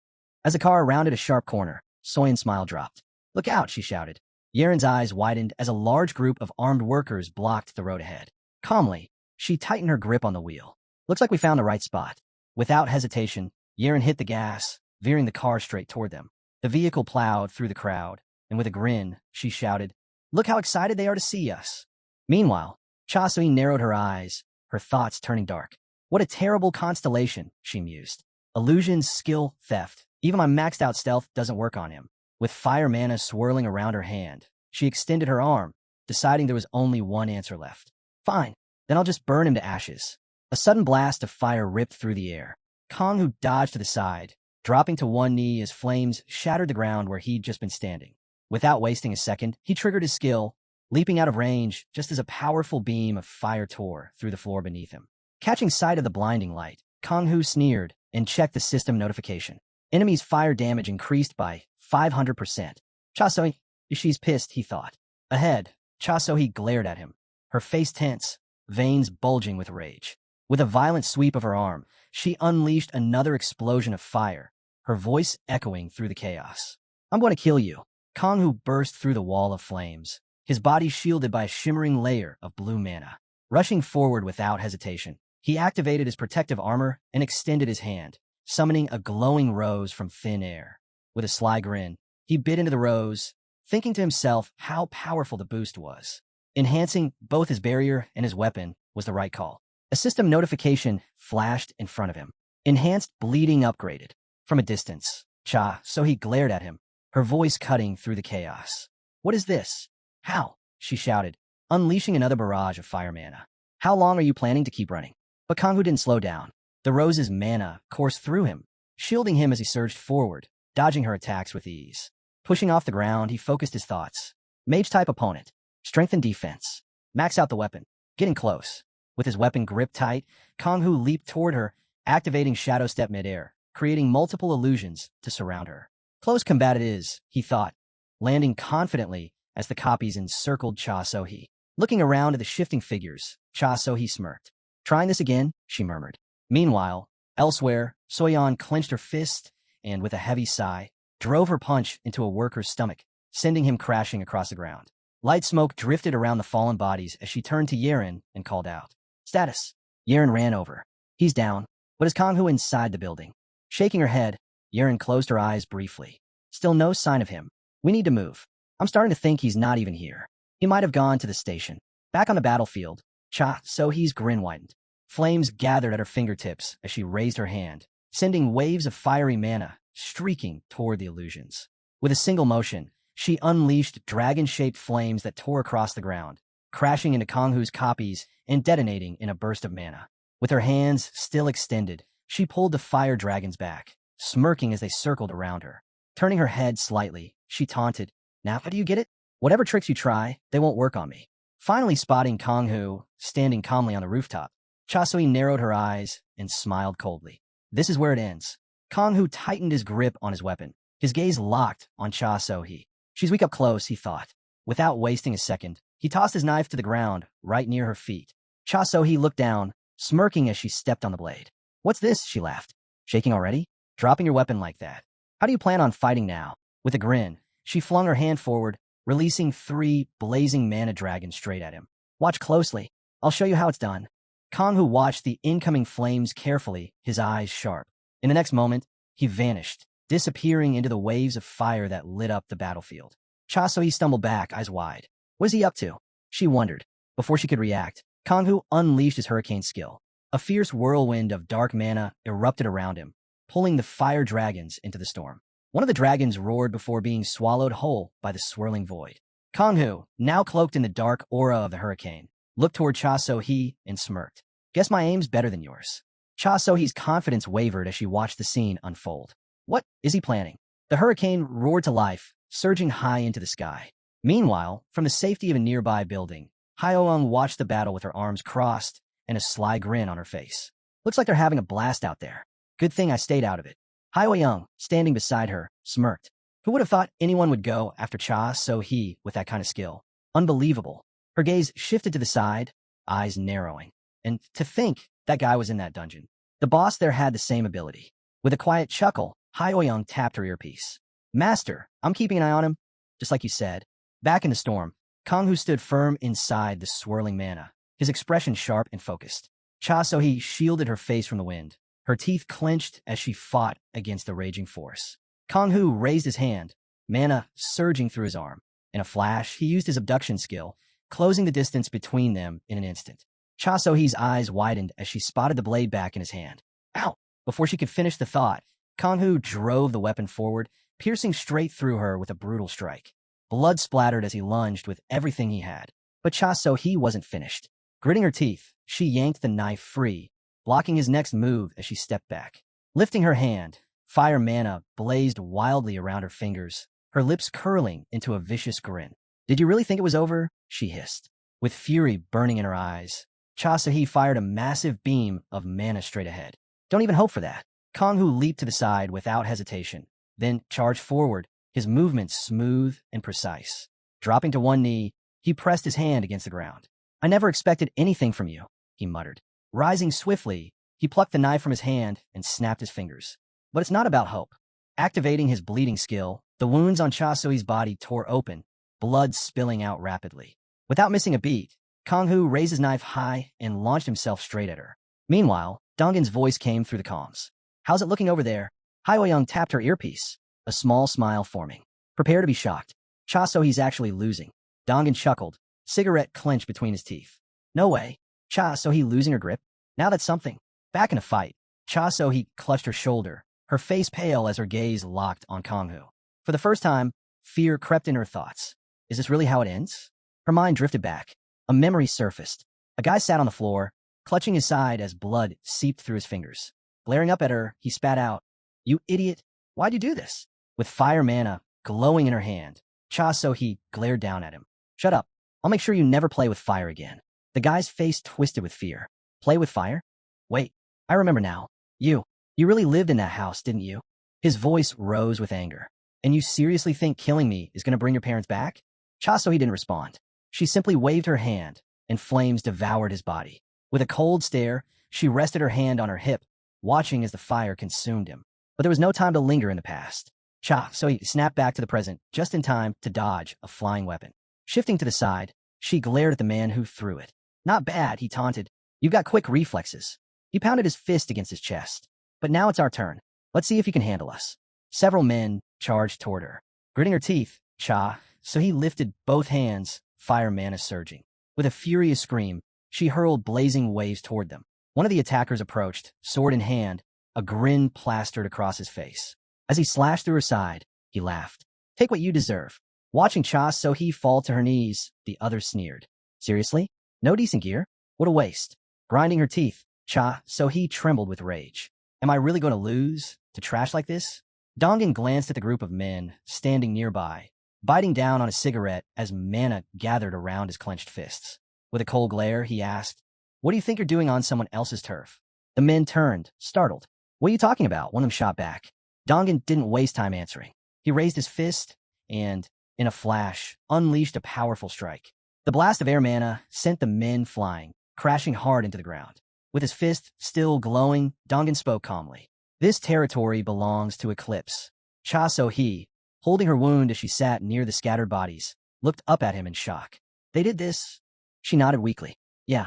As the car rounded a sharp corner, Soyeon's smile dropped. "Look out," she shouted. Yeren's eyes widened as a large group of armed workers blocked the road ahead. Calmly, she tightened her grip on the wheel. "Looks like we found the right spot." Without hesitation, Yeren hit the gas, veering the car straight toward them. The vehicle plowed through the crowd, and with a grin, she shouted, "Look how excited they are to see us." Meanwhile, Chaso-he narrowed her eyes, her thoughts turning dark. "What a terrible constellation," she mused. "Illusions, skill, theft. Even my maxed-out stealth doesn't work on him." With fire mana swirling around her hand, she extended her arm, deciding there was only one answer left. "Fine, then I'll just burn him to ashes." A sudden blast of fire ripped through the air. Kang-Hu dodged to the side, dropping to one knee as flames shattered the ground where he'd just been standing. Without wasting a second, he triggered his skill, leaping out of range just as a powerful beam of fire tore through the floor beneath him. Catching sight of the blinding light, Kang-Hu sneered and checked the system notification. Enemy's fire damage increased by 500%. Chaso-he, she's pissed, he thought. Ahead, Chaso-he glared at him, her face tense, veins bulging with rage. With a violent sweep of her arm, she unleashed another explosion of fire, her voice echoing through the chaos. "I'm going to kill you." Kang-Hu burst through the wall of flames, his body shielded by a shimmering layer of blue mana. Rushing forward without hesitation, he activated his protective armor and extended his hand, summoning a glowing rose from thin air. With a sly grin, he bit into the rose, thinking to himself how powerful the boost was. Enhancing both his barrier and his weapon was the right call. A system notification flashed in front of him. Enhanced bleeding upgraded. From a distance, Chaso-he glared at him, her voice cutting through the chaos. "What is this? How?" she shouted, unleashing another barrage of fire mana. "How long are you planning to keep running?" But Kang-Hu didn't slow down. The rose's mana coursed through him, shielding him as he surged forward, dodging her attacks with ease. Pushing off the ground, he focused his thoughts. Mage-type opponent. Strengthen defense. Max out the weapon. Getting close. With his weapon gripped tight, Kanghu leaped toward her, activating Shadow Step midair, creating multiple illusions to surround her. Close combat it is, he thought, landing confidently as the copies encircled Cha Sohee. Looking around at the shifting figures, Cha Sohee smirked. Trying this again, she murmured. Meanwhile, elsewhere, Soyeon clenched her fist and, with a heavy sigh, drove her punch into a worker's stomach, sending him crashing across the ground. Light smoke drifted around the fallen bodies as she turned to Yeren and called out. Status. Yeren ran over. He's down. But is Kanghu inside the building? Shaking her head, Yeren closed her eyes briefly. Still no sign of him. We need to move. I'm starting to think he's not even here. He might have gone to the station. Back on the battlefield, Cha Sohee's grin widened. Flames gathered at her fingertips as she raised her hand, sending waves of fiery mana streaking toward the illusions. With a single motion, she unleashed dragon-shaped flames that tore across the ground, crashing into Kanghu's copies and detonating in a burst of mana. With her hands still extended, she pulled the fire dragons back, smirking as they circled around her. Turning her head slightly, she taunted, Now do you get it? Whatever tricks you try, they won't work on me. Finally spotting Kanghu standing calmly on the rooftop, Cha Sohee narrowed her eyes and smiled coldly. This is where it ends. Kanghu tightened his grip on his weapon, his gaze locked on Cha Sohee. She's weak up close, he thought. Without wasting a second, he tossed his knife to the ground, right near her feet. Cha Sohee looked down, smirking as she stepped on the blade. What's this? She laughed. Shaking already? Dropping your weapon like that. How do you plan on fighting now? With a grin, she flung her hand forward, releasing 3 blazing mana dragons straight at him. Watch closely. I'll show you how it's done. Kanghu watched the incoming flames carefully, his eyes sharp. In the next moment, he vanished, disappearing into the waves of fire that lit up the battlefield. Cha Sohee stumbled back, eyes wide. What is he up to? She wondered. Before she could react, Kanghu unleashed his hurricane skill. A fierce whirlwind of dark mana erupted around him, pulling the fire dragons into the storm. One of the dragons roared before being swallowed whole by the swirling void. Kanghu, now cloaked in the dark aura of the hurricane, looked toward Cha Sohee and smirked. Guess my aim's better than yours. Cha Sohee's confidence wavered as she watched the scene unfold. What is he planning? The hurricane roared to life, surging high into the sky. Meanwhile, from the safety of a nearby building, Hyoung watched the battle with her arms crossed and a sly grin on her face. Looks like they're having a blast out there. Good thing I stayed out of it. Hyoung, standing beside her, smirked. Who would have thought anyone would go after Cha Sohee with that kind of skill? Unbelievable. Her gaze shifted to the side, eyes narrowing. And to think that guy was in that dungeon. The boss there had the same ability. With a quiet chuckle, Hyoung tapped her earpiece. Master, I'm keeping an eye on him. Just like you said. Back in the storm, Kanghu stood firm inside the swirling mana, his expression sharp and focused. Cha Sohee shielded her face from the wind, her teeth clenched as she fought against the raging force. Kanghu raised his hand, mana surging through his arm. In a flash, he used his abduction skill, closing the distance between them in an instant. Cha Sohee's eyes widened as she spotted the blade back in his hand. Ow! Before she could finish the thought, Kanghu drove the weapon forward, piercing straight through her with a brutal strike. Blood splattered as he lunged with everything he had. But Cha Sohee wasn't finished. Gritting her teeth, she yanked the knife free, blocking his next move as she stepped back. Lifting her hand, fire mana blazed wildly around her fingers, her lips curling into a vicious grin. Did you really think it was over? She hissed. With fury burning in her eyes, Cha Sohee fired a massive beam of mana straight ahead. Don't even hope for that. Kanghu leaped to the side without hesitation, then charged forward, his movements smooth and precise. Dropping to one knee, he pressed his hand against the ground. I never expected anything from you, he muttered. Rising swiftly, he plucked the knife from his hand and snapped his fingers. But it's not about hope. Activating his bleeding skill, the wounds on Cha Sohee's body tore open, blood spilling out rapidly. Without missing a beat, Kanghu raised his knife high and launched himself straight at her. Meanwhile, Dongin's voice came through the comms. How's it looking over there? Hyoung tapped her earpiece, a small smile forming. Prepare to be shocked. Cha Sohee's actually losing. Dongin chuckled, cigarette clenched between his teeth. No way. Cha Sohee losing her grip? Now that's something. Back in a fight, Cha Sohee clutched her shoulder, her face pale as her gaze locked on Kanghu. For the first time, fear crept in her thoughts. Is this really how it ends? Her mind drifted back. A memory surfaced. A guy sat on the floor, clutching his side as blood seeped through his fingers. Glaring up at her, he spat out, You idiot. Why'd you do this? With fire mana glowing in her hand. Cha So-hee glared down at him. Shut up. I'll make sure you never play with fire again. The guy's face twisted with fear. Play with fire? Wait, I remember now. You really lived in that house, didn't you? His voice rose with anger. And you seriously think killing me is going to bring your parents back? Cha So-hee didn't respond. She simply waved her hand, and flames devoured his body. With a cold stare, she rested her hand on her hip, watching as the fire consumed him. But there was no time to linger in the past. Cha So-hee snapped back to the present, just in time to dodge a flying weapon. Shifting to the side, she glared at the man who threw it. Not bad, he taunted. You've got quick reflexes. He pounded his fist against his chest. But now it's our turn. Let's see if you can handle us. Several men charged toward her. Gritting her teeth, Cha So-hee lifted both hands, fire mana surging. With a furious scream, she hurled blazing waves toward them. One of the attackers approached, sword in hand, a grin plastered across his face. As he slashed through her side, he laughed. Take what you deserve. Watching Cha So-hee fall to her knees, the other sneered. Seriously? No decent gear? What a waste. Grinding her teeth, Cha So-hee trembled with rage. Am I really going to lose to trash like this? Dongan glanced at the group of men standing nearby, biting down on a cigarette as mana gathered around his clenched fists. With a cold glare, he asked, What do you think you're doing on someone else's turf? The men turned, startled. What are you talking about? One of them shot back. Dongan didn't waste time answering. He raised his fist and, in a flash, unleashed a powerful strike. The blast of air mana sent the men flying, crashing hard into the ground. With his fist still glowing, Dongan spoke calmly. This territory belongs to Eclipse. Cha So-hee, holding her wound as she sat near the scattered bodies, looked up at him in shock. They did this? She nodded weakly. Yeah.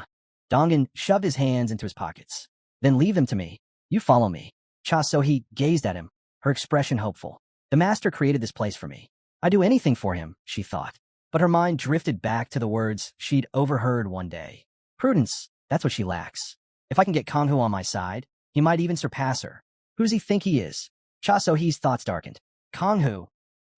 Dongan shoved his hands into his pockets. Then leave them to me. You follow me. Cha So-hee gazed at him, her expression hopeful. The master created this place for me. I'd do anything for him, she thought. But her mind drifted back to the words she'd overheard one day. Prudence, that's what she lacks. If I can get Kang-hoo on my side, he might even surpass her. Who does he think he is? Cha So-hee's thoughts darkened. Kang-hoo,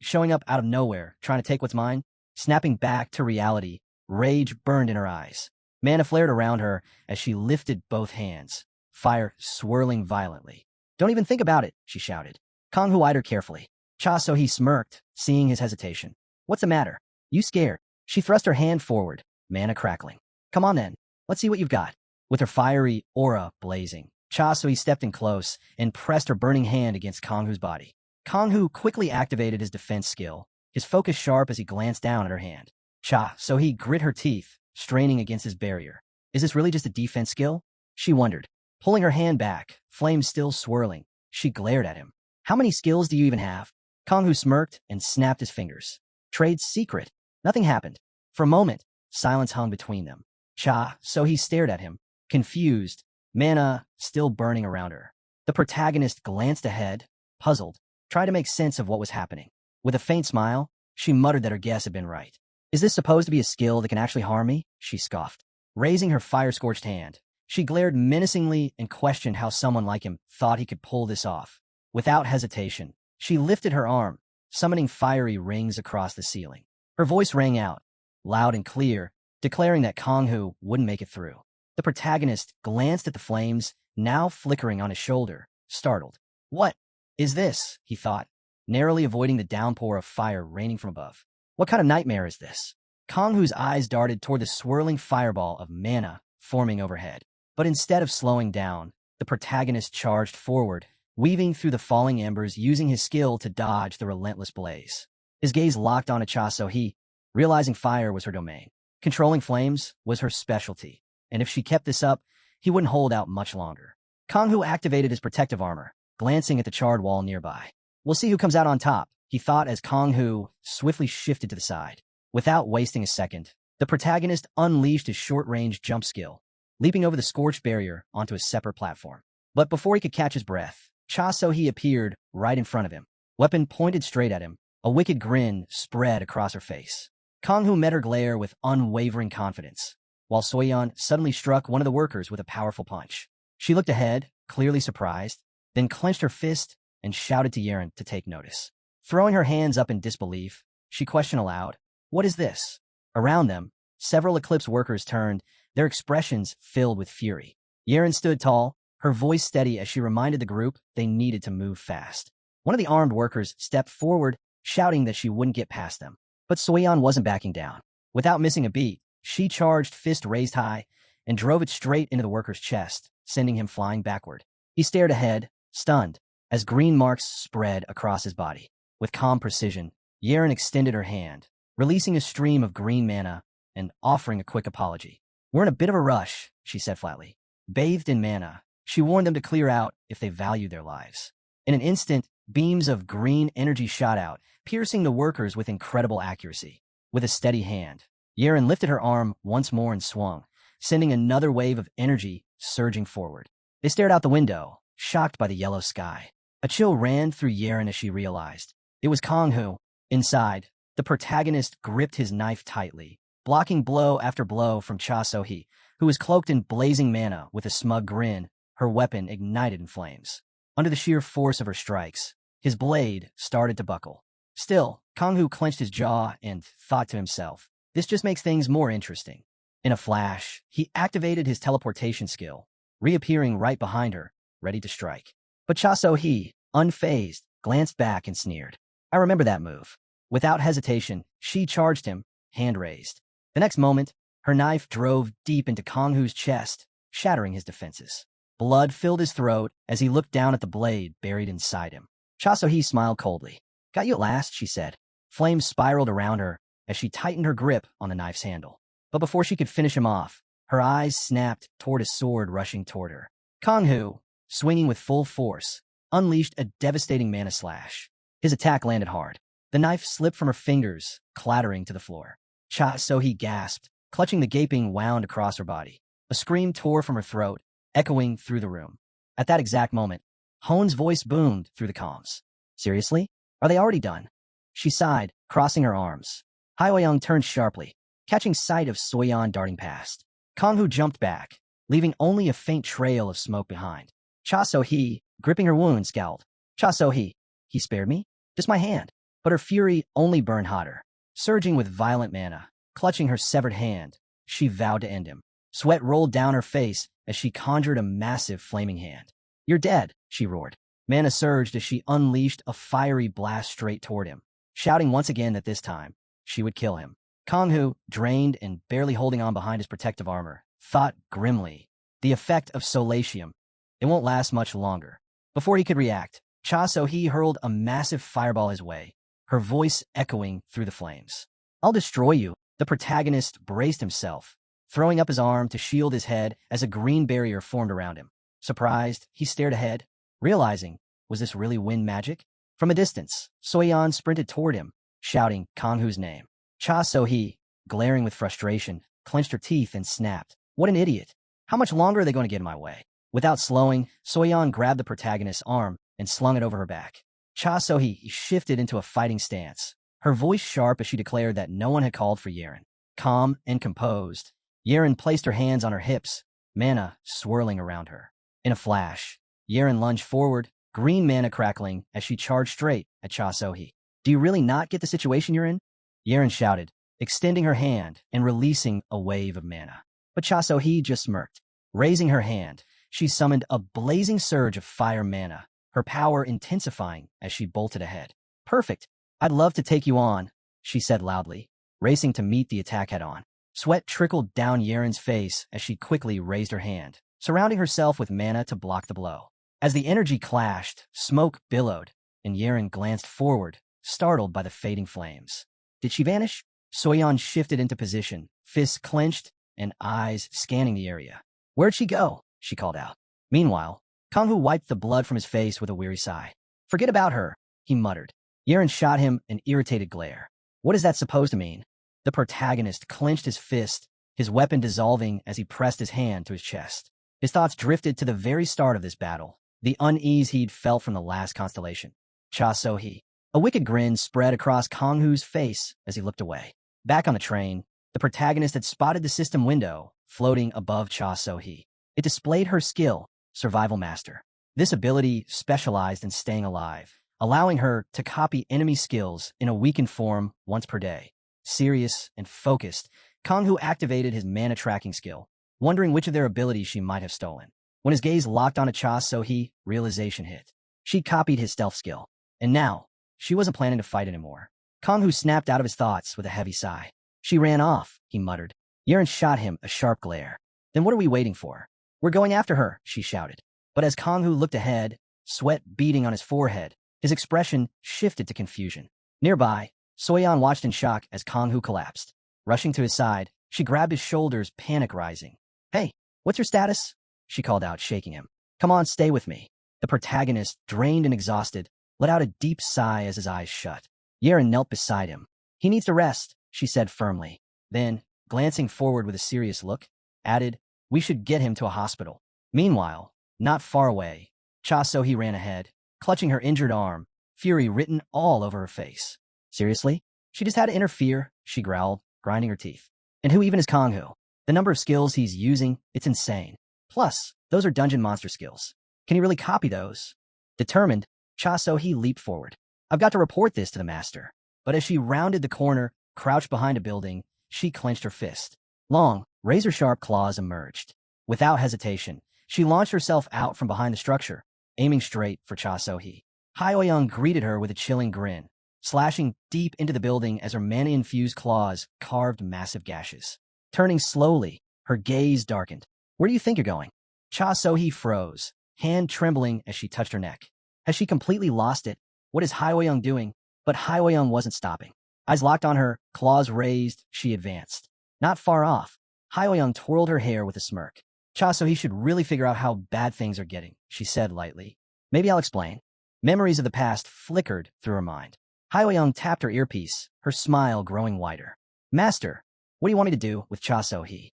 showing up out of nowhere, trying to take what's mine? Snapping back to reality, rage burned in her eyes. Mana flared around her as she lifted both hands, fire swirling violently. Don't even think about it, she shouted. Kang-hoo eyed her carefully. Cha So-hee smirked, seeing his hesitation. What's the matter? You scared? She thrust her hand forward, mana crackling. Come on then, let's see what you've got. With her fiery aura blazing, Cha So-hee stepped in close and pressed her burning hand against Kang-hoo's body. Kang-hoo quickly activated his defense skill, his focus sharp as he glanced down at her hand. Cha So-hee grit her teeth, straining against his barrier. Is this really just a defense skill? She wondered. Pulling her hand back, flames still swirling, she glared at him. How many skills do you even have? Kang-hoo smirked and snapped his fingers. Trade secret. Nothing happened. For a moment, silence hung between them. Cha So-hee stared at him, confused, mana still burning around her. The protagonist glanced ahead, puzzled, tried to make sense of what was happening. With a faint smile, she muttered that her guess had been right. Is this supposed to be a skill that can actually harm me? She scoffed. Raising her fire-scorched hand, she glared menacingly and questioned how someone like him thought he could pull this off. Without hesitation, she lifted her arm, summoning fiery rings across the ceiling. Her voice rang out, loud and clear, declaring that Kang-hoo wouldn't make it through. The protagonist glanced at the flames, now flickering on his shoulder, startled. What is this? He thought, narrowly avoiding the downpour of fire raining from above. What kind of nightmare is this? Kang-hoo's eyes darted toward the swirling fireball of mana forming overhead. But instead of slowing down, the protagonist charged forward, weaving through the falling embers, using his skill to dodge the relentless blaze. His gaze locked onto Cha So-hee, realizing fire was her domain. Controlling flames was her specialty, and if she kept this up, he wouldn't hold out much longer. Kang-hoo activated his protective armor, glancing at the charred wall nearby. We'll see who comes out on top, he thought as Kang-hoo swiftly shifted to the side. Without wasting a second, the protagonist unleashed his short-range jump skill, leaping over the scorched barrier onto a separate platform. But before he could catch his breath, Cha So-hee appeared right in front of him, weapon pointed straight at him. A wicked grin spread across her face. Kang-hoo met her glare with unwavering confidence, while Soyeon suddenly struck one of the workers with a powerful punch. She looked ahead, clearly surprised, then clenched her fist and shouted to Yerin to take notice. Throwing her hands up in disbelief, she questioned aloud, What is this? Around them, several Eclipse workers turned, their expressions filled with fury. Yerin stood tall, her voice steady as she reminded the group they needed to move fast. One of the armed workers stepped forward, shouting that she wouldn't get past them. But Soyeon wasn't backing down. Without missing a beat, she charged, fist raised high, and drove it straight into the worker's chest, sending him flying backward. He stared ahead, stunned, as green marks spread across his body. With calm precision, Yeren extended her hand, releasing a stream of green mana and offering a quick apology. "We're in a bit of a rush," she said flatly. Bathed in mana, she warned them to clear out if they valued their lives. In an instant, beams of green energy shot out, piercing the workers with incredible accuracy. With a steady hand, Yeren lifted her arm once more and swung, sending another wave of energy surging forward. They stared out the window, shocked by the yellow sky. A chill ran through Yeren as she realized. It was Kong who, inside, the protagonist gripped his knife tightly, blocking blow after blow from Cha So-hee, who was cloaked in blazing mana with a smug grin, her weapon ignited in flames. Under the sheer force of her strikes, his blade started to buckle. Still, Kong-hoo clenched his jaw and thought to himself, this just makes things more interesting. In a flash, he activated his teleportation skill, reappearing right behind her, ready to strike. But Cha So-hee, unfazed, glanced back and sneered. I remember that move. Without hesitation, she charged him, hand raised. The next moment, her knife drove deep into Kong-hoo's chest, shattering his defenses. Blood filled his throat as he looked down at the blade buried inside him. Cha So-hee smiled coldly. Got you at last, she said. Flames spiraled around her as she tightened her grip on the knife's handle. But before she could finish him off, her eyes snapped toward his sword rushing toward her. Kong-hoo, swinging with full force, unleashed a devastating mana slash. His attack landed hard. The knife slipped from her fingers, clattering to the floor. Cha So-hee gasped, clutching the gaping wound across her body. A scream tore from her throat, echoing through the room. At that exact moment, Hone's voice boomed through the comms. Seriously? Are they already done? She sighed, crossing her arms. Hyoyoung turned sharply, catching sight of Soyeon darting past. Kong-hoo jumped back, leaving only a faint trail of smoke behind. Cha So-hee, gripping her wound, scowled. Cha So-hee, he spared me? Just my hand. But her fury only burned hotter. Surging with violent mana, clutching her severed hand, she vowed to end him. Sweat rolled down her face as she conjured a massive flaming hand. You're dead, she roared. Mana surged as she unleashed a fiery blast straight toward him, shouting once again that this time, she would kill him. Kong-hoo, drained and barely holding on behind his protective armor, thought grimly. The effect of Solatium. It won't last much longer. Before he could react, Cha So-hee hurled a massive fireball his way, her voice echoing through the flames. I'll destroy you. The protagonist braced himself, throwing up his arm to shield his head as a green barrier formed around him. Surprised, he stared ahead, realizing, was this really wind magic? From a distance, Soyeon sprinted toward him, shouting Kong-hoo's name. Cha So-hee, glaring with frustration, clenched her teeth and snapped. What an idiot. How much longer are they going to get in my way? Without slowing, Soyeon grabbed the protagonist's arm and slung it over her back. Cha So-hee shifted into a fighting stance, her voice sharp as she declared that no one had called for Yeren. Calm and composed, Yeren placed her hands on her hips, mana swirling around her. In a flash, Yeren lunged forward, green mana crackling as she charged straight at Cha So-hee. Do you really not get the situation you're in? Yeren shouted, extending her hand and releasing a wave of mana. But Cha So-hee just smirked. Raising her hand, she summoned a blazing surge of fire mana, her power intensifying as she bolted ahead. Perfect. I'd love to take you on, she said loudly, racing to meet the attack head-on. Sweat trickled down Yeren's face as she quickly raised her hand, surrounding herself with mana to block the blow. As the energy clashed, smoke billowed, and Yeren glanced forward, startled by the fading flames. Did she vanish? Soyeon shifted into position, fists clenched and eyes scanning the area. Where'd she go? She called out. Meanwhile, Kong-hoo wiped the blood from his face with a weary sigh. Forget about her, he muttered. Yeren shot him an irritated glare. What is that supposed to mean? The protagonist clenched his fist, his weapon dissolving as he pressed his hand to his chest. His thoughts drifted to the very start of this battle, the unease he'd felt from the last constellation. Cha So-hee. A wicked grin spread across Kong-hoo's face as he looked away. Back on the train, the protagonist had spotted the system window floating above Cha So-hee. It displayed her skill, Survival Master. This ability specialized in staying alive, allowing her to copy enemy skills in a weakened form once per day. Serious and focused, Kong-hoo activated his mana tracking skill, wondering which of their abilities she might have stolen. When his gaze locked onto Cha So-hee, realization hit. She copied his stealth skill, and now she wasn't planning to fight anymore. Kang-hoo snapped out of his thoughts with a heavy sigh. She ran off, he muttered. Yeren shot him a sharp glare. Then what are we waiting for? We're going after her, she shouted. But as Kang-hoo looked ahead, sweat beading on his forehead, his expression shifted to confusion. Nearby, Soyeon watched in shock as Kang-hoo collapsed. Rushing to his side, she grabbed his shoulders, panic rising. Hey, what's your status? She called out, shaking him. Come on, stay with me. The protagonist, drained and exhausted, let out a deep sigh as his eyes shut. Yeren knelt beside him. He needs to rest, she said firmly. Then, glancing forward with a serious look, added, we should get him to a hospital. Meanwhile, not far away, Cha So-hee ran ahead, clutching her injured arm, fury written all over her face. Seriously? She just had to interfere, she growled, grinding her teeth. And who even is Kang-hoo? The number of skills he's using, it's insane. Plus, those are dungeon monster skills. Can he really copy those? Determined, Cha So-hee leaped forward. I've got to report this to the master. But as she rounded the corner, crouched behind a building, she clenched her fist. Long, razor-sharp claws emerged. Without hesitation, she launched herself out from behind the structure, aiming straight for Cha So-hee. Hyo-young greeted her with a chilling grin, slashing deep into the building as her mana-infused claws carved massive gashes. Turning slowly, her gaze darkened. Where do you think you're going? Cha So-hee froze, hand trembling as she touched her neck. Has she completely lost it? What is Hyo-young doing? But Hyo-young wasn't stopping. Eyes locked on her, claws raised, she advanced. Not far off, Hyo-young twirled her hair with a smirk. Cha So-hee should really figure out how bad things are getting, she said lightly. Maybe I'll explain. Memories of the past flickered through her mind. Hyo-young tapped her earpiece, her smile growing wider. Master, what do you want me to do with Cha So-hee?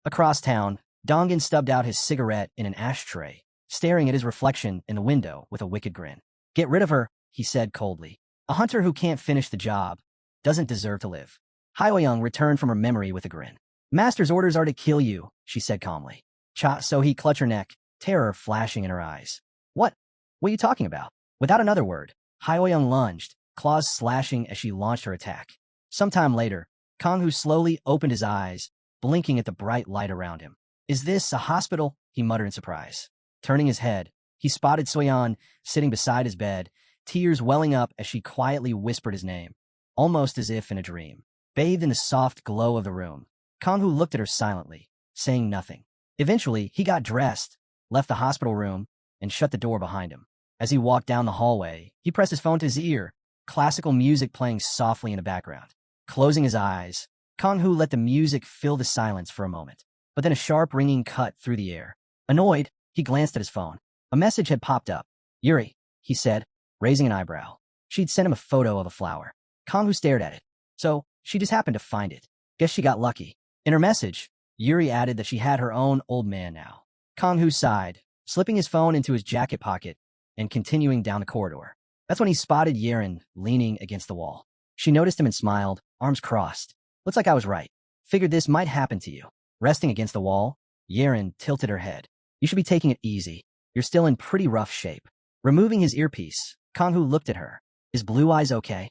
Across town, Dongan stubbed out his cigarette in an ashtray, staring at his reflection in the window with a wicked grin. Get rid of her, he said coldly. A hunter who can't finish the job doesn't deserve to live. Hyo-young returned from her memory with a grin. Master's orders are to kill you, she said calmly. Cha So-hee clutched her neck, terror flashing in her eyes. What? What are you talking about? Without another word, Hyo-young lunged, claws slashing as she launched her attack. Sometime later, Kang-hoo slowly opened his eyes, blinking at the bright light around him. Is this a hospital? He muttered in surprise. Turning his head, he spotted Soyeon sitting beside his bed, tears welling up as she quietly whispered his name, almost as if in a dream. Bathed in the soft glow of the room, Kang-hoo looked at her silently, saying nothing. Eventually, he got dressed, left the hospital room, and shut the door behind him. As he walked down the hallway, he pressed his phone to his ear, classical music playing softly in the background. Closing his eyes, Kang-hoo let the music fill the silence for a moment, but then a sharp ringing cut through the air. Annoyed, he glanced at his phone. A message had popped up. Yuri, he said, raising an eyebrow. She'd sent him a photo of a flower. Kang-hoo stared at it. So, she just happened to find it. Guess she got lucky. In her message, Yuri added that she had her own old man now. Kang-hoo sighed, slipping his phone into his jacket pocket and continuing down the corridor. That's when he spotted Yeren leaning against the wall. She noticed him and smiled, arms crossed. Looks like I was right. Figured this might happen to you. Resting against the wall, Yeren tilted her head. You should be taking it easy. You're still in pretty rough shape. Removing his earpiece, Kang-hoo looked at her. His blue eyes okay?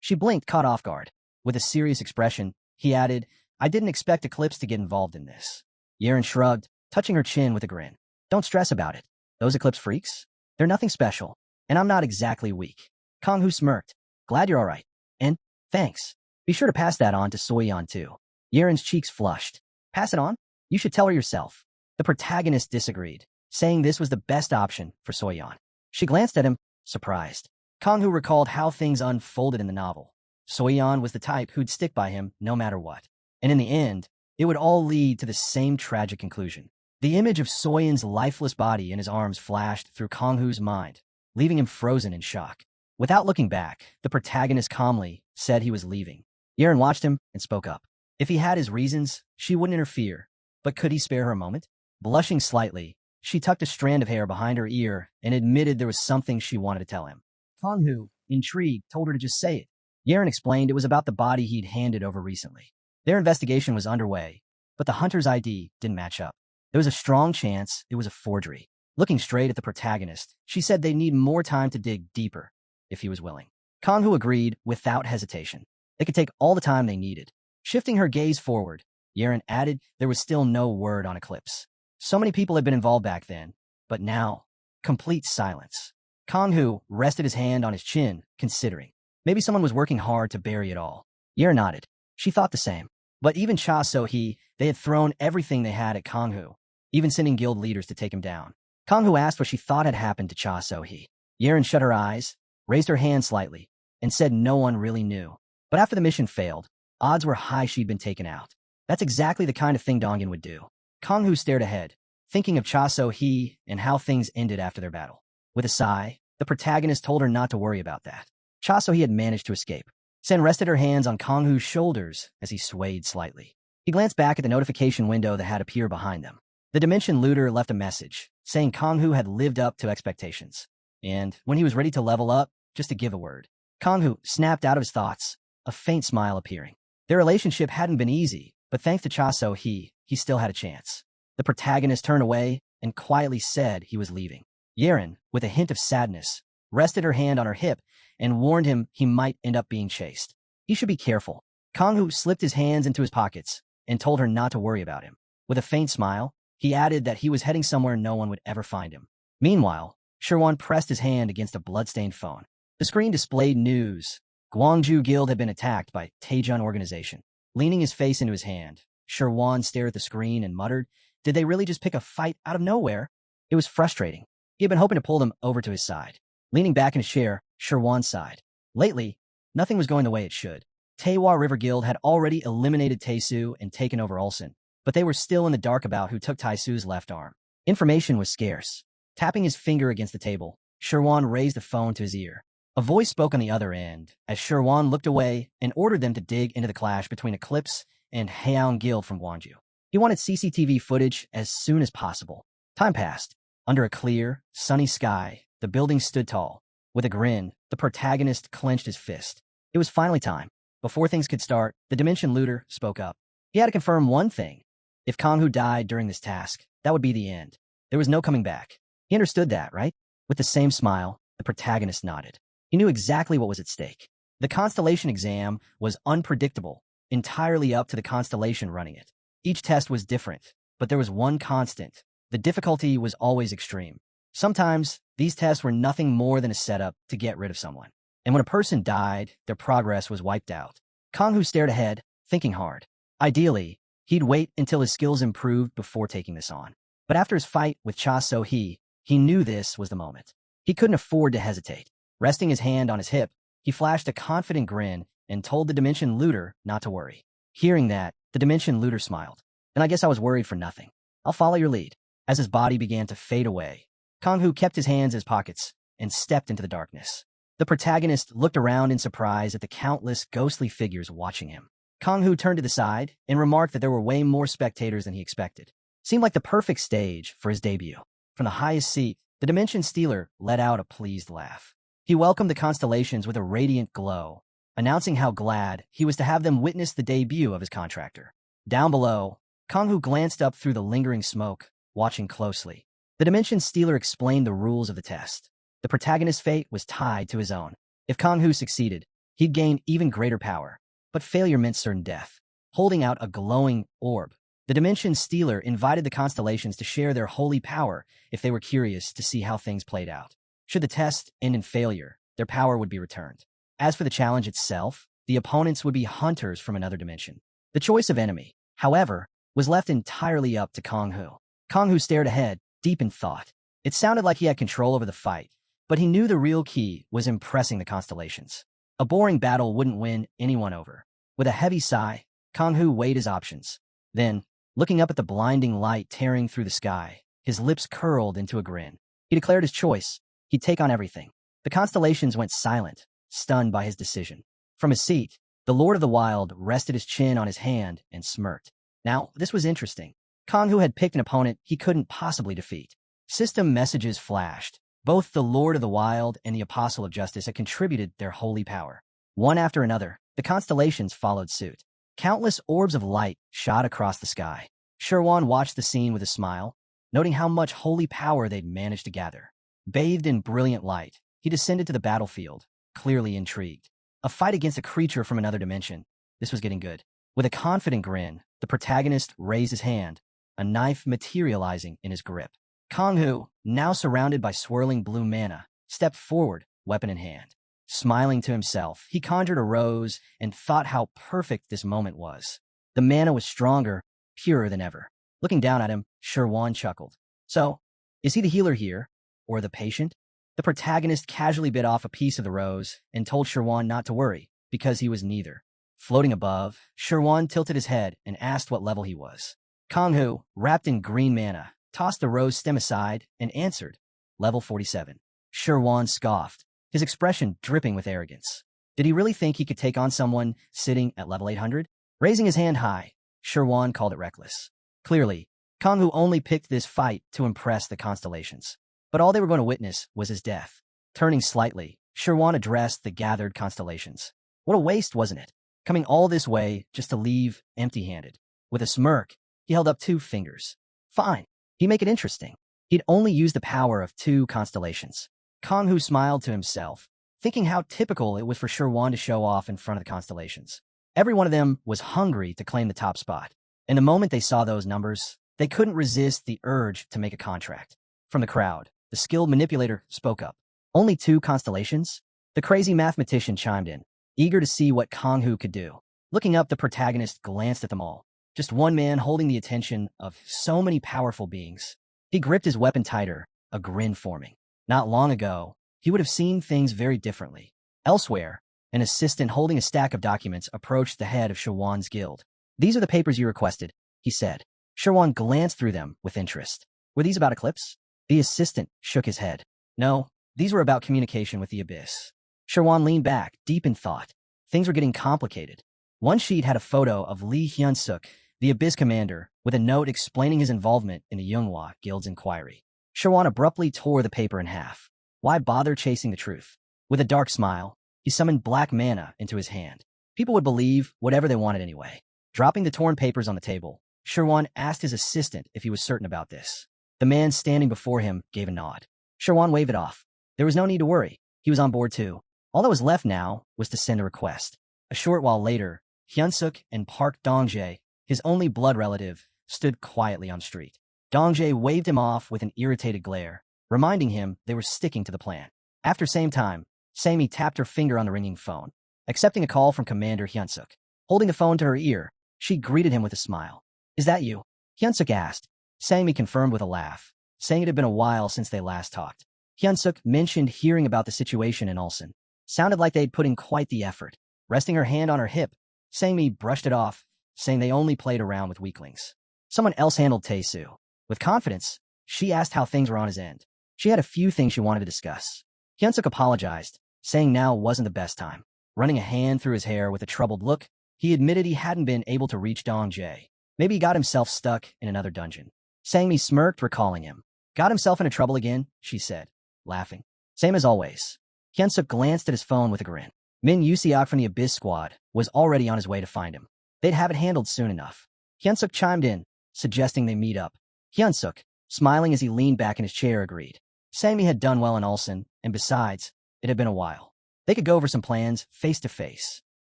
She blinked, caught off guard. With a serious expression, he added, I didn't expect Eclipse to get involved in this. Yeren shrugged, touching her chin with a grin. Don't stress about it. Those Eclipse freaks? They're nothing special, and I'm not exactly weak. Kang-hoo smirked. Glad you're all right. And, thanks. Be sure to pass that on to Soyeon too. Yeren's cheeks flushed. Pass it on? You should tell her yourself. The protagonist disagreed, saying this was the best option for Soyeon. She glanced at him, surprised. Kang-hoo recalled how things unfolded in the novel. Soyeon was the type who'd stick by him no matter what. And in the end, it would all lead to the same tragic conclusion. The image of Soyeon's lifeless body in his arms flashed through Kang-hoo's mind, leaving him frozen in shock. Without looking back, the protagonist calmly said he was leaving. Yeren watched him and spoke up. If he had his reasons, she wouldn't interfere. But could he spare her a moment? Blushing slightly, she tucked a strand of hair behind her ear and admitted there was something she wanted to tell him. Kang-hoo, intrigued, told her to just say it. Yeren explained it was about the body he'd handed over recently. Their investigation was underway, but the hunter's ID didn't match up. There was a strong chance it was a forgery. Looking straight at the protagonist, she said they'd need more time to dig deeper, if he was willing. Kang-hoo agreed without hesitation. They could take all the time they needed. Shifting her gaze forward, Yeren added there was still no word on Eclipse. So many people had been involved back then, but now, complete silence. Kang-hoo rested his hand on his chin, considering. Maybe someone was working hard to bury it all. Yer nodded. She thought the same. But even Cha So-hee, they had thrown everything they had at Kang-hoo, even sending guild leaders to take him down. Kang-hoo asked what she thought had happened to Cha So-hee. Yeren shut her eyes, raised her hand slightly, and said no one really knew. But after the mission failed, odds were high she'd been taken out. That's exactly the kind of thing Dongyun would do. Kang-hoo stared ahead, thinking of Cha So-hee and how things ended after their battle. With a sigh, the protagonist told her not to worry about that. Cha So-hee had managed to escape. Sen rested her hands on Kang-hoo's shoulders as he swayed slightly. He glanced back at the notification window that had appeared behind them. The Dimension Looter left a message, saying Kang-hoo had lived up to expectations. And when he was ready to level up, just to give a word. Kang-hoo snapped out of his thoughts, a faint smile appearing. Their relationship hadn't been easy, but thanks to Cha So-hee, he still had a chance. The protagonist turned away and quietly said he was leaving. Yeren, with a hint of sadness, rested her hand on her hip and warned him he might end up being chased. He should be careful. Kang-hoo slipped his hands into his pockets and told her not to worry about him. With a faint smile, he added that he was heading somewhere no one would ever find him. Meanwhile, Sherwan pressed his hand against a bloodstained phone. The screen displayed news. Gwangju Guild had been attacked by Taejun organization. Leaning his face into his hand, Sherwan stared at the screen and muttered, "Did they really just pick a fight out of nowhere?" It was frustrating. He had been hoping to pull them over to his side. Leaning back in his chair, Sherwan sighed. Lately, nothing was going the way it should. Taehwa River Guild had already eliminated Taesu and taken over Ulsan, but they were still in the dark about who took Taesu's left arm. Information was scarce. Tapping his finger against the table, Sherwan raised the phone to his ear. A voice spoke on the other end as Sherwan looked away and ordered them to dig into the clash between Eclipse and Haeun Guild from Gwangju. He wanted CCTV footage as soon as possible. Time passed. Under a clear, sunny sky, the building stood tall. With a grin, the protagonist clenched his fist. It was finally time. Before things could start, the Dimension Looter spoke up. He had to confirm one thing. If Kang-hoo died during this task, that would be the end. There was no coming back. He understood that, right? With the same smile, the protagonist nodded. He knew exactly what was at stake. The constellation exam was unpredictable, entirely up to the constellation running it. Each test was different, but there was one constant. The difficulty was always extreme. Sometimes, these tests were nothing more than a setup to get rid of someone. And when a person died, their progress was wiped out. Kang-hoo stared ahead, thinking hard. Ideally, he'd wait until his skills improved before taking this on. But after his fight with Cha So-hee, he knew this was the moment. He couldn't afford to hesitate. Resting his hand on his hip, he flashed a confident grin and told the Dimension Looter not to worry. Hearing that, the Dimension Looter smiled. "And I guess I was worried for nothing. I'll follow your lead." As his body began to fade away, Kang-hoo kept his hands in his pockets and stepped into the darkness. The protagonist looked around in surprise at the countless ghostly figures watching him. Kang-hoo turned to the side and remarked that there were way more spectators than he expected. Seemed like the perfect stage for his debut. From the highest seat, the Dimension Stealer let out a pleased laugh. He welcomed the constellations with a radiant glow, announcing how glad he was to have them witness the debut of his contractor. Down below, Kang-hoo glanced up through the lingering smoke, watching closely. The Dimension Stealer explained the rules of the test. The protagonist's fate was tied to his own. If Kang-hoo succeeded, he'd gain even greater power, but failure meant certain death. Holding out a glowing orb, the Dimension Stealer invited the constellations to share their holy power if they were curious to see how things played out. Should the test end in failure, their power would be returned. As for the challenge itself, the opponents would be hunters from another dimension. The choice of enemy, however, was left entirely up to Kang-hoo. Kang-hoo stared ahead, deep in thought. It sounded like he had control over the fight, but he knew the real key was impressing the constellations. A boring battle wouldn't win anyone over. With a heavy sigh, Kang-hoo weighed his options. Then, looking up at the blinding light tearing through the sky, his lips curled into a grin. He declared his choice. He'd take on everything. The constellations went silent, stunned by his decision. From his seat, the Lord of the Wild rested his chin on his hand and smirked. Now, this was interesting. Kang-hoo had picked an opponent he couldn't possibly defeat. System messages flashed. Both the Lord of the Wild and the Apostle of Justice had contributed their holy power. One after another, the constellations followed suit. Countless orbs of light shot across the sky. Sherwan watched the scene with a smile, noting how much holy power they'd managed to gather. Bathed in brilliant light, he descended to the battlefield, clearly intrigued. A fight against a creature from another dimension. This was getting good. With a confident grin, the protagonist raised his hand, a knife materializing in his grip. Kang-hoo, now surrounded by swirling blue mana, stepped forward, weapon in hand. Smiling to himself, he conjured a rose and thought how perfect this moment was. The mana was stronger, purer than ever. Looking down at him, Sherwan chuckled. So, is he the healer here, or the patient? The protagonist casually bit off a piece of the rose and told Sherwan not to worry, because he was neither. Floating above, Sherwan tilted his head and asked what level he was. Kanghu, wrapped in green mana, tossed the rose stem aside and answered, level 47. Sherwan scoffed, his expression dripping with arrogance. Did he really think he could take on someone sitting at level 800? Raising his hand high, Sherwan called it reckless. Clearly, Kanghu only picked this fight to impress the constellations. But all they were going to witness was his death. Turning slightly, Sherwan addressed the gathered constellations. What a waste, wasn't it? Coming all this way just to leave empty-handed. With a smirk, he held up 2 fingers. Fine. He'd make it interesting. He'd only use the power of 2 constellations. Kanghu smiled to himself, thinking how typical it was for Sherwan to show off in front of the constellations. Every one of them was hungry to claim the top spot. And the moment they saw those numbers, they couldn't resist the urge to make a contract. From the crowd, the skilled manipulator spoke up. Only 2 constellations? The crazy mathematician chimed in, eager to see what Kanghu could do. Looking up, the protagonist glanced at them all. Just one man holding the attention of so many powerful beings. He gripped his weapon tighter, a grin forming. Not long ago, he would have seen things very differently. Elsewhere, an assistant holding a stack of documents approached the head of Sherwan's guild. These are the papers you requested, he said. Sherwan glanced through them with interest. Were these about Eclipse? The assistant shook his head. No, these were about communication with the Abyss. Sherwan leaned back, deep in thought. Things were getting complicated. One sheet had a photo of Lee Hyun-suk, the Abyss commander, with a note explaining his involvement in the Yunhwa Guild's inquiry. Sherwan abruptly tore the paper in half. Why bother chasing the truth? With a dark smile, he summoned black mana into his hand. People would believe whatever they wanted anyway. Dropping the torn papers on the table, Sherwan asked his assistant if he was certain about this. The man standing before him gave a nod. Sherwan waved it off. There was no need to worry. He was on board too. All that was left now was to send a request. A short while later, Hyun-suk and Park Dongjae, his only blood relative, stood quietly on the street. Dongjae waved him off with an irritated glare, reminding him they were sticking to the plan. After same time, Sammy tapped her finger on the ringing phone, accepting a call from Commander Hyun-suk. Holding the phone to her ear, she greeted him with a smile. Is that you? Hyun-suk asked. Sammy confirmed with a laugh, saying it had been a while since they last talked. Hyun-suk mentioned hearing about the situation in Ulsan. Sounded like they'd put in quite the effort. Resting her hand on her hip, Sammy brushed it off, saying they only played around with weaklings. Someone else handled Tae-soo. With confidence, she asked how things were on his end. She had a few things she wanted to discuss. Hyun-suk apologized, saying now wasn't the best time. Running a hand through his hair with a troubled look, he admitted he hadn't been able to reach Dongjae. Maybe he got himself stuck in another dungeon. Sangmi smirked, recalling him. Got himself into trouble again, she said, laughing. Same as always. Hyun-suk glanced at his phone with a grin. Min Yusiak from the Abyss squad was already on his way to find him. They'd have it handled soon enough. Hyun-suk chimed in, suggesting they meet up. Hyun-suk, smiling as he leaned back in his chair, agreed. Sangmi had done well in Ulsan, and besides, it had been a while. They could go over some plans face to face.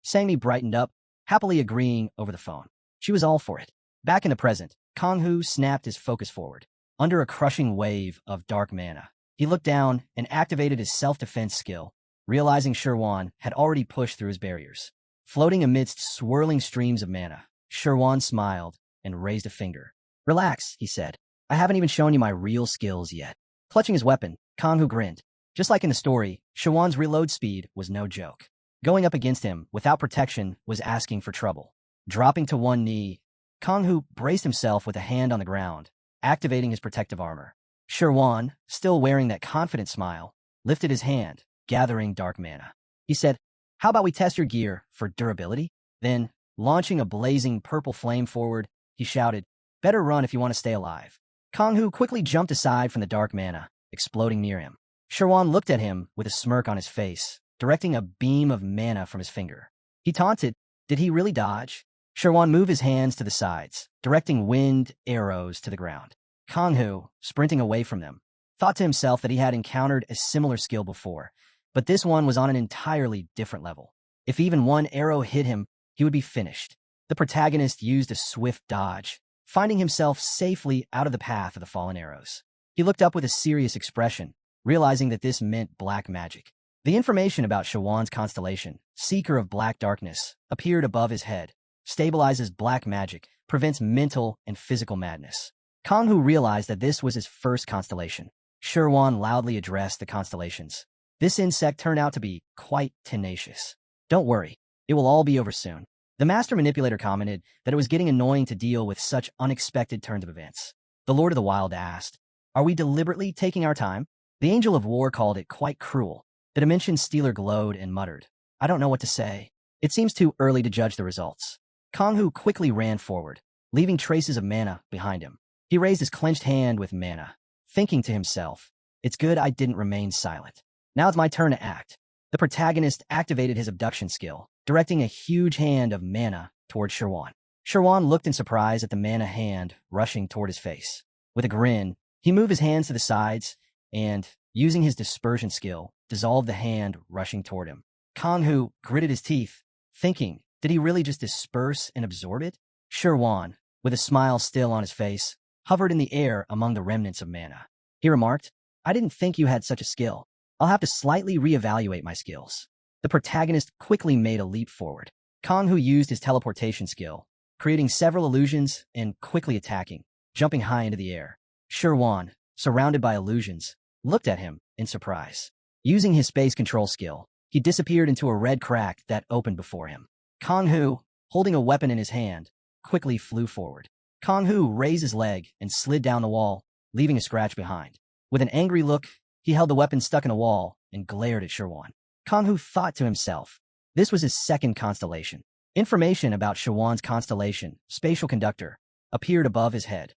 Sangmi brightened up, happily agreeing over the phone. She was all for it. Back in the present, Kanghu snapped his focus forward. Under a crushing wave of dark mana, he looked down and activated his self-defense skill, realizing Sherwan had already pushed through his barriers. Floating amidst swirling streams of mana, Sherwan smiled and raised a finger. Relax, he said. I haven't even shown you my real skills yet. Clutching his weapon, Kanghu grinned. Just like in the story, Sherwan's reload speed was no joke. Going up against him without protection was asking for trouble. Dropping to one knee, Kanghu braced himself with a hand on the ground, activating his protective armor. Sherwan, still wearing that confident smile, lifted his hand, gathering dark mana. He said, how about we test your gear for durability? Then, launching a blazing purple flame forward, he shouted, better run if you want to stay alive. Kanghu quickly jumped aside from the dark mana, exploding near him. Sherwan looked at him with a smirk on his face, directing a beam of mana from his finger. He taunted, did he really dodge? Sherwan moved his hands to the sides, directing wind arrows to the ground. Kanghu, sprinting away from them, thought to himself that he had encountered a similar skill before, but this one was on an entirely different level. If even one arrow hit him, he would be finished. The protagonist used a swift dodge, finding himself safely out of the path of the fallen arrows. He looked up with a serious expression, realizing that this meant black magic. The information about Shawan's constellation, Seeker of Black Darkness, appeared above his head, stabilizes black magic, prevents mental and physical madness. Kang Hu realized that this was his first constellation. Sherwan loudly addressed the constellations. This insect turned out to be quite tenacious. Don't worry, it will all be over soon. The master manipulator commented that it was getting annoying to deal with such unexpected turns of events. The Lord of the Wild asked, "Are we deliberately taking our time?" The Angel of War called it quite cruel. The Dimension Stealer glowed and muttered, "I don't know what to say. It seems too early to judge the results." Kang Hu quickly ran forward, leaving traces of mana behind him. He raised his clenched hand with mana, thinking to himself, "It's good I didn't remain silent. Now it's my turn to act." The protagonist activated his abduction skill, directing a huge hand of mana toward Sherwan. Sherwan looked in surprise at the mana hand rushing toward his face. With a grin, he moved his hands to the sides and, using his dispersion skill, dissolved the hand rushing toward him. Kang Hu gritted his teeth, thinking, did he really just disperse and absorb it? Sherwan, with a smile still on his face, hovered in the air among the remnants of mana. He remarked, "I didn't think you had such a skill. I'll have to slightly reevaluate my skills." The protagonist quickly made a leap forward. Kang Hu used his teleportation skill, creating several illusions and quickly attacking, jumping high into the air. Sherwan, surrounded by illusions, looked at him in surprise. Using his space control skill, he disappeared into a red crack that opened before him. Kang Hu, holding a weapon in his hand, quickly flew forward. Kang Hu raised his leg and slid down the wall, leaving a scratch behind. With an angry look, he held the weapon stuck in a wall and glared at Sherwan. Kang Hu thought to himself, this was his second constellation. Information about Sherwan's constellation, Spatial Conductor, appeared above his head.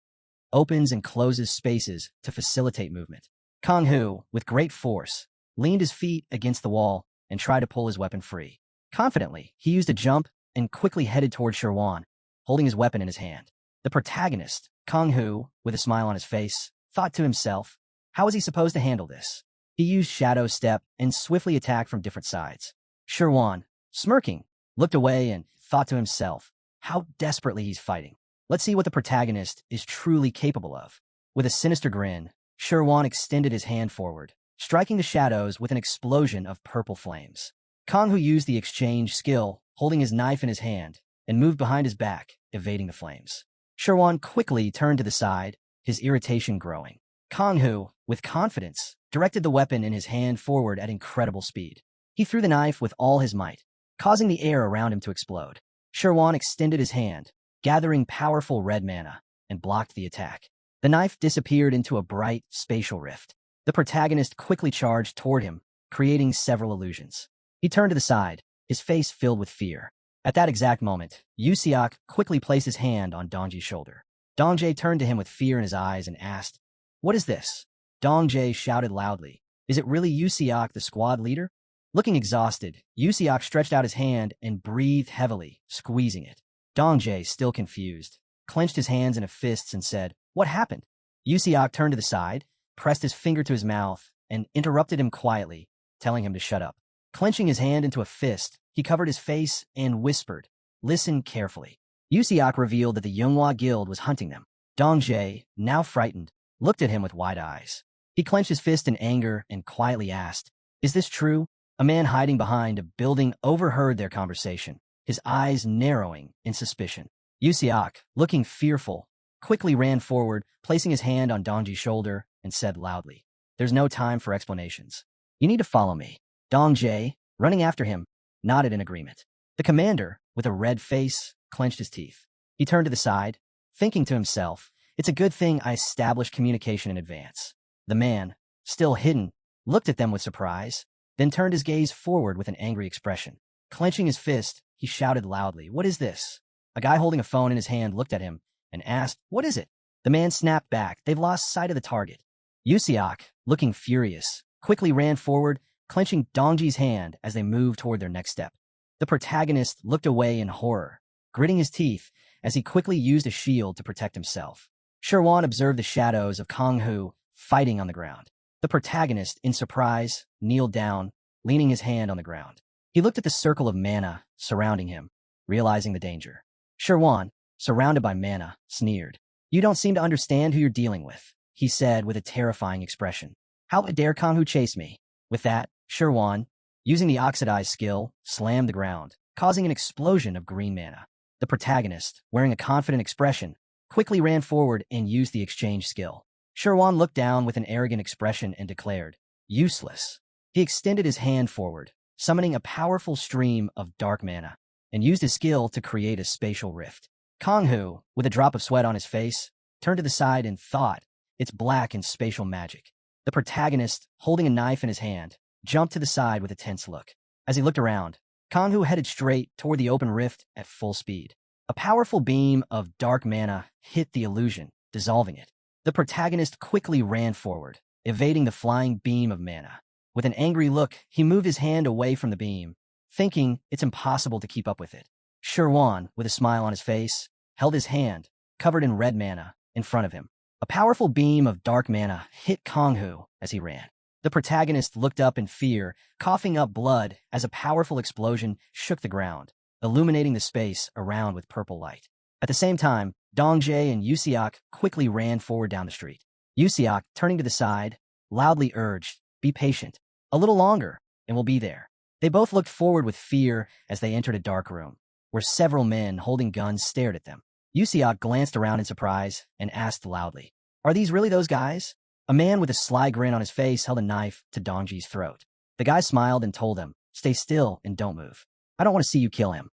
Opens and closes spaces to facilitate movement. Kang Hu, with great force, leaned his feet against the wall and tried to pull his weapon free. Confidently, he used a jump and quickly headed toward Sherwan, holding his weapon in his hand. The protagonist, Kang Hu, with a smile on his face, thought to himself, how was he supposed to handle this? He used Shadow Step and swiftly attacked from different sides. Sherwan, smirking, looked away and thought to himself, how desperately he's fighting. Let's see what the protagonist is truly capable of. With a sinister grin, Sherwan extended his hand forward, striking the shadows with an explosion of purple flames. Kang Hu used the exchange skill, holding his knife in his hand, and moved behind his back, evading the flames. Sherwan quickly turned to the side, his irritation growing. Kang Hu, with confidence, directed the weapon in his hand forward at incredible speed. He threw the knife with all his might, causing the air around him to explode. Sherwan extended his hand, gathering powerful red mana, and blocked the attack. The knife disappeared into a bright, spatial rift. The protagonist quickly charged toward him, creating several illusions. He turned to the side, his face filled with fear. At that exact moment, Yusiak quickly placed his hand on Dongji's shoulder. Dongjae turned to him with fear in his eyes and asked, "What is this?" Dongjae shouted loudly, "Is it really Yusiak, the squad leader?" Looking exhausted, Yusiak stretched out his hand and breathed heavily, squeezing it. Dongjae, still confused, clenched his hands into fists and said, "What happened?" Yusiak turned to the side, pressed his finger to his mouth, and interrupted him quietly, telling him to shut up. Clenching his hand into a fist, he covered his face and whispered, "Listen carefully." Yusiak revealed that the Yunhua Guild was hunting them. Dongjae, now frightened, looked at him with wide eyes. He clenched his fist in anger and quietly asked, "Is this true?" A man hiding behind a building overheard their conversation, his eyes narrowing in suspicion. Yusiak, looking fearful, quickly ran forward, placing his hand on Dongji's shoulder, and said loudly, "There's no time for explanations. You need to follow me." Dongjae, running after him, nodded in agreement. The commander, with a red face, clenched his teeth. He turned to the side, thinking to himself, it's a good thing I established communication in advance. The man, still hidden, looked at them with surprise, then turned his gaze forward with an angry expression. Clenching his fist, he shouted loudly, "What is this?" A guy holding a phone in his hand looked at him and asked, "What is it?" The man snapped back, "They've lost sight of the target." Yusiak, looking furious, quickly ran forward, clenching Dongji's hand as they moved toward their next step. The protagonist looked away in horror, gritting his teeth as he quickly used a shield to protect himself. Sherwan observed the shadows of Kang Hu fighting on the ground. The protagonist, in surprise, kneeled down, leaning his hand on the ground. He looked at the circle of mana surrounding him, realizing the danger. Sherwan, surrounded by mana, sneered. "You don't seem to understand who you're dealing with," he said with a terrifying expression. "How dare Kang Hu chase me?" With that, Sherwan, using the oxidized skill, slammed the ground, causing an explosion of green mana. The protagonist, wearing a confident expression, quickly ran forward and used the exchange skill. Sherwan looked down with an arrogant expression and declared, "Useless." He extended his hand forward, summoning a powerful stream of dark mana, and used his skill to create a spatial rift. Konghu, with a drop of sweat on his face, turned to the side and thought, "It's black and spatial magic." The protagonist, holding a knife in his hand, jumped to the side with a tense look. As he looked around, Konghu headed straight toward the open rift at full speed. A powerful beam of dark mana hit the illusion, dissolving it. The protagonist quickly ran forward, evading the flying beam of mana. With an angry look, he moved his hand away from the beam, thinking it's impossible to keep up with it. Sherwan, with a smile on his face, held his hand, covered in red mana, in front of him. A powerful beam of dark mana hit Konghu as he ran. The protagonist looked up in fear, coughing up blood as a powerful explosion shook the ground, illuminating the space around with purple light. At the same time, Dongjae and Yusiak quickly ran forward down the street. Yusiak, turning to the side, loudly urged, "Be patient. A little longer, and we'll be there." They both looked forward with fear as they entered a dark room, where several men holding guns stared at them. Yusiak glanced around in surprise and asked loudly, "Are these really those guys?" A man with a sly grin on his face held a knife to Dongji's throat. The guy smiled and told him, "Stay still and don't move. I don't want to see you kill him."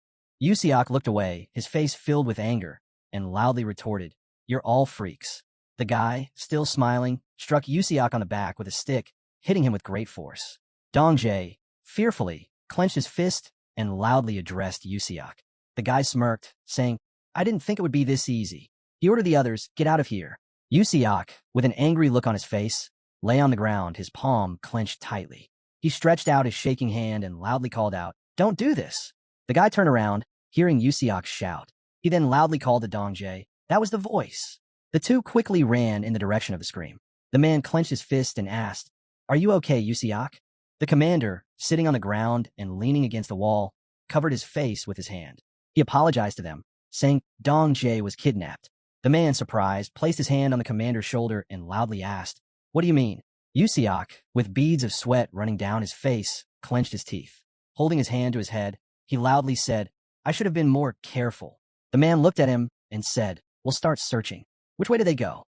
Yusiak looked away, his face filled with anger, and loudly retorted, "You're all freaks." The guy, still smiling, struck Yusiak on the back with a stick, hitting him with great force. Dongjae, fearfully, clenched his fist and loudly addressed Yusiak. The guy smirked, saying, "I didn't think it would be this easy." He ordered the others, "Get out of here." Yusiak, with an angry look on his face, lay on the ground, his palm clenched tightly. He stretched out his shaking hand and loudly called out, "Don't do this." The guy turned around, hearing Yusiak shout. He then loudly called to Dongjae. That was the voice. The two quickly ran in the direction of the scream. The man clenched his fist and asked, "Are you okay, Yusiak?" The commander, sitting on the ground and leaning against the wall, covered his face with his hand. He apologized to them, saying Dongjae was kidnapped. The man, surprised, placed his hand on the commander's shoulder and loudly asked, "What do you mean?" Yusiak, with beads of sweat running down his face, clenched his teeth. Holding his hand to his head, he loudly said, "I should have been more careful." The man looked at him and said, "We'll start searching." "Which way did they go?"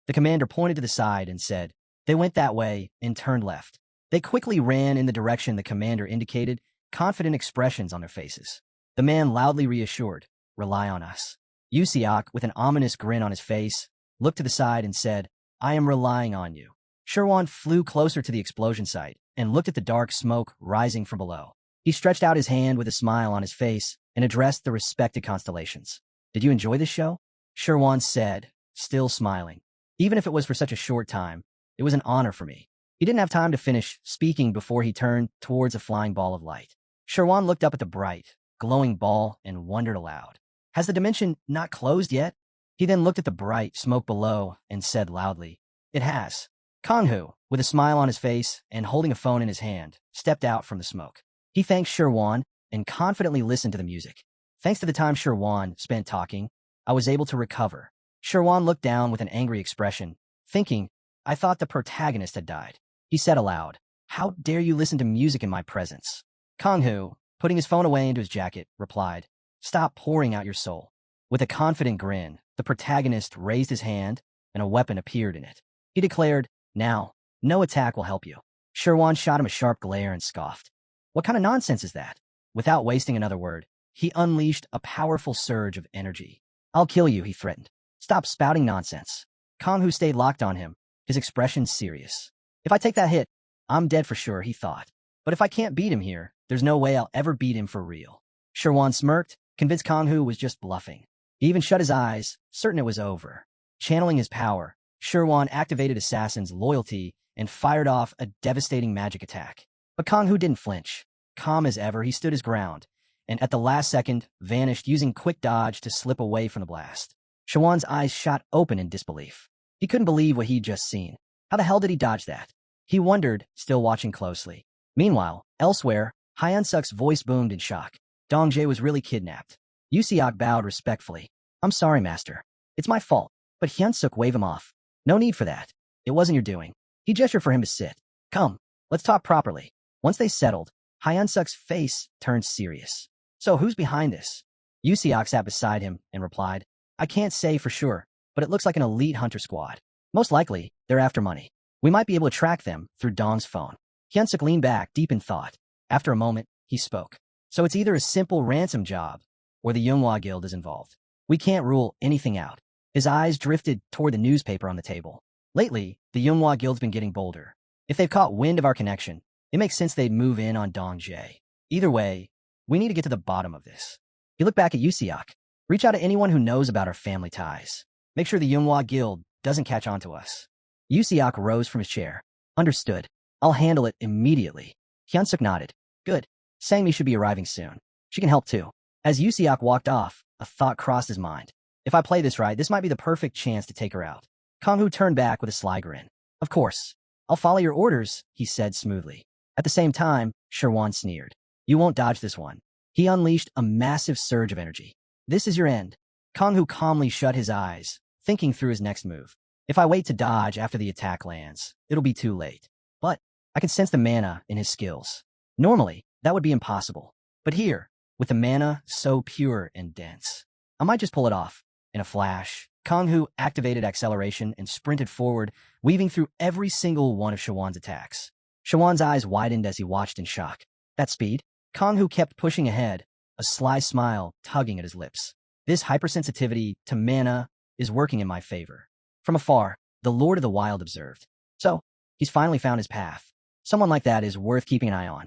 The commander pointed to the side and said, "They went that way and turned left." They quickly ran in the direction the commander indicated, confident expressions on their faces. The man loudly reassured, "Rely on us." Yusiak, with an ominous grin on his face, looked to the side and said, "I am relying on you." Sherwan flew closer to the explosion site and looked at the dark smoke rising from below. He stretched out his hand with a smile on his face and addressed the respected constellations. "Did you enjoy the show?" Sherwan said, still smiling. "Even if it was for such a short time, it was an honor for me." He didn't have time to finish speaking before he turned towards a flying ball of light. Sherwan looked up at the bright, glowing ball and wondered aloud. Has the dimension not closed yet? He then looked at the bright smoke below and said loudly, "It has." Konghu, with a smile on his face and holding a phone in his hand, stepped out from the smoke. He thanked Sherwan and confidently listened to the music. Thanks to the time Sherwan spent talking, I was able to recover. Sherwan looked down with an angry expression, thinking, I thought the protagonist had died. He said aloud, "How dare you listen to music in my presence?" Konghu, putting his phone away into his jacket, replied, "Stop pouring out your soul." With a confident grin, the protagonist raised his hand and a weapon appeared in it. He declared, "Now, no attack will help you." Sherwan shot him a sharp glare and scoffed. "What kind of nonsense is that?" Without wasting another word, he unleashed a powerful surge of energy. "I'll kill you," he threatened. "Stop spouting nonsense." Konghu stayed locked on him, his expression serious. "If I take that hit, I'm dead for sure," he thought. "But if I can't beat him here, there's no way I'll ever beat him for real." Sherwan smirked, convinced Konghu was just bluffing. He even shut his eyes, certain it was over. Channeling his power, Sherwan activated Assassin's loyalty and fired off a devastating magic attack. But Konghu didn't flinch. Calm as ever, he stood his ground, and at the last second, vanished using quick dodge to slip away from the blast. Sherwan's eyes shot open in disbelief. He couldn't believe what he'd just seen. How the hell did he dodge that? He wondered, still watching closely. Meanwhile, elsewhere, Hyunsuk's voice boomed in shock. Dongjae was really kidnapped. Yusiak bowed respectfully. "I'm sorry, master. It's my fault." But Hyunsuk waved him off. "No need for that. It wasn't your doing." He gestured for him to sit. "Come, let's talk properly." Once they settled, Hyunsuk's face turned serious. So who's behind this? Yusiok sat beside him and replied, I can't say for sure, but it looks like an elite hunter squad. Most likely, they're after money. We might be able to track them through Dong's phone. Hyunsuk leaned back, deep in thought. After a moment, he spoke. So it's either a simple ransom job, or the Manhwa Guild is involved. We can't rule anything out. His eyes drifted toward the newspaper on the table. Lately, the Manhwa Guild's been getting bolder. If they've caught wind of our connection, it makes sense they'd move in on Dong Jae. Either way, we need to get to the bottom of this. He looked back at Yusiok. Reach out to anyone who knows about our family ties. Make sure the Manhwa Guild doesn't catch on to us. Yusiok rose from his chair. Understood. I'll handle it immediately. Hyunsuk nodded. Good. Sangmi should be arriving soon. She can help too. As Yusiok walked off, a thought crossed his mind. If I play this right, this might be the perfect chance to take her out. Kanghu turned back with a sly grin. Of course. I'll follow your orders, he said smoothly. At the same time, Sherwan sneered. You won't dodge this one. He unleashed a massive surge of energy. This is your end. Kanghu calmly shut his eyes, thinking through his next move. If I wait to dodge after the attack lands, it'll be too late. But I can sense the mana in his skills. Normally, that would be impossible. But here, with the mana so pure and dense, I might just pull it off. In a flash, Kanghu activated acceleration and sprinted forward, weaving through every single one of Shawan's attacks. Shawan's eyes widened as he watched in shock. That speed? Kanghu kept pushing ahead, a sly smile tugging at his lips. This hypersensitivity to mana is working in my favor. From afar, the Lord of the Wild observed. So, he's finally found his path. Someone like that is worth keeping an eye on.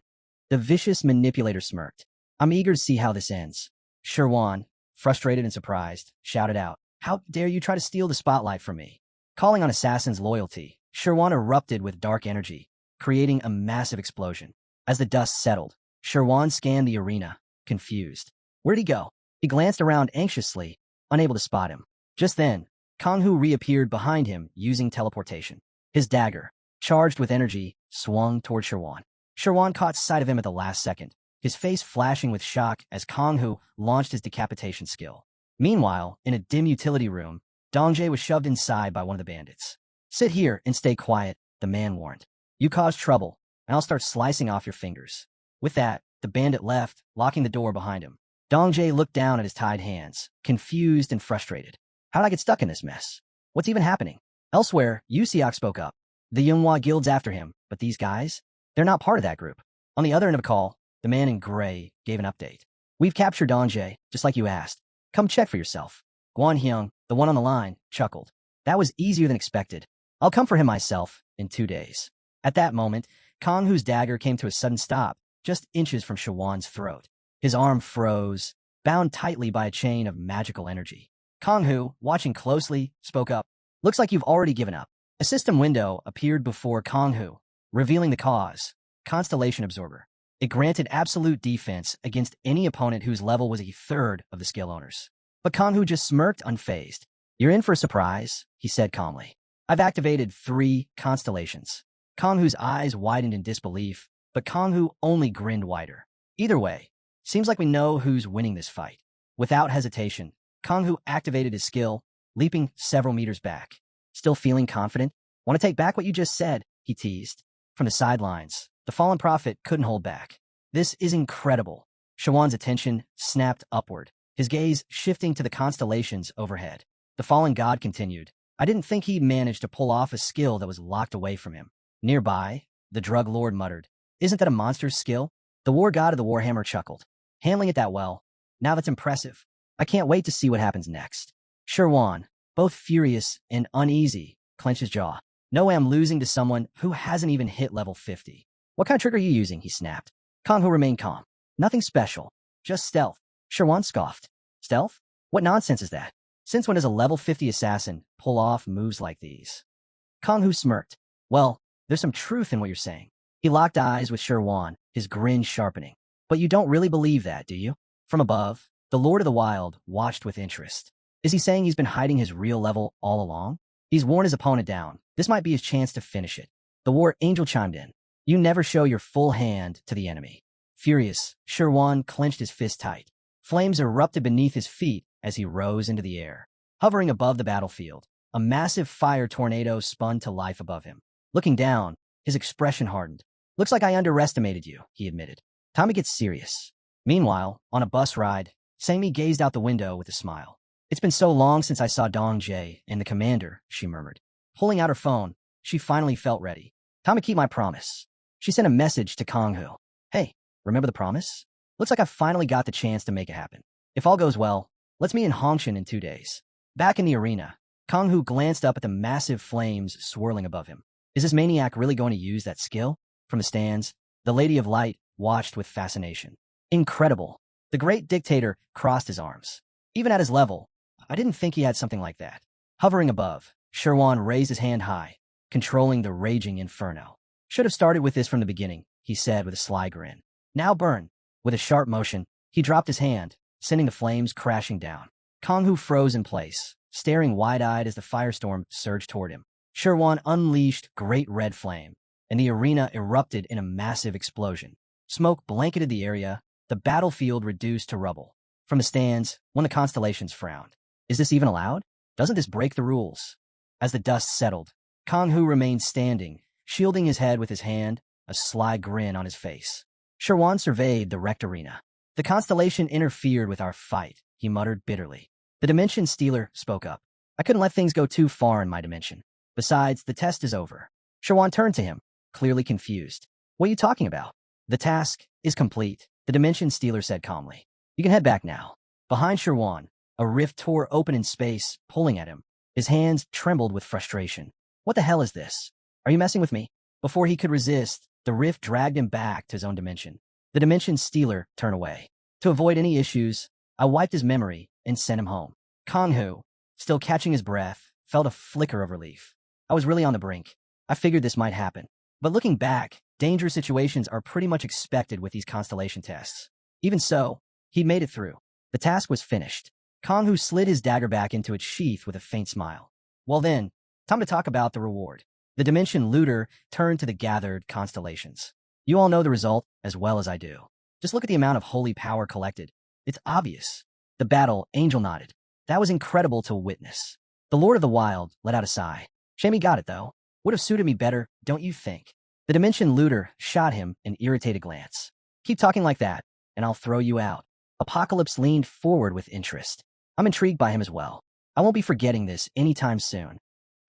The vicious manipulator smirked. I'm eager to see how this ends. Sherwan, frustrated and surprised, shouted out, How dare you try to steal the spotlight from me? Calling on Assassin's loyalty, Sherwan erupted with dark energy, creating a massive explosion. As the dust settled, Sherwan scanned the arena, confused. Where'd he go? He glanced around anxiously, unable to spot him. Just then, Kanghu reappeared behind him using teleportation. His dagger, charged with energy, swung toward Sherwan. Sherwan caught sight of him at the last second, his face flashing with shock as Kanghu launched his decapitation skill. Meanwhile, in a dim utility room, Dongjae was shoved inside by one of the bandits. Sit here and stay quiet, the man warned. You caused trouble, and I'll start slicing off your fingers. With that, the bandit left, locking the door behind him. Dongjae looked down at his tied hands, confused and frustrated. How'd I get stuck in this mess? What's even happening? Elsewhere, Yusiok spoke up. The Manhwa Guild's after him, but these guys? They're not part of that group. On the other end of the call, the man in gray gave an update. We've captured Dongjae, just like you asked. Come check for yourself. Guan Hyung, the one on the line, chuckled. That was easier than expected. I'll come for him myself in 2 days. At that moment, Kanghu's dagger came to a sudden stop, just inches from Shawan's throat. His arm froze, bound tightly by a chain of magical energy. Kanghu, watching closely, spoke up. Looks like you've already given up. A system window appeared before Kanghu, revealing the cause. Constellation Absorber. It granted absolute defense against any opponent whose level was a third of the skill owner's. But Kanghu just smirked unfazed. You're in for a surprise, he said calmly. I've activated 3 constellations. Kanghu's eyes widened in disbelief, but Kanghu only grinned wider. Either way, seems like we know who's winning this fight. Without hesitation, Kanghu activated his skill, leaping several meters back. Still feeling confident? Want to take back what you just said? He teased. From the sidelines, the fallen prophet couldn't hold back. This is incredible. Shawan's attention snapped upward, his gaze shifting to the constellations overhead. The fallen god continued. I didn't think he'd manage to pull off a skill that was locked away from him. Nearby, the drug lord muttered. Isn't that a monster's skill? The war god of the Warhammer chuckled. Handling it that well. Now that's impressive. I can't wait to see what happens next. Sherwan, both furious and uneasy, clenched his jaw. No way I'm losing to someone who hasn't even hit level 50. What kind of trick are you using? He snapped. Kanghu remained calm. Nothing special. Just stealth. Sherwan scoffed. Stealth? What nonsense is that? Since when does a level 50 assassin pull off moves like these? Kanghu smirked. Well, there's some truth in what you're saying. He locked eyes with Sherwan, his grin sharpening. But you don't really believe that, do you? From above, the Lord of the Wild watched with interest. Is he saying he's been hiding his real level all along? He's worn his opponent down. This might be his chance to finish it. The War Angel chimed in. You never show your full hand to the enemy. Furious, Sherwan clenched his fist tight. Flames erupted beneath his feet as he rose into the air. Hovering above the battlefield, a massive fire tornado spun to life above him. Looking down, his expression hardened. Looks like I underestimated you, he admitted. Time to get serious. Meanwhile, on a bus ride, Sangmi gazed out the window with a smile. It's been so long since I saw Dong Jae and the commander, she murmured. Pulling out her phone, she finally felt ready. Time to keep my promise. She sent a message to Kang-hoo. Hey, remember the promise? Looks like I finally got the chance to make it happen. If all goes well, let's meet in Hongshan in 2 days. Back in the arena, Kang-hoo glanced up at the massive flames swirling above him. Is this maniac really going to use that skill? From the stands, the Lady of Light watched with fascination. Incredible. The great dictator crossed his arms. Even at his level, I didn't think he had something like that. Hovering above, Sherwan raised his hand high, controlling the raging inferno. Should have started with this from the beginning, he said with a sly grin. Now burn. With a sharp motion, he dropped his hand, sending the flames crashing down. Kang-hoo froze in place, staring wide-eyed as the firestorm surged toward him. Sherwan unleashed Great Red Flame, and the arena erupted in a massive explosion. Smoke blanketed the area, the battlefield reduced to rubble. From the stands, one of the constellations frowned. Is this even allowed? Doesn't this break the rules? As the dust settled, Kang-hoo remained standing, shielding his head with his hand, a sly grin on his face. Sherwan surveyed the wrecked arena. The constellation interfered with our fight, he muttered bitterly. The Dimension Stealer spoke up. I couldn't let things go too far in my dimension. Besides, the test is over. Sherwan turned to him, clearly confused. What are you talking about? The task is complete, the Dimension Stealer said calmly. You can head back now. Behind Sherwan, a rift tore open in space, pulling at him. His hands trembled with frustration. What the hell is this? Are you messing with me? Before he could resist, the rift dragged him back to his own dimension. The Dimension Stealer turned away. To avoid any issues, I wiped his memory and sent him home. Kang-hoo, still catching his breath, felt a flicker of relief. I was really on the brink. I figured this might happen. But looking back, dangerous situations are pretty much expected with these constellation tests. Even so, he'd made it through. The task was finished. Kang-hoo slid his dagger back into its sheath with a faint smile. Well then, time to talk about the reward. The Dimension Looter turned to the gathered constellations. You all know the result as well as I do. Just look at the amount of holy power collected. It's obvious. The battle, Angel nodded. That was incredible to witness. The Lord of the Wild let out a sigh. Shame he got it, though. Would have suited me better, don't you think? The Dimension Looter shot him an irritated glance. Keep talking like that, and I'll throw you out. Apocalypse leaned forward with interest. I'm intrigued by him as well. I won't be forgetting this anytime soon.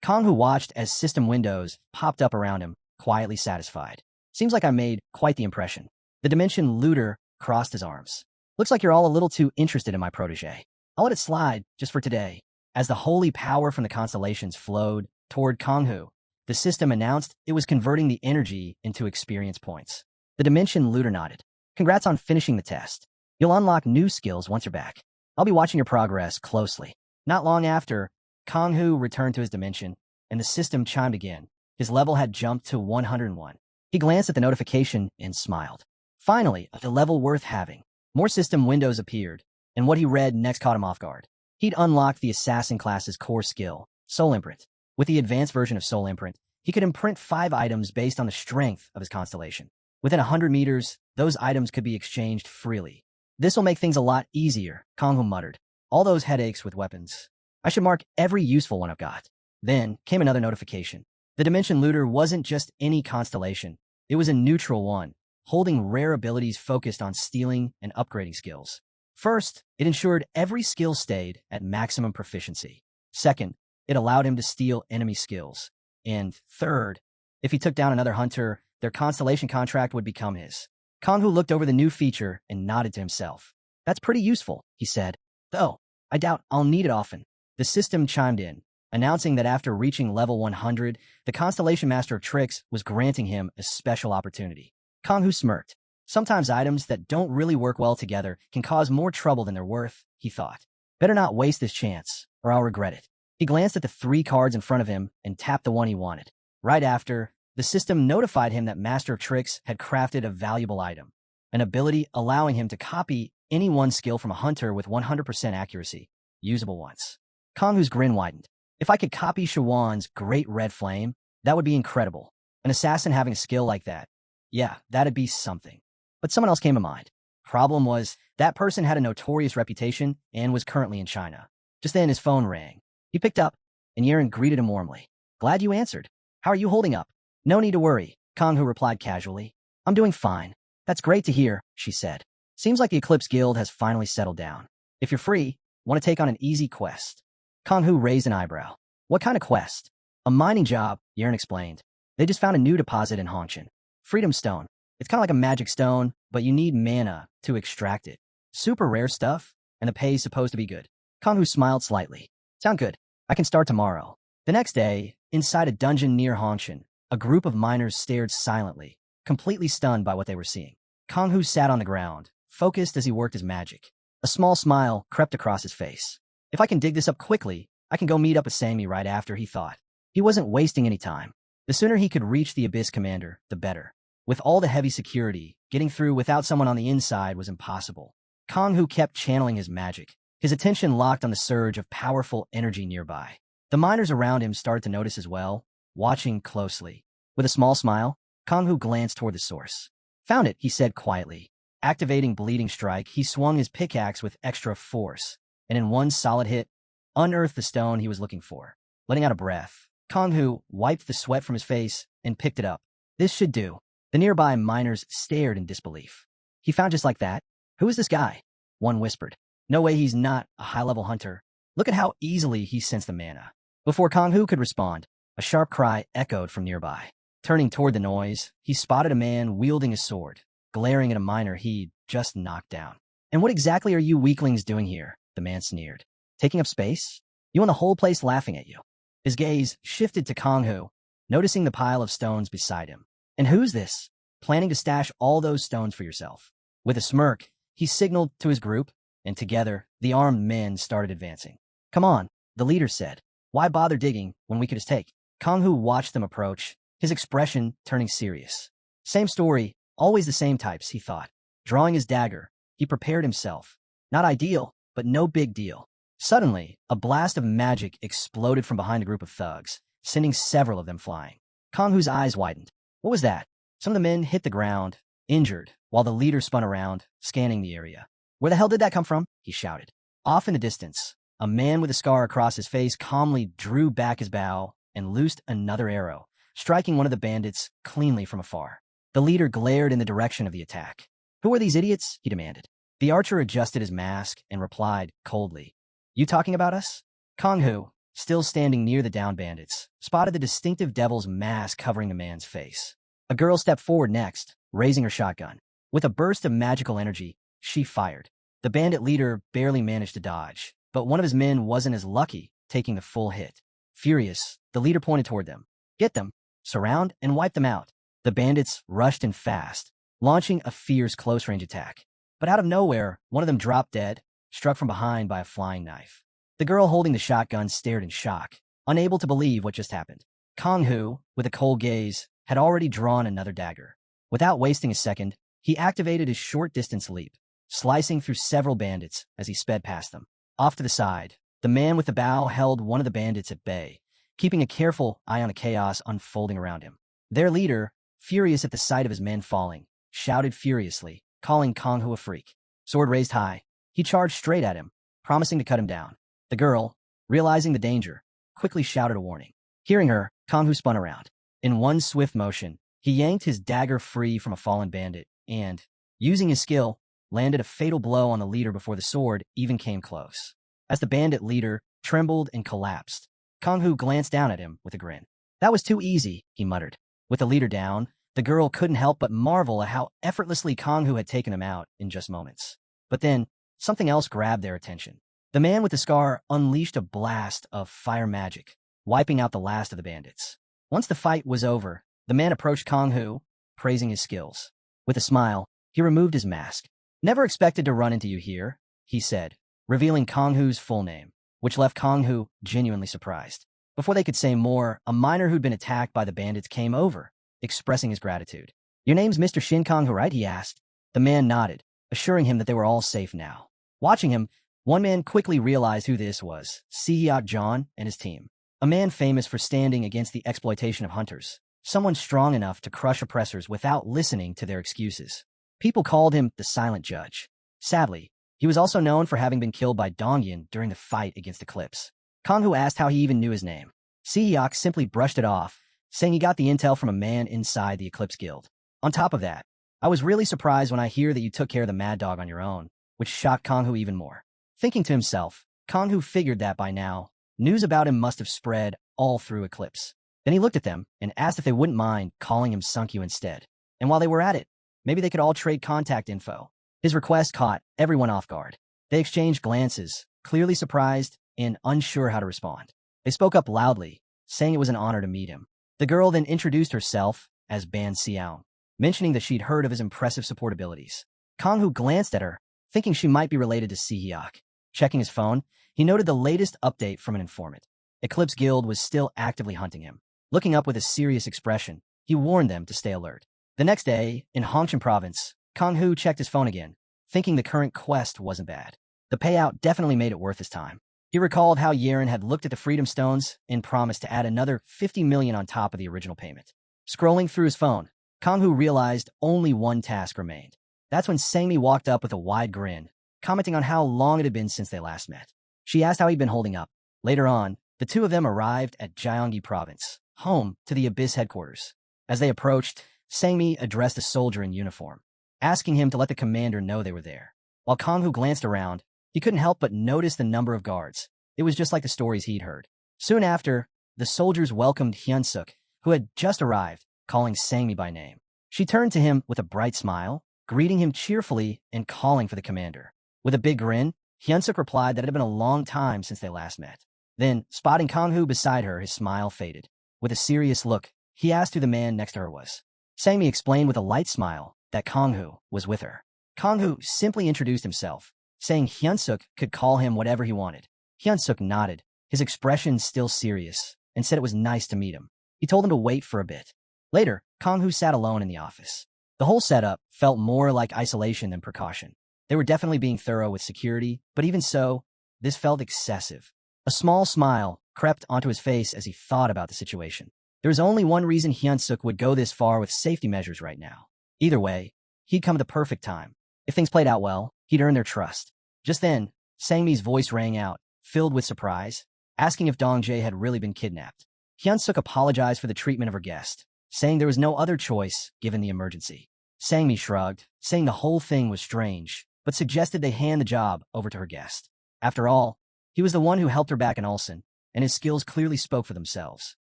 Kang-hoo watched as system windows popped up around him, quietly satisfied. Seems like I made quite the impression. The Dimension Looter crossed his arms. Looks like you're all a little too interested in my protege. I'll let it slide, just for today. As the holy power from the constellations flowed toward Kang-hoo, the system announced it was converting the energy into experience points. The Dimension Looter nodded. Congrats on finishing the test. You'll unlock new skills once you're back. I'll be watching your progress closely. Not long after, Kang-hoo returned to his dimension, and the system chimed again. His level had jumped to 101. He glanced at the notification and smiled. Finally, a level worth having. More system windows appeared, and what he read next caught him off guard. He'd unlocked the Assassin class's core skill, Soul Imprint. With the advanced version of Soul Imprint, he could imprint 5 items based on the strength of his constellation. Within 100 meters, those items could be exchanged freely. This'll make things a lot easier, Kang-hoo muttered. All those headaches with weapons. I should mark every useful one I've got. Then came another notification. The Dimension Looter wasn't just any constellation. It was a neutral one, holding rare abilities focused on stealing and upgrading skills. First, it ensured every skill stayed at maximum proficiency. Second, it allowed him to steal enemy skills. And third, if he took down another hunter, their constellation contract would become his. Kang-hoo looked over the new feature and nodded to himself. That's pretty useful, he said. Though, I doubt I'll need it often. The system chimed in, announcing that after reaching level 100, the Constellation Master of Tricks was granting him a special opportunity. Kang-hoo smirked. Sometimes items that don't really work well together can cause more trouble than they're worth, he thought. Better not waste this chance, or I'll regret it. He glanced at the 3 cards in front of him and tapped the one he wanted. Right after, the system notified him that Master of Tricks had crafted a valuable item, an ability allowing him to copy any one skill from a hunter with 100% accuracy, usable once. Kang-hoo's grin widened. If I could copy Shawan's Great Red Flame, that would be incredible. An assassin having a skill like that. Yeah, that'd be something. But someone else came to mind. Problem was, that person had a notorious reputation and was currently in China. Just then his phone rang. He picked up, and Yeren greeted him warmly. Glad you answered. How are you holding up? No need to worry, Kang-hoo replied casually. I'm doing fine. That's great to hear, she said. Seems like the Eclipse Guild has finally settled down. If you're free, want to take on an easy quest? Kang Hu raised an eyebrow. What kind of quest? A mining job, Yearn explained. They just found a new deposit in Hongqian. Freedom Stone. It's kind of like a magic stone, but you need mana to extract it. Super rare stuff, and the pay's supposed to be good. Kang Hu smiled slightly. Sound good. I can start tomorrow. The next day, inside a dungeon near Hongqian, a group of miners stared silently, completely stunned by what they were seeing. Kang Hu sat on the ground, focused as he worked his magic. A small smile crept across his face. If I can dig this up quickly, I can go meet up with Sammy right after, he thought. He wasn't wasting any time. The sooner he could reach the Abyss Commander, the better. With all the heavy security, getting through without someone on the inside was impossible. Kang Hu kept channeling his magic, his attention locked on the surge of powerful energy nearby. The miners around him started to notice as well, watching closely. With a small smile, Kang Hu glanced toward the source. Found it, he said quietly. Activating Bleeding Strike, he swung his pickaxe with extra force, and in one solid hit, unearthed the stone he was looking for. Letting out a breath, Kang Hu wiped the sweat from his face and picked it up. This should do. The nearby miners stared in disbelief. He found just like that? Who is this guy? One whispered. No way he's not a high-level hunter. Look at how easily he sensed the mana. Before Kang Hu could respond, a sharp cry echoed from nearby. Turning toward the noise, he spotted a man wielding a sword, glaring at a miner he'd just knocked down. And what exactly are you weaklings doing here? The man sneered. Taking up space? You want the whole place laughing at you. His gaze shifted to Kang Hu, noticing the pile of stones beside him. And who's this? Planning to stash all those stones for yourself? With a smirk, he signaled to his group, and together, the armed men started advancing. Come on, the leader said. Why bother digging when we could just take? Kang Hu watched them approach, his expression turning serious. Same story, always the same types, he thought. Drawing his dagger, he prepared himself. Not ideal, but no big deal. Suddenly, a blast of magic exploded from behind a group of thugs, sending several of them flying. Kang Hu's eyes widened. What was that? Some of the men hit the ground, injured, while the leader spun around, scanning the area. Where the hell did that come from? He shouted. Off in the distance, a man with a scar across his face calmly drew back his bow and loosed another arrow, striking one of the bandits cleanly from afar. The leader glared in the direction of the attack. Who are these idiots? He demanded. The archer adjusted his mask and replied coldly. You talking about us? Kang Hu, still standing near the downed bandits, spotted the distinctive devil's mask covering the man's face. A girl stepped forward next, raising her shotgun. With a burst of magical energy, she fired. The bandit leader barely managed to dodge, but one of his men wasn't as lucky, taking the full hit. Furious, the leader pointed toward them. Get them, surround, and wipe them out. The bandits rushed in fast, launching a fierce close-range attack. But out of nowhere, one of them dropped dead, struck from behind by a flying knife. The girl holding the shotgun stared in shock, unable to believe what just happened. Kang Hu, with a cold gaze, had already drawn another dagger. Without wasting a second, he activated his short-distance leap, slicing through several bandits as he sped past them. Off to the side, the man with the bow held one of the bandits at bay, keeping a careful eye on the chaos unfolding around him. Their leader, furious at the sight of his men falling, shouted furiously, calling Kang Hu a freak. Sword raised high, he charged straight at him, promising to cut him down. The girl, realizing the danger, quickly shouted a warning. Hearing her, Kang Hu spun around. In one swift motion, he yanked his dagger free from a fallen bandit and, using his skill, landed a fatal blow on the leader before the sword even came close. As the bandit leader trembled and collapsed, Kang Hu glanced down at him with a grin. That was too easy, he muttered. With the leader down, the girl couldn't help but marvel at how effortlessly Kang Hu had taken him out in just moments. But then, something else grabbed their attention. The man with the scar unleashed a blast of fire magic, wiping out the last of the bandits. Once the fight was over, the man approached Kang Hu, praising his skills. With a smile, he removed his mask. Never expected to run into you here, he said, revealing Kang Hu's full name, which left Kang Hu genuinely surprised. Before they could say more, a miner who'd been attacked by the bandits came over, expressing his gratitude. Your name's Mr. Shin Kang Hu, right? He asked. The man nodded, assuring him that they were all safe now. Watching him, one man quickly realized who this was, Seehyok John and his team. A man famous for standing against the exploitation of hunters. Someone strong enough to crush oppressors without listening to their excuses. People called him the Silent Judge. Sadly, he was also known for having been killed by Dongyan during the fight against Eclipse. Kang Hu asked how he even knew his name. Seehyok simply brushed it off, saying he got the intel from a man inside the Eclipse Guild. On top of that, I was really surprised when I hear that you took care of the mad dog on your own, which shocked Kang-hoo even more. Thinking to himself, Kang-hoo figured that by now, news about him must have spread all through Eclipse. Then he looked at them and asked if they wouldn't mind calling him Sunkyu instead. And while they were at it, maybe they could all trade contact info. His request caught everyone off guard. They exchanged glances, clearly surprised and unsure how to respond. They spoke up loudly, saying it was an honor to meet him. The girl then introduced herself as Ban Xiao, mentioning that she'd heard of his impressive support abilities. Kang-hoo glanced at her, thinking she might be related to Si-hyuk. Checking his phone, he noted the latest update from an informant. Eclipse Guild was still actively hunting him. Looking up with a serious expression, he warned them to stay alert. The next day, in Hongqian Province, Kang-hoo checked his phone again, thinking the current quest wasn't bad. The payout definitely made it worth his time. He recalled how Yeren had looked at the Freedom Stones and promised to add another 50 million on top of the original payment. Scrolling through his phone, Kang-hoo realized only one task remained. That's when Sang-mi walked up with a wide grin, commenting on how long it had been since they last met. She asked how he'd been holding up. Later on, the two of them arrived at Gyeonggi Province, home to the Abyss headquarters. As they approached, Sang-mi addressed a soldier in uniform, asking him to let the commander know they were there. While Kang-hoo glanced around, he couldn't help but notice the number of guards. It was just like the stories he'd heard. Soon after, the soldiers welcomed Hyun-suk, who had just arrived, calling Sang-mi by name. She turned to him with a bright smile, greeting him cheerfully and calling for the commander. With a big grin, Hyun-suk replied that it had been a long time since they last met. Then, spotting Kang-hoo beside her, his smile faded. With a serious look, he asked who the man next to her was. Sang-mi explained with a light smile that Kang-hoo was with her. Kang-hoo simply introduced himself, saying Hyun-suk could call him whatever he wanted. Hyun-suk nodded, his expression still serious, and said it was nice to meet him. He told him to wait for a bit. Later, Kang-hoo sat alone in the office. The whole setup felt more like isolation than precaution. They were definitely being thorough with security, but even so, this felt excessive. A small smile crept onto his face as he thought about the situation. There was only one reason Hyun-suk would go this far with safety measures right now. Either way, he'd come at the perfect time. If things played out well, he'd earn their trust. Just then, Sang-mi's voice rang out, filled with surprise, asking if Dong-jae had really been kidnapped. Hyun-suk apologized for the treatment of her guest, saying there was no other choice given the emergency. Sang-mi shrugged, saying the whole thing was strange, but suggested they hand the job over to her guest. After all, he was the one who helped her back in Ulsan, and his skills clearly spoke for themselves.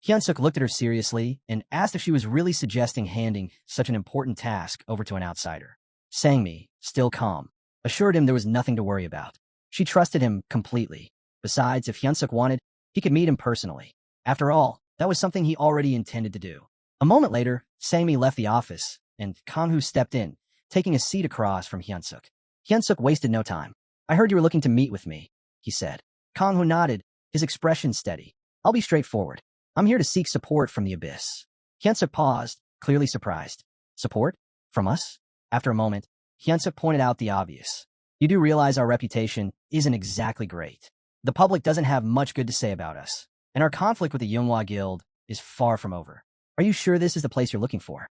Hyun-suk looked at her seriously and asked if she was really suggesting handing such an important task over to an outsider. Sang-mi, still calm, assured him there was nothing to worry about. She trusted him completely. Besides, if Hyun-suk wanted, he could meet him personally. After all, that was something he already intended to do. A moment later, Sang-mi left the office, and Kang-hoo stepped in, taking a seat across from Hyun-suk. Hyun-suk wasted no time. "I heard you were looking to meet with me," he said. Kang-hoo nodded, his expression steady. "I'll be straightforward. I'm here to seek support from the Abyss." Hyun-suk paused, clearly surprised. "Support? From us?" After a moment, Hyun-suk pointed out the obvious. "You do realize our reputation isn't exactly great. The public doesn't have much good to say about us, and our conflict with the Manhwa Guild is far from over. Are you sure this is the place you're looking for?"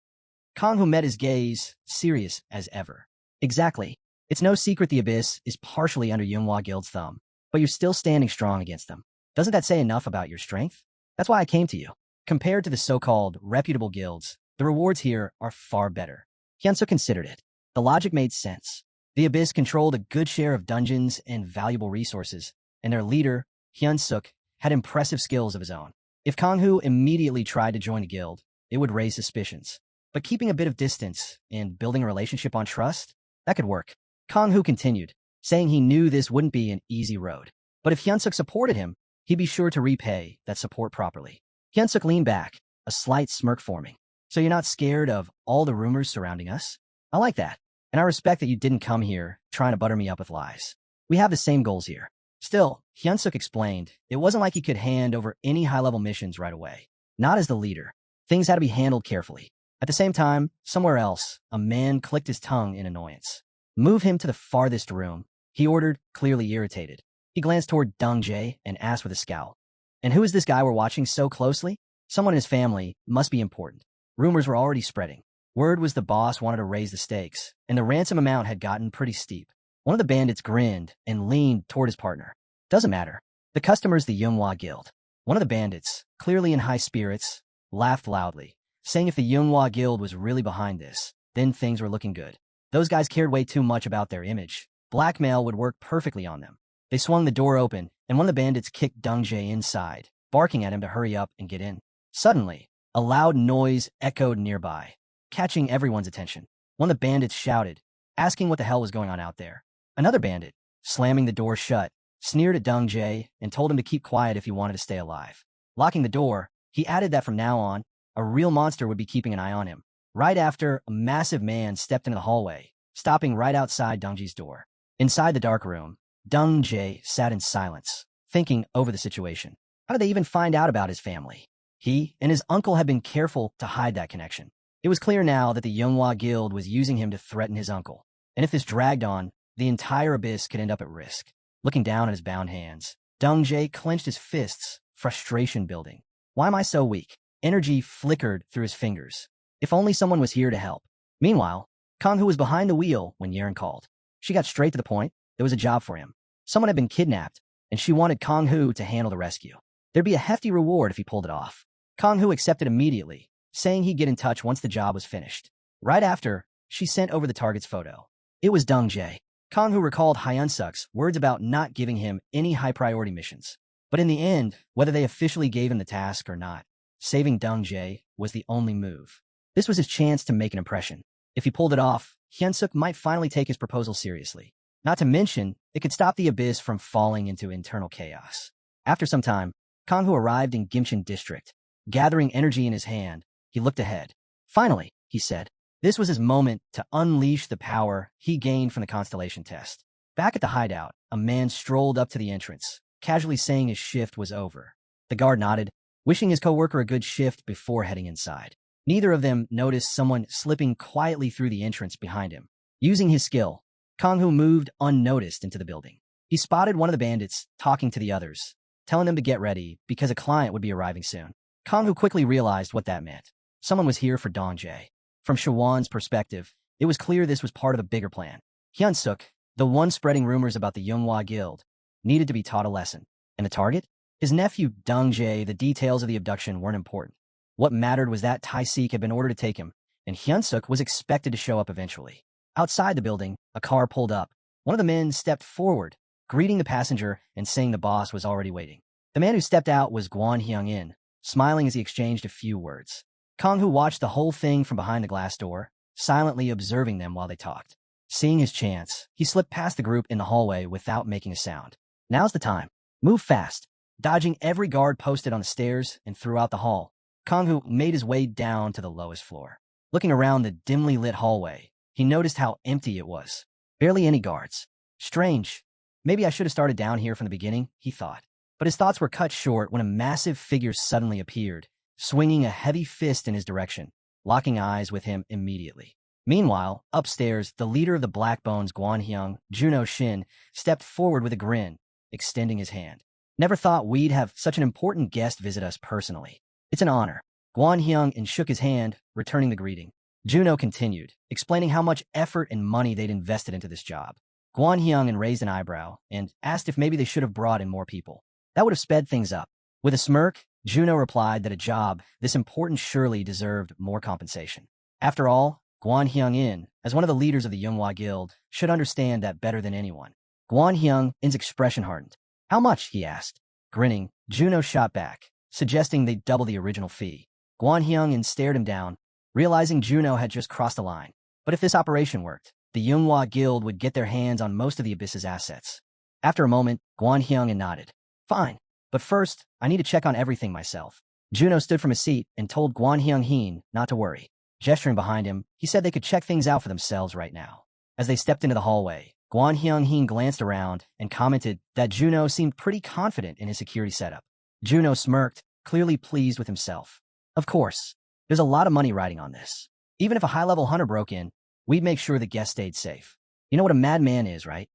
Kang-hoo met his gaze, serious as ever. "Exactly. It's no secret the Abyss is partially under Manhwa Guild's thumb, but you're still standing strong against them. Doesn't that say enough about your strength? That's why I came to you. Compared to the so-called reputable guilds, the rewards here are far better." Hyun-suk considered it. The logic made sense. The Abyss controlled a good share of dungeons and valuable resources, and their leader, Hyun-suk, had impressive skills of his own. If Kang-hoo immediately tried to join the guild, it would raise suspicions. But keeping a bit of distance and building a relationship on trust, that could work. Kang-hoo continued, saying he knew this wouldn't be an easy road. But if Hyun-suk supported him, he'd be sure to repay that support properly. Hyun-suk leaned back, a slight smirk forming. "So you're not scared of all the rumors surrounding us? I like that. And I respect that you didn't come here trying to butter me up with lies. We have the same goals here." Still, Hyun-suk explained, it wasn't like he could hand over any high-level missions right away. Not as the leader. Things had to be handled carefully. At the same time, somewhere else, a man clicked his tongue in annoyance. "Move him to the farthest room," he ordered, clearly irritated. He glanced toward Dong-jae and asked with a scowl, "And who is this guy we're watching so closely? Someone in his family must be important." Rumors were already spreading. Word was the boss wanted to raise the stakes, and the ransom amount had gotten pretty steep. One of the bandits grinned and leaned toward his partner. "Doesn't matter. The customer's the Manhwa Guild." One of the bandits, clearly in high spirits, laughed loudly, saying if the Manhwa Guild was really behind this, then things were looking good. Those guys cared way too much about their image. Blackmail would work perfectly on them. They swung the door open, and one of the bandits kicked Dong Jae inside, barking at him to hurry up and get in. Suddenly, a loud noise echoed nearby, catching everyone's attention. One of the bandits shouted, asking what the hell was going on out there. Another bandit, slamming the door shut, sneered at Dong Jae and told him to keep quiet if he wanted to stay alive. Locking the door, he added that from now on, a real monster would be keeping an eye on him. Right after, a massive man stepped into the hallway, stopping right outside Dong Jae's door. Inside the dark room, Dong Jae sat in silence, thinking over the situation. How did they even find out about his family? He and his uncle had been careful to hide that connection. It was clear now that the Manhwa Guild was using him to threaten his uncle. And if this dragged on, the entire abyss could end up at risk. Looking down at his bound hands, Dong Jae clenched his fists, frustration building. Why am I so weak? Energy flickered through his fingers. If only someone was here to help. Meanwhile, Kang-Hu was behind the wheel when Yeren called. She got straight to the point. There was a job for him. Someone had been kidnapped, and she wanted Kang-Hu to handle the rescue. There'd be a hefty reward if he pulled it off. Kang-Hu accepted immediately, saying he'd get in touch once the job was finished. Right after, she sent over the target's photo. It was Dong Jae. Kang-Hu recalled Hyun-suk's words about not giving him any high-priority missions. But in the end, whether they officially gave him the task or not, saving Dong Jae was the only move. This was his chance to make an impression. If he pulled it off, Hyun-suk might finally take his proposal seriously. Not to mention, it could stop the abyss from falling into internal chaos. After some time, Kang-Hu arrived in Gimcheon District. Gathering energy in his hand, he looked ahead. Finally, he said, this was his moment to unleash the power he gained from the constellation test. Back at the hideout, a man strolled up to the entrance, casually saying his shift was over. The guard nodded, wishing his coworker a good shift before heading inside. Neither of them noticed someone slipping quietly through the entrance behind him. Using his skill, Kang-Hu moved unnoticed into the building. He spotted one of the bandits talking to the others, telling them to get ready because a client would be arriving soon. Kang-Hu quickly realized what that meant. Someone was here for Dong Jae. From Shawon's perspective, it was clear this was part of a bigger plan. Hyun-suk, the one spreading rumors about the Manhwa Guild, needed to be taught a lesson. And the target? His nephew, Dong Jae. The details of the abduction weren't important. What mattered was that Tai-Sik had been ordered to take him, and Hyun-suk was expected to show up eventually. Outside the building, a car pulled up. One of the men stepped forward, greeting the passenger and saying the boss was already waiting. The man who stepped out was Kwon Hyung-in, smiling as he exchanged a few words. Kang-Hu watched the whole thing from behind the glass door, silently observing them while they talked. Seeing his chance, he slipped past the group in the hallway without making a sound. Now's the time. Move fast. Dodging every guard posted on the stairs and throughout the hall, Kang-Hu made his way down to the lowest floor. Looking around the dimly lit hallway, he noticed how empty it was. Barely any guards. Strange. Maybe I should have started down here from the beginning, he thought. But his thoughts were cut short when a massive figure suddenly appeared, swinging a heavy fist in his direction, locking eyes with him immediately. Meanwhile, upstairs, the leader of the Black Bones, Gwanhyung, Juno Shin, stepped forward with a grin, extending his hand. Never thought we'd have such an important guest visit us personally. It's an honor. Gwanhyung and shook his hand, returning the greeting. Juno continued, explaining how much effort and money they'd invested into this job. Gwanhyung raised an eyebrow and asked if maybe they should have brought in more people. That would have sped things up. With a smirk, Juno replied that a job this important surely deserved more compensation. After all, Gwanhyung, as one of the leaders of the Manhwa Guild, should understand that better than anyone. Gwanhyung's expression hardened. How much? He asked. Grinning, Juno shot back, suggesting they double the original fee. Gwanhyung stared him down, realizing Juno had just crossed the line. But if this operation worked, the Manhwa Guild would get their hands on most of the Abyss's assets. After a moment, Gwanhyung nodded. Fine, but first, I need to check on everything myself. Juno stood from his seat and told Gwanhyung not to worry. Gesturing behind him, he said they could check things out for themselves right now. As they stepped into the hallway, Gwanhyung glanced around and commented that Juno seemed pretty confident in his security setup. Juno smirked, clearly pleased with himself. Of course, there's a lot of money riding on this. Even if a high-level hunter broke in, we'd make sure the guest stayed safe. You know what a madman is, right?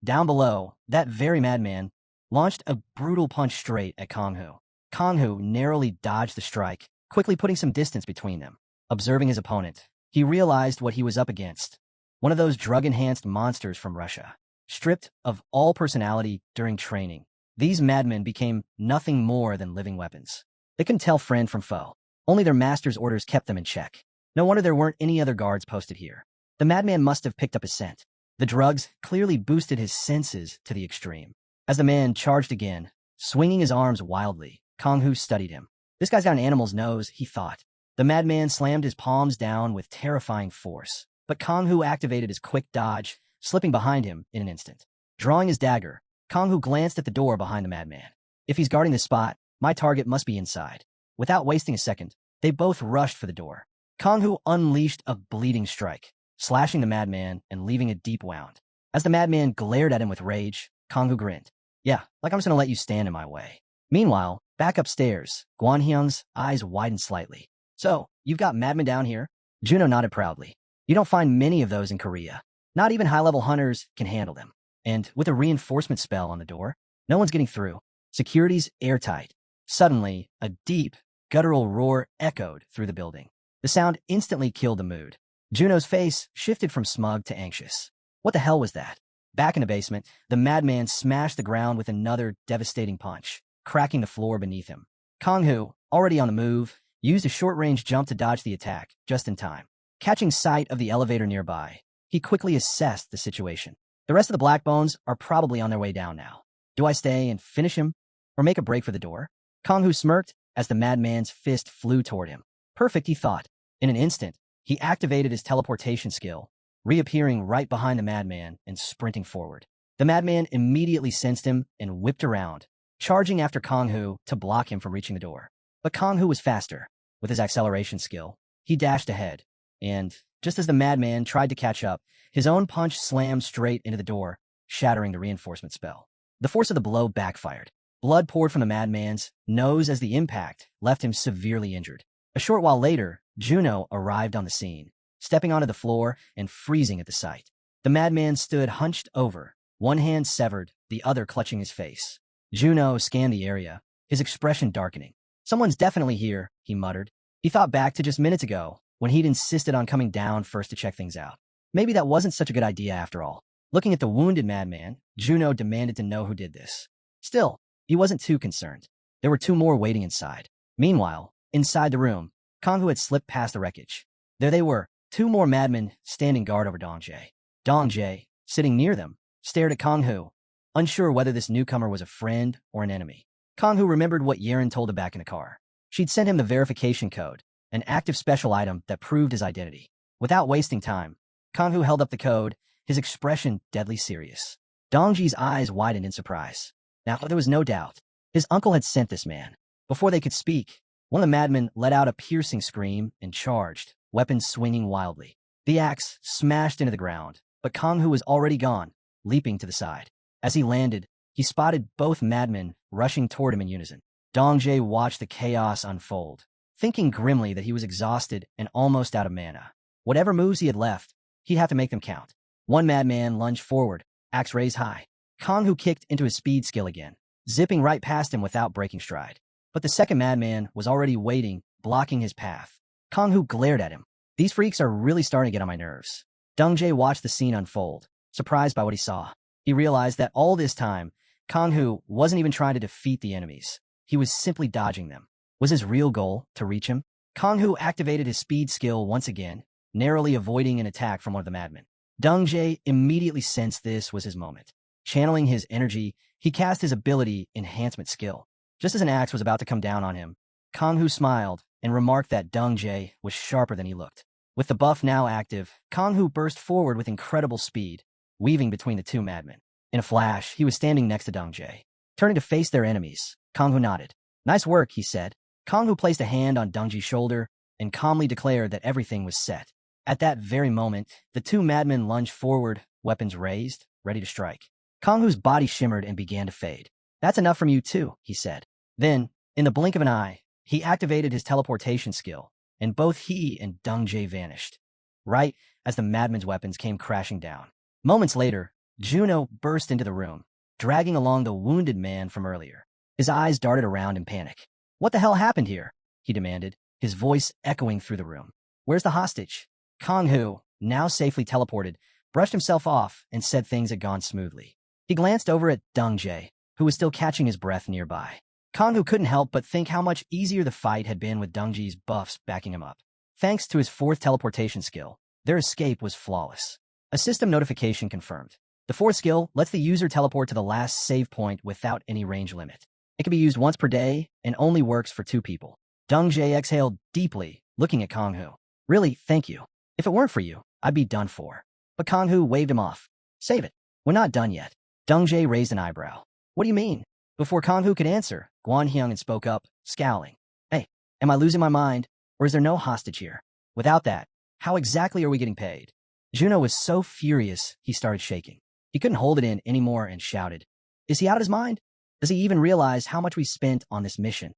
Down below, that very madman launched a brutal punch straight at Kang-Hu. Kang-Hu narrowly dodged the strike, quickly putting some distance between them. Observing his opponent, he realized what he was up against. One of those drug-enhanced monsters from Russia. Stripped of all personality during training, these madmen became nothing more than living weapons. They couldn't tell friend from foe. Only their master's orders kept them in check. No wonder there weren't any other guards posted here. The madman must have picked up his scent. The drugs clearly boosted his senses to the extreme. As the man charged again, swinging his arms wildly, Kang-Hu studied him. This guy's got an animal's nose, he thought. The madman slammed his palms down with terrifying force, but Kang-Hu activated his quick dodge, slipping behind him in an instant. Drawing his dagger, Kang-Hu glanced at the door behind the madman. If he's guarding this spot, my target must be inside. Without wasting a second, they both rushed for the door. Kang-Hu unleashed a bleeding strike, slashing the madman and leaving a deep wound. As the madman glared at him with rage, Kang-Hu grinned. Yeah, like I'm just gonna let you stand in my way. Meanwhile, back upstairs, Guanhyung's eyes widened slightly. So, you've got madmen down here? Juno nodded proudly. You don't find many of those in Korea. Not even high-level hunters can handle them. And with a reinforcement spell on the door, no one's getting through. Security's airtight. Suddenly, a deep, guttural roar echoed through the building. The sound instantly killed the mood. Juno's face shifted from smug to anxious. What the hell was that? Back in the basement, the madman smashed the ground with another devastating punch, cracking the floor beneath him. Kang-Hu, already on the move, used a short-range jump to dodge the attack, just in time. Catching sight of the elevator nearby, he quickly assessed the situation. The rest of the Black Bones are probably on their way down now. Do I stay and finish him, or make a break for the door? Kang-Hu smirked as the madman's fist flew toward him. Perfect, he thought. In an instant, he activated his teleportation skill, reappearing right behind the madman and sprinting forward. The madman immediately sensed him and whipped around, charging after Kang-Hu to block him from reaching the door. But Kang-Hu was faster. With his acceleration skill, he dashed ahead, and just as the madman tried to catch up, his own punch slammed straight into the door, shattering the reinforcement spell. The force of the blow backfired. Blood poured from the madman's nose as the impact left him severely injured. A short while later, Juno arrived on the scene, stepping onto the floor and freezing at the sight. The madman stood hunched over, one hand severed, the other clutching his face. Juno scanned the area, his expression darkening. Someone's definitely here, he muttered. He thought back to just minutes ago, when he'd insisted on coming down first to check things out. Maybe that wasn't such a good idea after all. Looking at the wounded madman, Juno demanded to know who did this. Still, he wasn't too concerned. There were two more waiting inside. Meanwhile, inside the room, Kang-Hu had slipped past the wreckage. There they were, two more madmen standing guard over Dong-jae. Dong-jae, sitting near them, stared at Kang-Hu, unsure whether this newcomer was a friend or an enemy. Kang-Hu remembered what Yeren told her back in the car. She'd sent him the verification code, an active special item that proved his identity. Without wasting time, Kang-Hu held up the code, his expression deadly serious. Dong-jae's eyes widened in surprise. Now, there was no doubt. His uncle had sent this man. Before they could speak, one of the madmen let out a piercing scream and charged, weapons swinging wildly. The axe smashed into the ground, but Kang-Hu was already gone, leaping to the side. As he landed, he spotted both madmen rushing toward him in unison. Dong-jae watched the chaos unfold, thinking grimly that he was exhausted and almost out of mana. Whatever moves he had left, he'd have to make them count. One madman lunged forward, axe raised high. Kang-Hu kicked into his speed skill again, zipping right past him without breaking stride. But the second madman was already waiting, blocking his path. Kang-Hu glared at him. These freaks are really starting to get on my nerves. Dong-jae watched the scene unfold, surprised by what he saw. He realized that all this time, Kang-Hu wasn't even trying to defeat the enemies. He was simply dodging them. Was his real goal to reach him? Kang-Hu activated his speed skill once again, narrowly avoiding an attack from one of the madmen. Dong-jae immediately sensed this was his moment. Channeling his energy, he cast his ability enhancement skill. Just as an axe was about to come down on him, Kang-Hu smiled and remarked that Dong-jae was sharper than he looked. With the buff now active, Kang-Hu burst forward with incredible speed, weaving between the two madmen. In a flash, he was standing next to Dong-jae. Turning to face their enemies, Kang-Hu nodded. Nice work, he said. Kang-Hu placed a hand on Dong-jae's shoulder and calmly declared that everything was set. At that very moment, the two madmen lunged forward, weapons raised, ready to strike. Kang-Hu's body shimmered and began to fade. That's enough from you too, he said. Then, in the blink of an eye, he activated his teleportation skill, and both he and Dong-jae vanished, right as the madmen's weapons came crashing down. Moments later, Juno burst into the room, dragging along the wounded man from earlier. His eyes darted around in panic. What the hell happened here? He demanded, his voice echoing through the room. Where's the hostage? Kang-Hu, now safely teleported, brushed himself off and said things had gone smoothly. He glanced over at Dong-jae, who was still catching his breath nearby. Kang-Hu couldn't help but think how much easier the fight had been with Dong-jae's buffs backing him up. Thanks to his fourth teleportation skill, their escape was flawless. A system notification confirmed. The fourth skill lets the user teleport to the last save point without any range limit. It can be used once per day and only works for 2 people. Dong Jae exhaled deeply, looking at Kong Hu. Really, thank you. If it weren't for you, I'd be done for. But Kong Hu waved him off. Save it. We're not done yet. Dong Jae raised an eyebrow. What do you mean? Before Kong Hu could answer, Guan Hyung spoke up, scowling. Hey, am I losing my mind, or is there no hostage here? Without that, how exactly are we getting paid? Juno was so furious, he started shaking. He couldn't hold it in anymore and shouted. Is he out of his mind? Does he even realize how much we spent on this mission?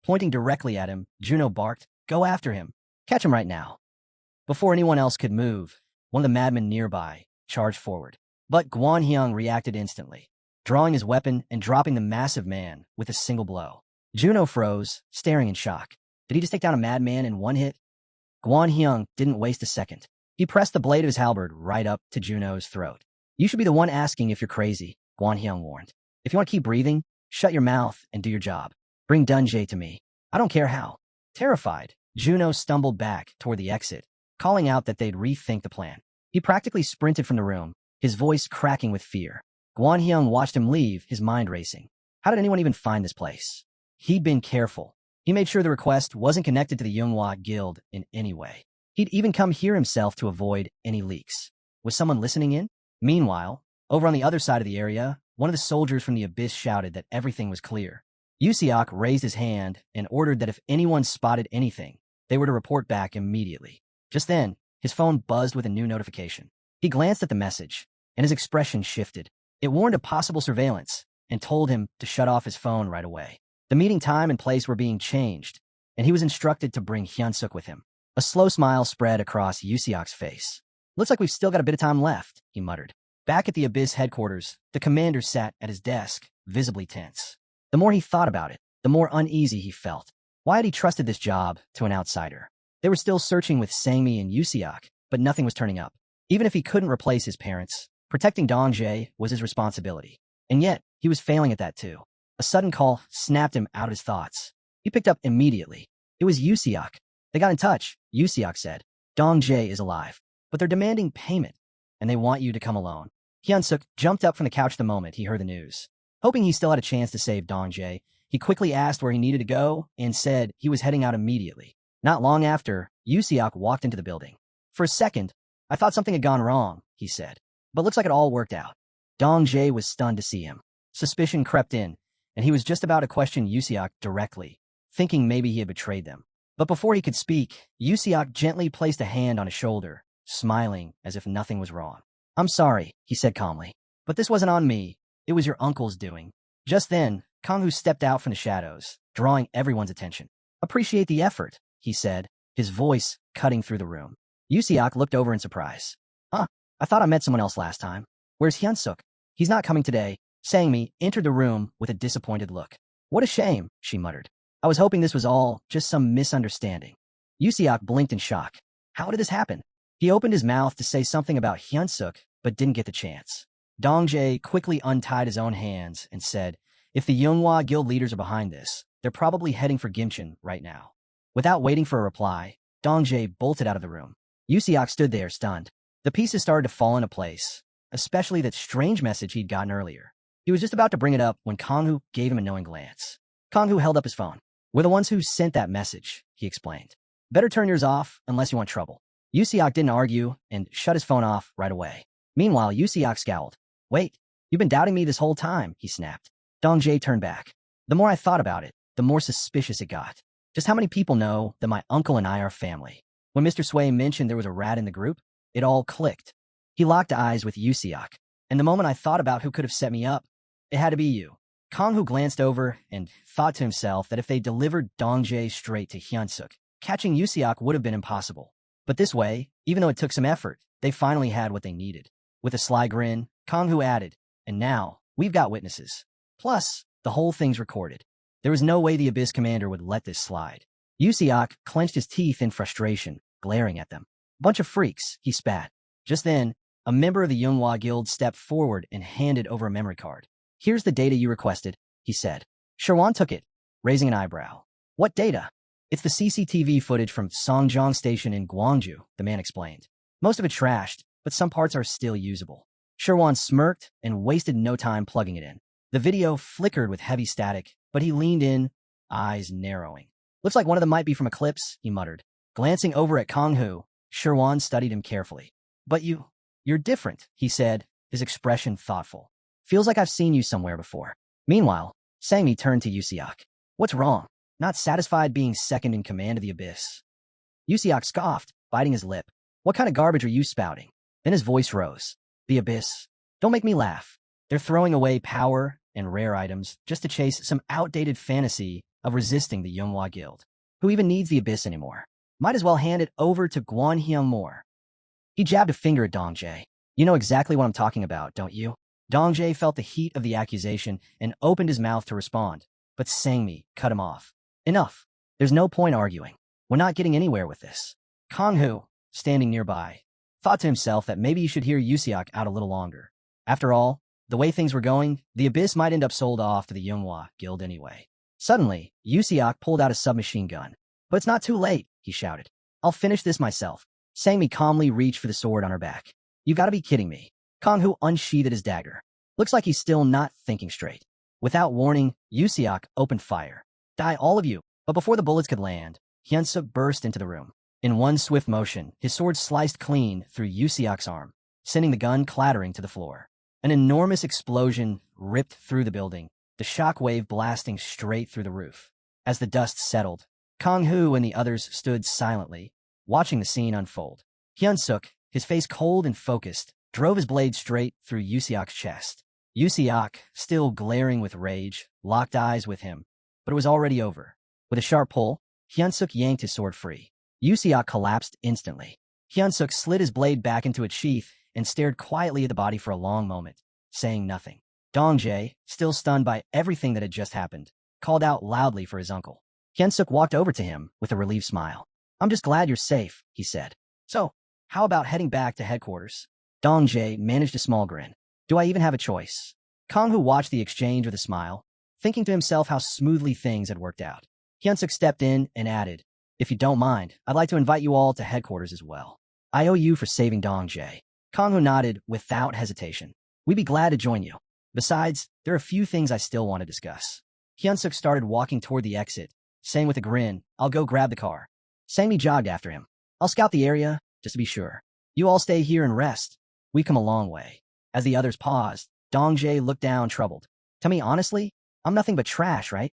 Pointing directly at him, Juno barked, Go after him. Catch him right now. Before anyone else could move, one of the madmen nearby charged forward. But Guan Hyung reacted instantly, drawing his weapon and dropping the massive man with a single blow. Juno froze, staring in shock. Did he just take down a madman in one hit? Guan Hyung didn't waste a second. He pressed the blade of his halberd right up to Juno's throat. You should be the one asking if you're crazy, Guan Hyung warned. If you want to keep breathing, shut your mouth and do your job. Bring Dunjay to me. I don't care how. Terrified, Juno stumbled back toward the exit, calling out that they'd rethink the plan. He practically sprinted from the room, his voice cracking with fear. Guan Hyung watched him leave, his mind racing. How did anyone even find this place? He'd been careful. He made sure the request wasn't connected to the Yunghua Guild in any way. He'd even come here himself to avoid any leaks. Was someone listening in? Meanwhile, over on the other side of the area, one of the soldiers from the abyss shouted that everything was clear. Yusiak raised his hand and ordered that if anyone spotted anything, they were to report back immediately. Just then, his phone buzzed with a new notification. He glanced at the message, and his expression shifted. It warned of possible surveillance and told him to shut off his phone right away. The meeting time and place were being changed, and he was instructed to bring Hyunsuk with him. A slow smile spread across Yusiak's face. Looks like we've still got a bit of time left, he muttered. Back at the Abyss headquarters, the commander sat at his desk, visibly tense. The more he thought about it, the more uneasy he felt. Why had he trusted this job to an outsider? They were still searching with Sangmi and Yusiak, but nothing was turning up. Even if he couldn't replace his parents, protecting Dongjae was his responsibility. And yet, he was failing at that too. A sudden call snapped him out of his thoughts. He picked up immediately. It was Yusiak. They got in touch, Yusiak said. Dongjae is alive, but they're demanding payment, and they want you to come alone. Hyunsuk jumped up from the couch the moment he heard the news. Hoping he still had a chance to save Dongjae, he quickly asked where he needed to go and said he was heading out immediately. Not long after, Yusiak walked into the building. For a second, I thought something had gone wrong, he said, but looks like it all worked out. Dongjae was stunned to see him. Suspicion crept in, and he was just about to question Yusiak directly, thinking maybe he had betrayed them. But before he could speak, Yusiak gently placed a hand on his shoulder, smiling as if nothing was wrong. I'm sorry, he said calmly, but this wasn't on me. It was your uncle's doing. Just then, Konghu stepped out from the shadows, drawing everyone's attention. Appreciate the effort, he said, his voice cutting through the room. Yusiak looked over in surprise. Huh, I thought I met someone else last time. Where's Hyunsuk? He's not coming today. Sangmi entered the room with a disappointed look. What a shame, she muttered. I was hoping this was all just some misunderstanding. Yusiak blinked in shock. How did this happen? He opened his mouth to say something about Hyunsuk, but didn't get the chance. Dongjae quickly untied his own hands and said, if the Yunghua Guild leaders are behind this, they're probably heading for Gimcheon right now. Without waiting for a reply, Dongjae bolted out of the room. Yusiak stood there, stunned. The pieces started to fall into place, especially that strange message he'd gotten earlier. He was just about to bring it up when Konghu gave him a knowing glance. Konghu held up his phone. We're the ones who sent that message, he explained. Better turn yours off unless you want trouble. Yusiak didn't argue and shut his phone off right away. Meanwhile, Yusiak scowled. Wait, you've been doubting me this whole time, he snapped. Dongjae turned back. The more I thought about it, the more suspicious it got. Just how many people know that my uncle and I are family? When Mr. Sui mentioned there was a rat in the group, it all clicked. He locked eyes with Yusiak, and the moment I thought about who could have set me up, it had to be you. Konghu glanced over and thought to himself that if they delivered Dongjae straight to Hyunsuk, catching Yusiak would have been impossible. But this way, even though it took some effort, they finally had what they needed. With a sly grin, Konghu added, and now, we've got witnesses. Plus, the whole thing's recorded. There was no way the Abyss commander would let this slide. Yusiak clenched his teeth in frustration, glaring at them. Bunch of freaks, he spat. Just then, a member of the Yunghua Guild stepped forward and handed over a memory card. Here's the data you requested, he said. Sherwan took it, raising an eyebrow. What data? It's the CCTV footage from Songjiang Station in Guangzhou, the man explained. Most of it trashed, but some parts are still usable. Sherwan smirked and wasted no time plugging it in. The video flickered with heavy static, but he leaned in, eyes narrowing. Looks like one of them might be from Eclipse, he muttered. Glancing over at Kong Hu, Sherwan studied him carefully. But you're different, he said, his expression thoughtful. Feels like I've seen you somewhere before. Meanwhile, Sangmi turned to Yusiak. What's wrong? Not satisfied being second in command of the Abyss. Yusiak scoffed, biting his lip. What kind of garbage are you spouting? Then his voice rose. The Abyss. Don't make me laugh. They're throwing away power and rare items just to chase some outdated fantasy of resisting the Manhwa Guild. Who even needs the Abyss anymore? Might as well hand it over to Guanhyung Moore. He jabbed a finger at Dong Jae. You know exactly what I'm talking about, don't you? Dong Jae felt the heat of the accusation and opened his mouth to respond, but Sangmi cut him off. Enough. There's no point arguing. We're not getting anywhere with this. Kong Hu, standing nearby, thought to himself that maybe he should hear Yusiak out a little longer. After all, the way things were going, the Abyss might end up sold off to the Manhwa Guild anyway. Suddenly, Yusiak pulled out a submachine gun. But it's not too late, he shouted. I'll finish this myself. Sangmi calmly reached for the sword on her back. You've got to be kidding me. Kong Hu unsheathed his dagger. Looks like he's still not thinking straight. Without warning, Yusiak opened fire. Die, all of you. But before the bullets could land, Hyunsuk burst into the room. In one swift motion, his sword sliced clean through Yusiak's arm, sending the gun clattering to the floor. An enormous explosion ripped through the building, the shock wave blasting straight through the roof. As the dust settled, Kong Hu and the others stood silently, watching the scene unfold. Hyunsuk, his face cold and focused, drove his blade straight through Yusiak's chest. Yusiak, still glaring with rage, locked eyes with him, but it was already over. With a sharp pull, Hyunsuk yanked his sword free. Yusiak collapsed instantly. Hyunsuk slid his blade back into its sheath and stared quietly at the body for a long moment, saying nothing. Dong Jae, still stunned by everything that had just happened, called out loudly for his uncle. Hyunsuk walked over to him with a relieved smile. I'm just glad you're safe, he said. So, how about heading back to headquarters? Dong Jae managed a small grin. Do I even have a choice? Kong Hu watched the exchange with a smile, thinking to himself how smoothly things had worked out. Hyunsuk stepped in and added, If you don't mind, I'd like to invite you all to headquarters as well. I owe you for saving Dong Jae. Kong Hu nodded without hesitation. We'd be glad to join you. Besides, there are a few things I still want to discuss. Hyunsuk started walking toward the exit, saying with a grin, I'll go grab the car. Sangmi jogged after him. I'll scout the area, just to be sure. You all stay here and rest. We've come a long way. As the others paused, Dong Jae looked down, troubled. Tell me honestly, I'm nothing but trash, right?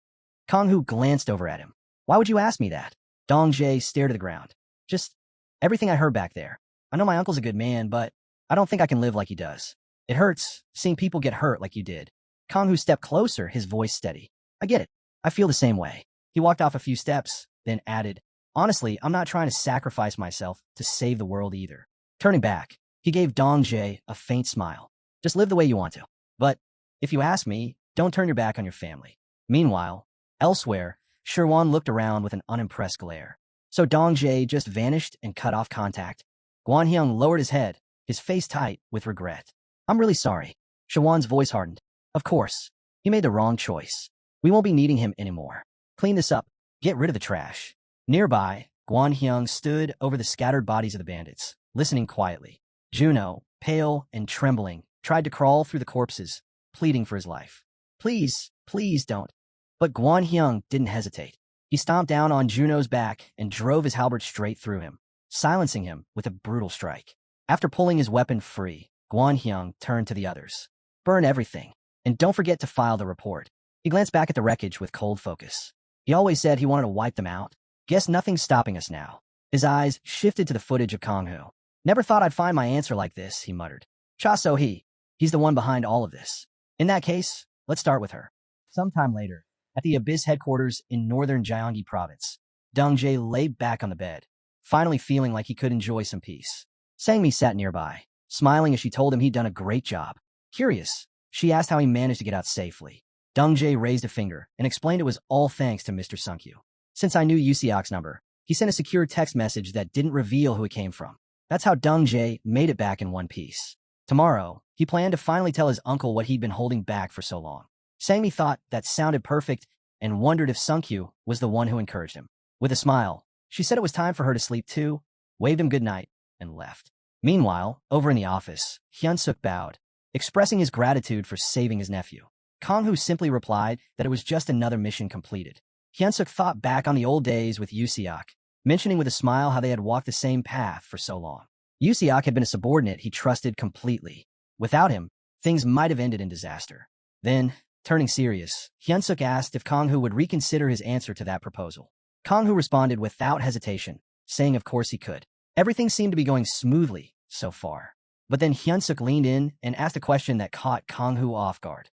Kong Hu glanced over at him. Why would you ask me that? Dong Jae stared at the ground. Just everything I heard back there. I know my uncle's a good man, but I don't think I can live like he does. It hurts seeing people get hurt like you did. Kong Hu stepped closer, his voice steady. I get it. I feel the same way. He walked off a few steps, then added, Honestly, I'm not trying to sacrifice myself to save the world either. Turning back, he gave Dong Jae a faint smile. Just live the way you want to. But, if you ask me, don't turn your back on your family. Meanwhile, elsewhere, Sherwan looked around with an unimpressed glare. So Dong Jae just vanished and cut off contact. Guanhyung lowered his head, his face tight with regret. I'm really sorry. Sherwan's voice hardened. Of course. He made the wrong choice. We won't be needing him anymore. Clean this up. Get rid of the trash. Nearby, Guanhyung stood over the scattered bodies of the bandits, listening quietly. Juno, pale and trembling, tried to crawl through the corpses, pleading for his life. Please, please don't. But Guanhyung didn't hesitate. He stomped down on Juno's back and drove his halberd straight through him, silencing him with a brutal strike. After pulling his weapon free, Guanhyung turned to the others. Burn everything, and don't forget to file the report. He glanced back at the wreckage with cold focus. He always said he wanted to wipe them out. Guess nothing's stopping us now. His eyes shifted to the footage of Kong Hu. Never thought I'd find my answer like this, he muttered. Cha So-hee. He's the one behind all of this. In that case, let's start with her. Sometime later, at the Abyss headquarters in northern Gyeonggi province, Dong Jae lay back on the bed, finally feeling like he could enjoy some peace. Sangmi sat nearby, smiling as she told him he'd done a great job. Curious, she asked how he managed to get out safely. Dong Jae raised a finger and explained it was all thanks to Mr. Sunkyu. Since I knew Yusiak's number, he sent a secure text message that didn't reveal who it came from. That's how Dong Jae made it back in one piece. Tomorrow, he planned to finally tell his uncle what he'd been holding back for so long. Sangmi thought that sounded perfect and wondered if Sunkyu was the one who encouraged him. With a smile, she said it was time for her to sleep too, waved him good night, and left. Meanwhile, over in the office, Hyun-suk bowed, expressing his gratitude for saving his nephew. Kang-hoo simply replied that it was just another mission completed. Hyun-suk thought back on the old days with Yoo-seok, mentioning with a smile how they had walked the same path for so long. Yoo-seok had been a subordinate he trusted completely. Without him, things might have ended in disaster. Then, turning serious, Hyun-suk asked if Kang-hoo would reconsider his answer to that proposal. Kang-hoo responded without hesitation, saying of course he could. Everything seemed to be going smoothly so far. But then Hyun-suk leaned in and asked a question that caught Kang-hoo off guard.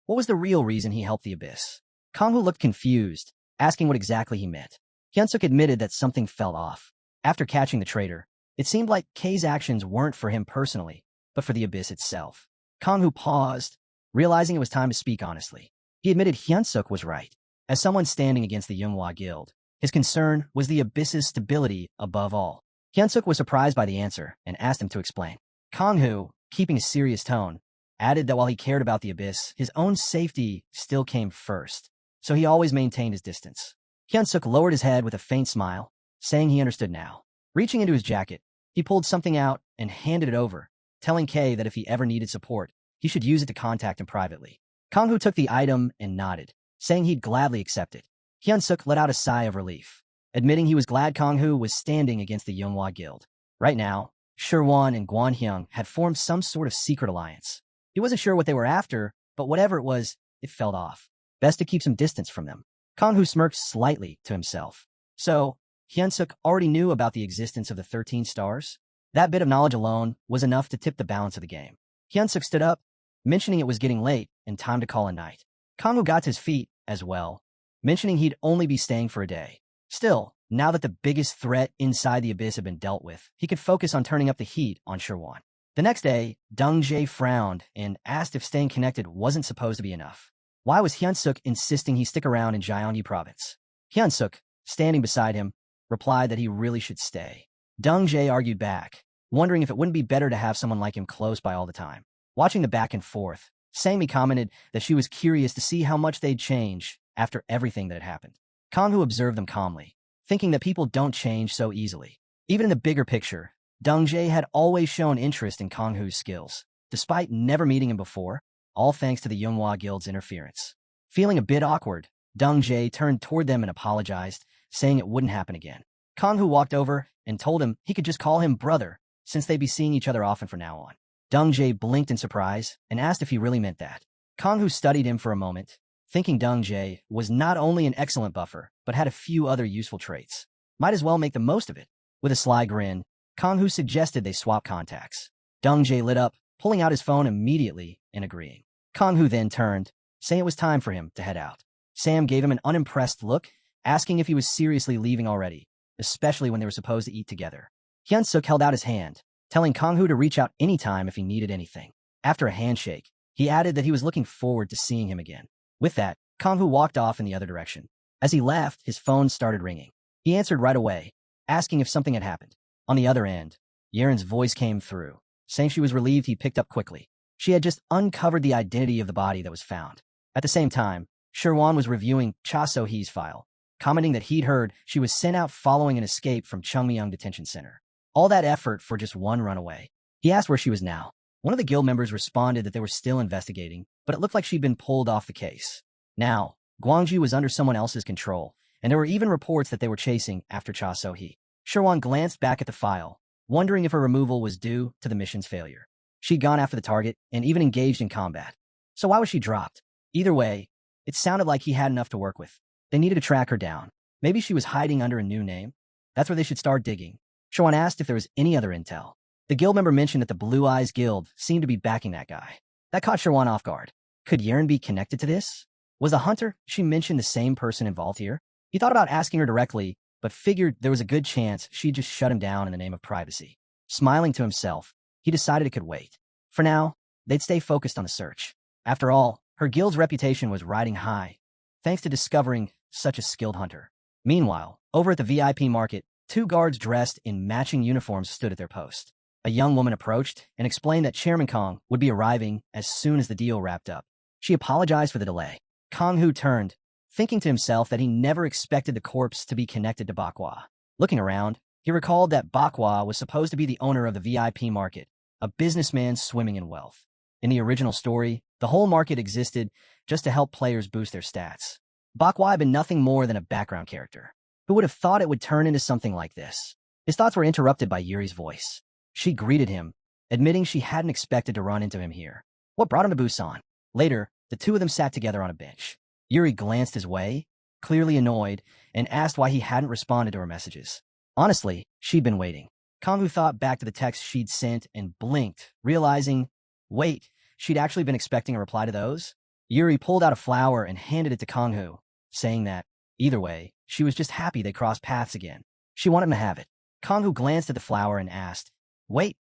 What was the real reason he helped the Abyss? Kang-hoo looked confused, asking what exactly he meant. Hyun-suk admitted that something felt off. After catching the traitor, it seemed like K's actions weren't for him personally, but for the Abyss itself. Kang-hoo paused, realizing it was time to speak honestly. He admitted Hyun-suk was right. As someone standing against the Manhwa Guild, his concern was the Abyss's stability above all. Hyun-suk was surprised by the answer and asked him to explain. Kang-hoo, keeping a serious tone, added that while he cared about the Abyss, his own safety still came first, so he always maintained his distance. Hyun-suk lowered his head with a faint smile, saying he understood now. Reaching into his jacket, he pulled something out and handed it over, telling K that if he ever needed support, he should use it to contact him privately. Kang-hoo took the item and nodded, saying he'd gladly accept it. Hyun-suk let out a sigh of relief, admitting he was glad Kang-hoo was standing against the Manhwa Guild. Right now, Sherwon and Gwan-hyung had formed some sort of secret alliance. He wasn't sure what they were after, but whatever it was, it felt off. Best to keep some distance from them. Kang-hoo smirked slightly to himself. So, Hyun-suk already knew about the existence of the 13 stars? That bit of knowledge alone was enough to tip the balance of the game. Hyun-suk stood up, mentioning it was getting late and time to call a night. Kang-hoo got to his feet as well, mentioning he'd only be staying for a day. Still, now that the biggest threat inside the Abyss had been dealt with, he could focus on turning up the heat on Sherwon. The next day, Dong-jae frowned and asked if staying connected wasn't supposed to be enough. Why was Hyun-suk insisting he stick around in Gyeonggi province? Hyun-suk, standing beside him, replied that he really should stay. Dong-jae argued back, wondering if it wouldn't be better to have someone like him close by all the time. Watching the back and forth, Sang-mi commented that she was curious to see how much they'd change after everything that had happened. Kang-hoo observed them calmly, thinking that people don't change so easily. Even in the bigger picture, Dong-jae had always shown interest in Kang-hoo's skills, despite never meeting him before, all thanks to the Manhwa Guild's interference. Feeling a bit awkward, Dong-jae turned toward them and apologized, saying it wouldn't happen again. Kang-hoo walked over and told him he could just call him brother, since they'd be seeing each other often from now on. Dong-jae blinked in surprise and asked if he really meant that. Kang-hoo studied him for a moment, thinking Dong-jae was not only an excellent buffer, but had a few other useful traits. Might as well make the most of it. With a sly grin, Kang-hoo suggested they swap contacts. Dong-jae lit up, pulling out his phone immediately and agreeing. Kang-hoo then turned, saying it was time for him to head out. Sam gave him an unimpressed look, asking if he was seriously leaving already, especially when they were supposed to eat together. Hyun-suk held out his hand, telling Kang-hoo to reach out anytime if he needed anything. After a handshake, he added that he was looking forward to seeing him again. With that, Kang-hoo walked off in the other direction. As he left, his phone started ringing. He answered right away, asking if something had happened. On the other end, Yeren's voice came through, saying she was relieved he picked up quickly. She had just uncovered the identity of the body that was found. At the same time, Sherwon was reviewing Cha So-hee's file, commenting that he'd heard she was sent out following an escape from Chungmyeong Detention Center. All that effort for just one runaway. He asked where she was now. One of the guild members responded that they were still investigating, but it looked like she'd been pulled off the case. Now, Gwangju was under someone else's control, and there were even reports that they were chasing after Cha So-hee. Sherwon glanced back at the file, wondering if her removal was due to the mission's failure. She'd gone after the target and even engaged in combat. So why was she dropped? Either way, it sounded like he had enough to work with. They needed to track her down. Maybe she was hiding under a new name. That's where they should start digging. Sherwon asked if there was any other intel. The guild member mentioned that the Blue Eyes Guild seemed to be backing that guy. That caught Sherwon off guard. Could Yeren be connected to this? Was the hunter she mentioned the same person involved here? He thought about asking her directly, but figured there was a good chance she'd just shut him down in the name of privacy. Smiling to himself, he decided it could wait. For now, they'd stay focused on the search. After all, her guild's reputation was riding high, thanks to discovering such a skilled hunter. Meanwhile, over at the VIP market, two guards dressed in matching uniforms stood at their post. A young woman approached and explained that Chairman Kong would be arriving as soon as the deal wrapped up. She apologized for the delay. Kang-hoo turned, thinking to himself that he never expected the corpse to be connected to Bakwa. Looking around, he recalled that Bakwa was supposed to be the owner of the VIP market, a businessman swimming in wealth. In the original story, the whole market existed just to help players boost their stats. Bakwa had been nothing more than a background character. Who would have thought it would turn into something like this? His thoughts were interrupted by Yuri's voice. She greeted him, admitting she hadn't expected to run into him here. What brought him to Busan? Later, the two of them sat together on a bench. Yuri glanced his way, clearly annoyed, and asked why he hadn't responded to her messages. Honestly, she'd been waiting. Kangwoo thought back to the text she'd sent and blinked, realizing, wait, she'd actually been expecting a reply to those? Yuri pulled out a flower and handed it to Kangwoo, saying that, either way, she was just happy they crossed paths again. She wanted him to have it. Kangwoo glanced at the flower and asked, wait,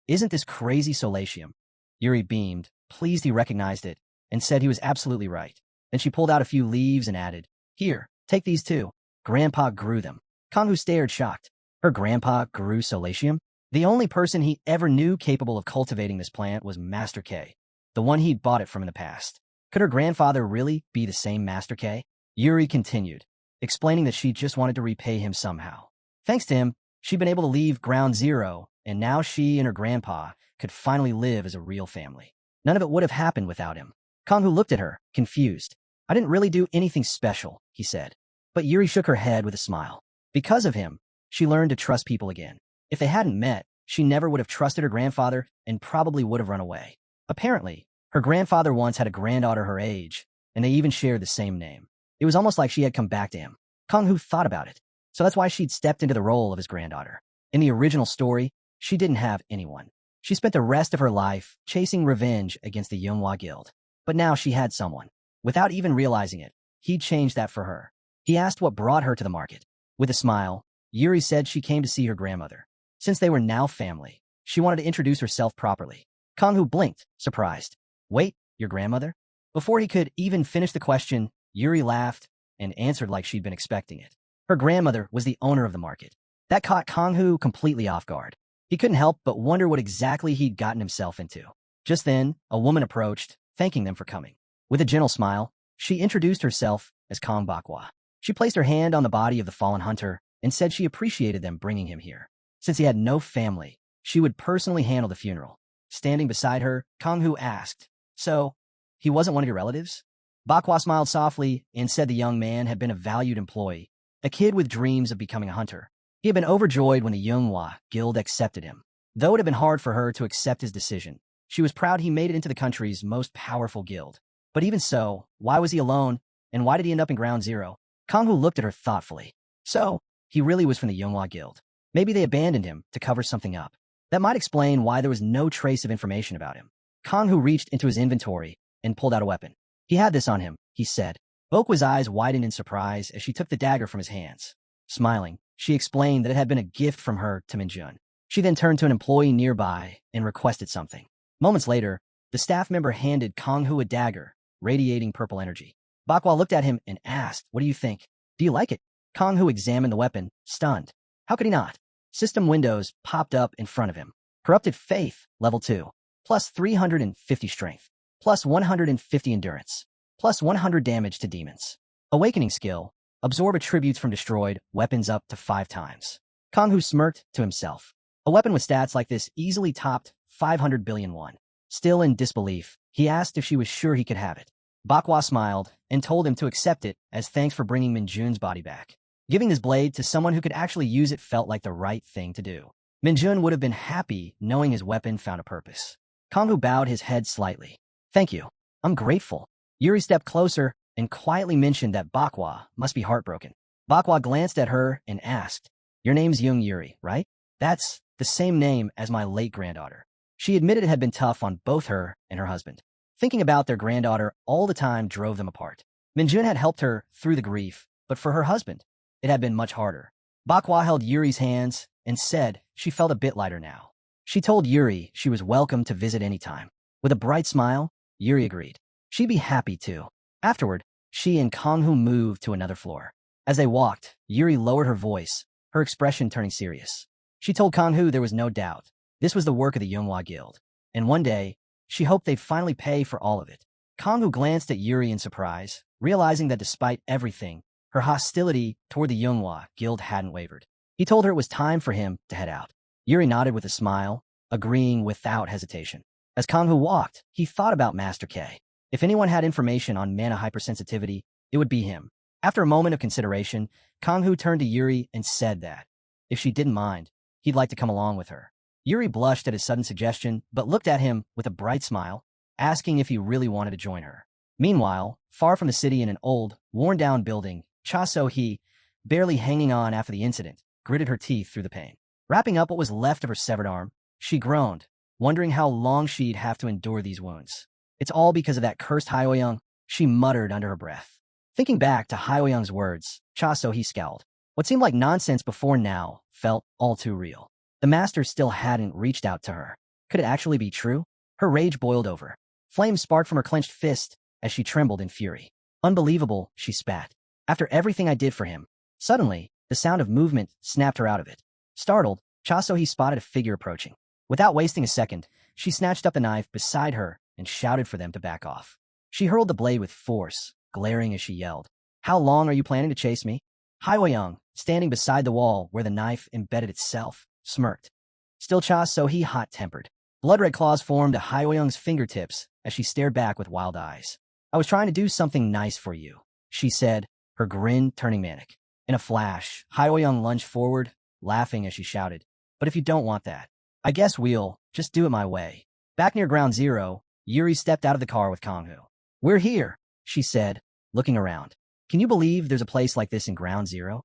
isn't this crazy solatium? Yuri beamed, pleased he recognized it, and said he was absolutely right. Then she pulled out a few leaves and added, here, take these too. Grandpa grew them. Kangwoo stared shocked. Her grandpa grew solatium? The only person he ever knew capable of cultivating this plant was Master K, the one he'd bought it from in the past. Could her grandfather really be the same Master K? Yuri continued, explaining that she just wanted to repay him somehow. Thanks to him, she'd been able to leave Ground Zero, and now she and her grandpa could finally live as a real family. None of it would have happened without him. Kangwoo looked at her, confused. I didn't really do anything special, he said. But Yuri shook her head with a smile. Because of him, she learned to trust people again. If they hadn't met, she never would have trusted her grandfather and probably would have run away. Apparently, her grandfather once had a granddaughter her age, and they even shared the same name. It was almost like she had come back to him. Kangwoo thought about it. So that's why she'd stepped into the role of his granddaughter. In the original story, she didn't have anyone. She spent the rest of her life chasing revenge against the Manhwa Guild. But now she had someone. Without even realizing it, he'd changed that for her. He asked what brought her to the market. With a smile, Yuri said she came to see her grandmother. Since they were now family, she wanted to introduce herself properly. Kangwoo blinked, surprised. Wait, your grandmother? Before he could even finish the question, Yuri laughed and answered like she'd been expecting it. Her grandmother was the owner of the market. That caught Kangwoo completely off guard. He couldn't help but wonder what exactly he'd gotten himself into. Just then, a woman approached, thanking them for coming. With a gentle smile, she introduced herself as Kang Bakwa. She placed her hand on the body of the fallen hunter and said she appreciated them bringing him here. Since he had no family, she would personally handle the funeral. Standing beside her, Kangwoo asked, so, he wasn't one of your relatives? Bakwa smiled softly and said the young man had been a valued employee, a kid with dreams of becoming a hunter. He had been overjoyed when the Manhwa Guild accepted him. Though it had been hard for her to accept his decision, she was proud he made it into the country's most powerful guild. But even so, why was he alone, and why did he end up in Ground Zero? Kangwoo looked at her thoughtfully. So, he really was from the Manhwa Guild. Maybe they abandoned him to cover something up. That might explain why there was no trace of information about him. Kangwoo reached into his inventory and pulled out a weapon. He had this on him, he said. Bokwa's eyes widened in surprise as she took the dagger from his hands. Smiling, she explained that it had been a gift from her to Minjun. She then turned to an employee nearby and requested something. Moments later, the staff member handed Kangwoo a dagger, radiating purple energy. Bakwa looked at him and asked, what do you think? Do you like it? Kangwoo examined the weapon, stunned. How could he not? System windows popped up in front of him. Corrupted Faith, level 2. Plus 350 strength. Plus 150 endurance. Plus 100 damage to demons. Awakening skill. Absorb attributes from destroyed weapons up to 5 times. Kangwoo smirked to himself. A weapon with stats like this easily topped 500 billion won. Still in disbelief, he asked if she was sure he could have it. Bakwa smiled and told him to accept it as thanks for bringing Minjun's body back. Giving his blade to someone who could actually use it felt like the right thing to do. Minjun would have been happy knowing his weapon found a purpose. Kangwoo bowed his head slightly. Thank you. I'm grateful. Yuri stepped closer and quietly mentioned that Bakwa must be heartbroken. Bakwa glanced at her and asked, your name's Young Yuri, right? That's the same name as my late granddaughter. She admitted it had been tough on both her and her husband. Thinking about their granddaughter all the time drove them apart. Minjun had helped her through the grief, but for her husband, it had been much harder. Bakwa held Yuri's hands and said she felt a bit lighter now. She told Yuri she was welcome to visit anytime. With a bright smile, Yuri agreed. She'd be happy to. Afterward, she and Kangwoo moved to another floor. As they walked, Yuri lowered her voice, her expression turning serious. She told Kangwoo there was no doubt this was the work of the Manhwa Guild, and one day, she hoped they'd finally pay for all of it. Kanghu glanced at Yuri in surprise, realizing that despite everything, her hostility toward the Yunhua guild hadn't wavered. He told her it was time for him to head out. Yuri nodded with a smile, agreeing without hesitation. As Kanghu walked, he thought about Master K. If anyone had information on mana hypersensitivity, it would be him. After a moment of consideration, Kanghu turned to Yuri and said that, if she didn't mind, he'd like to come along with her. Yuri blushed at his sudden suggestion, but looked at him with a bright smile, asking if he really wanted to join her. Meanwhile, far from the city in an old, worn-down building, Cha So-hee, barely hanging on after the incident, gritted her teeth through the pain. Wrapping up what was left of her severed arm, she groaned, wondering how long she'd have to endure these wounds. It's all because of that cursed Hyoyoung, she muttered under her breath. Thinking back to Hyoyoung's words, Cha So-hee scowled. What seemed like nonsense before now felt all too real. The master still hadn't reached out to her. Could it actually be true? Her rage boiled over. Flames sparked from her clenched fist as she trembled in fury. Unbelievable, she spat. After everything I did for him. Suddenly, the sound of movement snapped her out of it. Startled, Cha So-hee spotted a figure approaching. Without wasting a second, she snatched up the knife beside her and shouted for them to back off. She hurled the blade with force, glaring as she yelled. How long are you planning to chase me? Hyoyoung, standing beside the wall where the knife embedded itself, smirked. Still Cha So-hee hot-tempered. Blood-red claws formed at Hyoyoung's fingertips as she stared back with wild eyes. I was trying to do something nice for you, she said, her grin turning manic. In a flash, Hyoyoung lunged forward, laughing as she shouted, but if you don't want that, I guess we'll just do it my way. Back near Ground Zero, Yuri stepped out of the car with Kanghu. We're here, she said, looking around. Can you believe there's a place like this in Ground Zero?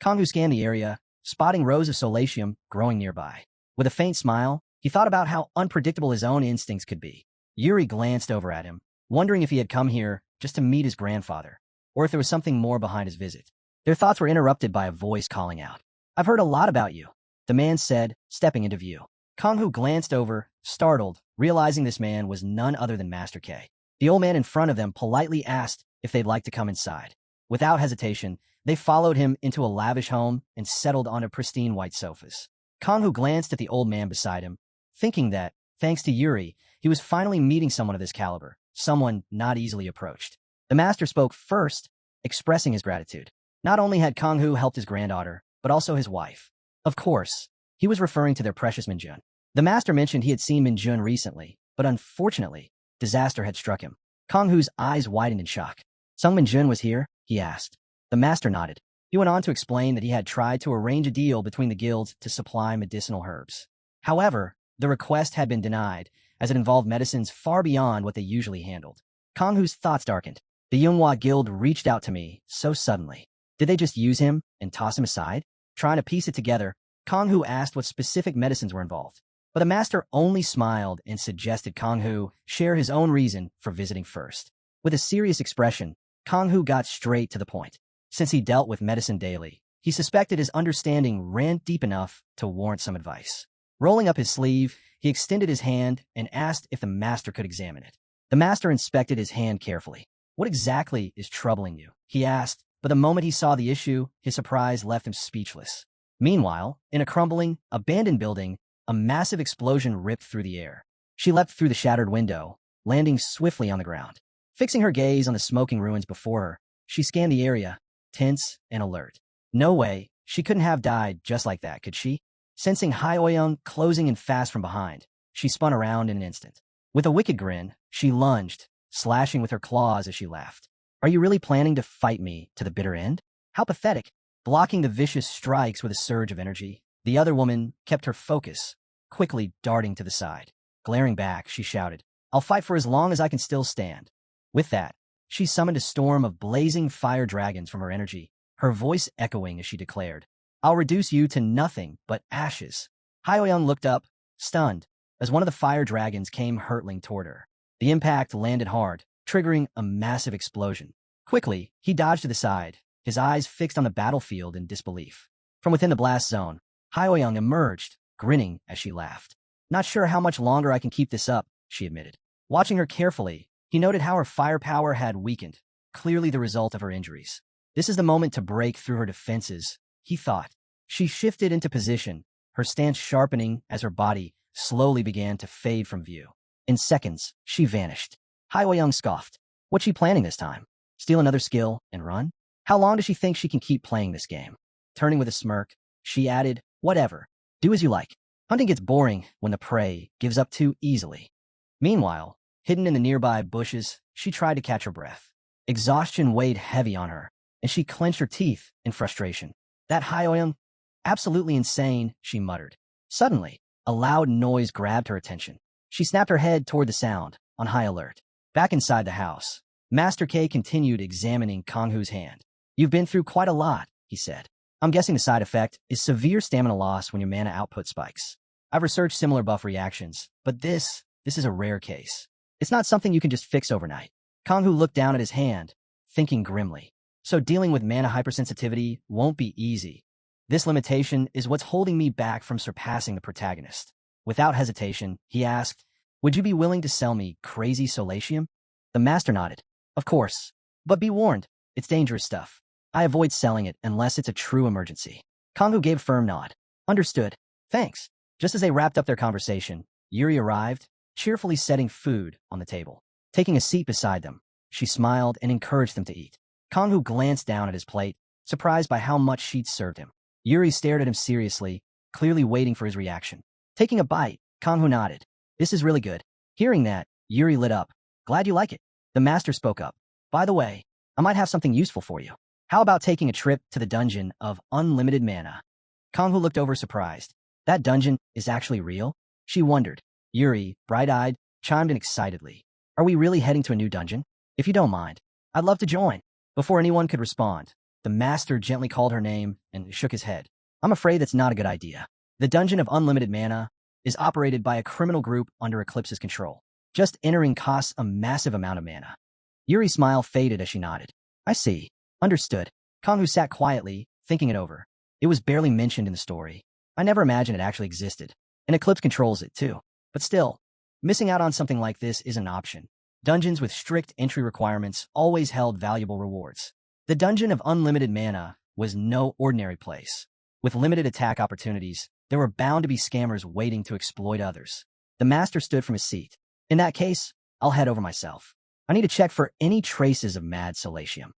Kanghu scanned the area, spotting rows of solatium growing nearby. With a faint smile, he thought about how unpredictable his own instincts could be. Yuri glanced over at him, wondering if he had come here just to meet his grandfather, or if there was something more behind his visit. Their thoughts were interrupted by a voice calling out. I've heard a lot about you, the man said, stepping into view. Kanghu glanced over, startled, realizing this man was none other than Master K. The old man in front of them politely asked if they'd like to come inside. Without hesitation, they followed him into a lavish home and settled onto pristine white sofas. Kanghu glanced at the old man beside him, thinking that, thanks to Yuri, he was finally meeting someone of this caliber, someone not easily approached. The master spoke first, expressing his gratitude. Not only had Kanghu helped his granddaughter, but also his wife. Of course, he was referring to their precious Minjun. The master mentioned he had seen Minjun recently, but unfortunately, disaster had struck him. Kanghu's eyes widened in shock. Sung Minjun was here? He asked. The master nodded. He went on to explain that he had tried to arrange a deal between the guilds to supply medicinal herbs. However, the request had been denied, as it involved medicines far beyond what they usually handled. Kanghu's thoughts darkened. The Yunhua Guild reached out to me so suddenly. Did they just use him and toss him aside? Trying to piece it together, Kanghu asked what specific medicines were involved. But the master only smiled and suggested Kanghu share his own reason for visiting first. With a serious expression, Kanghu got straight to the point. Since he dealt with medicine daily, he suspected his understanding ran deep enough to warrant some advice. Rolling up his sleeve, he extended his hand and asked if the master could examine it. The master inspected his hand carefully. What exactly is troubling you? He asked, but the moment he saw the issue, his surprise left him speechless. Meanwhile, in a crumbling, abandoned building, a massive explosion ripped through the air. She leapt through the shattered window, landing swiftly on the ground. Fixing her gaze on the smoking ruins before her, she scanned the area, tense and alert. No way, she couldn't have died just like that, could she? Sensing Hyoyoung closing in fast from behind, she spun around in an instant. With a wicked grin, she lunged, slashing with her claws as she laughed. Are you really planning to fight me to the bitter end? How pathetic. Blocking the vicious strikes with a surge of energy, the other woman kept her focus, quickly darting to the side. Glaring back, she shouted, I'll fight for as long as I can still stand. With that, she summoned a storm of blazing fire dragons from her energy, her voice echoing as she declared, I'll reduce you to nothing but ashes. Hyoyoung looked up, stunned, as one of the fire dragons came hurtling toward her. The impact landed hard, triggering a massive explosion. Quickly, he dodged to the side, his eyes fixed on the battlefield in disbelief. From within the blast zone, Hyoyoung emerged, grinning as she laughed. Not sure how much longer I can keep this up, she admitted. Watching her carefully, he noted how her firepower had weakened, clearly the result of her injuries. This is the moment to break through her defenses, he thought. She shifted into position, her stance sharpening as her body slowly began to fade from view. In seconds, she vanished. Hyo Young scoffed. What's she planning this time? Steal another skill and run? How long does she think she can keep playing this game? Turning with a smirk, she added, whatever. Do as you like. Hunting gets boring when the prey gives up too easily. Meanwhile, hidden in the nearby bushes, she tried to catch her breath. Exhaustion weighed heavy on her, and she clenched her teeth in frustration. That Hyoyang? Absolutely insane, she muttered. Suddenly, a loud noise grabbed her attention. She snapped her head toward the sound, on high alert. Back inside the house, Master K continued examining Konghu's hand. You've been through quite a lot, he said. I'm guessing the side effect is severe stamina loss when your mana output spikes. I've researched similar buff reactions, but this is a rare case. It's not something you can just fix overnight. Konghu looked down at his hand, thinking grimly. So dealing with mana hypersensitivity won't be easy. This limitation is what's holding me back from surpassing the protagonist. Without hesitation, he asked, would you be willing to sell me crazy solatium? The master nodded. Of course. But be warned, it's dangerous stuff. I avoid selling it unless it's a true emergency. Konghu gave a firm nod. Understood. Thanks. Just as they wrapped up their conversation, Yuri arrived, cheerfully setting food on the table. Taking a seat beside them, she smiled and encouraged them to eat. Konghu glanced down at his plate, surprised by how much she'd served him. Yuri stared at him seriously, clearly waiting for his reaction. Taking a bite, Konghu nodded. This is really good. Hearing that, Yuri lit up. Glad you like it. The master spoke up. By the way, I might have something useful for you. How about taking a trip to the dungeon of unlimited mana? Konghu looked over surprised. That dungeon is actually real? She wondered. Yuri, bright-eyed, chimed in excitedly. Are we really heading to a new dungeon? If you don't mind, I'd love to join. Before anyone could respond, the master gently called her name and shook his head. I'm afraid that's not a good idea. The dungeon of unlimited mana is operated by a criminal group under Eclipse's control. Just entering costs a massive amount of mana. Yuri's smile faded as she nodded. I see. Understood. Konghu sat quietly, thinking it over. It was barely mentioned in the story. I never imagined it actually existed. And Eclipse controls it, too. But still, missing out on something like this is an option. Dungeons with strict entry requirements always held valuable rewards. The dungeon of unlimited mana was no ordinary place. With limited attack opportunities, there were bound to be scammers waiting to exploit others. The master stood from his seat. In that case, I'll head over myself. I need to check for any traces of mad solatium.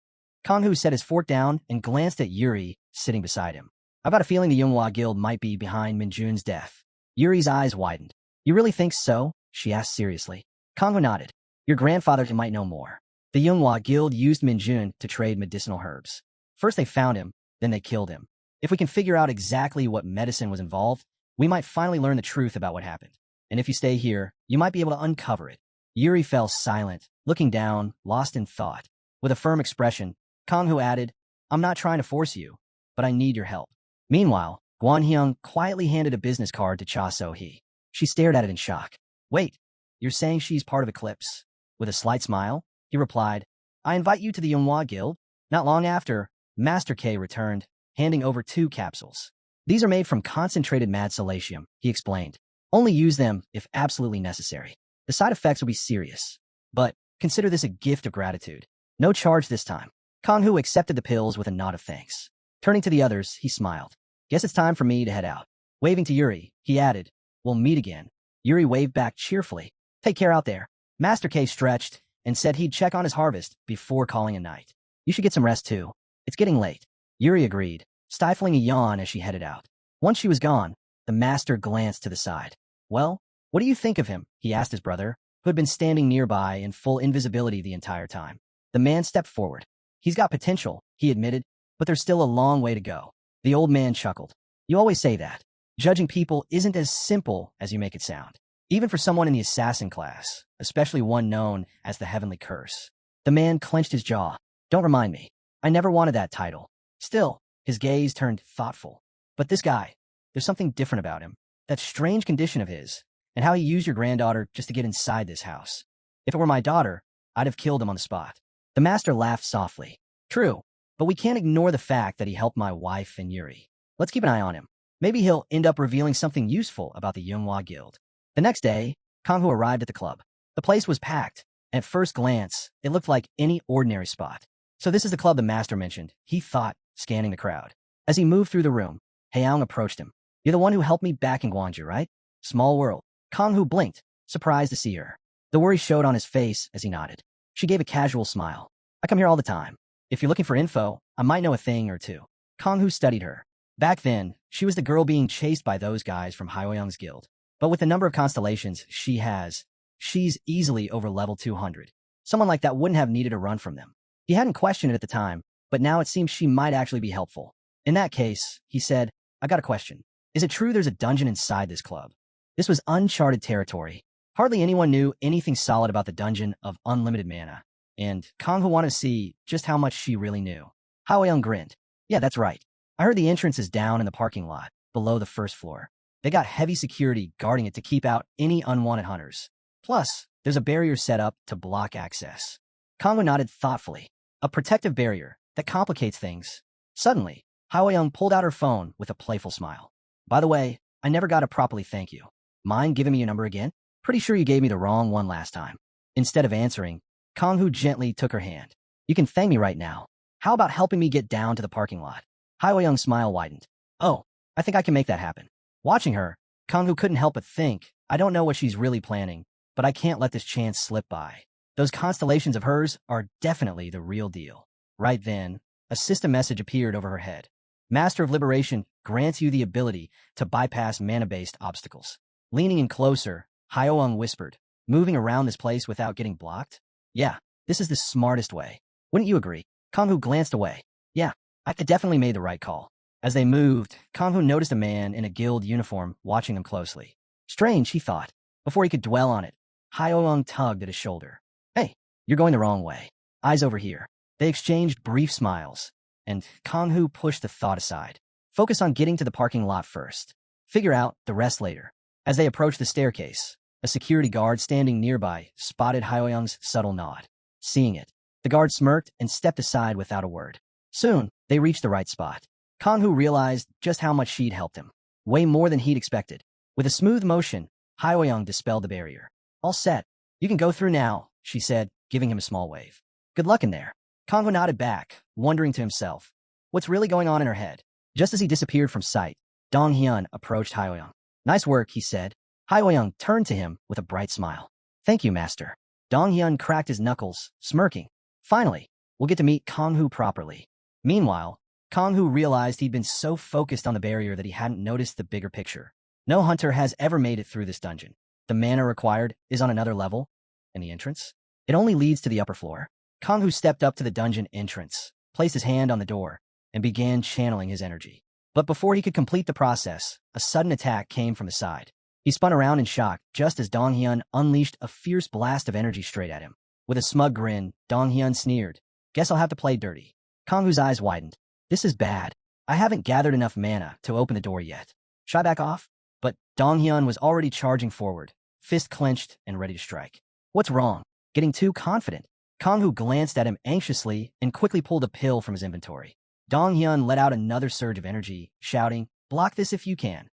Konghu set his fork down and glanced at Yuri, sitting beside him. I've got a feeling the Yunhua Guild might be behind Minjun's death. Yuri's eyes widened. You really think so? She asked seriously. Konghu nodded. Your grandfather might know more. The Yunhua Guild used Minjun to trade medicinal herbs. First they found him, then they killed him. If we can figure out exactly what medicine was involved, we might finally learn the truth about what happened. And if you stay here, you might be able to uncover it. Yuri fell silent, looking down, lost in thought. With a firm expression, Konghu added, I'm not trying to force you, but I need your help. Meanwhile, Guanhyung quietly handed a business card to Cha So-hee. She stared at it in shock. Wait, you're saying she's part of Eclipse? With a slight smile, he replied, I invite you to the Yunhua Guild. Not long after, Master K returned, handing over 2 capsules. These are made from concentrated mad solatium, he explained. Only use them if absolutely necessary. The side effects will be serious. But consider this a gift of gratitude. No charge this time. Konghu accepted the pills with a nod of thanks. Turning to the others, he smiled. Guess it's time for me to head out. Waving to Yuri, he added, we'll meet again. Yuri waved back cheerfully. Take care out there. Master K stretched and said he'd check on his harvest before calling a night. You should get some rest too. It's getting late. Yuri agreed, stifling a yawn as she headed out. Once she was gone, the master glanced to the side. Well, what do you think of him? He asked his brother, who had been standing nearby in full invisibility the entire time. The man stepped forward. He's got potential, he admitted, but there's still a long way to go. The old man chuckled. You always say that. Judging people isn't as simple as you make it sound. Even for someone in the assassin class, especially one known as the Heavenly Curse. The man clenched his jaw. Don't remind me. I never wanted that title. Still, his gaze turned thoughtful. But this guy, there's something different about him. That strange condition of his, and how he used your granddaughter just to get inside this house. If it were my daughter, I'd have killed him on the spot. The master laughed softly. True, but we can't ignore the fact that he helped my wife and Yuri. Let's keep an eye on him. Maybe he'll end up revealing something useful about the Yunhua Guild. The next day, Konghu arrived at the club. The place was packed, and at first glance, it looked like any ordinary spot. So this is the club the master mentioned, he thought, scanning the crowd. As he moved through the room, Haeyoung approached him. You're the one who helped me back in Gwangju, right? Small world. Konghu blinked, surprised to see her. The worry showed on his face as he nodded. She gave a casual smile. I come here all the time. If you're looking for info, I might know a thing or two. Kang-hoo studied her. Back then, she was the girl being chased by those guys from Hyoyoung's guild. But with the number of constellations she has, she's easily over level 200. Someone like that wouldn't have needed a run from them. He hadn't questioned it at the time, but now it seems she might actually be helpful. In that case, he said, I got a question. Is it true there's a dungeon inside this club? This was uncharted territory. Hardly anyone knew anything solid about the dungeon of unlimited mana, and Kang-hoo wanted to see just how much she really knew. Hyoyoung grinned. Yeah, that's right. I heard the entrance is down in the parking lot, below the first floor. They got heavy security guarding it to keep out any unwanted hunters. Plus, there's a barrier set up to block access. Kang-hoo nodded thoughtfully. A protective barrier that complicates things. Suddenly, Hyoyoung pulled out her phone with a playful smile. By the way, I never got to properly thank you. Mind giving me your number again? Pretty sure you gave me the wrong one last time. Instead of answering, Kang-hoo gently took her hand. You can thank me right now. How about helping me get down to the parking lot? Hyoyoung's smile widened. Oh, I think I can make that happen. Watching her, Kang-hoo couldn't help but think, I don't know what she's really planning, but I can't let this chance slip by. Those constellations of hers are definitely the real deal. Right then, a system message appeared over her head. Master of Liberation grants you the ability to bypass mana-based obstacles. Leaning in closer, Hyoyoung whispered, moving around this place without getting blocked? Yeah, this is the smartest way. Wouldn't you agree? Kang-hoo glanced away. Yeah, I definitely made the right call. As they moved, Kang-hoo noticed a man in a guild uniform watching them closely. Strange, he thought. Before he could dwell on it, Hyoyoung tugged at his shoulder. Hey, you're going the wrong way. Eyes over here. They exchanged brief smiles, and Kang-hoo pushed the thought aside. Focus on getting to the parking lot first. Figure out the rest later. As they approached the staircase, a security guard standing nearby spotted Hyoyoung's subtle nod. Seeing it, the guard smirked and stepped aside without a word. Soon, they reached the right spot. Kang-hoo realized just how much she'd helped him. Way more than he'd expected. With a smooth motion, Hyoyoung dispelled the barrier. All set. You can go through now, she said, giving him a small wave. Good luck in there. Kang-hoo nodded back, wondering to himself, what's really going on in her head? Just as he disappeared from sight, Dong-hyun approached Hyoyoung. Nice work, he said. Hyoyoung turned to him with a bright smile. Thank you, master. Dong-hyun cracked his knuckles, smirking. Finally, we'll get to meet Kang-hoo properly. Meanwhile, Kang-hoo realized he'd been so focused on the barrier that he hadn't noticed the bigger picture. No hunter has ever made it through this dungeon. The mana required is on another level, and the entrance? It only leads to the upper floor. Kang-hoo stepped up to the dungeon entrance, placed his hand on the door, and began channeling his energy. But before he could complete the process, a sudden attack came from the side. He spun around in shock just as Dong-hyun unleashed a fierce blast of energy straight at him. With a smug grin, Dong-hyun sneered. Guess I'll have to play dirty. Kang-hoo's eyes widened. This is bad. I haven't gathered enough mana to open the door yet. Should I back off? But Dong-hyun was already charging forward, fist clenched and ready to strike. What's wrong? Getting too confident. Kang-hoo glanced at him anxiously and quickly pulled a pill from his inventory. Dong-hyun let out another surge of energy, shouting, block this if you can.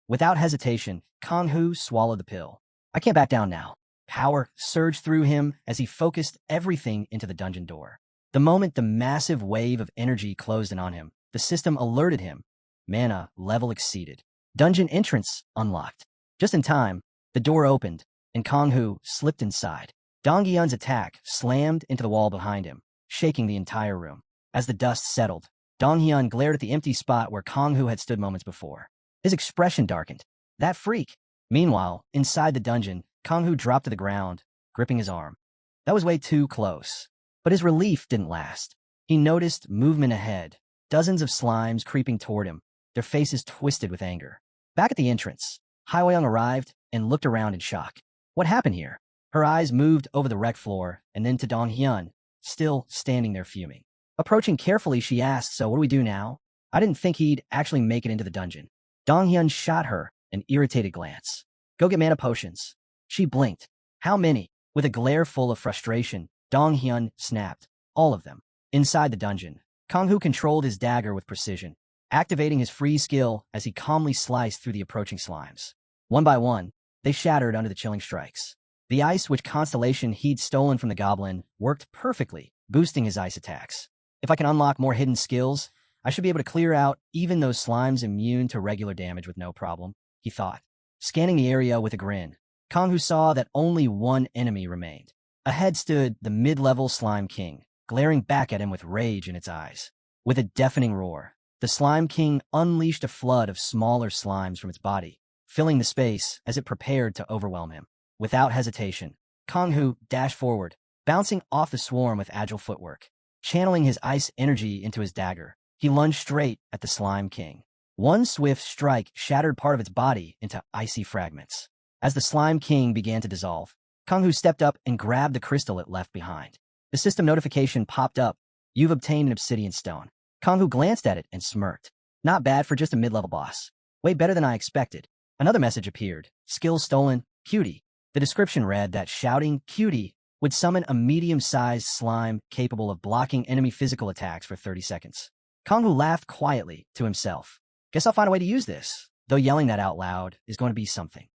Without hesitation, Kang-hoo swallowed the pill. I can't back down now. Power surged through him as he focused everything into the dungeon door. The moment the massive wave of energy closed in on him, the system alerted him. Mana level exceeded. Dungeon entrance unlocked. Just in time, the door opened, and Kang-hoo slipped inside. Dong-hyun's attack slammed into the wall behind him, shaking the entire room. As the dust settled, Dong-hyun glared at the empty spot where Kang-hoo had stood moments before. His expression darkened. That freak. Meanwhile, inside the dungeon, Kang-hoo dropped to the ground, gripping his arm. That was way too close. But his relief didn't last. He noticed movement ahead, dozens of slimes creeping toward him, their faces twisted with anger. Back at the entrance, Hyoyoung arrived and looked around in shock. What happened here? Her eyes moved over the wreck floor and then to Dong-hyun, still standing there fuming. Approaching carefully, she asked, so what do we do now? I didn't think he'd actually make it into the dungeon. Dong-hyun shot her an irritated glance. Go get mana potions. She blinked. How many? With a glare full of frustration, Dong-hyun snapped. All of them. Inside the dungeon, Kang-hoo controlled his dagger with precision, activating his freeze skill as he calmly sliced through the approaching slimes. One by one, they shattered under the chilling strikes. The ice which Constellation he'd stolen from the goblin worked perfectly, boosting his ice attacks. If I can unlock more hidden skills, I should be able to clear out even those slimes immune to regular damage with no problem, he thought. Scanning the area with a grin, Kanghu saw that only one enemy remained. Ahead stood the mid-level Slime King, glaring back at him with rage in its eyes. With a deafening roar, the Slime King unleashed a flood of smaller slimes from its body, filling the space as it prepared to overwhelm him. Without hesitation, Kanghu dashed forward, bouncing off the swarm with agile footwork. Channeling his ice energy into his dagger, he lunged straight at the Slime King. One swift strike shattered part of its body into icy fragments. As the Slime King began to dissolve, Kanghu stepped up and grabbed the crystal it left behind. The system notification popped up. You've obtained an obsidian stone. Kanghu glanced at it and smirked. Not bad for just a mid-level boss. Way better than I expected. Another message appeared. Skills stolen, cutie. The description read that shouting cutie would summon a medium-sized slime capable of blocking enemy physical attacks for 30 seconds. Kanghu laughed quietly to himself. Guess I'll find a way to use this, though yelling that out loud is going to be something.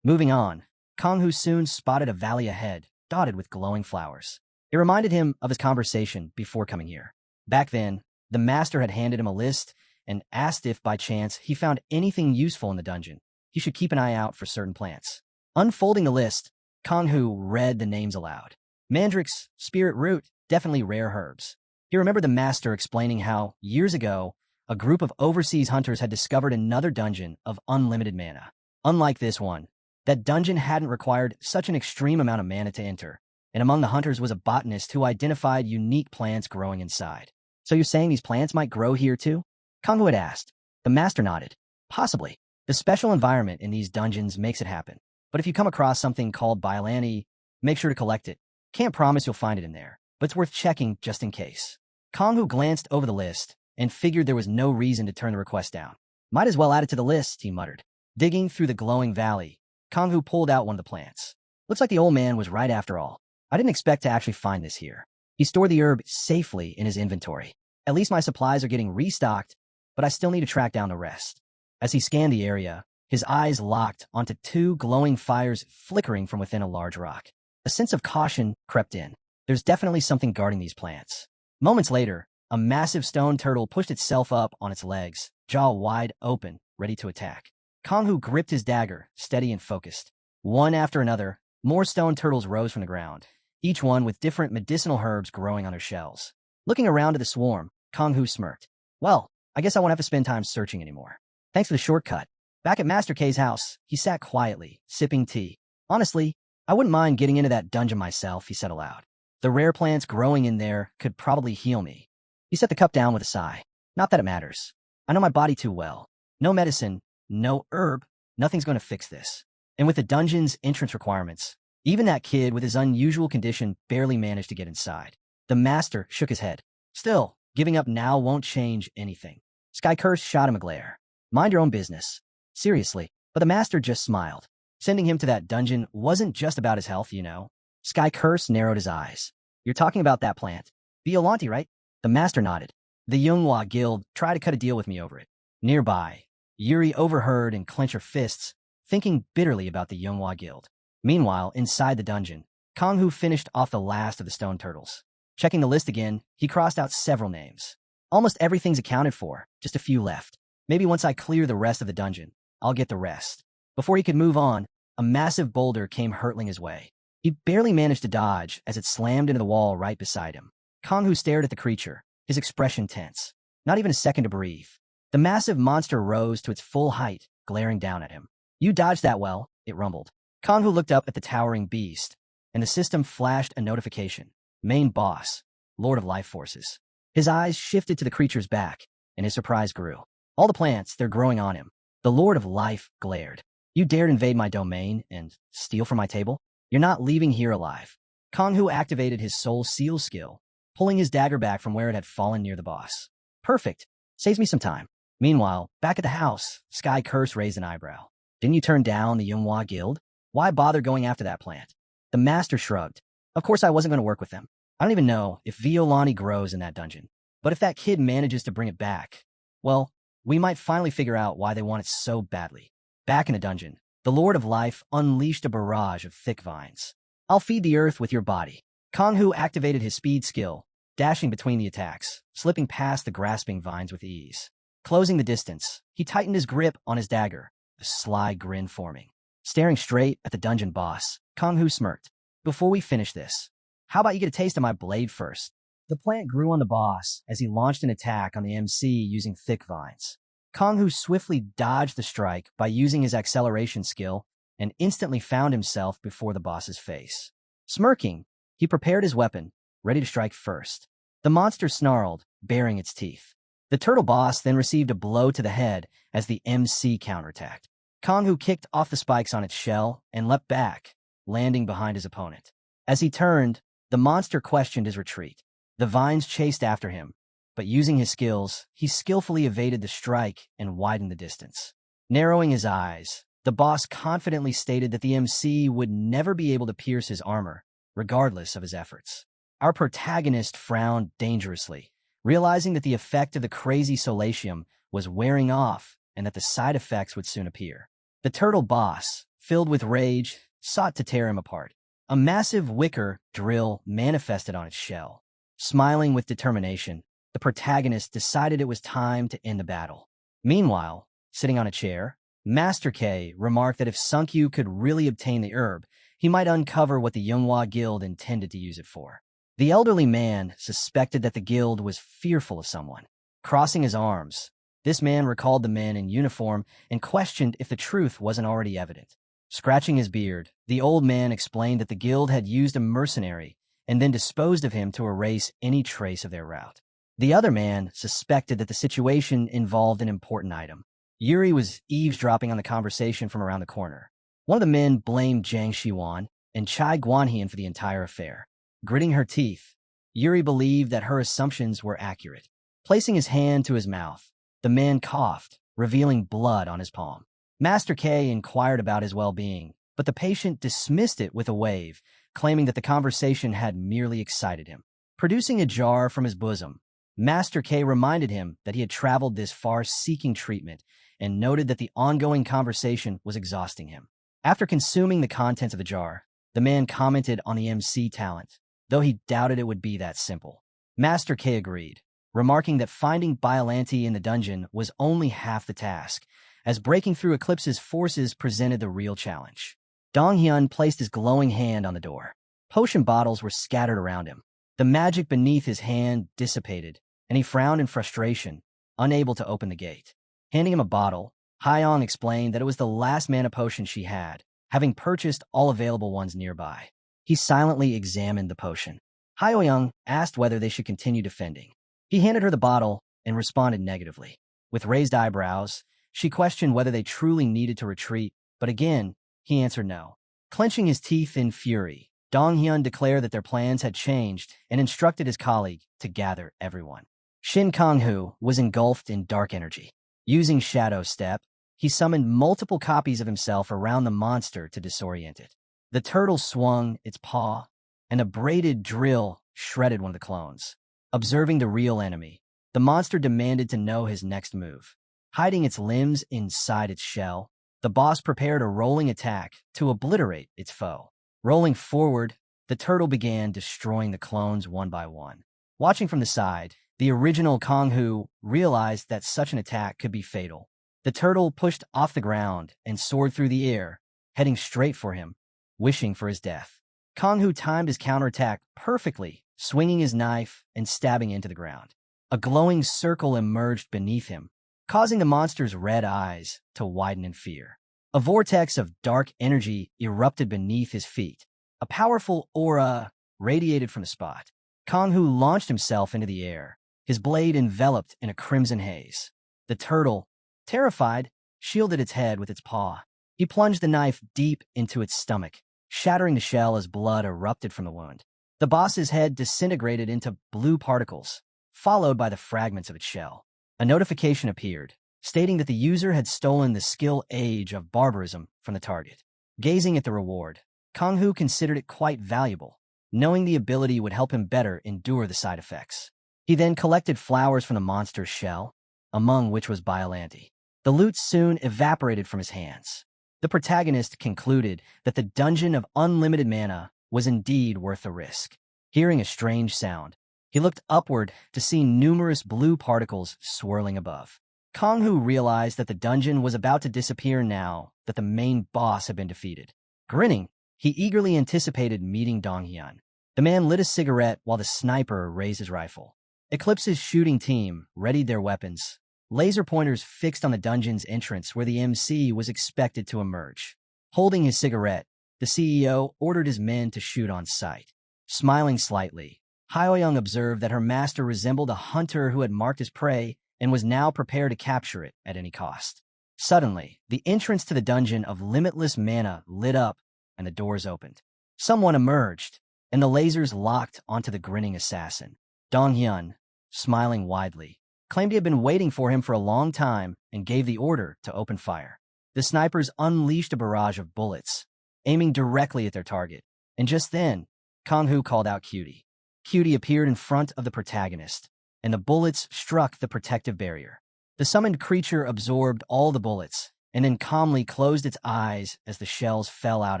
Moving on, Kanghu soon spotted a valley ahead, dotted with glowing flowers. It reminded him of his conversation before coming here. Back then, the master had handed him a list and asked if, by chance, he found anything useful in the dungeon. He should keep an eye out for certain plants. Unfolding the list, Kanghu read the names aloud. Mandrakes, spirit root, definitely rare herbs. He remembered the master explaining how, years ago, a group of overseas hunters had discovered another dungeon of unlimited mana. Unlike this one, that dungeon hadn't required such an extreme amount of mana to enter, and among the hunters was a botanist who identified unique plants growing inside. So you're saying these plants might grow here too? Kanghu had asked. The master nodded. Possibly. The special environment in these dungeons makes it happen. But if you come across something called Biolani, make sure to collect it. Can't promise you'll find it in there, but it's worth checking just in case. Kanghu glanced over the list and figured there was no reason to turn the request down. Might as well add it to the list, he muttered. Digging through the glowing valley, Kanghu pulled out one of the plants. Looks like the old man was right after all. I didn't expect to actually find this here. He stored the herb safely in his inventory. At least my supplies are getting restocked, but I still need to track down the rest. As he scanned the area, his eyes locked onto two glowing fires flickering from within a large rock. A sense of caution crept in. There's definitely something guarding these plants. Moments later, a massive stone turtle pushed itself up on its legs, jaw wide open, ready to attack. Kanghu gripped his dagger, steady and focused. One after another, more stone turtles rose from the ground, each one with different medicinal herbs growing on their shells. Looking around at the swarm, Kanghu smirked. Well, I guess I won't have to spend time searching anymore. Thanks for the shortcut. Back at Master K's house, he sat quietly, sipping tea. Honestly, I wouldn't mind getting into that dungeon myself, he said aloud. The rare plants growing in there could probably heal me. He set the cup down with a sigh. Not that it matters. I know my body too well. No medicine, no herb, nothing's going to fix this. And with the dungeon's entrance requirements, even that kid with his unusual condition barely managed to get inside. The master shook his head. Still, giving up now won't change anything. Sky Curse shot him a glare. Mind your own business. Seriously. But the master just smiled. Sending him to that dungeon wasn't just about his health, you know. Sky Curse narrowed his eyes. You're talking about that plant. Violante, right? The master nodded. The Manhwa Guild tried to cut a deal with me over it. Nearby, Yuri overheard and clenched her fists, thinking bitterly about the Manhwa Guild. Meanwhile, inside the dungeon, Kanghu finished off the last of the stone turtles. Checking the list again, he crossed out several names. Almost everything's accounted for, just a few left. Maybe once I clear the rest of the dungeon, I'll get the rest. Before he could move on, a massive boulder came hurtling his way. He barely managed to dodge as it slammed into the wall right beside him. Kanghu stared at the creature, his expression tense. Not even a second to breathe. The massive monster rose to its full height, glaring down at him. You dodged that well, it rumbled. Kanghu looked up at the towering beast, and the system flashed a notification. Main boss, Lord of Life Forces. His eyes shifted to the creature's back, and his surprise grew. All the plants, they're growing on him. The Lord of Life glared. You dared invade my domain and steal from my table? You're not leaving here alive. Kanghu activated his soul seal skill, pulling his dagger back from where it had fallen near the boss. Perfect. Saves me some time. Meanwhile, back at the house, Sky Curse raised an eyebrow. Didn't you turn down the Manhwa Guild? Why bother going after that plant? The master shrugged. Of course I wasn't going to work with them. I don't even know if Violani grows in that dungeon. But if that kid manages to bring it back, well, we might finally figure out why they want it so badly. Back in the dungeon, the Lord of Life unleashed a barrage of thick vines. I'll feed the earth with your body. Kanghu activated his speed skill, dashing between the attacks, slipping past the grasping vines with ease. Closing the distance, he tightened his grip on his dagger, a sly grin forming. Staring straight at the dungeon boss, Kong-Hu smirked. Before we finish this, how about you get a taste of my blade first? The plant grew on the boss as he launched an attack on the MC using thick vines. Kong-Hu swiftly dodged the strike by using his acceleration skill and instantly found himself before the boss's face. Smirking, he prepared his weapon, ready to strike first. The monster snarled, baring its teeth. The turtle boss then received a blow to the head as the MC counterattacked. Kong-Hu kicked off the spikes on its shell and leapt back, landing behind his opponent. As he turned, the monster questioned his retreat. The vines chased after him, but using his skills, he skillfully evaded the strike and widened the distance. Narrowing his eyes, the boss confidently stated that the MC would never be able to pierce his armor, regardless of his efforts. Our protagonist frowned dangerously, realizing that the effect of the crazy solatium was wearing off and that the side effects would soon appear. The turtle boss, filled with rage, sought to tear him apart. A massive wicker drill manifested on its shell. Smiling with determination, the protagonist decided it was time to end the battle. Meanwhile, sitting on a chair, Master K remarked that if Sunkyu could really obtain the herb, he might uncover what the Manhwa Guild intended to use it for. The elderly man suspected that the guild was fearful of someone. Crossing his arms, this man recalled the men in uniform and questioned if the truth wasn't already evident. Scratching his beard, the old man explained that the guild had used a mercenary and then disposed of him to erase any trace of their route. The other man suspected that the situation involved an important item. Yuri was eavesdropping on the conversation from around the corner. One of the men blamed Jiang Shiwan and Chai Guanhian for the entire affair. Gritting her teeth, Yuri believed that her assumptions were accurate. Placing his hand to his mouth, the man coughed, revealing blood on his palm. Master K inquired about his well-being, but the patient dismissed it with a wave, claiming that the conversation had merely excited him. Producing a jar from his bosom, Master K reminded him that he had traveled this far seeking treatment and noted that the ongoing conversation was exhausting him. After consuming the contents of the jar, the man commented on the MC talent, though he doubted it would be that simple. Master K agreed, remarking that finding Biollante in the dungeon was only half the task, as breaking through Eclipse's forces presented the real challenge. Donghyun placed his glowing hand on the door. Potion bottles were scattered around him. The magic beneath his hand dissipated, and he frowned in frustration, unable to open the gate. Handing him a bottle, Hyong explained that it was the last mana potion she had, having purchased all available ones nearby. He silently examined the potion. Hyoyoung asked whether they should continue defending. He handed her the bottle and responded negatively. With raised eyebrows, she questioned whether they truly needed to retreat, but again, he answered no. Clenching his teeth in fury, Donghyun declared that their plans had changed and instructed his colleague to gather everyone. Shin Kong-Hu was engulfed in dark energy. Using Shadow Step, he summoned multiple copies of himself around the monster to disorient it. The turtle swung its paw, and a braided drill shredded one of the clones. Observing the real enemy, the monster demanded to know his next move. Hiding its limbs inside its shell, the boss prepared a rolling attack to obliterate its foe. Rolling forward, the turtle began destroying the clones one by one. Watching from the side, the original Kong-Hu realized that such an attack could be fatal. The turtle pushed off the ground and soared through the air, heading straight for him, wishing for his death. Kong-Hu timed his counterattack perfectly, swinging his knife and stabbing into the ground. A glowing circle emerged beneath him, causing the monster's red eyes to widen in fear. A vortex of dark energy erupted beneath his feet. A powerful aura radiated from the spot. Kong-Hu launched himself into the air, his blade enveloped in a crimson haze. The turtle, terrified, shielded its head with its paw. He plunged the knife deep into its stomach, shattering the shell as blood erupted from the wound. The boss's head disintegrated into blue particles, followed by the fragments of its shell. A notification appeared, stating that the user had stolen the skill Age of Barbarism from the target. Gazing at the reward, Kong-Hu considered it quite valuable, knowing the ability would help him better endure the side effects. He then collected flowers from the monster's shell, among which was Biollante. The loot soon evaporated from his hands. The protagonist concluded that the dungeon of unlimited mana was indeed worth the risk. Hearing a strange sound, he looked upward to see numerous blue particles swirling above. Kong-hu realized that the dungeon was about to disappear now that the main boss had been defeated. Grinning, he eagerly anticipated meeting Dong-hyun. The man lit a cigarette while the sniper raised his rifle. Eclipse's shooting team readied their weapons, laser pointers fixed on the dungeon's entrance where the MC was expected to emerge. Holding his cigarette, the CEO ordered his men to shoot on sight. Smiling slightly, Hyoyoung observed that her master resembled a hunter who had marked his prey and was now prepared to capture it at any cost. Suddenly, the entrance to the dungeon of limitless mana lit up and the doors opened. Someone emerged, and the lasers locked onto the grinning assassin. Dong-hyun, smiling widely, claimed he had been waiting for him for a long time and gave the order to open fire. The snipers unleashed a barrage of bullets, aiming directly at their target. And just then, Kong-hu called out Cutie. Cutie appeared in front of the protagonist, and the bullets struck the protective barrier. The summoned creature absorbed all the bullets and then calmly closed its eyes as the shells fell out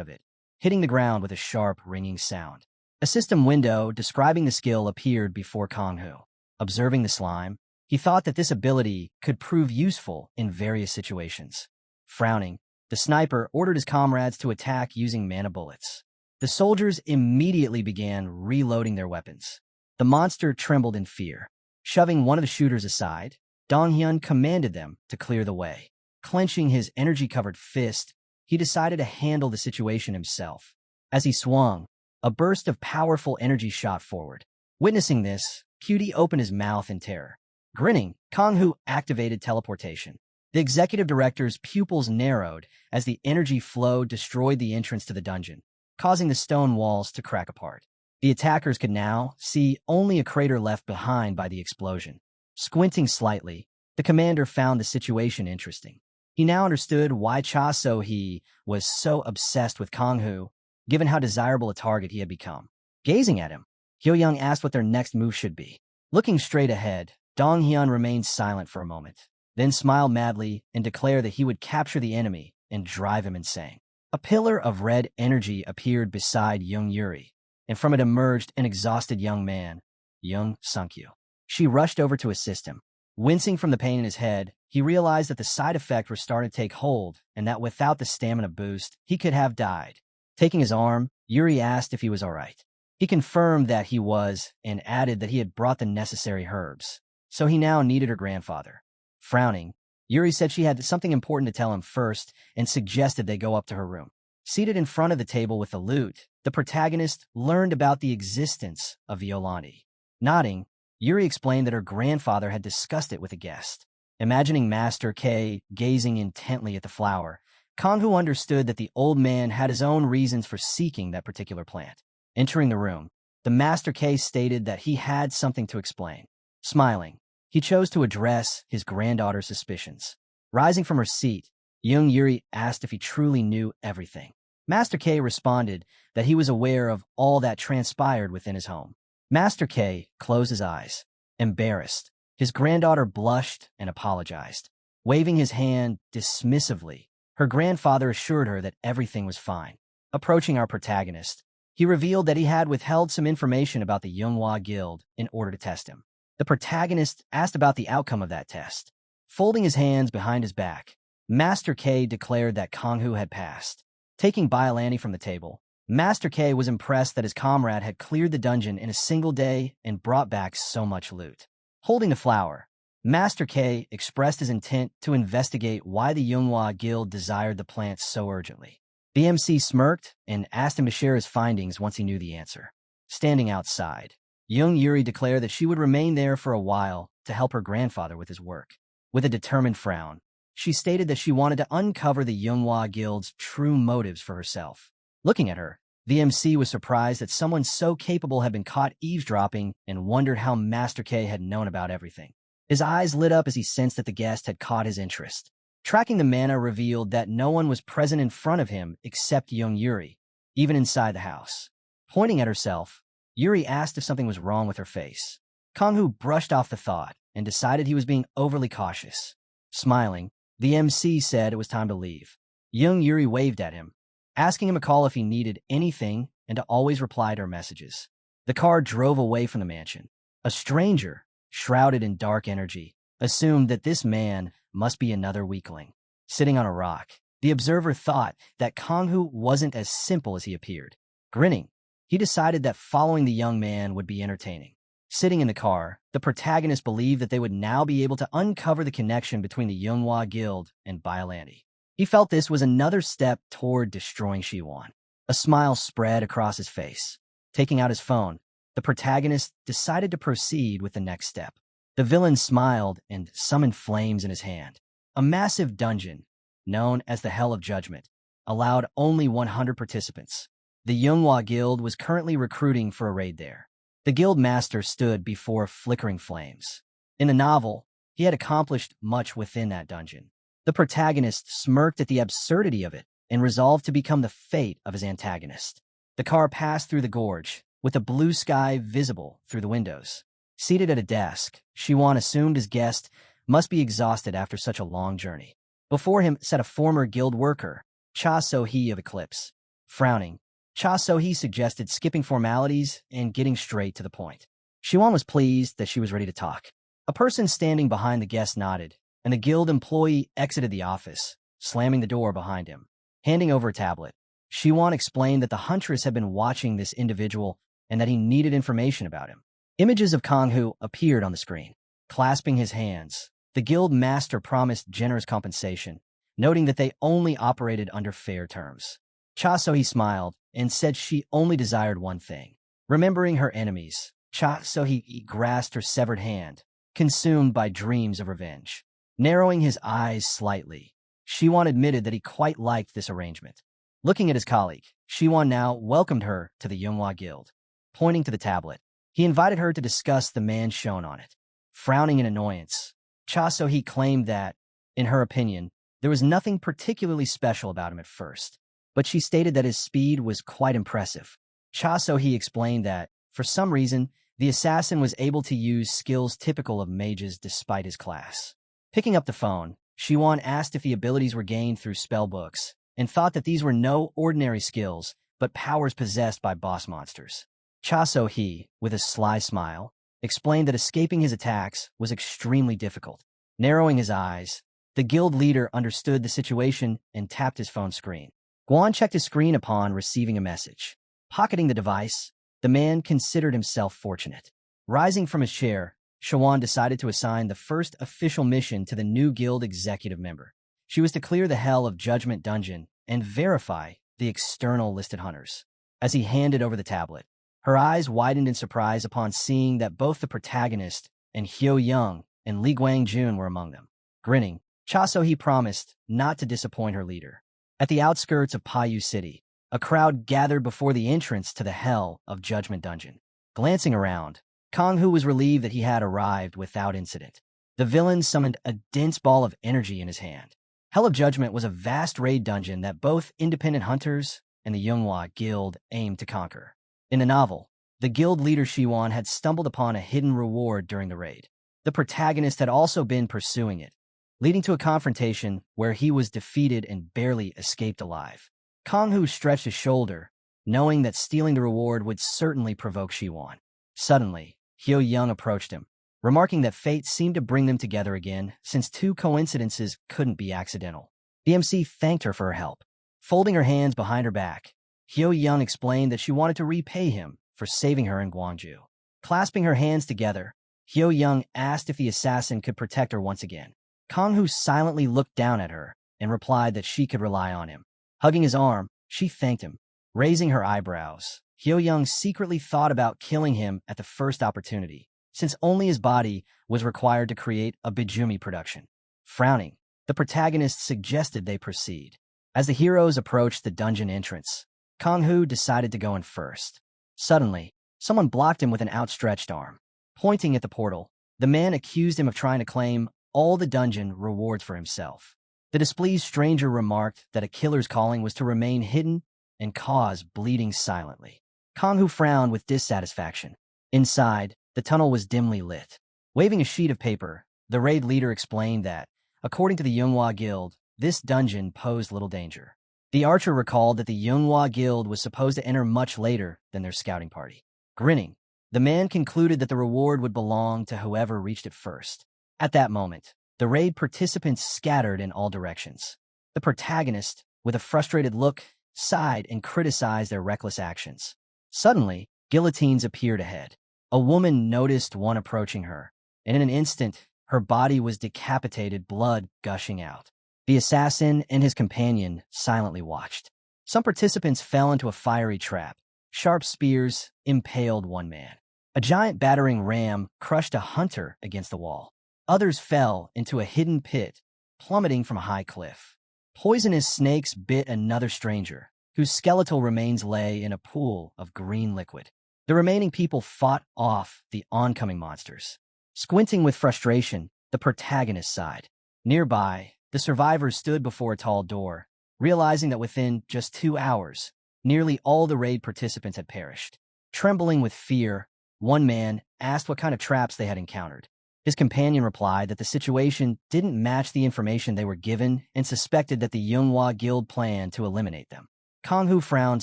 of it, hitting the ground with a sharp, ringing sound. A system window describing the skill appeared before Kong-hu. Observing the slime, he thought that this ability could prove useful in various situations. Frowning, the sniper ordered his comrades to attack using mana bullets. The soldiers immediately began reloading their weapons. The monster trembled in fear. Shoving one of the shooters aside, Dong-hyun commanded them to clear the way. Clenching his energy-covered fist, he decided to handle the situation himself. As he swung, a burst of powerful energy shot forward. Witnessing this, Cutie opened his mouth in terror. Grinning, Kong-hu activated teleportation. The executive director's pupils narrowed as the energy flow destroyed the entrance to the dungeon, causing the stone walls to crack apart. The attackers could now see only a crater left behind by the explosion. Squinting slightly, the commander found the situation interesting. He now understood why Cha So-hee was so obsessed with Kong-hu, given how desirable a target he had become. Gazing at him, Hyoyoung asked what their next move should be. Looking straight ahead, Dong-hyun remained silent for a moment, then smiled madly and declared that he would capture the enemy and drive him insane. A pillar of red energy appeared beside Young Yuri, and from it emerged an exhausted young man, Young Sung-kyu. She rushed over to assist him. Wincing from the pain in his head, he realized that the side effect was starting to take hold and that without the stamina boost, he could have died. Taking his arm, Yuri asked if he was all right. He confirmed that he was and added that he had brought the necessary herbs, so he now needed her grandfather. Frowning, Yuri said she had something important to tell him first and suggested they go up to her room. Seated in front of the table with the loot, the protagonist learned about the existence of Violante. Nodding, Yuri explained that her grandfather had discussed it with a guest. Imagining Master K gazing intently at the flower, Kong-hu understood that the old man had his own reasons for seeking that particular plant. Entering the room, the Master K stated that he had something to explain. Smiling, he chose to address his granddaughter's suspicions. Rising from her seat, Young Yuri asked if he truly knew everything. Master K responded that he was aware of all that transpired within his home. Master K closed his eyes. Embarrassed, his granddaughter blushed and apologized. Waving his hand dismissively, her grandfather assured her that everything was fine. Approaching our protagonist, he revealed that he had withheld some information about the Manhwa Guild in order to test him. The protagonist asked about the outcome of that test. Folding his hands behind his back, Master K declared that Kong-hu had passed. Taking Violante from the table, Master K was impressed that his comrade had cleared the dungeon in a single day and brought back so much loot. Holding the flower, Master K expressed his intent to investigate why the Manhwa Guild desired the plant so urgently. The MC smirked and asked him to share his findings once he knew the answer. Standing outside, Young Yuri declared that she would remain there for a while to help her grandfather with his work. With a determined frown, she stated that she wanted to uncover the Manhwa Guild's true motives for herself. Looking at her, the MC was surprised that someone so capable had been caught eavesdropping and wondered how Master K had known about everything. His eyes lit up as he sensed that the guest had caught his interest. Tracking the mana revealed that no one was present in front of him except Young Yuri, even inside the house. Pointing at herself, Yuri asked if something was wrong with her face. Kong-hu brushed off the thought and decided he was being overly cautious. Smiling, the MC said it was time to leave. Young Yuri waved at him, asking him to call if he needed anything and to always reply to her messages. The car drove away from the mansion. A stranger, shrouded in dark energy, assumed that this man must be another weakling. Sitting on a rock, the observer thought that Kang-hoo wasn't as simple as he appeared. Grinning, he decided that following the young man would be entertaining. Sitting in the car, the protagonist believed that they would now be able to uncover the connection between the Manhwa Guild and Biollante. He felt this was another step toward destroying Shiwan. A smile spread across his face. Taking out his phone, the protagonist decided to proceed with the next step. The villain smiled and summoned flames in his hand. A massive dungeon, known as the Hell of Judgment, allowed only 100 participants. The Manhwa Guild was currently recruiting for a raid there. The guild master stood before flickering flames. In the novel, he had accomplished much within that dungeon. The protagonist smirked at the absurdity of it and resolved to become the fate of his antagonist. The car passed through the gorge, with a blue sky visible through the windows. Seated at a desk, Shiwan assumed his guest must be exhausted after such a long journey. Before him sat a former guild worker, Cha So-hee of Eclipse. Frowning, Cha So-hee suggested skipping formalities and getting straight to the point. Shiwan was pleased that she was ready to talk. A person standing behind the guest nodded, and the guild employee exited the office, slamming the door behind him. Handing over a tablet, Shiwan explained that the huntress had been watching this individual and that he needed information about him. Images of Kang-hoo appeared on the screen. Clasping his hands, the guild master promised generous compensation, noting that they only operated under fair terms. Cha So-hee smiled and said she only desired one thing. Remembering her enemies, Cha So-hee grasped her severed hand, consumed by dreams of revenge. Narrowing his eyes slightly, Shiwan admitted that he quite liked this arrangement. Looking at his colleague, Shiwan now welcomed her to the Manhwa Guild. Pointing to the tablet, he invited her to discuss the man shown on it. Frowning in annoyance, Cha So-hee claimed that, in her opinion, there was nothing particularly special about him at first, but she stated that his speed was quite impressive. Cha So-hee explained that, for some reason, the assassin was able to use skills typical of mages despite his class. Picking up the phone, Shiwan asked if the abilities were gained through spellbooks, and thought that these were no ordinary skills, but powers possessed by boss monsters. Cha So-hee, with a sly smile, explained that escaping his attacks was extremely difficult. Narrowing his eyes, the guild leader understood the situation and tapped his phone screen. Guan checked his screen upon receiving a message. Pocketing the device, the man considered himself fortunate. Rising from his chair, Shiwan decided to assign the first official mission to the new guild executive member. She was to clear the Hell of Judgment dungeon and verify the external listed hunters. As he handed over the tablet, her eyes widened in surprise upon seeing that both the protagonist and Hyo Young and Lee Guang-jun were among them. Grinning, Cha So-hee promised not to disappoint her leader. At the outskirts of Paiyu City, a crowd gathered before the entrance to the Hell of Judgment dungeon. Glancing around, Kang-hoo was relieved that he had arrived without incident. The villain summoned a dense ball of energy in his hand. Hell of Judgment was a vast raid dungeon that both independent hunters and the Manhwa Guild aimed to conquer. In the novel, the guild leader Shiwan had stumbled upon a hidden reward during the raid. The protagonist had also been pursuing it, leading to a confrontation where he was defeated and barely escaped alive. Kang-hoo stretched his shoulder, knowing that stealing the reward would certainly provoke Shiwan. Suddenly, Hyo Young approached him, remarking that fate seemed to bring them together again since two coincidences couldn't be accidental. The MC thanked her for her help. Folding her hands behind her back, Hyo Young explained that she wanted to repay him for saving her in Gwangju. Clasping her hands together, Hyo Young asked if the assassin could protect her once again. Kang-hoo silently looked down at her and replied that she could rely on him. Hugging his arm, she thanked him. Raising her eyebrows, Hyo Young secretly thought about killing him at the first opportunity, since only his body was required to create a Bijumi production. Frowning, the protagonist suggested they proceed. As the heroes approached the dungeon entrance, Kang-hoo decided to go in first. Suddenly, someone blocked him with an outstretched arm. Pointing at the portal, the man accused him of trying to claim all the dungeon rewards for himself. The displeased stranger remarked that a killer's calling was to remain hidden and cause bleeding silently. Kang-hoo frowned with dissatisfaction. Inside, the tunnel was dimly lit. Waving a sheet of paper, the raid leader explained that, according to the Manhwa Guild, this dungeon posed little danger. The archer recalled that the Manhwa Guild was supposed to enter much later than their scouting party. Grinning, the man concluded that the reward would belong to whoever reached it first. At that moment, The raid participants scattered in all directions. The protagonist, with a frustrated look, sighed and criticized their reckless actions. Suddenly, guillotines appeared ahead. A woman noticed one approaching her, and in an instant, her body was decapitated, blood gushing out. The assassin and his companion silently watched. Some participants fell into a fiery trap. Sharp spears impaled one man. A giant battering ram crushed a hunter against the wall. Others fell into a hidden pit, plummeting from a high cliff. Poisonous snakes bit another stranger, whose skeletal remains lay in a pool of green liquid. The remaining people fought off the oncoming monsters. Squinting with frustration, the protagonist sighed. Nearby, the survivors stood before a tall door, realizing that within just 2 hours, nearly all the raid participants had perished. Trembling with fear, one man asked what kind of traps they had encountered. His companion replied that the situation didn't match the information they were given and suspected that the Manhwa Guild planned to eliminate them. Kang-Hu frowned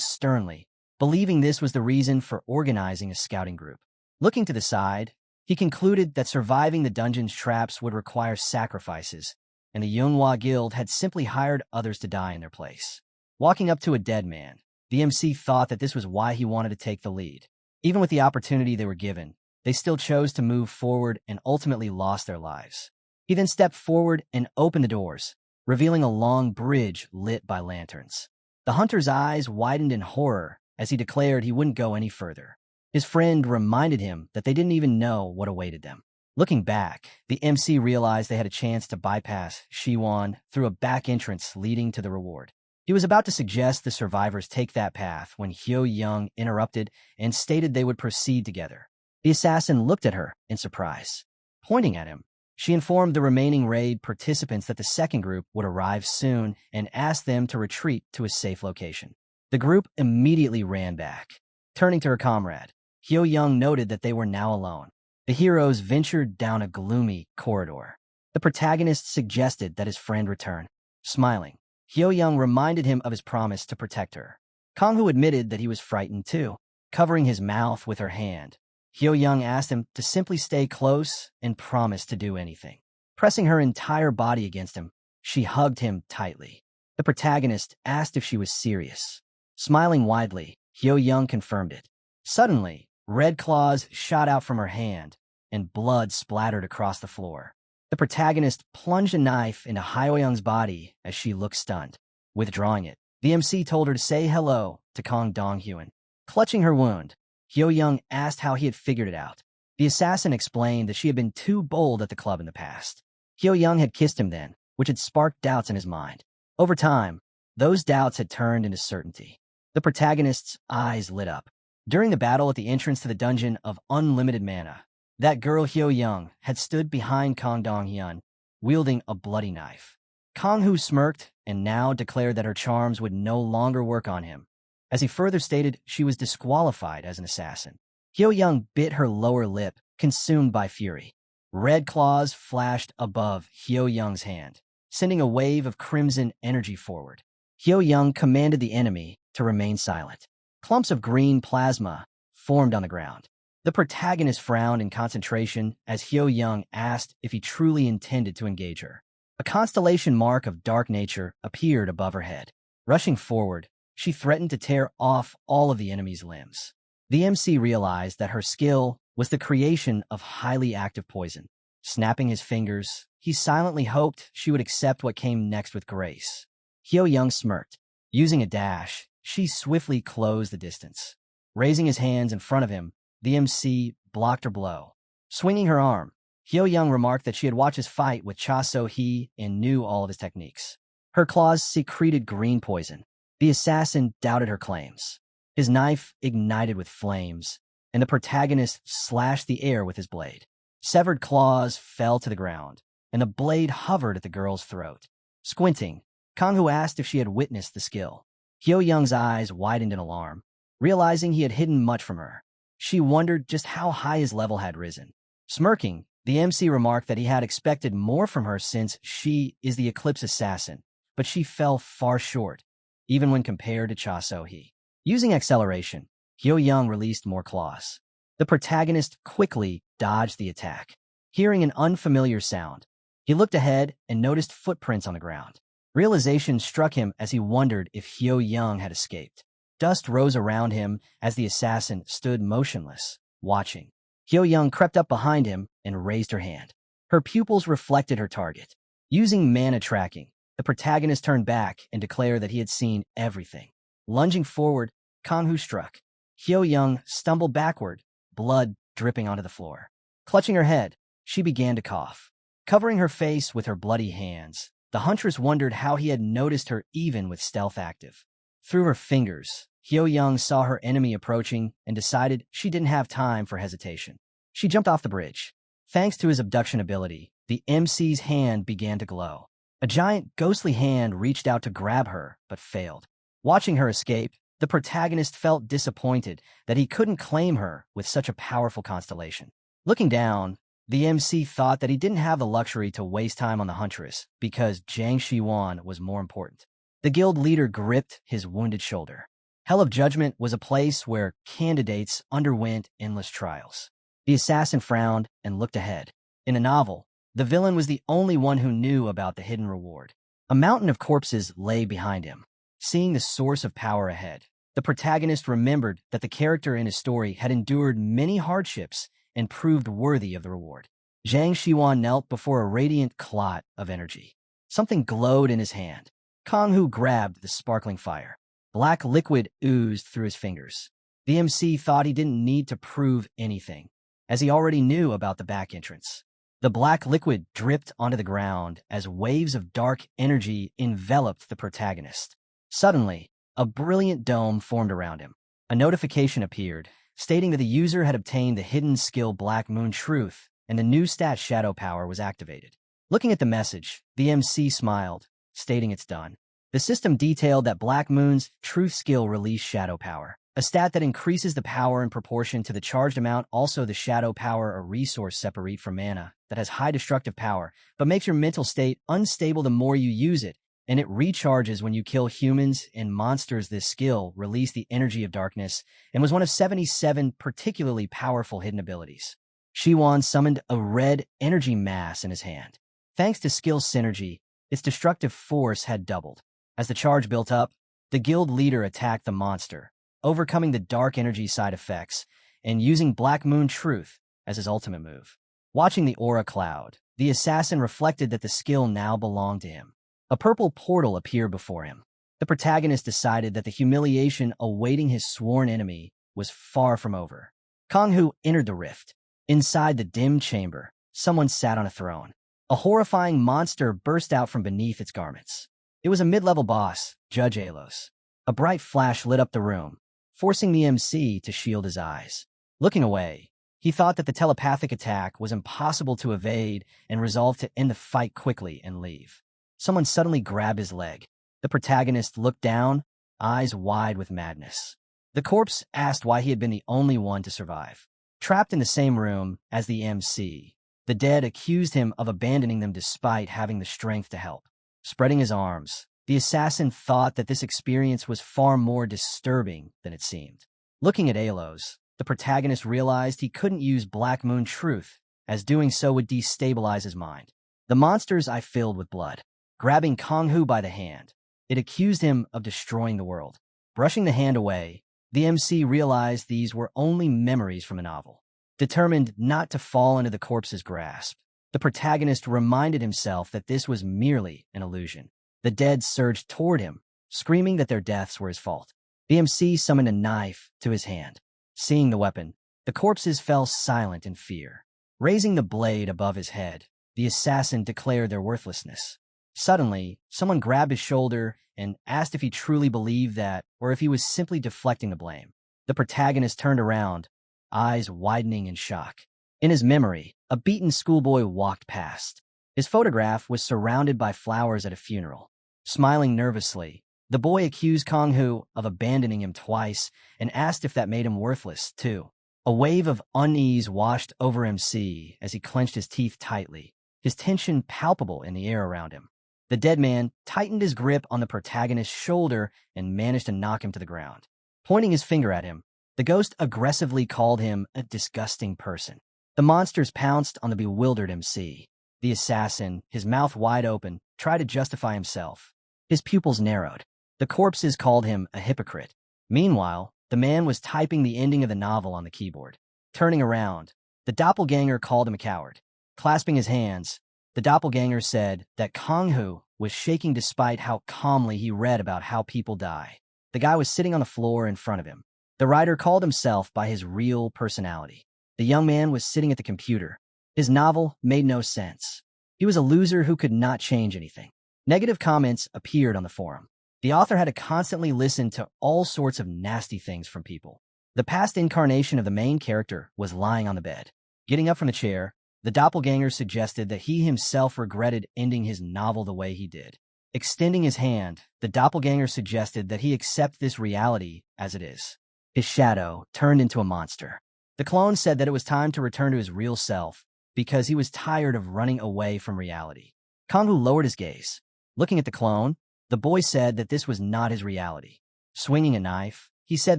sternly, believing this was the reason for organizing a scouting group. Looking to the side, he concluded that surviving the dungeon's traps would require sacrifices, and the Manhwa Guild had simply hired others to die in their place. Walking up to a dead man, the MC thought that this was why he wanted to take the lead. Even with the opportunity they were given, they still chose to move forward and ultimately lost their lives. He then stepped forward and opened the doors, revealing a long bridge lit by lanterns. The hunter's eyes widened in horror as he declared he wouldn't go any further. His friend reminded him that they didn't even know what awaited them. Looking back, the MC realized they had a chance to bypass Shiwan through a back entrance leading to the reward. He was about to suggest the survivors take that path when Hyo Young interrupted and stated they would proceed together. The assassin looked at her in surprise. Pointing at him, she informed the remaining raid participants that the second group would arrive soon and asked them to retreat to a safe location. The group immediately ran back. Turning to her comrade, Hyo Young noted that they were now alone. The heroes ventured down a gloomy corridor. The protagonist suggested that his friend return. Smiling, Hyo Young reminded him of his promise to protect her. Kang-Hu admitted that he was frightened too. Covering his mouth with her hand, Hyo Young asked him to simply stay close and promise to do anything. Pressing her entire body against him, she hugged him tightly. The protagonist asked if she was serious. Smiling widely, Hyo Young confirmed it. Suddenly, red claws shot out from her hand, and blood splattered across the floor. The protagonist plunged a knife into Hyo Young's body as she looked stunned. Withdrawing it, the MC told her to say hello to Kang Dong-hyun. Clutching her wound, Hyo Young asked how he had figured it out. The assassin explained that she had been too bold at the club in the past. Hyo Young had kissed him then, which had sparked doubts in his mind. Over time, those doubts had turned into certainty. The protagonist's eyes lit up. During the battle at the entrance to the dungeon of unlimited mana, that girl Hyo Young had stood behind Kang Dong-hyun, wielding a bloody knife. Kang-Hu smirked and now declared that her charms would no longer work on him. As he further stated, she was disqualified as an assassin. Hyo Young bit her lower lip, consumed by fury. Red claws flashed above Hyo Young's hand, sending a wave of crimson energy forward. Hyo Young commanded the enemy to remain silent. Clumps of green plasma formed on the ground. The protagonist frowned in concentration as Hyo Young asked if he truly intended to engage her. A constellation mark of dark nature appeared above her head. Rushing forward, she threatened to tear off all of the enemy's limbs. The MC realized that her skill was the creation of highly active poison. Snapping his fingers, he silently hoped she would accept what came next with grace. Hyo Young smirked. Using a dash, she swiftly closed the distance. Raising his hands in front of him, the MC blocked her blow. Swinging her arm, Hyo Young remarked that she had watched his fight with Cha So-hee and knew all of his techniques. Her claws secreted green poison. The assassin doubted her claims. His knife ignited with flames, and the protagonist slashed the air with his blade. Severed claws fell to the ground, and the blade hovered at the girl's throat. Squinting, Kang-Hu asked if she had witnessed the skill. Hyo Young's eyes widened in alarm, realizing he had hidden much from her. She wondered just how high his level had risen. Smirking, the MC remarked that he had expected more from her since she is the Eclipse Assassin, but she fell far short, even when compared to Cha So-hee. Using acceleration, Hyo Young released more claws. The protagonist quickly dodged the attack. Hearing an unfamiliar sound, He looked ahead and noticed footprints on the ground. Realization struck him as he wondered if Hyo Young had escaped. Dust rose around him as the assassin stood motionless, watching. Hyo Young crept up behind him and raised her hand. Her pupils reflected her target. Using mana tracking, the protagonist turned back and declared that he had seen everything. Lunging forward, Kang-hoo struck. Hyo Young stumbled backward, blood dripping onto the floor. Clutching her head, she began to cough. Covering her face with her bloody hands, the huntress wondered how he had noticed her even with stealth active. Through her fingers, Hyo Young saw her enemy approaching and decided she didn't have time for hesitation. She jumped off the bridge. Thanks to his abduction ability, the MC's hand began to glow. A giant, ghostly hand reached out to grab her, but failed. Watching her escape, the protagonist felt disappointed that he couldn't claim her with such a powerful constellation. Looking down, the MC thought that he didn't have the luxury to waste time on the huntress because Jang Shi-wan was more important. The guild leader gripped his wounded shoulder. Hell of Judgment was a place where candidates underwent endless trials. The assassin frowned and looked ahead. In the novel, the villain was the only one who knew about the hidden reward. A mountain of corpses lay behind him. Seeing the source of power ahead, the protagonist remembered that the character in his story had endured many hardships and proved worthy of the reward. Jang Shi-wan knelt before a radiant clot of energy. Something glowed in his hand. Kang-hoo grabbed the sparkling fire. Black liquid oozed through his fingers. The MC thought he didn't need to prove anything, as he already knew about the back entrance. The black liquid dripped onto the ground as waves of dark energy enveloped the protagonist. Suddenly, a brilliant dome formed around him. A notification appeared, stating that the user had obtained the hidden skill Black Moon Truth, and the new stat Shadow Power was activated. Looking at the message, the MC smiled, stating it's done. The system detailed that Black Moon's Truth skill released Shadow Power, a stat that increases the power in proportion to the charged amount. Also, the Shadow Power, a resource separate from mana that has high destructive power, but makes your mental state unstable the more you use it, and it recharges when you kill humans and monsters. This skill released the energy of darkness and was one of 77 particularly powerful hidden abilities. Shi-wan summoned a red energy mass in his hand. Thanks to skill synergy, its destructive force had doubled. As the charge built up, the guild leader attacked the monster, overcoming the dark energy side effects and using Black Moon Truth as his ultimate move. Watching the aura cloud, the assassin reflected that the skill now belonged to him. A purple portal appeared before him. The protagonist decided that the humiliation awaiting his sworn enemy was far from over. Kang-hoo entered the rift. Inside the dim chamber, someone sat on a throne. A horrifying monster burst out from beneath its garments. It was a mid-level boss, Judge Alos. A bright flash lit up the room, forcing the MC to shield his eyes. Looking away, he thought that the telepathic attack was impossible to evade and resolved to end the fight quickly and leave. Someone suddenly grabbed his leg. The protagonist looked down, eyes wide with madness. The corpse asked why he had been the only one to survive. Trapped in the same room as the MC, the dead accused him of abandoning them despite having the strength to help. Spreading his arms, the assassin thought that this experience was far more disturbing than it seemed. Looking at Alos, the protagonist realized he couldn't use Black Moon Truth, as doing so would destabilize his mind. The monster's eye filled with blood. Grabbing Kang-hoo by the hand, it accused him of destroying the world. Brushing the hand away, the MC realized these were only memories from a novel. Determined not to fall into the corpse's grasp, the protagonist reminded himself that this was merely an illusion. The dead surged toward him, screaming that their deaths were his fault. The MC summoned a knife to his hand. Seeing the weapon, the corpses fell silent in fear. Raising the blade above his head, the assassin declared their worthlessness. Suddenly, someone grabbed his shoulder and asked if he truly believed that, or if he was simply deflecting the blame. The protagonist turned around, eyes widening in shock. In his memory, a beaten schoolboy walked past. His photograph was surrounded by flowers at a funeral. Smiling nervously, the boy accused Kang-hoo of abandoning him twice and asked if that made him worthless, too. A wave of unease washed over MC as he clenched his teeth tightly, his tension palpable in the air around him. The dead man tightened his grip on the protagonist's shoulder and managed to knock him to the ground. Pointing his finger at him, the ghost aggressively called him a disgusting person. The monsters pounced on the bewildered MC. The assassin, his mouth wide open, tried to justify himself. His pupils narrowed. The corpses called him a hypocrite. Meanwhile, the man was typing the ending of the novel on the keyboard. Turning around, the doppelganger called him a coward. Clasping his hands, the doppelganger said that Kang-Hu was shaking despite how calmly he read about how people die. The guy was sitting on the floor in front of him. The writer called himself by his real personality. The young man was sitting at the computer. His novel made no sense. He was a loser who could not change anything. Negative comments appeared on the forum. The author had to constantly listen to all sorts of nasty things from people. The past incarnation of the main character was lying on the bed. Getting up from the chair, the doppelganger suggested that he himself regretted ending his novel the way he did. Extending his hand, the doppelganger suggested that he accept this reality as it is. His shadow turned into a monster. The clone said that it was time to return to his real self because he was tired of running away from reality. Kang-Hu lowered his gaze. Looking at the clone, the boy said that this was not his reality. Swinging a knife, he said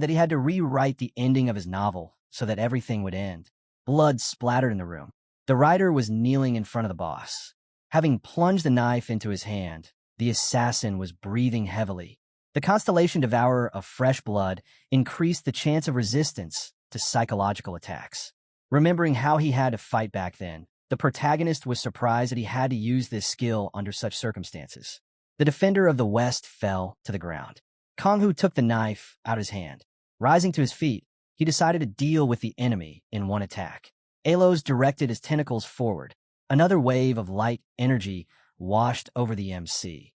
that he had to rewrite the ending of his novel so that everything would end. Blood splattered in the room. The writer was kneeling in front of the boss. Having plunged the knife into his hand, the assassin was breathing heavily. The constellation devourer of fresh blood increased the chance of resistance to psychological attacks. Remembering how he had to fight back then, the protagonist was surprised that he had to use this skill under such circumstances. The defender of the West fell to the ground. Kang-Hu took the knife out of his hand. Rising to his feet, he decided to deal with the enemy in one attack. Alos directed his tentacles forward. Another wave of light energy washed over the MC.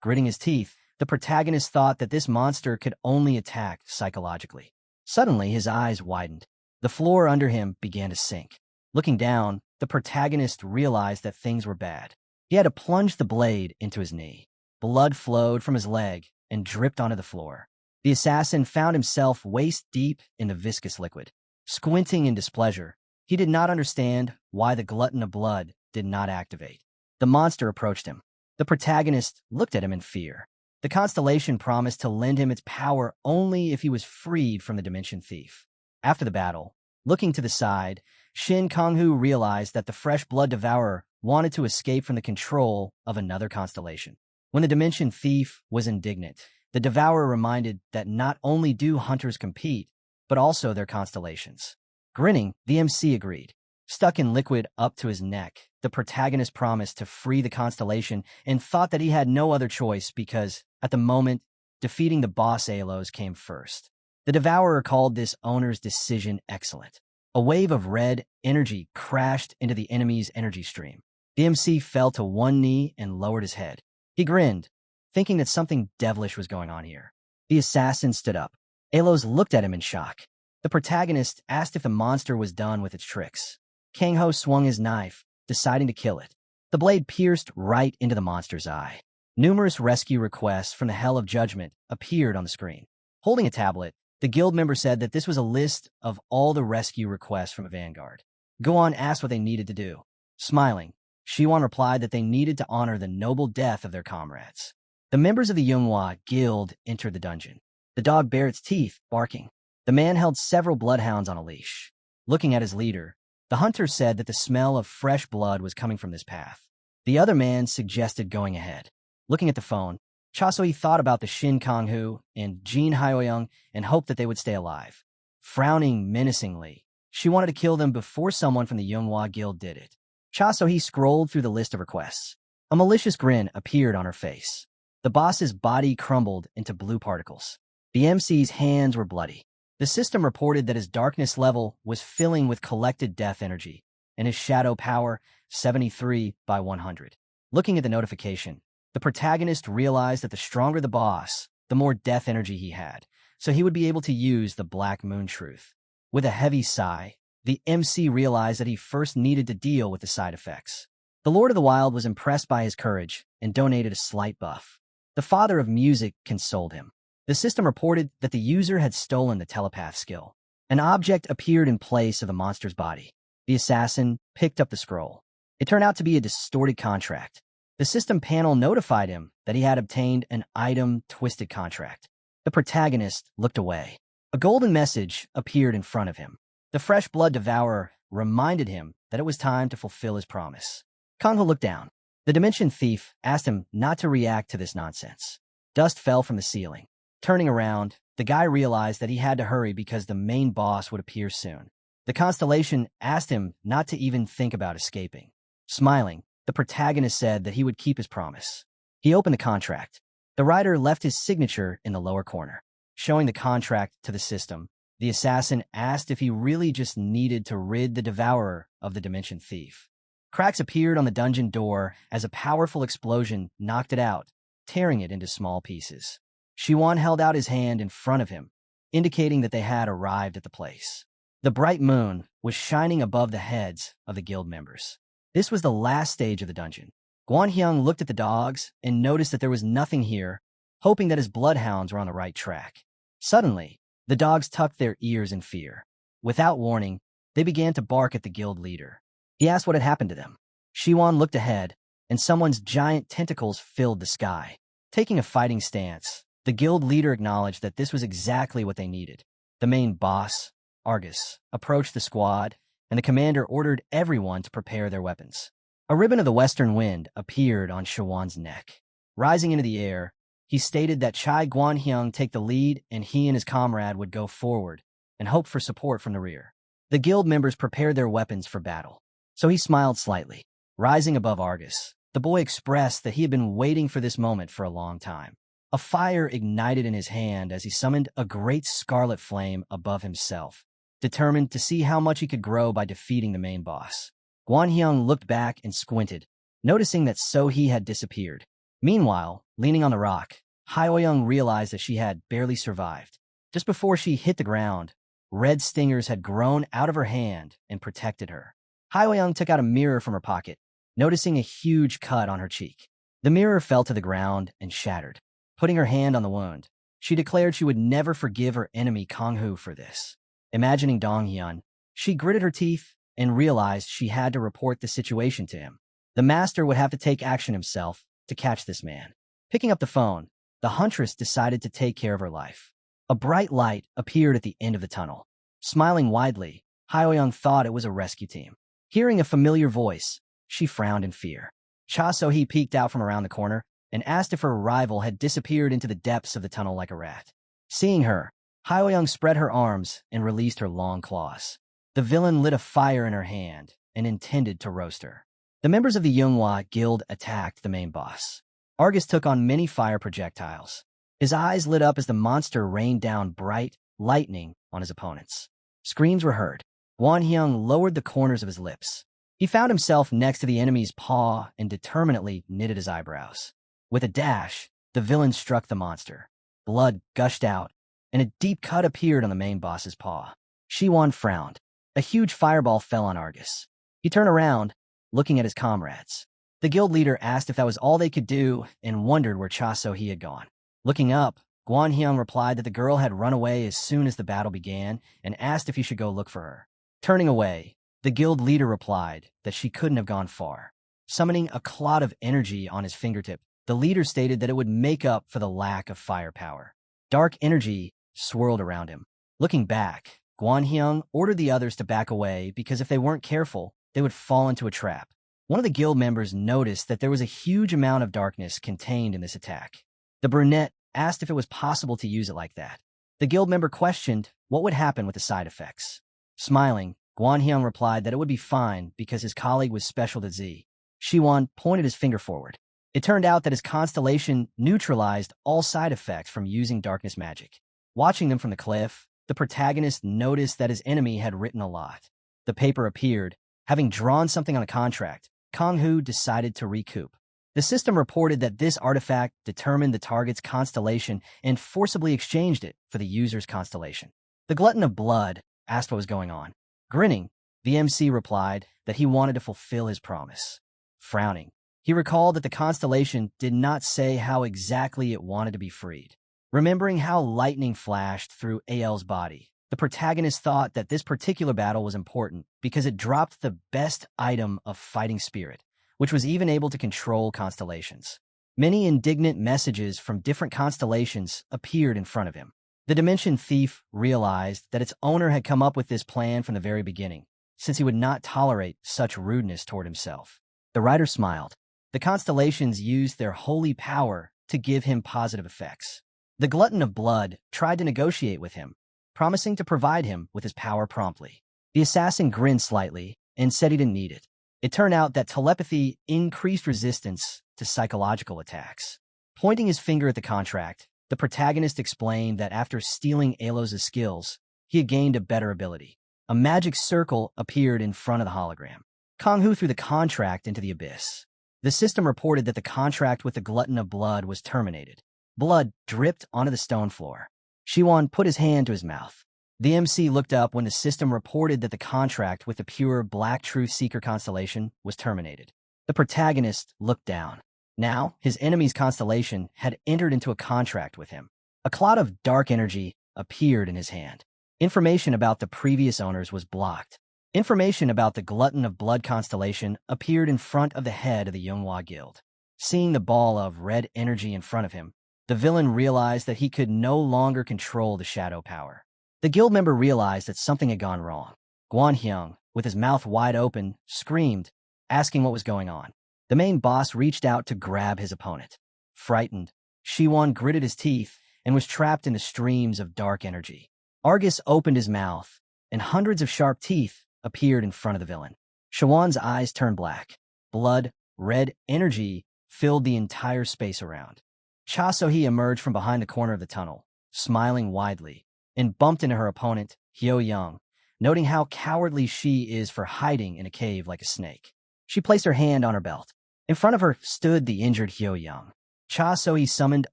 Gritting his teeth, the protagonist thought that this monster could only attack psychologically. Suddenly, his eyes widened. The floor under him began to sink. Looking down, the protagonist realized that things were bad. He had to plunge the blade into his knee. Blood flowed from his leg and dripped onto the floor. The assassin found himself waist-deep in the viscous liquid. Squinting in displeasure, he did not understand why the glutton of blood did not activate. The monster approached him. The protagonist looked at him in fear. The constellation promised to lend him its power only if he was freed from the Dimension Thief. After the battle, looking to the side, Shin Kang-Hu realized that the fresh blood devourer wanted to escape from the control of another constellation. When the Dimension Thief was indignant, the devourer reminded that not only do hunters compete, but also their constellations. Grinning, the MC agreed. Stuck in liquid up to his neck, the protagonist promised to free the constellation and thought that he had no other choice because, at the moment, defeating the boss Alos came first. The devourer called this owner's decision excellent. A wave of red energy crashed into the enemy's energy stream. The MC fell to one knee and lowered his head. He grinned, thinking that something devilish was going on here. The assassin stood up. Alos looked at him in shock. The protagonist asked if the monster was done with its tricks. Kang-Ho swung his knife, deciding to kill it. The blade pierced right into the monster's eye. Numerous rescue requests from the Hell of Judgment appeared on the screen. Holding a tablet, the guild member said that this was a list of all the rescue requests from Vanguard. Go-On asked what they needed to do. Smiling, Shiwan replied that they needed to honor the noble death of their comrades. The members of the Manhwa Guild entered the dungeon. The dog bared its teeth, barking. The man held several bloodhounds on a leash. Looking at his leader, the hunter said that the smell of fresh blood was coming from this path. The other man suggested going ahead. Looking at the phone, Chasoi thought about the Shin Kang-Hu and Jin Hyoyoung and hoped that they would stay alive. Frowning menacingly, she wanted to kill them before someone from the Manhwa Guild did it. Chasoi scrolled through the list of requests. A malicious grin appeared on her face. The boss's body crumbled into blue particles. The MC's hands were bloody. The system reported that his darkness level was filling with collected death energy, and his shadow power 73 by 100. Looking at the notification, the protagonist realized that the stronger the boss, the more death energy he had, so he would be able to use the Black Moon Truth. With a heavy sigh, the MC realized that he first needed to deal with the side effects. The Lord of the Wild was impressed by his courage and donated a slight buff. The Father of Music consoled him. The system reported that the user had stolen the telepath skill. An object appeared in place of the monster's body. The assassin picked up the scroll. It turned out to be a distorted contract. The system panel notified him that he had obtained an item twisted contract. The protagonist looked away. A golden message appeared in front of him. The fresh blood devourer reminded him that it was time to fulfill his promise. Kangho looked down. The Dimension Thief asked him not to react to this nonsense. Dust fell from the ceiling. Turning around, the guy realized that he had to hurry because the main boss would appear soon. The constellation asked him not to even think about escaping. Smiling, the protagonist said that he would keep his promise. He opened the contract. The writer left his signature in the lower corner. Showing the contract to the system, the assassin asked if he really just needed to rid the devourer of the Dimension Thief. Cracks appeared on the dungeon door as a powerful explosion knocked it out, tearing it into small pieces. Shiwan held out his hand in front of him, indicating that they had arrived at the place. The bright moon was shining above the heads of the guild members. This was the last stage of the dungeon. Guanhyung looked at the dogs and noticed that there was nothing here, hoping that his bloodhounds were on the right track. Suddenly, the dogs tucked their ears in fear. Without warning, they began to bark at the guild leader. He asked what had happened to them. Shiwan looked ahead, and someone's giant tentacles filled the sky. Taking a fighting stance, the guild leader acknowledged that this was exactly what they needed. The main boss, Argus, approached the squad, and the commander ordered everyone to prepare their weapons. A ribbon of the western wind appeared on Shiwan's neck. Rising into the air, he stated that Chai Guanhyung take the lead and he and his comrade would go forward and hope for support from the rear. The guild members prepared their weapons for battle, so he smiled slightly. Rising above Argus, the boy expressed that he had been waiting for this moment for a long time. A fire ignited in his hand as he summoned a great scarlet flame above himself, determined to see how much he could grow by defeating the main boss. Guanhyung looked back and squinted, noticing that So-hee had disappeared. Meanwhile, leaning on the rock, Hyoyoung realized that she had barely survived. Just before she hit the ground, red stingers had grown out of her hand and protected her. Hyoyoung took out a mirror from her pocket, noticing a huge cut on her cheek. The mirror fell to the ground and shattered. Putting her hand on the wound, she declared she would never forgive her enemy Kanghu for this. Imagining Donghyun, she gritted her teeth and realized she had to report the situation to him. The master would have to take action himself to catch this man. Picking up the phone, the huntress decided to take care of her life. A bright light appeared at the end of the tunnel. Smiling widely, Hyoyoung thought it was a rescue team. Hearing a familiar voice, she frowned in fear. Cha So-hee peeked out from around the corner and asked if her rival had disappeared into the depths of the tunnel like a rat. Seeing her, Hyoyoung spread her arms and released her long claws. The villain lit a fire in her hand and intended to roast her. The members of the Manhwa Guild attacked the main boss. Argus took on many fire projectiles. His eyes lit up as the monster rained down bright lightning on his opponents. Screams were heard. Guanhyung lowered the corners of his lips. He found himself next to the enemy's paw and determinedly knitted his eyebrows. With a dash, the villain struck the monster. Blood gushed out, and a deep cut appeared on the main boss's paw. Shiwan frowned. A huge fireball fell on Argus. He turned around, looking at his comrades. The guild leader asked if that was all they could do and wondered where Cha So-hee had gone. Looking up, Guanhyung replied that the girl had run away as soon as the battle began and asked if he should go look for her. Turning away, the guild leader replied that she couldn't have gone far. Summoning a clot of energy on his fingertip, the leader stated that it would make up for the lack of firepower. Dark energy swirled around him. Looking back, Guanhyung ordered the others to back away because if they weren't careful, they would fall into a trap. One of the guild members noticed that there was a huge amount of darkness contained in this attack. The brunette asked if it was possible to use it like that. The guild member questioned what would happen with the side effects. Smiling, Guanhyung replied that it would be fine because his colleague was special to Z. Shiwan pointed his finger forward. It turned out that his constellation neutralized all side effects from using darkness magic. Watching them from the cliff, the protagonist noticed that his enemy had written a lot. The paper appeared. Having drawn something on a contract, Kanghu decided to recoup. The system reported that this artifact determined the target's constellation and forcibly exchanged it for the user's constellation. The glutton of blood asked what was going on. Grinning, the MC replied that he wanted to fulfill his promise. Frowning, he recalled that the constellation did not say how exactly it wanted to be freed. Remembering how lightning flashed through AL's body, the protagonist thought that this particular battle was important because it dropped the best item of fighting spirit, which was even able to control constellations. Many indignant messages from different constellations appeared in front of him. The Dimension Thief realized that its owner had come up with this plan from the very beginning, since he would not tolerate such rudeness toward himself. The writer smiled. The constellations used their holy power to give him positive effects. The glutton of blood tried to negotiate with him, promising to provide him with his power promptly. The assassin grinned slightly and said he didn't need it. It turned out that telepathy increased resistance to psychological attacks. Pointing his finger at the contract, the protagonist explained that after stealing Alos' skills, he had gained a better ability. A magic circle appeared in front of the hologram. Kang-Hu threw the contract into the abyss. The system reported that the contract with the glutton of blood was terminated. Blood dripped onto the stone floor. Shiwan put his hand to his mouth. The MC looked up when the system reported that the contract with the pure Black Truth Seeker constellation was terminated. The protagonist looked down. Now, his enemy's constellation had entered into a contract with him. A cloud of dark energy appeared in his hand. Information about the previous owners was blocked. Information about the Glutton of Blood constellation appeared in front of the head of the Manhwa Guild. Seeing the ball of red energy in front of him, the villain realized that he could no longer control the shadow power. The guild member realized that something had gone wrong. Guan Hyung, with his mouth wide open, screamed, asking what was going on. The main boss reached out to grab his opponent. Frightened, Shiwan gritted his teeth and was trapped in the streams of dark energy. Argus opened his mouth, and hundreds of sharp teeth appeared in front of the villain. Shiwan's eyes turned black. Blood, red energy filled the entire space around. Cha So-hee emerged from behind the corner of the tunnel, smiling widely, and bumped into her opponent, Hyo Young, noting how cowardly she is for hiding in a cave like a snake. She placed her hand on her belt. In front of her stood the injured Hyo Young. Cha So-hee summoned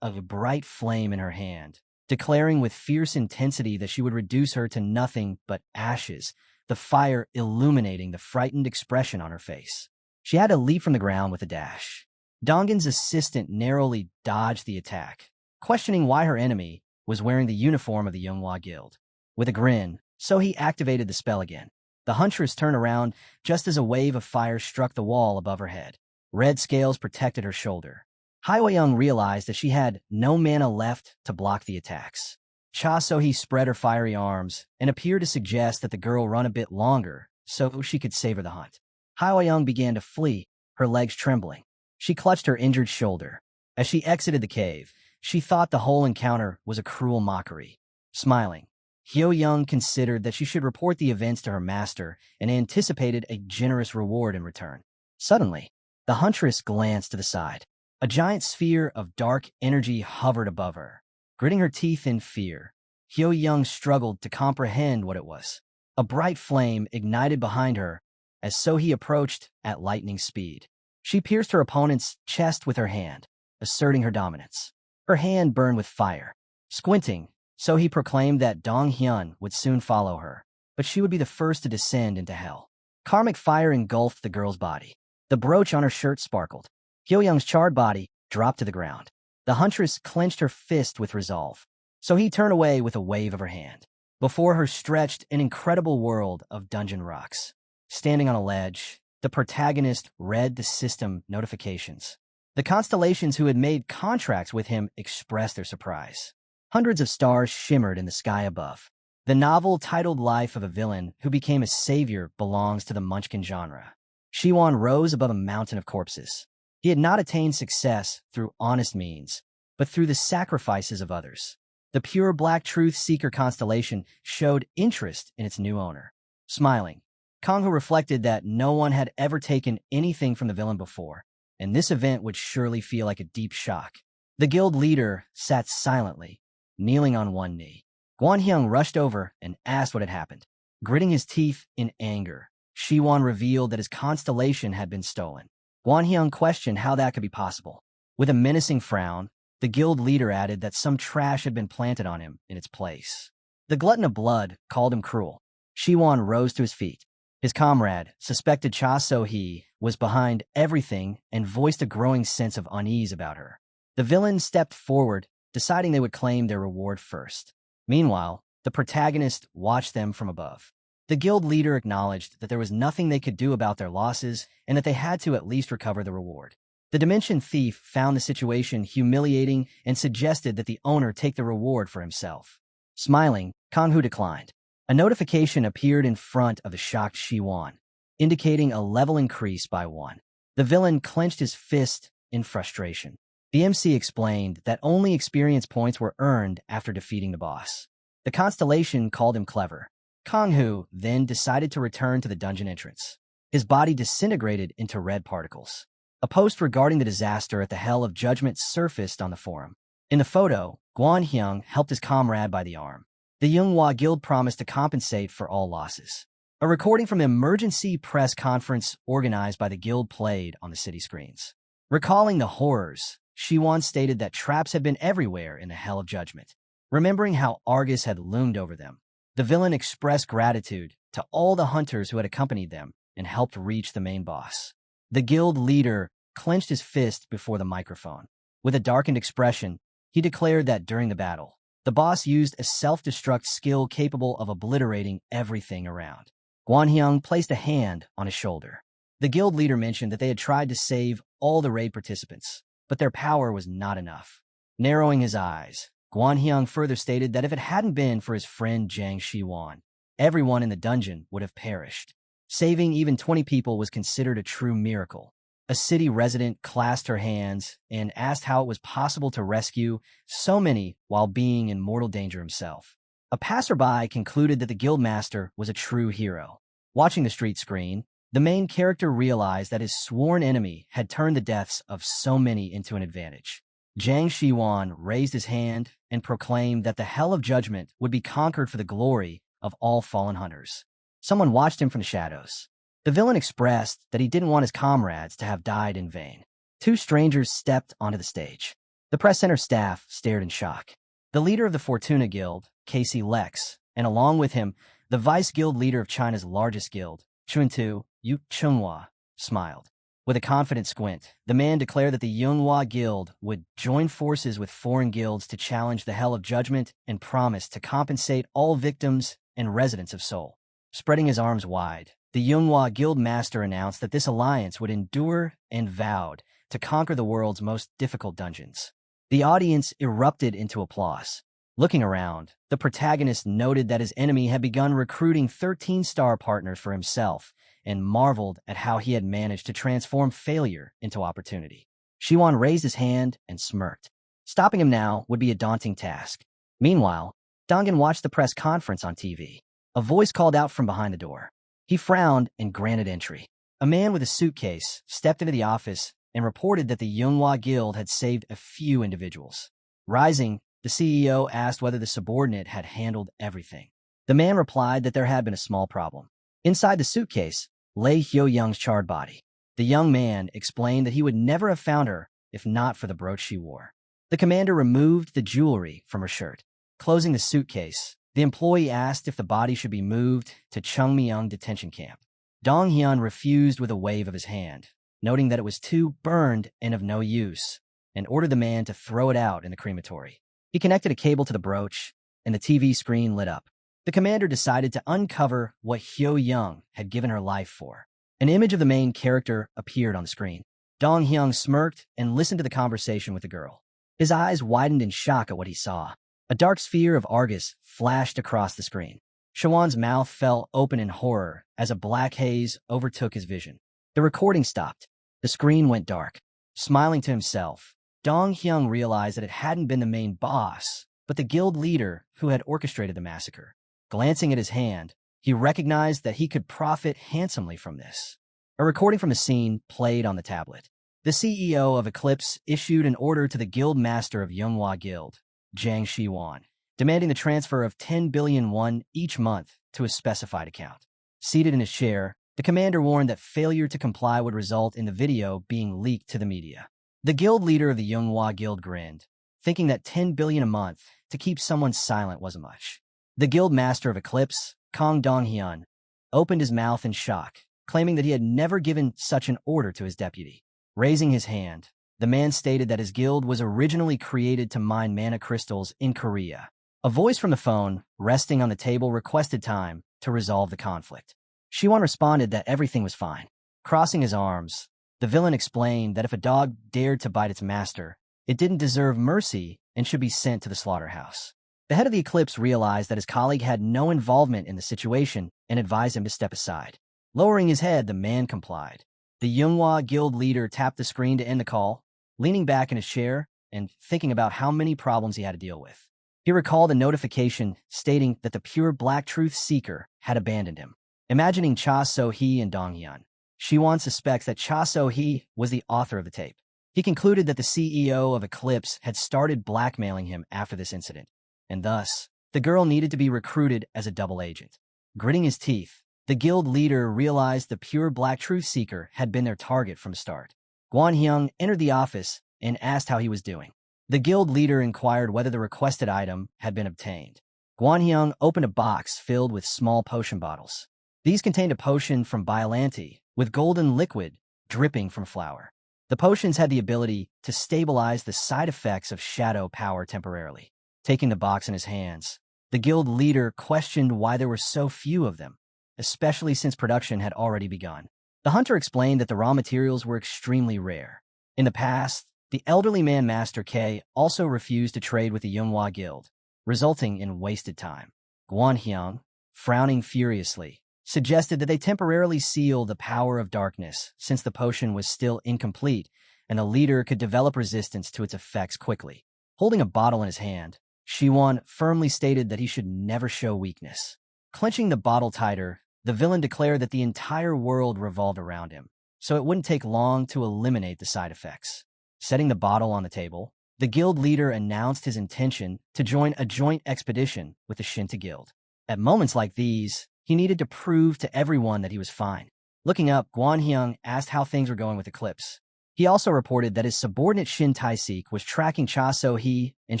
a bright flame in her hand, declaring with fierce intensity that she would reduce her to nothing but ashes, the fire illuminating the frightened expression on her face. She had to leap from the ground with a dash. Dongin's assistant narrowly dodged the attack, questioning why her enemy was wearing the uniform of the Manhwa Guild. With a grin, So-hee activated the spell again. The huntress turned around just as a wave of fire struck the wall above her head. Red scales protected her shoulder. Hyo-young realized that she had no mana left to block the attacks. Cha So-hee spread her fiery arms and appeared to suggest that the girl run a bit longer so she could savor the hunt. Hyo-young began to flee, her legs trembling. She clutched her injured shoulder. As she exited the cave, she thought the whole encounter was a cruel mockery. Smiling, Hyo-young considered that she should report the events to her master and anticipated a generous reward in return. Suddenly, the huntress glanced to the side. A giant sphere of dark energy hovered above her. Gritting her teeth in fear, Hyo-young struggled to comprehend what it was. A bright flame ignited behind her as So-hee approached at lightning speed. She pierced her opponent's chest with her hand, asserting her dominance. Her hand burned with fire. Squinting, So-hee proclaimed that Dong-hyun would soon follow her, but she would be the first to descend into hell. Karmic fire engulfed the girl's body. The brooch on her shirt sparkled. Hyo-young's charred body dropped to the ground. The huntress clenched her fist with resolve. So-hee turned away with a wave of her hand. Before her stretched an incredible world of dungeon rocks. Standing on a ledge, the protagonist read the system notifications. The constellations who had made contracts with him expressed their surprise. Hundreds of stars shimmered in the sky above. The novel titled Life of a Villain Who Became a Savior belongs to the Munchkin genre. Shiwan rose above a mountain of corpses. He had not attained success through honest means, but through the sacrifices of others. The pure Black Truth Seeker constellation showed interest in its new owner. Smiling, Kang-Hu reflected that no one had ever taken anything from the villain before, and this event would surely feel like a deep shock. The guild leader sat silently, kneeling on one knee. Guan Hyung rushed over and asked what had happened. Gritting his teeth in anger, Shiwan revealed that his constellation had been stolen. Guan Hyung questioned how that could be possible. With a menacing frown, the guild leader added that some trash had been planted on him in its place. The glutton of blood called him cruel. Shiwan rose to his feet. His comrade, suspected Cha So-hee, was behind everything and voiced a growing sense of unease about her. The villain stepped forward, deciding they would claim their reward first. Meanwhile, the protagonist watched them from above. The guild leader acknowledged that there was nothing they could do about their losses and that they had to at least recover the reward. The Dimension Thief found the situation humiliating and suggested that the owner take the reward for himself. Smiling, Kang-Hu declined. A notification appeared in front of the shocked Shiwan, indicating a level increase by 1. The villain clenched his fist in frustration. The MC explained that only experience points were earned after defeating the boss. The constellation called him clever. Kong-hu then decided to return to the dungeon entrance. His body disintegrated into red particles. A post regarding the disaster at the Hell of Judgment surfaced on the forum. In the photo, Guan-hyung helped his comrade by the arm. The Yunhua Guild promised to compensate for all losses. A recording from the emergency press conference organized by the guild played on the city screens. Recalling the horrors, Shiwan stated that traps had been everywhere in the Hell of Judgment. Remembering how Argus had loomed over them, the villain expressed gratitude to all the hunters who had accompanied them and helped reach the main boss. The guild leader clenched his fist before the microphone. With a darkened expression, he declared that during the battle, the boss used a self-destruct skill capable of obliterating everything around. Guan-hyung placed a hand on his shoulder. The guild leader mentioned that they had tried to save all the raid participants, but their power was not enough. Narrowing his eyes, Guan-hyung further stated that if it hadn't been for his friend Jiang Shiwan, everyone in the dungeon would have perished. Saving even 20 people was considered a true miracle. A city resident clasped her hands and asked how it was possible to rescue so many while being in mortal danger himself. A passerby concluded that the guildmaster was a true hero. Watching the street screen, the main character realized that his sworn enemy had turned the deaths of so many into an advantage. Jiang Shiwan raised his hand and proclaimed that the Hell of Judgment would be conquered for the glory of all fallen hunters. Someone watched him from the shadows. The villain expressed that he didn't want his comrades to have died in vain. Two strangers stepped onto the stage. The press center staff stared in shock. The leader of the Fortuna Guild, Casey Lex, and along with him, the vice guild leader of China's largest guild, Chuntu Yu Chunghua, smiled. With a confident squint, the man declared that the Yunhua Guild would join forces with foreign guilds to challenge the Hell of Judgment and promised to compensate all victims and residents of Seoul. Spreading his arms wide, the Yunhua Guild master announced that this alliance would endure and vowed to conquer the world's most difficult dungeons. The audience erupted into applause. Looking around, the protagonist noted that his enemy had begun recruiting 13-star partners for himself and marveled at how he had managed to transform failure into opportunity. Shiwan raised his hand and smirked. Stopping him now would be a daunting task. Meanwhile, Dongan watched the press conference on TV. A voice called out from behind the door. He frowned and granted entry. A man with a suitcase stepped into the office and reported that the Yunhua Guild had saved a few individuals. Rising, the CEO asked whether the subordinate had handled everything. The man replied that there had been a small problem. Inside the suitcase lay Hyo-young's charred body. The young man explained that he would never have found her if not for the brooch she wore. The commander removed the jewelry from her shirt. Closing the suitcase, the employee asked if the body should be moved to Chungmyeong detention camp. Dong Hyun refused with a wave of his hand, noting that it was too burned and of no use, and ordered the man to throw it out in the crematory. He connected a cable to the brooch, and the TV screen lit up. The commander decided to uncover what Hyo-young had given her life for. An image of the main character appeared on the screen. Dong Hyun smirked and listened to the conversation with the girl. His eyes widened in shock at what he saw. A dark sphere of Argus flashed across the screen. Shawan's mouth fell open in horror as a black haze overtook his vision. The recording stopped. The screen went dark. Smiling to himself, Dong Hyun realized that it hadn't been the main boss, but the guild leader who had orchestrated the massacre. Glancing at his hand, he recognized that he could profit handsomely from this. A recording from the scene played on the tablet. The CEO of Eclipse issued an order to the guild master of Yunhua Guild, Jiang Shiwan, demanding the transfer of 10 billion won each month to a specified account. Seated in his chair, the commander warned that failure to comply would result in the video being leaked to the media. The guild leader of the Yunhua Guild grinned, thinking that 10 billion a month to keep someone silent wasn't much. The guild master of Eclipse, Kong Dong-hyun, opened his mouth in shock, claiming that he had never given such an order to his deputy. Raising his hand, the man stated that his guild was originally created to mine mana crystals in Korea. A voice from the phone, resting on the table, requested time to resolve the conflict. Shiwan responded that everything was fine. Crossing his arms, the villain explained that if a dog dared to bite its master, it didn't deserve mercy and should be sent to the slaughterhouse. The head of the Eclipse realized that his colleague had no involvement in the situation and advised him to step aside. Lowering his head, the man complied. The Yunhua Guild leader tapped the screen to end the call, leaning back in his chair and thinking about how many problems he had to deal with. He recalled a notification stating that the pure black truth seeker had abandoned him. Imagining Cha So-hee and Dong-hyun, Shiwon suspects that Cha So-hee was the author of the tape. He concluded that the CEO of Eclipse had started blackmailing him after this incident, and thus, the girl needed to be recruited as a double agent. Gritting his teeth, the guild leader realized the pure black truth seeker had been their target from the start. Guan Hyung entered the office and asked how he was doing. The guild leader inquired whether the requested item had been obtained. Guan Hyung opened a box filled with small potion bottles. These contained a potion from Biollante, with golden liquid dripping from flower. The potions had the ability to stabilize the side effects of shadow power temporarily. Taking the box in his hands, the guild leader questioned why there were so few of them, especially since production had already begun. The hunter explained that the raw materials were extremely rare. In the past, the elderly man Master K also refused to trade with the Yunhua Guild, resulting in wasted time. Guan Hyung, frowning furiously, suggested that they temporarily seal the power of darkness since the potion was still incomplete and the leader could develop resistance to its effects quickly. Holding a bottle in his hand, Shiwon firmly stated that he should never show weakness. Clenching the bottle tighter, the villain declared that the entire world revolved around him, so it wouldn't take long to eliminate the side effects. Setting the bottle on the table, the guild leader announced his intention to join a joint expedition with the Shinta Guild. At moments like these, he needed to prove to everyone that he was fine. Looking up, Guan Hyung asked how things were going with Eclipse. He also reported that his subordinate Shin Tae-sik was tracking Cha So-hee and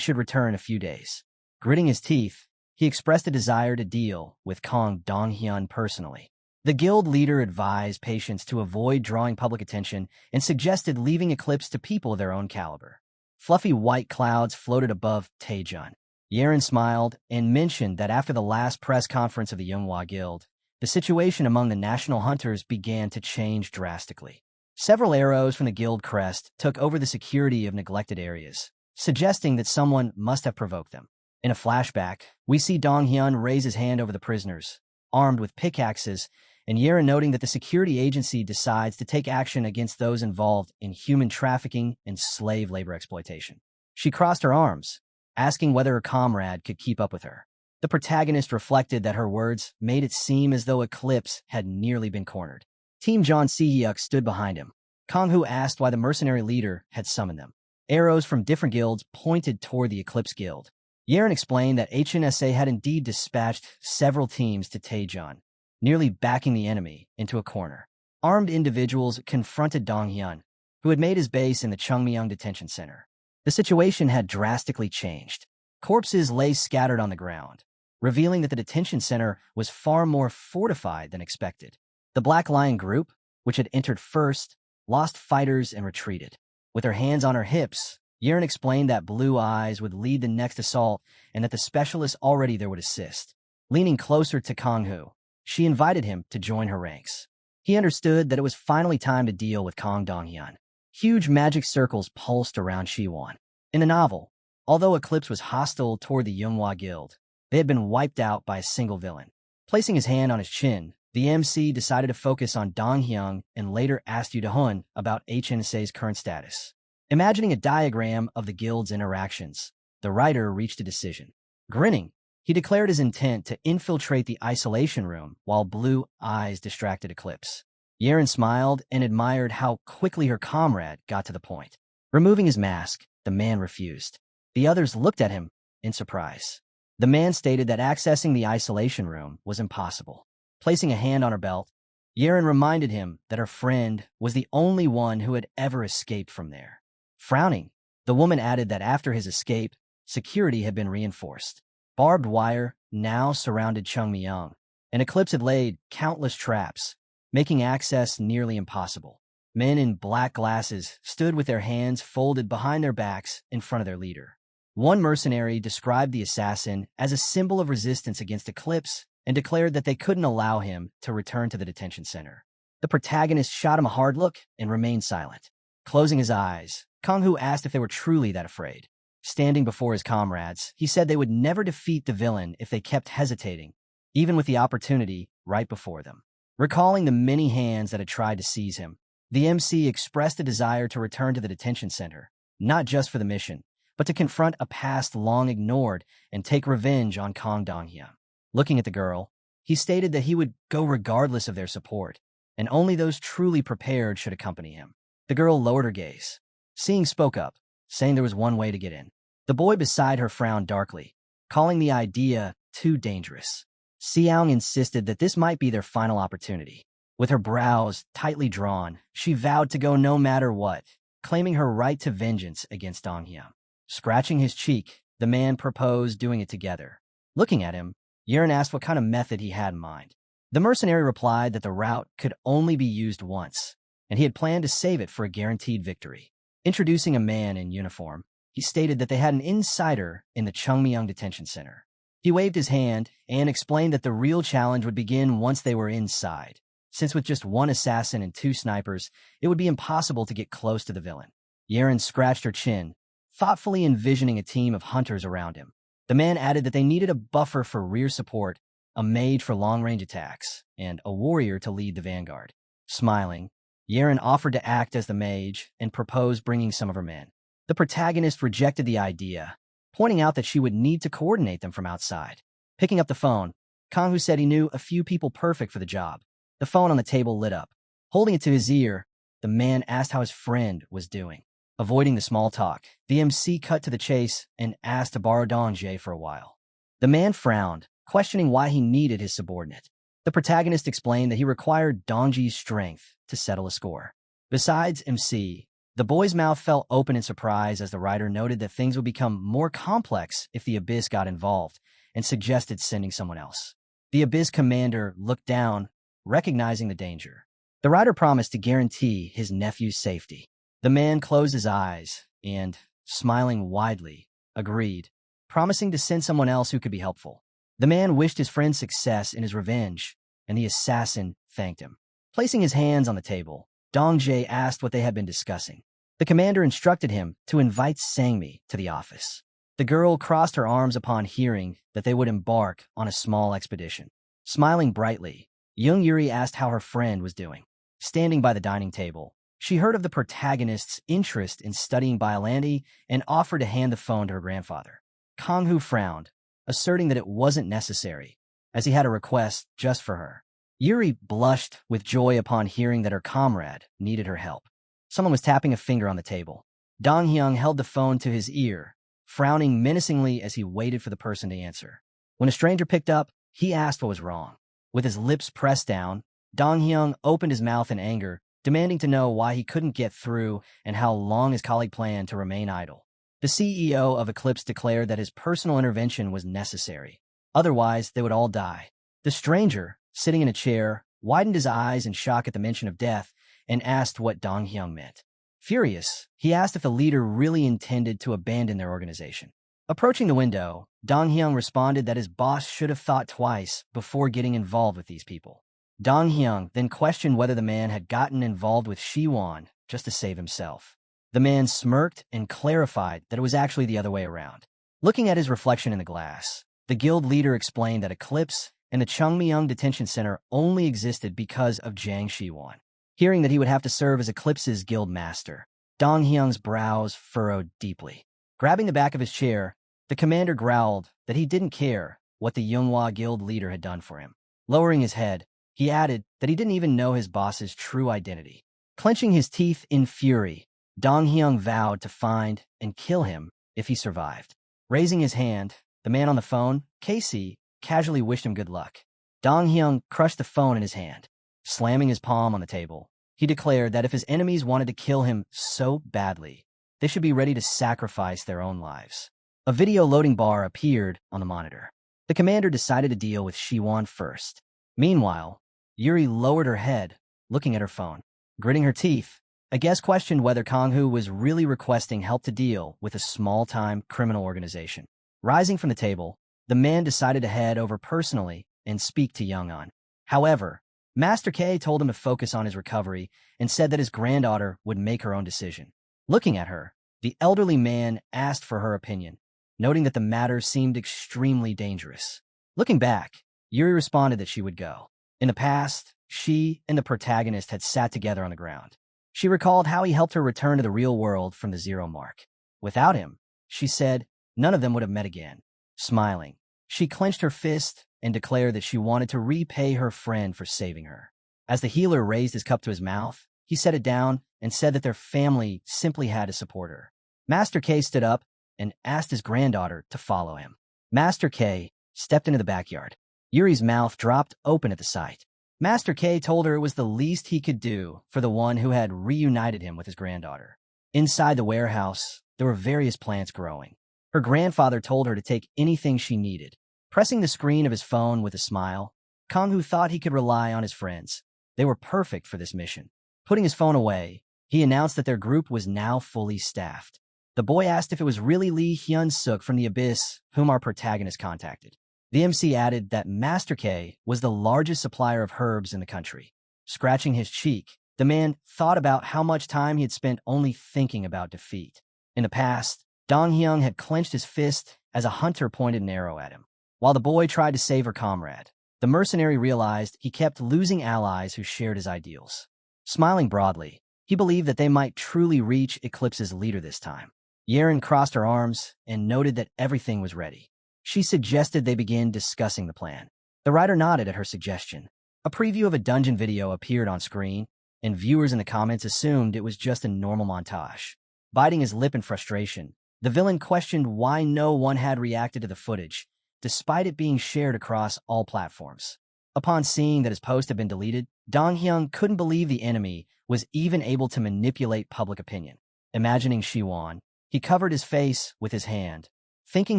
should return in a few days. Gritting his teeth, he expressed a desire to deal with Kong Dong-hyun personally. The guild leader advised patients to avoid drawing public attention and suggested leaving Eclipse to people of their own caliber. Fluffy white clouds floated above Taejun. Yeren smiled and mentioned that after the last press conference of the Yunhua Guild, the situation among the national hunters began to change drastically. Several arrows from the guild crest took over the security of neglected areas, suggesting that someone must have provoked them. In a flashback, we see Dong-hyun raise his hand over the prisoners, armed with pickaxes, and Yeren noting that the security agency decides to take action against those involved in human trafficking and slave labor exploitation. She crossed her arms, asking whether her comrade could keep up with her. The protagonist reflected that her words made it seem as though Eclipse had nearly been cornered. Team John Si-hyuk stood behind him. Kang-hoo asked why the mercenary leader had summoned them. Arrows from different guilds pointed toward the Eclipse Guild. Yeren explained that HNSA had indeed dispatched several teams to Taejun, nearly backing the enemy into a corner. Armed individuals confronted Dong-hyun, who had made his base in the Chungmyeong detention center. The situation had drastically changed. Corpses lay scattered on the ground, revealing that the detention center was far more fortified than expected. The Black Lion group, which had entered first, lost fighters and retreated. With her hands on her hips, Yeren explained that Blue Eyes would lead the next assault and that the specialists already there would assist. Leaning closer to Kang-hoo, she invited him to join her ranks. He understood that it was finally time to deal with Kong Dong-hyun. Huge magic circles pulsed around Shiwon. In the novel, although Eclipse was hostile toward the Yunhua Guild, they had been wiped out by a single villain. Placing his hand on his chin, the MC decided to focus on Dong-hyun and later asked Yu Da-hun about HNSA's current status. Imagining a diagram of the guild's interactions, the writer reached a decision. Grinning, he declared his intent to infiltrate the isolation room while Blue Eyes distracted Eclipse. Yeren smiled and admired how quickly her comrade got to the point. Removing his mask, the man refused. The others looked at him in surprise. The man stated that accessing the isolation room was impossible. Placing a hand on her belt, Yeren reminded him that her friend was the only one who had ever escaped from there. Frowning, the woman added that after his escape, security had been reinforced. Barbed wire now surrounded Chungmyeong, and Eclipse had laid countless traps, making access nearly impossible. Men in black glasses stood with their hands folded behind their backs in front of their leader. One mercenary described the assassin as a symbol of resistance against Eclipse and declared that they couldn't allow him to return to the detention center. The protagonist shot him a hard look and remained silent. Closing his eyes, Kang-hoo asked if they were truly that afraid. Standing before his comrades, he said they would never defeat the villain if they kept hesitating, even with the opportunity right before them. Recalling the many hands that had tried to seize him, The MC expressed a desire to return to the detention center, not just for the mission, but to confront a past long ignored and take revenge on Kang Dong-hyun. Looking at the girl, he stated that he would go regardless of their support, and only those truly prepared should accompany him. The girl lowered her gaze. Seeing spoke up, saying there was one way to get in. The boy beside her frowned darkly, calling the idea too dangerous. Seong insisted that this might be their final opportunity. With her brows tightly drawn, she vowed to go no matter what, claiming her right to vengeance against Dong-hyun. Scratching his cheek, the man proposed doing it together. Looking at him, Yerin asked what kind of method he had in mind. The mercenary replied that the route could only be used once, and he had planned to save it for a guaranteed victory. Introducing a man in uniform, he stated that they had an insider in the Chungmyeong detention center. He waved his hand and explained that the real challenge would begin once they were inside, since with just one assassin and 2 snipers, it would be impossible to get close to the villain. Yerin scratched her chin, thoughtfully envisioning a team of hunters around him. The man added that they needed a buffer for rear support, a mage for long-range attacks, and a warrior to lead the vanguard. Smiling, Yerin offered to act as the mage and proposed bringing some of her men. The protagonist rejected the idea, pointing out that she would need to coordinate them from outside. Picking up the phone, Kang-hoo said he knew a few people perfect for the job. The phone on the table lit up. Holding it to his ear, the man asked how his friend was doing. Avoiding the small talk, the MC cut to the chase and asked to borrow Dong-jae for a while. The man frowned, questioning why he needed his subordinate. The protagonist explained that he required Dong-jae's strength to settle a score. Besides MC, the boy's mouth fell open in surprise as the writer noted that things would become more complex if the Abyss got involved and suggested sending someone else. The Abyss commander looked down, recognizing the danger. The writer promised to guarantee his nephew's safety. The man closed his eyes and, smiling widely, agreed, promising to send someone else who could be helpful. The man wished his friend success in his revenge, and the assassin thanked him. Placing his hands on the table, Dong-jae asked what they had been discussing. The commander instructed him to invite Sang-mi to the office. The girl crossed her arms upon hearing that they would embark on a small expedition. Smiling brightly, Young Yuri asked how her friend was doing. Standing by the dining table, she heard of the protagonist's interest in studying biology and offered to hand the phone to her grandfather. Kang-hoo frowned, asserting that it wasn't necessary, as he had a request just for her. Yuri blushed with joy upon hearing that her comrade needed her help. Someone was tapping a finger on the table. Dong-hyun held the phone to his ear, frowning menacingly as he waited for the person to answer. When a stranger picked up, he asked what was wrong. With his lips pressed down, Dong-hyun opened his mouth in anger, demanding to know why he couldn't get through and how long his colleague planned to remain idle. The CEO of Eclipse declared that his personal intervention was necessary. Otherwise, they would all die. The stranger, sitting in a chair, widened his eyes in shock at the mention of death and asked what Dong-hyun meant. Furious, he asked if the leader really intended to abandon their organization. Approaching the window, Dong-hyun responded that his boss should have thought twice before getting involved with these people. Dong-hyun then questioned whether the man had gotten involved with Shi-won just to save himself. The man smirked and clarified that it was actually the other way around. Looking at his reflection in the glass, the guild leader explained that Eclipse and the Chungmyeong detention center only existed because of Jang Shi-won. Hearing that he would have to serve as Eclipse's guild master, Dong-hyun's brows furrowed deeply. Grabbing the back of his chair, the commander growled that he didn't care what the Manhwa guild leader had done for him. Lowering his head, he added that he didn't even know his boss's true identity. Clenching his teeth in fury, Dong-hyun vowed to find and kill him if he survived. Raising his hand, the man on the phone, Casey, casually wished him good luck. Dong-hyun crushed the phone in his hand. Slamming his palm on the table, he declared that if his enemies wanted to kill him so badly, they should be ready to sacrifice their own lives. A video loading bar appeared on the monitor. The commander decided to deal with Shi-won first. Meanwhile, Yuri lowered her head, looking at her phone. Gritting her teeth, a guest questioned whether Kang-hoo was really requesting help to deal with a small-time criminal organization. Rising from the table, the man decided to head over personally and speak to Young-an. However, Master K told him to focus on his recovery and said that his granddaughter would make her own decision. Looking at her, the elderly man asked for her opinion, noting that the matter seemed extremely dangerous. Looking back, Yuri responded that she would go. In the past, she and the protagonist had sat together on the ground. She recalled how he helped her return to the real world from the zero mark. Without him, she said, none of them would have met again. Smiling, she clenched her fist and declared that she wanted to repay her friend for saving her. As the healer raised his cup to his mouth, he set it down and said that their family simply had to support her. Master K stood up and asked his granddaughter to follow him. Master K stepped into the backyard. Yuri's mouth dropped open at the sight. Master K told her it was the least he could do for the one who had reunited him with his granddaughter. Inside the warehouse, there were various plants growing. Her grandfather told her to take anything she needed. Pressing the screen of his phone with a smile, Kang-Hu thought he could rely on his friends. They were perfect for this mission. Putting his phone away, he announced that their group was now fully staffed. The boy asked if it was really Lee Hyun-suk from the Abyss whom our protagonist contacted. The MC added that Master K was the largest supplier of herbs in the country. Scratching his cheek, the man thought about how much time he had spent only thinking about defeat. In the past, Dong Hyung had clenched his fist as a hunter pointed an arrow at him. While the boy tried to save her comrade, the mercenary realized he kept losing allies who shared his ideals. Smiling broadly, he believed that they might truly reach Eclipse's leader this time. Yeren crossed her arms and noted that everything was ready. She suggested they begin discussing the plan. The writer nodded at her suggestion. A preview of a dungeon video appeared on screen, and viewers in the comments assumed it was just a normal montage. Biting his lip in frustration, the villain questioned why no one had reacted to the footage, despite it being shared across all platforms. Upon seeing that his post had been deleted, Dong Hyung couldn't believe the enemy was even able to manipulate public opinion. Imagining Shiwon, he covered his face with his hand, thinking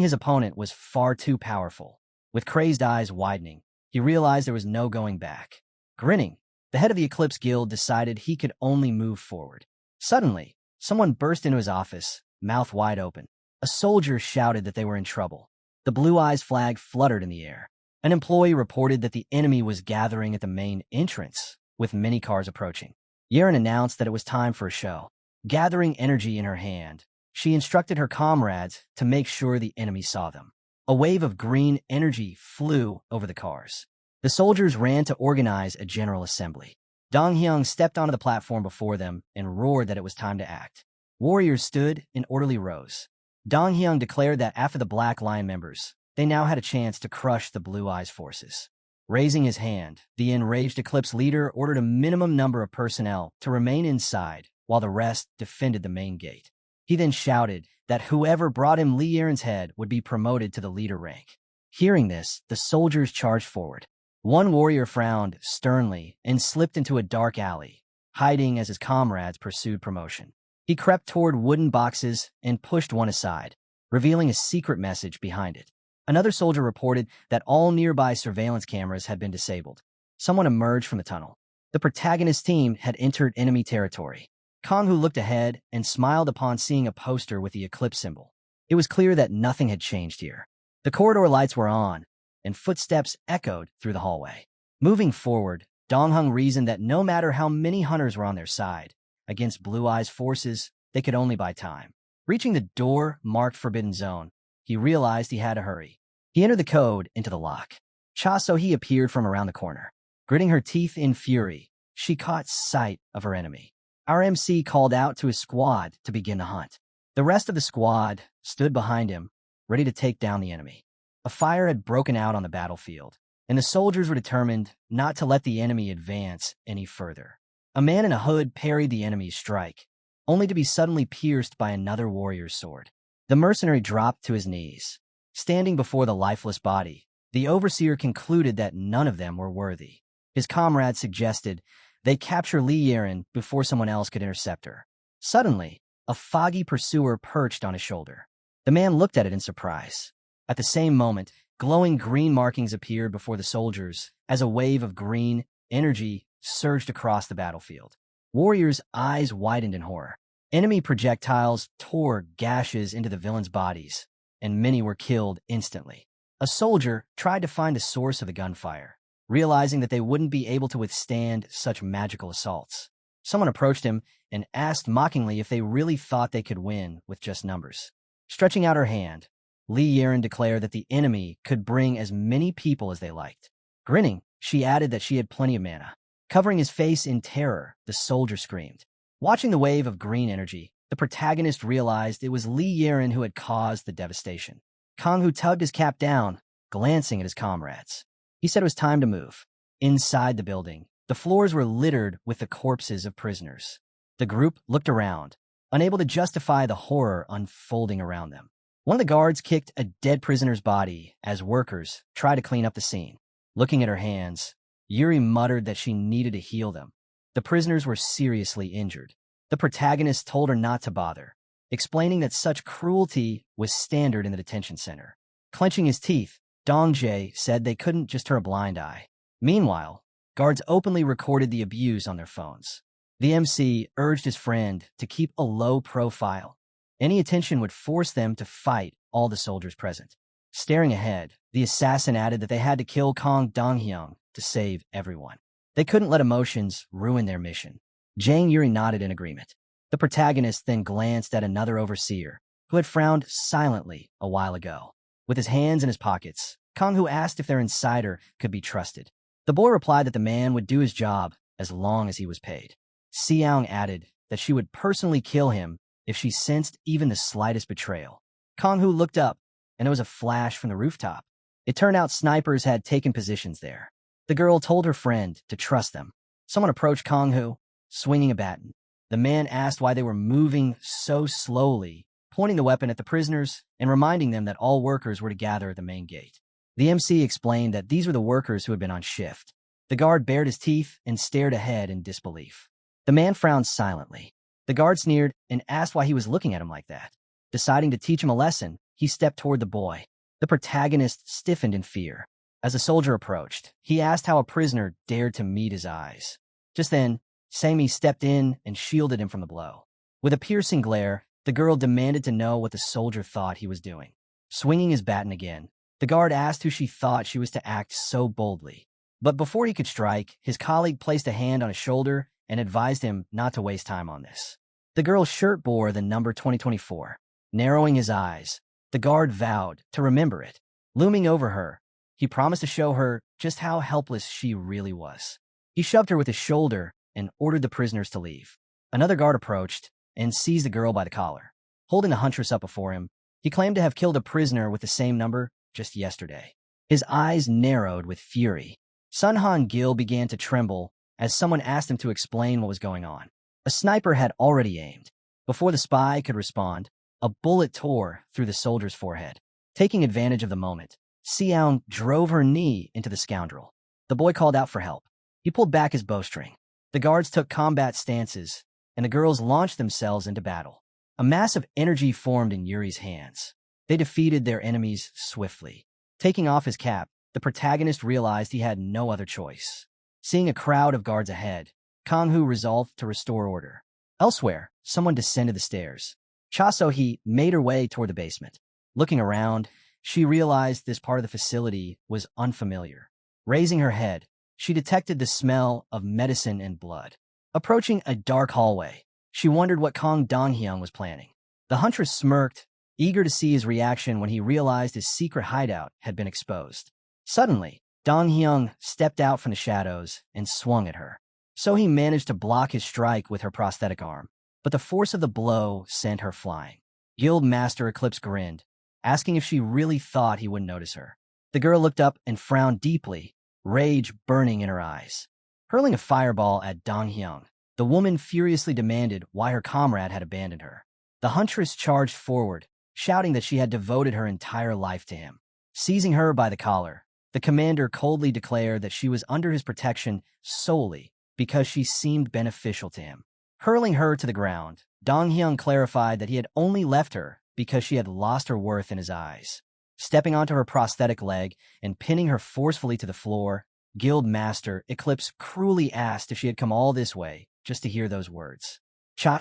his opponent was far too powerful. With crazed eyes widening, he realized there was no going back. Grinning, the head of the Eclipse Guild decided he could only move forward. Suddenly, someone burst into his office, mouth wide open. A soldier shouted that they were in trouble. The Blue Eyes flag fluttered in the air. An employee reported that the enemy was gathering at the main entrance, with many cars approaching. Yeren announced that it was time for a show. Gathering energy in her hand, she instructed her comrades to make sure the enemy saw them. A wave of green energy flew over the cars. The soldiers ran to organize a general assembly. Dong Hyung stepped onto the platform before them and roared that it was time to act. Warriors stood in orderly rows. Dong Hyung declared that after the Black Lion members, they now had a chance to crush the Blue Eyes forces. Raising his hand, the enraged Eclipse leader ordered a minimum number of personnel to remain inside while the rest defended the main gate. He then shouted that whoever brought him Lee Yeren's head would be promoted to the leader rank. Hearing this, the soldiers charged forward. One warrior frowned sternly and slipped into a dark alley, hiding as his comrades pursued promotion. He crept toward wooden boxes and pushed one aside, revealing a secret message behind it. Another soldier reported that all nearby surveillance cameras had been disabled. Someone emerged from the tunnel. The protagonist team had entered enemy territory. Kang-Hu looked ahead and smiled upon seeing a poster with the eclipse symbol. It was clear that nothing had changed here. The corridor lights were on, and footsteps echoed through the hallway. Moving forward, Dong-Hung reasoned that no matter how many hunters were on their side, against Blue Eyes' forces, they could only buy time. Reaching the door marked Forbidden Zone, he realized he had to hurry. He entered the code into the lock. Cha So-hee appeared from around the corner. Gritting her teeth in fury, she caught sight of her enemy. Our MC called out to his squad to begin the hunt. The rest of the squad stood behind him, ready to take down the enemy. A fire had broken out on the battlefield, and the soldiers were determined not to let the enemy advance any further. A man in a hood parried the enemy's strike, only to be suddenly pierced by another warrior's sword. The mercenary dropped to his knees. Standing before the lifeless body, the overseer concluded that none of them were worthy. His comrades suggested they capture Lee Yeren before someone else could intercept her. Suddenly, a foggy pursuer perched on his shoulder. The man looked at it in surprise. At the same moment, glowing green markings appeared before the soldiers as a wave of green energy surged across the battlefield. Warriors' eyes widened in horror. Enemy projectiles tore gashes into the villains' bodies, and many were killed instantly. A soldier tried to find the source of the gunfire, realizing that they wouldn't be able to withstand such magical assaults. Someone approached him and asked mockingly if they really thought they could win with just numbers. Stretching out her hand, Lee Yeren declared that the enemy could bring as many people as they liked. Grinning, she added that she had plenty of mana. Covering his face in terror, the soldier screamed. Watching the wave of green energy, the protagonist realized it was Li Yiren who had caused the devastation. Kang Hu tugged his cap down, glancing at his comrades. He said it was time to move. Inside the building, the floors were littered with the corpses of prisoners. The group looked around, unable to justify the horror unfolding around them. One of the guards kicked a dead prisoner's body as workers tried to clean up the scene. Looking at her hands, Yuri muttered that she needed to heal them. The prisoners were seriously injured. The protagonist told her not to bother, explaining that such cruelty was standard in the detention center. Clenching his teeth, Dong Jae said they couldn't just turn a blind eye. Meanwhile, guards openly recorded the abuse on their phones. The MC urged his friend to keep a low profile. Any attention would force them to fight all the soldiers present. Staring ahead, the assassin added that they had to kill Kang Dong-hyung to save everyone. They couldn't let emotions ruin their mission. Jang Yuri nodded in agreement. The protagonist then glanced at another overseer, who had frowned silently a while ago. With his hands in his pockets, Kang Hu asked if their insider could be trusted. The boy replied that the man would do his job as long as he was paid. Xiang added that she would personally kill him if she sensed even the slightest betrayal. Kang Hu looked up, and there was a flash from the rooftop. It turned out snipers had taken positions there. The girl told her friend to trust them. Someone approached Kang Hu, swinging a baton. The man asked why they were moving so slowly, pointing the weapon at the prisoners and reminding them that all workers were to gather at the main gate. The MC explained that these were the workers who had been on shift. The guard bared his teeth and stared ahead in disbelief. The man frowned silently. The guard sneered and asked why he was looking at him like that. Deciding to teach him a lesson, he stepped toward the boy. The protagonist stiffened in fear. As the soldier approached, he asked how a prisoner dared to meet his eyes. Just then, Sammy stepped in and shielded him from the blow. With a piercing glare, the girl demanded to know what the soldier thought he was doing. Swinging his baton again, the guard asked who she thought she was to act so boldly. But before he could strike, his colleague placed a hand on his shoulder and advised him not to waste time on this. The girl's shirt bore the number 2024. Narrowing his eyes, the guard vowed to remember it. Looming over her, he promised to show her just how helpless she really was. He shoved her with his shoulder and ordered the prisoners to leave. Another guard approached and seized the girl by the collar. Holding the huntress up before him, he claimed to have killed a prisoner with the same number just yesterday. His eyes narrowed with fury. Sun Han Gil began to tremble as someone asked him to explain what was going on. A sniper had already aimed. Before the spy could respond, a bullet tore through the soldier's forehead. Taking advantage of the moment, Xiang drove her knee into the scoundrel. The boy called out for help. He pulled back his bowstring. The guards took combat stances, and the girls launched themselves into battle. A mass of energy formed in Yuri's hands. They defeated their enemies swiftly. Taking off his cap, the protagonist realized he had no other choice. Seeing a crowd of guards ahead, Kang Hu resolved to restore order. Elsewhere, someone descended the stairs. Cha So-hee made her way toward the basement. Looking around, she realized this part of the facility was unfamiliar. Raising her head, she detected the smell of medicine and blood. Approaching a dark hallway, she wondered what Kang Dong-hyung was planning. The huntress smirked, eager to see his reaction when he realized his secret hideout had been exposed. Suddenly, Dong-hyung stepped out from the shadows and swung at her. So he managed to block his strike with her prosthetic arm, but the force of the blow sent her flying. Guild Master Eclipse grinned, asking if she really thought he wouldn't notice her. The girl looked up and frowned deeply, rage burning in her eyes. Hurling a fireball at Dong-hyung, the woman furiously demanded why her comrade had abandoned her. The huntress charged forward, shouting that she had devoted her entire life to him. Seizing her by the collar, the commander coldly declared that she was under his protection solely because she seemed beneficial to him. Hurling her to the ground, Dong-hyung clarified that he had only left her because she had lost her worth in his eyes. Stepping onto her prosthetic leg and pinning her forcefully to the floor, Guild Master Eclipse cruelly asked if she had come all this way just to hear those words.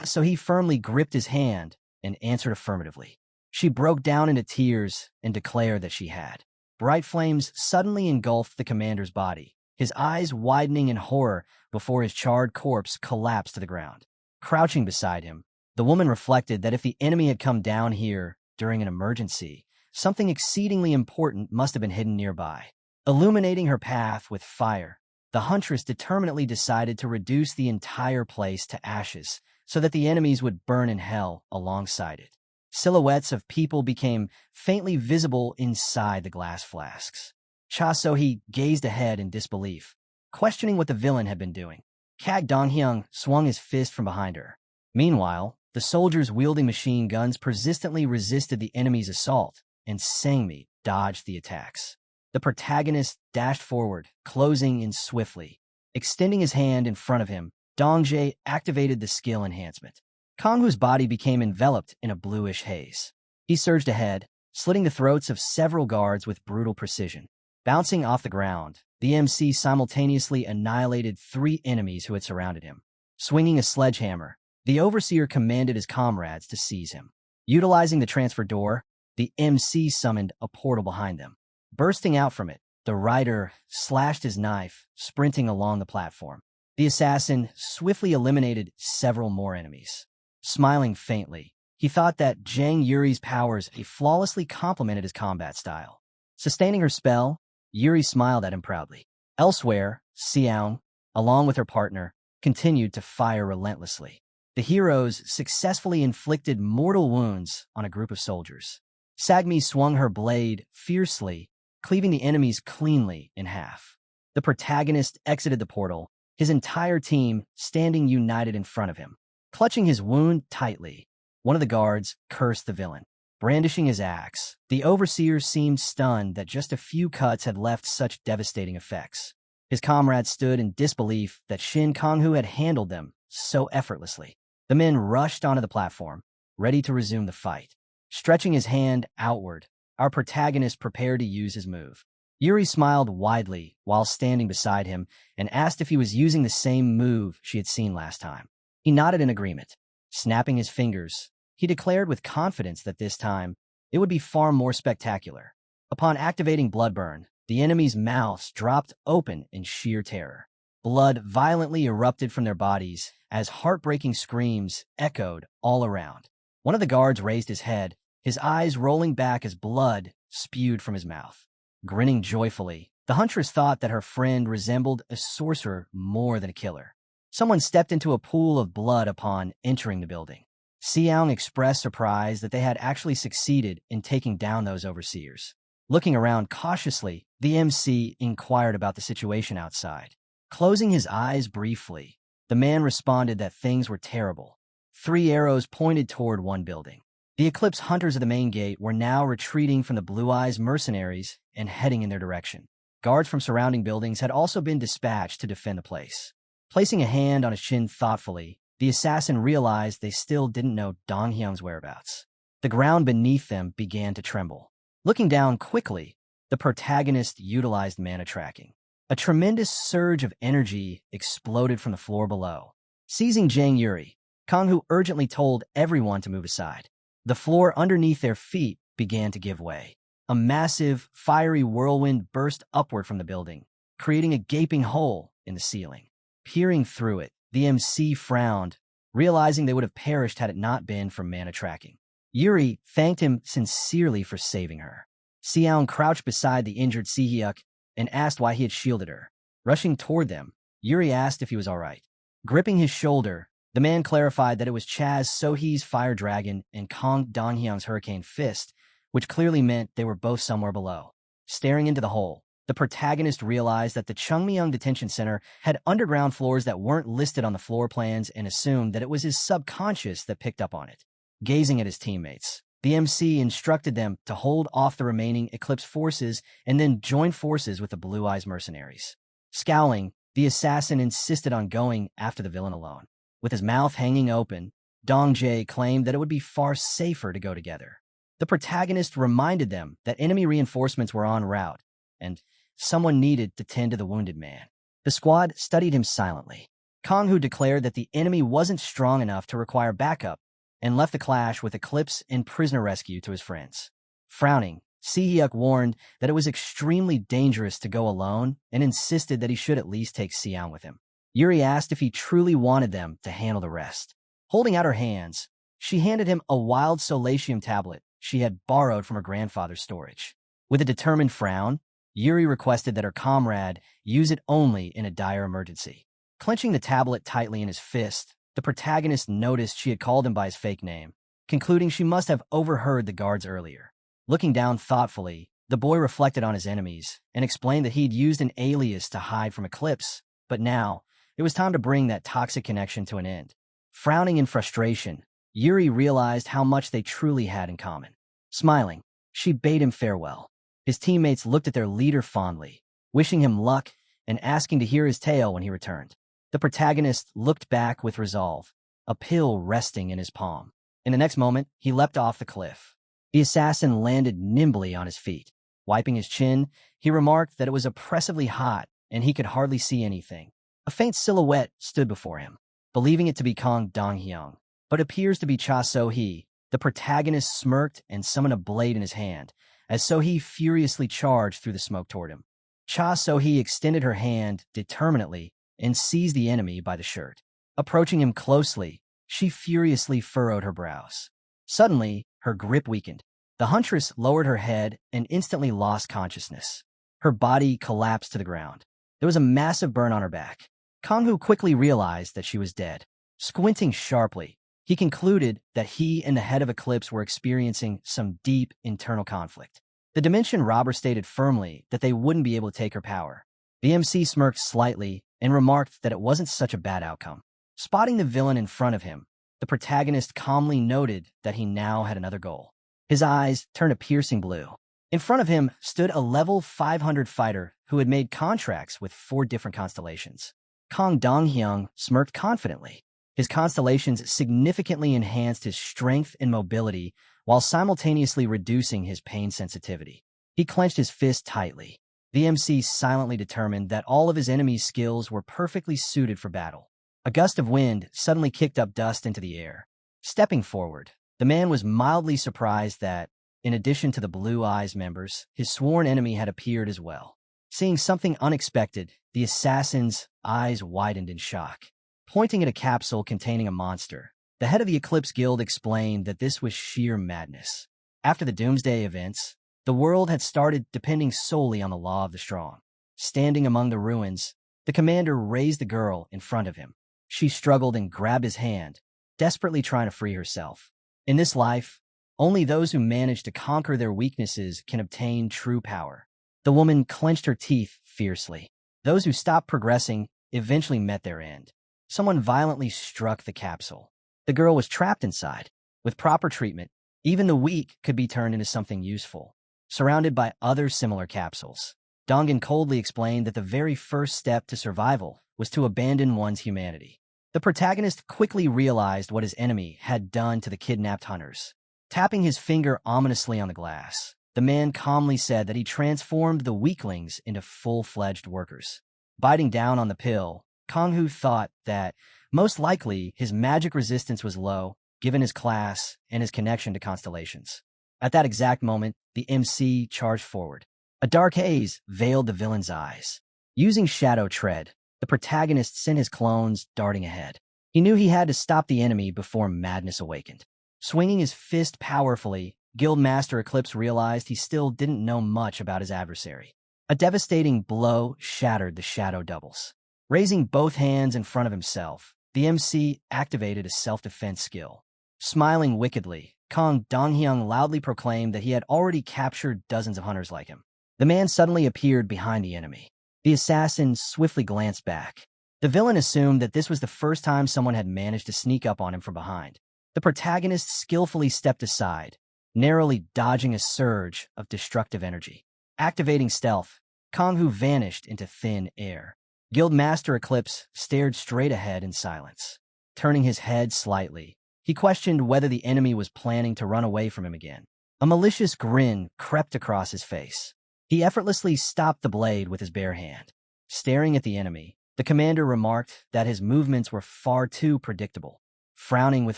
So he firmly gripped his hand and answered affirmatively. She broke down into tears and declared that she had. Bright flames suddenly engulfed the commander's body, his eyes widening in horror before his charred corpse collapsed to the ground. Crouching beside him, the woman reflected that if the enemy had come down here during an emergency, something exceedingly important must have been hidden nearby. Illuminating her path with fire, the huntress determinedly decided to reduce the entire place to ashes, so that the enemies would burn in hell alongside it. Silhouettes of people became faintly visible inside the glass flasks. Cha So-hee gazed ahead in disbelief, questioning what the villain had been doing. Kag Dong-hyung swung his fist from behind her. Meanwhile, the soldiers wielding machine guns persistently resisted the enemy's assault, and Sang-mi dodged the attacks. The protagonist dashed forward, closing in swiftly. Extending his hand in front of him, Dong-jae activated the skill enhancement. Kang-hoo's body became enveloped in a bluish haze. He surged ahead, slitting the throats of several guards with brutal precision. Bouncing off the ground, the MC simultaneously annihilated 3 enemies who had surrounded him. Swinging a sledgehammer, the overseer commanded his comrades to seize him. Utilizing the transfer door, the MC summoned a portal behind them. Bursting out from it, the rider slashed his knife, sprinting along the platform. The assassin swiftly eliminated several more enemies. Smiling faintly, he thought that Jang Yuri's powers flawlessly complemented his combat style. Sustaining her spell, Yuri smiled at him proudly. Elsewhere, Xiang, along with her partner, continued to fire relentlessly. The heroes successfully inflicted mortal wounds on a group of soldiers. Sagmi swung her blade fiercely, cleaving the enemies cleanly in half. The protagonist exited the portal, his entire team standing united in front of him. Clutching his wound tightly, one of the guards cursed the villain. Brandishing his axe, the overseer seemed stunned that just a few cuts had left such devastating effects. His comrades stood in disbelief that Shin Kang-hoo had handled them so effortlessly. The men rushed onto the platform, ready to resume the fight. Stretching his hand outward, our protagonist prepared to use his move. Yuri smiled widely while standing beside him and asked if he was using the same move she had seen last time. He nodded in agreement. Snapping his fingers, he declared with confidence that this time, it would be far more spectacular. Upon activating Bloodburn, the enemy's mouths dropped open in sheer terror. Blood violently erupted from their bodies as heartbreaking screams echoed all around. One of the guards raised his head, his eyes rolling back as blood spewed from his mouth. Grinning joyfully, the huntress thought that her friend resembled a sorcerer more than a killer. Someone stepped into a pool of blood upon entering the building. Xiang expressed surprise that they had actually succeeded in taking down those overseers. Looking around cautiously, the MC inquired about the situation outside. Closing his eyes briefly, the man responded that things were terrible. 3 arrows pointed toward one building. The Eclipse hunters of the main gate were now retreating from the Blue Eyes mercenaries and heading in their direction. Guards from surrounding buildings had also been dispatched to defend the place. Placing a hand on his chin thoughtfully, the assassin realized they still didn't know Dong-hyung's whereabouts. The ground beneath them began to tremble. Looking down quickly, the protagonist utilized mana tracking. A tremendous surge of energy exploded from the floor below. Seizing Jang Yuri, Kang-hoo urgently told everyone to move aside. The floor underneath their feet began to give way. A massive, fiery whirlwind burst upward from the building, creating a gaping hole in the ceiling. Peering through it, the MC frowned, realizing they would have perished had it not been for mana tracking. Yuri thanked him sincerely for saving her. Xiang crouched beside the injured Si-hyuk and asked why he had shielded her. Rushing toward them, Yuri asked if he was all right. Gripping his shoulder, the man clarified that it was Chaz So-hee's Fire Dragon and Kang Dong-hyung's Hurricane Fist, which clearly meant they were both somewhere below. Staring into the hole, the protagonist realized that the Chungmyeong Detention Center had underground floors that weren't listed on the floor plans and assumed that it was his subconscious that picked up on it. Gazing at his teammates, the MC instructed them to hold off the remaining Eclipse forces and then join forces with the Blue Eyes mercenaries. Scowling, the assassin insisted on going after the villain alone. With his mouth hanging open, Dong-jae claimed that it would be far safer to go together. The protagonist reminded them that enemy reinforcements were en route, and someone needed to tend to the wounded man. The squad studied him silently. Kang-hoo declared that the enemy wasn't strong enough to require backup and left the clash with Eclipse and prisoner rescue to his friends. Frowning, Si-hyuk warned that it was extremely dangerous to go alone and insisted that he should at least take Xiang with him. Yuri asked if he truly wanted them to handle the rest. Holding out her hands, she handed him a wild solatium tablet she had borrowed from her grandfather's storage. With a determined frown, Yuri requested that her comrade use it only in a dire emergency. Clenching the tablet tightly in his fist, The protagonist noticed she had called him by his fake name, concluding she must have overheard the guards earlier. Looking down thoughtfully, the boy reflected on his enemies and explained that he'd used an alias to hide from Eclipse, but now it was time to bring that toxic connection to an end. Frowning in frustration, Yuri realized how much they truly had in common. Smiling, she bade him farewell. His teammates looked at their leader fondly, wishing him luck and asking to hear his tale when he returned. The protagonist looked back with resolve, a pill resting in his palm. In the next moment, he leapt off the cliff. The assassin landed nimbly on his feet. Wiping his chin, he remarked that it was oppressively hot and he could hardly see anything. A faint silhouette stood before him, believing it to be Kang Dong-hyung, but appears to be Cha So-hee. The protagonist smirked and summoned a blade in his hand, as So-hee furiously charged through the smoke toward him. Cha So-hee extended her hand determinedly and seized the enemy by the shirt. Approaching him closely, she furiously furrowed her brows. Suddenly, her grip weakened. The huntress lowered her head and instantly lost consciousness. Her body collapsed to the ground. There was a massive burn on her back. Kang-hoo quickly realized that she was dead. Squinting sharply, he concluded that he and the head of Eclipse were experiencing some deep internal conflict. The Dimension Robber stated firmly that they wouldn't be able to take her power. The MC smirked slightly and remarked that it wasn't such a bad outcome. Spotting the villain in front of him, the protagonist calmly noted that he now had another goal. His eyes turned a piercing blue. In front of him stood a level 500 fighter who had made contracts with 4 different constellations. Kang Dong-hyung smirked confidently. His constellations significantly enhanced his strength and mobility while simultaneously reducing his pain sensitivity. He clenched his fist tightly. The MC silently determined that all of his enemy's skills were perfectly suited for battle. A gust of wind suddenly kicked up dust into the air. Stepping forward, the man was mildly surprised that, in addition to the Blue Eyes members, his sworn enemy had appeared as well. Seeing something unexpected, the assassin's eyes widened in shock. Pointing at a capsule containing a monster, the head of the Eclipse Guild explained that this was sheer madness. After the Doomsday events, the world had started depending solely on the law of the strong. Standing among the ruins, the commander raised the girl in front of him. She struggled and grabbed his hand, desperately trying to free herself. In this life, only those who manage to conquer their weaknesses can obtain true power. The woman clenched her teeth fiercely. Those who stopped progressing eventually met their end. Someone violently struck the capsule. The girl was trapped inside. With proper treatment, even the weak could be turned into something useful. Surrounded by other similar capsules, Dongan coldly explained that the very first step to survival was to abandon one's humanity. The protagonist quickly realized what his enemy had done to the kidnapped hunters. Tapping his finger ominously on the glass, the man calmly said that he transformed the weaklings into full-fledged workers. Biting down on the pill, Kang-hoo thought that, most likely, his magic resistance was low, given his class and his connection to constellations. At that exact moment, the MC charged forward. A dark haze veiled the villain's eyes. Using Shadow Tread, the protagonist sent his clones darting ahead. He knew he had to stop the enemy before madness awakened. Swinging his fist powerfully, Guildmaster Eclipse realized he still didn't know much about his adversary. A devastating blow shattered the shadow doubles. Raising both hands in front of himself, the MC activated a self-defense skill. Smiling wickedly, Kang Dong-hyung loudly proclaimed that he had already captured dozens of hunters like him. The man suddenly appeared behind the enemy. The assassin swiftly glanced back. The villain assumed that this was the first time someone had managed to sneak up on him from behind. The protagonist skillfully stepped aside, narrowly dodging a surge of destructive energy. Activating stealth, Kang-hoo vanished into thin air. Guildmaster Eclipse stared straight ahead in silence. Turning his head slightly, he questioned whether the enemy was planning to run away from him again. A malicious grin crept across his face. He effortlessly stopped the blade with his bare hand. Staring at the enemy, the commander remarked that his movements were far too predictable. Frowning with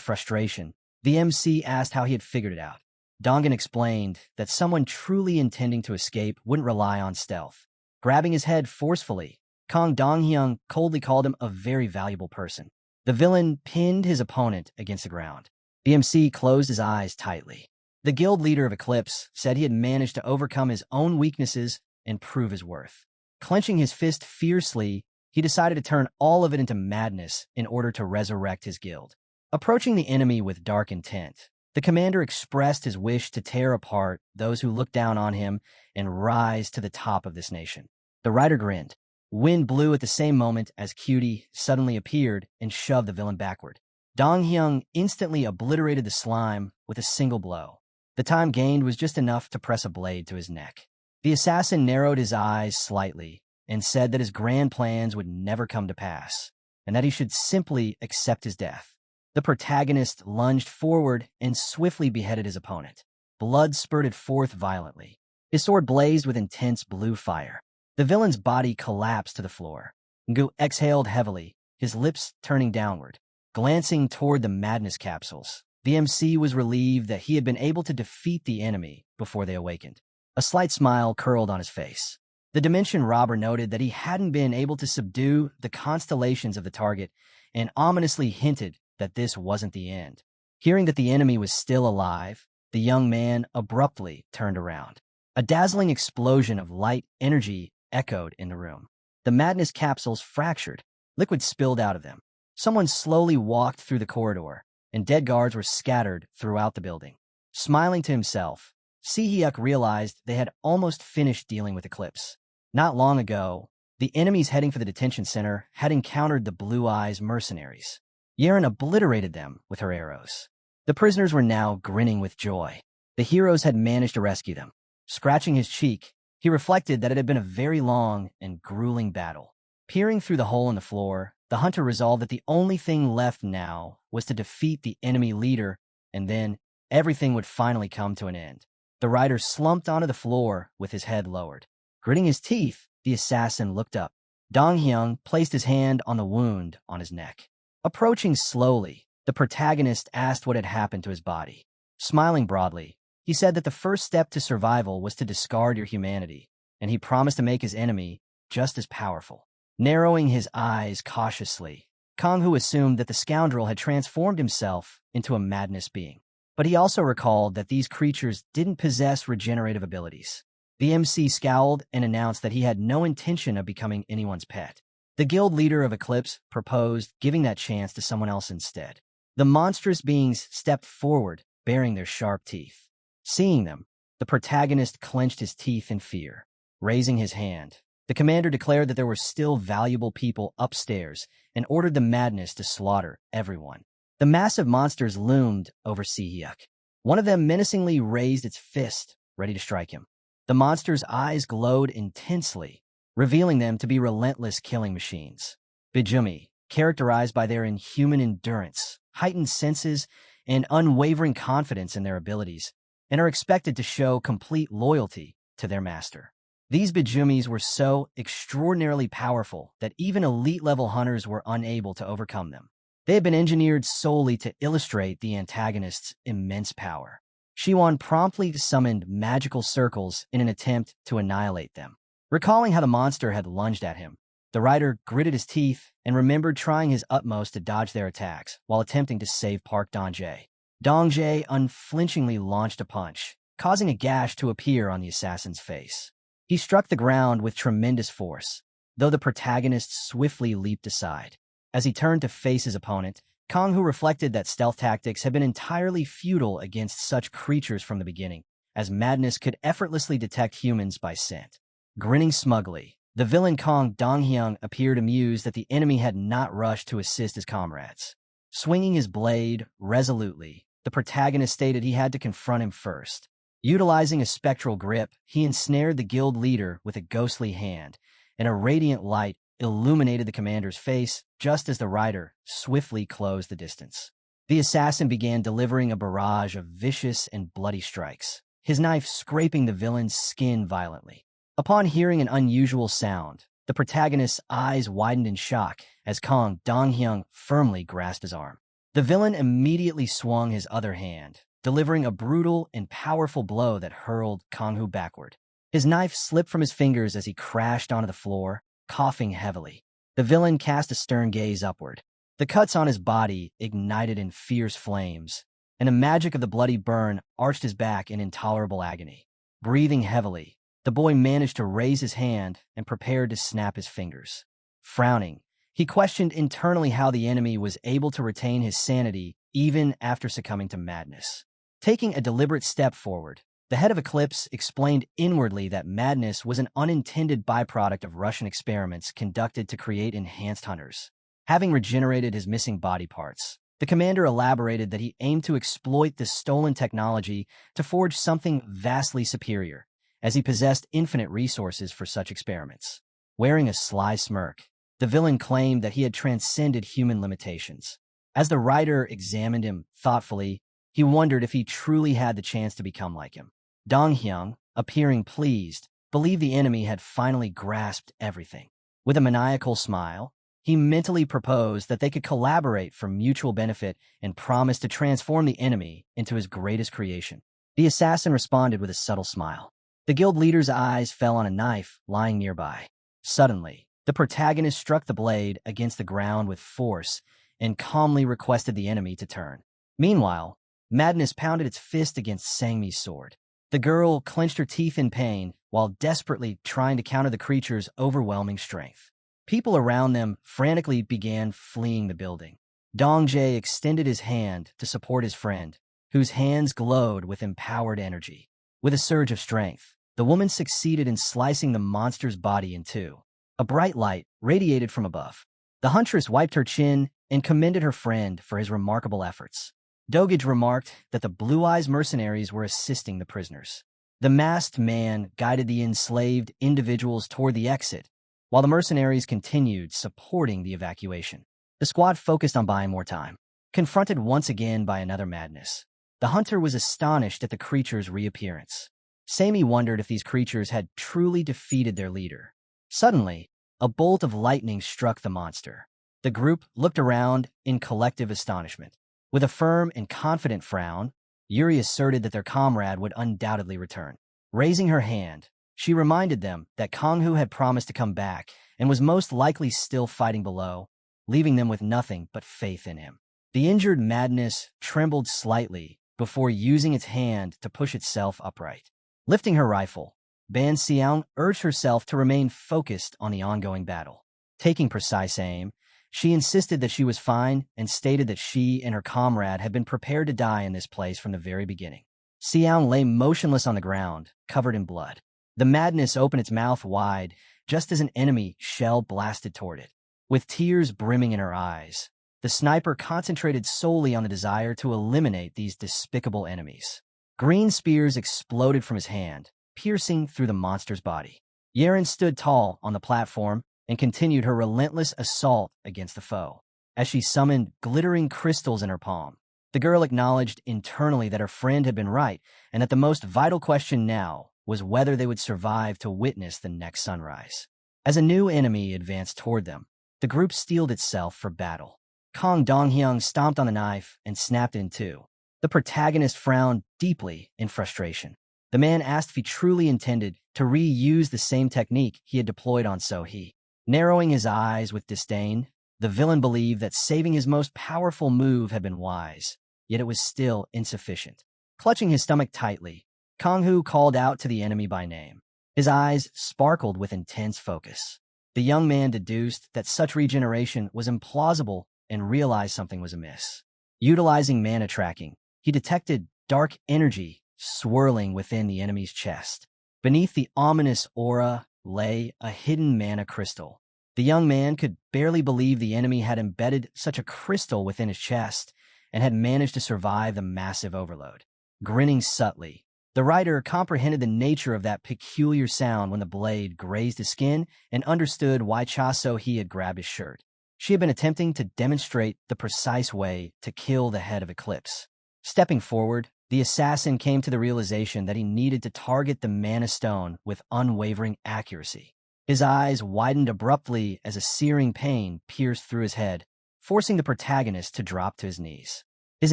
frustration, the MC asked how he had figured it out. Dongan explained that someone truly intending to escape wouldn't rely on stealth. Grabbing his head forcefully, Kang Dong-hyung coldly called him a very valuable person. The villain pinned his opponent against the ground. The MC closed his eyes tightly. The guild leader of Eclipse said he had managed to overcome his own weaknesses and prove his worth. Clenching his fist fiercely, he decided to turn all of it into madness in order to resurrect his guild. Approaching the enemy with dark intent, the commander expressed his wish to tear apart those who look down on him and rise to the top of this nation. The rider grinned. Wind blew at the same moment as Cutie suddenly appeared and shoved the villain backward. Dong Hyung instantly obliterated the slime with a single blow. The time gained was just enough to press a blade to his neck. The assassin narrowed his eyes slightly and said that his grand plans would never come to pass, and that he should simply accept his death. The protagonist lunged forward and swiftly beheaded his opponent. Blood spurted forth violently. His sword blazed with intense blue fire. The villain's body collapsed to the floor. Ngu exhaled heavily, his lips turning downward. Glancing toward the madness capsules, the MC was relieved that he had been able to defeat the enemy before they awakened. A slight smile curled on his face. The dimension robber noted that he hadn't been able to subdue the constellations of the target and ominously hinted that this wasn't the end. Hearing that the enemy was still alive, the young man abruptly turned around. A dazzling explosion of light energy echoed in the room. The madness capsules fractured. Liquid spilled out of them. Someone slowly walked through the corridor, and dead guards were scattered throughout the building. Smiling to himself, Si-hyuk realized they had almost finished dealing with Eclipse. Not long ago, the enemies heading for the detention center had encountered the Blue Eyes mercenaries. Yeren obliterated them with her arrows. The prisoners were now grinning with joy. The heroes had managed to rescue them. Scratching his cheek, he reflected that it had been a very long and grueling battle. Peering through the hole in the floor, the hunter resolved that the only thing left now was to defeat the enemy leader, and then everything would finally come to an end. The rider slumped onto the floor with his head lowered. Gritting his teeth, the assassin looked up. Dong Hyung placed his hand on the wound on his neck. Approaching slowly, the protagonist asked what had happened to his body. Smiling broadly, he said that the first step to survival was to discard your humanity, and he promised to make his enemy just as powerful. Narrowing his eyes cautiously, Kang-Hu assumed that the scoundrel had transformed himself into a madness being. But he also recalled that these creatures didn't possess regenerative abilities. The MC scowled and announced that he had no intention of becoming anyone's pet. The guild leader of Eclipse proposed giving that chance to someone else instead. The monstrous beings stepped forward, baring their sharp teeth. Seeing them, the protagonist clenched his teeth in fear. Raising his hand, the commander declared that there were still valuable people upstairs and ordered the madness to slaughter everyone. The massive monsters loomed over Si-hyuk. One of them menacingly raised its fist, ready to strike him. The monster's eyes glowed intensely, revealing them to be relentless killing machines. Bijumi, characterized by their inhuman endurance, heightened senses, and unwavering confidence in their abilities, and are expected to show complete loyalty to their master. These Bijumis were so extraordinarily powerful that even elite-level hunters were unable to overcome them. They had been engineered solely to illustrate the antagonist's immense power. Shiwan promptly summoned magical circles in an attempt to annihilate them. Recalling how the monster had lunged at him, the rider gritted his teeth and remembered trying his utmost to dodge their attacks while attempting to save Park Dong-jae. Dong-jae unflinchingly launched a punch, causing a gash to appear on the assassin's face. He struck the ground with tremendous force, though the protagonist swiftly leaped aside. As he turned to face his opponent, Kang-Hu reflected that stealth tactics had been entirely futile against such creatures from the beginning, as madness could effortlessly detect humans by scent. Grinning smugly, the villain Kong Dong-hyung appeared amused that the enemy had not rushed to assist his comrades. Swinging his blade resolutely, the protagonist stated he had to confront him first. Utilizing a spectral grip, he ensnared the guild leader with a ghostly hand, and a radiant light illuminated the commander's face just as the rider swiftly closed the distance. The assassin began delivering a barrage of vicious and bloody strikes, his knife scraping the villain's skin violently. Upon hearing an unusual sound, the protagonist's eyes widened in shock as Kong Dong-hyung firmly grasped his arm. The villain immediately swung his other hand, delivering a brutal and powerful blow that hurled Kang-Hu backward. His knife slipped from his fingers as he crashed onto the floor, coughing heavily. The villain cast a stern gaze upward. The cuts on his body ignited in fierce flames, and the magic of the bloody burn arched his back in intolerable agony. Breathing heavily, the boy managed to raise his hand and prepared to snap his fingers. Frowning, he questioned internally how the enemy was able to retain his sanity even after succumbing to madness. Taking a deliberate step forward, the head of Eclipse explained inwardly that madness was an unintended byproduct of Russian experiments conducted to create enhanced hunters. Having regenerated his missing body parts, the commander elaborated that he aimed to exploit this stolen technology to forge something vastly superior, as he possessed infinite resources for such experiments. Wearing a sly smirk, the villain claimed that he had transcended human limitations. As the writer examined him thoughtfully, he wondered if he truly had the chance to become like him. Dong Hyung, appearing pleased, believed the enemy had finally grasped everything. With a maniacal smile, he mentally proposed that they could collaborate for mutual benefit and promised to transform the enemy into his greatest creation. The assassin responded with a subtle smile. The guild leader's eyes fell on a knife lying nearby. Suddenly, the protagonist struck the blade against the ground with force and calmly requested the enemy to turn. Meanwhile, madness pounded its fist against Sangmi's sword. The girl clenched her teeth in pain while desperately trying to counter the creature's overwhelming strength. People around them frantically began fleeing the building. Dong Jae extended his hand to support his friend, whose hands glowed with empowered energy. With a surge of strength, the woman succeeded in slicing the monster's body in two. A bright light radiated from above. The huntress wiped her chin and commended her friend for his remarkable efforts. Dogage remarked that the Blue-Eyes mercenaries were assisting the prisoners. The masked man guided the enslaved individuals toward the exit, while the mercenaries continued supporting the evacuation. The squad focused on buying more time. Confronted once again by another madness, the hunter was astonished at the creature's reappearance. Sammy wondered if these creatures had truly defeated their leader. Suddenly, a bolt of lightning struck the monster. The group looked around in collective astonishment. With a firm and confident frown, Yuri asserted that their comrade would undoubtedly return. Raising her hand, she reminded them that Kanghu had promised to come back and was most likely still fighting below, leaving them with nothing but faith in him. The injured madness trembled slightly before using its hand to push itself upright. Lifting her rifle, Ban Xiang urged herself to remain focused on the ongoing battle. Taking precise aim, she insisted that she was fine and stated that she and her comrade had been prepared to die in this place from the very beginning. Xiang lay motionless on the ground, covered in blood. The madness opened its mouth wide, just as an enemy shell blasted toward it. With tears brimming in her eyes, the sniper concentrated solely on the desire to eliminate these despicable enemies. Green spears exploded from his hand, piercing through the monster's body. Yeren stood tall on the platform and continued her relentless assault against the foe. As she summoned glittering crystals in her palm, the girl acknowledged internally that her friend had been right and that the most vital question now was whether they would survive to witness the next sunrise. As a new enemy advanced toward them, the group steeled itself for battle. Kong Donghyung stomped on the knife and snapped it in two. The protagonist frowned deeply in frustration. The man asked if he truly intended to reuse the same technique he had deployed on So-hee. Narrowing his eyes with disdain, the villain believed that saving his most powerful move had been wise, yet it was still insufficient. Clutching his stomach tightly, Kanghu called out to the enemy by name. His eyes sparkled with intense focus. The young man deduced that such regeneration was implausible and realized something was amiss. Utilizing mana tracking, he detected dark energy swirling within the enemy's chest. Beneath the ominous aura lay a hidden mana crystal. The young man could barely believe the enemy had embedded such a crystal within his chest and had managed to survive the massive overload. Grinning subtly, the writer comprehended the nature of that peculiar sound when the blade grazed his skin and understood why Cha So-hee had grabbed his shirt. She had been attempting to demonstrate the precise way to kill the head of Eclipse. Stepping forward, the assassin came to the realization that he needed to target the mana stone with unwavering accuracy. His eyes widened abruptly as a searing pain pierced through his head, forcing the protagonist to drop to his knees. His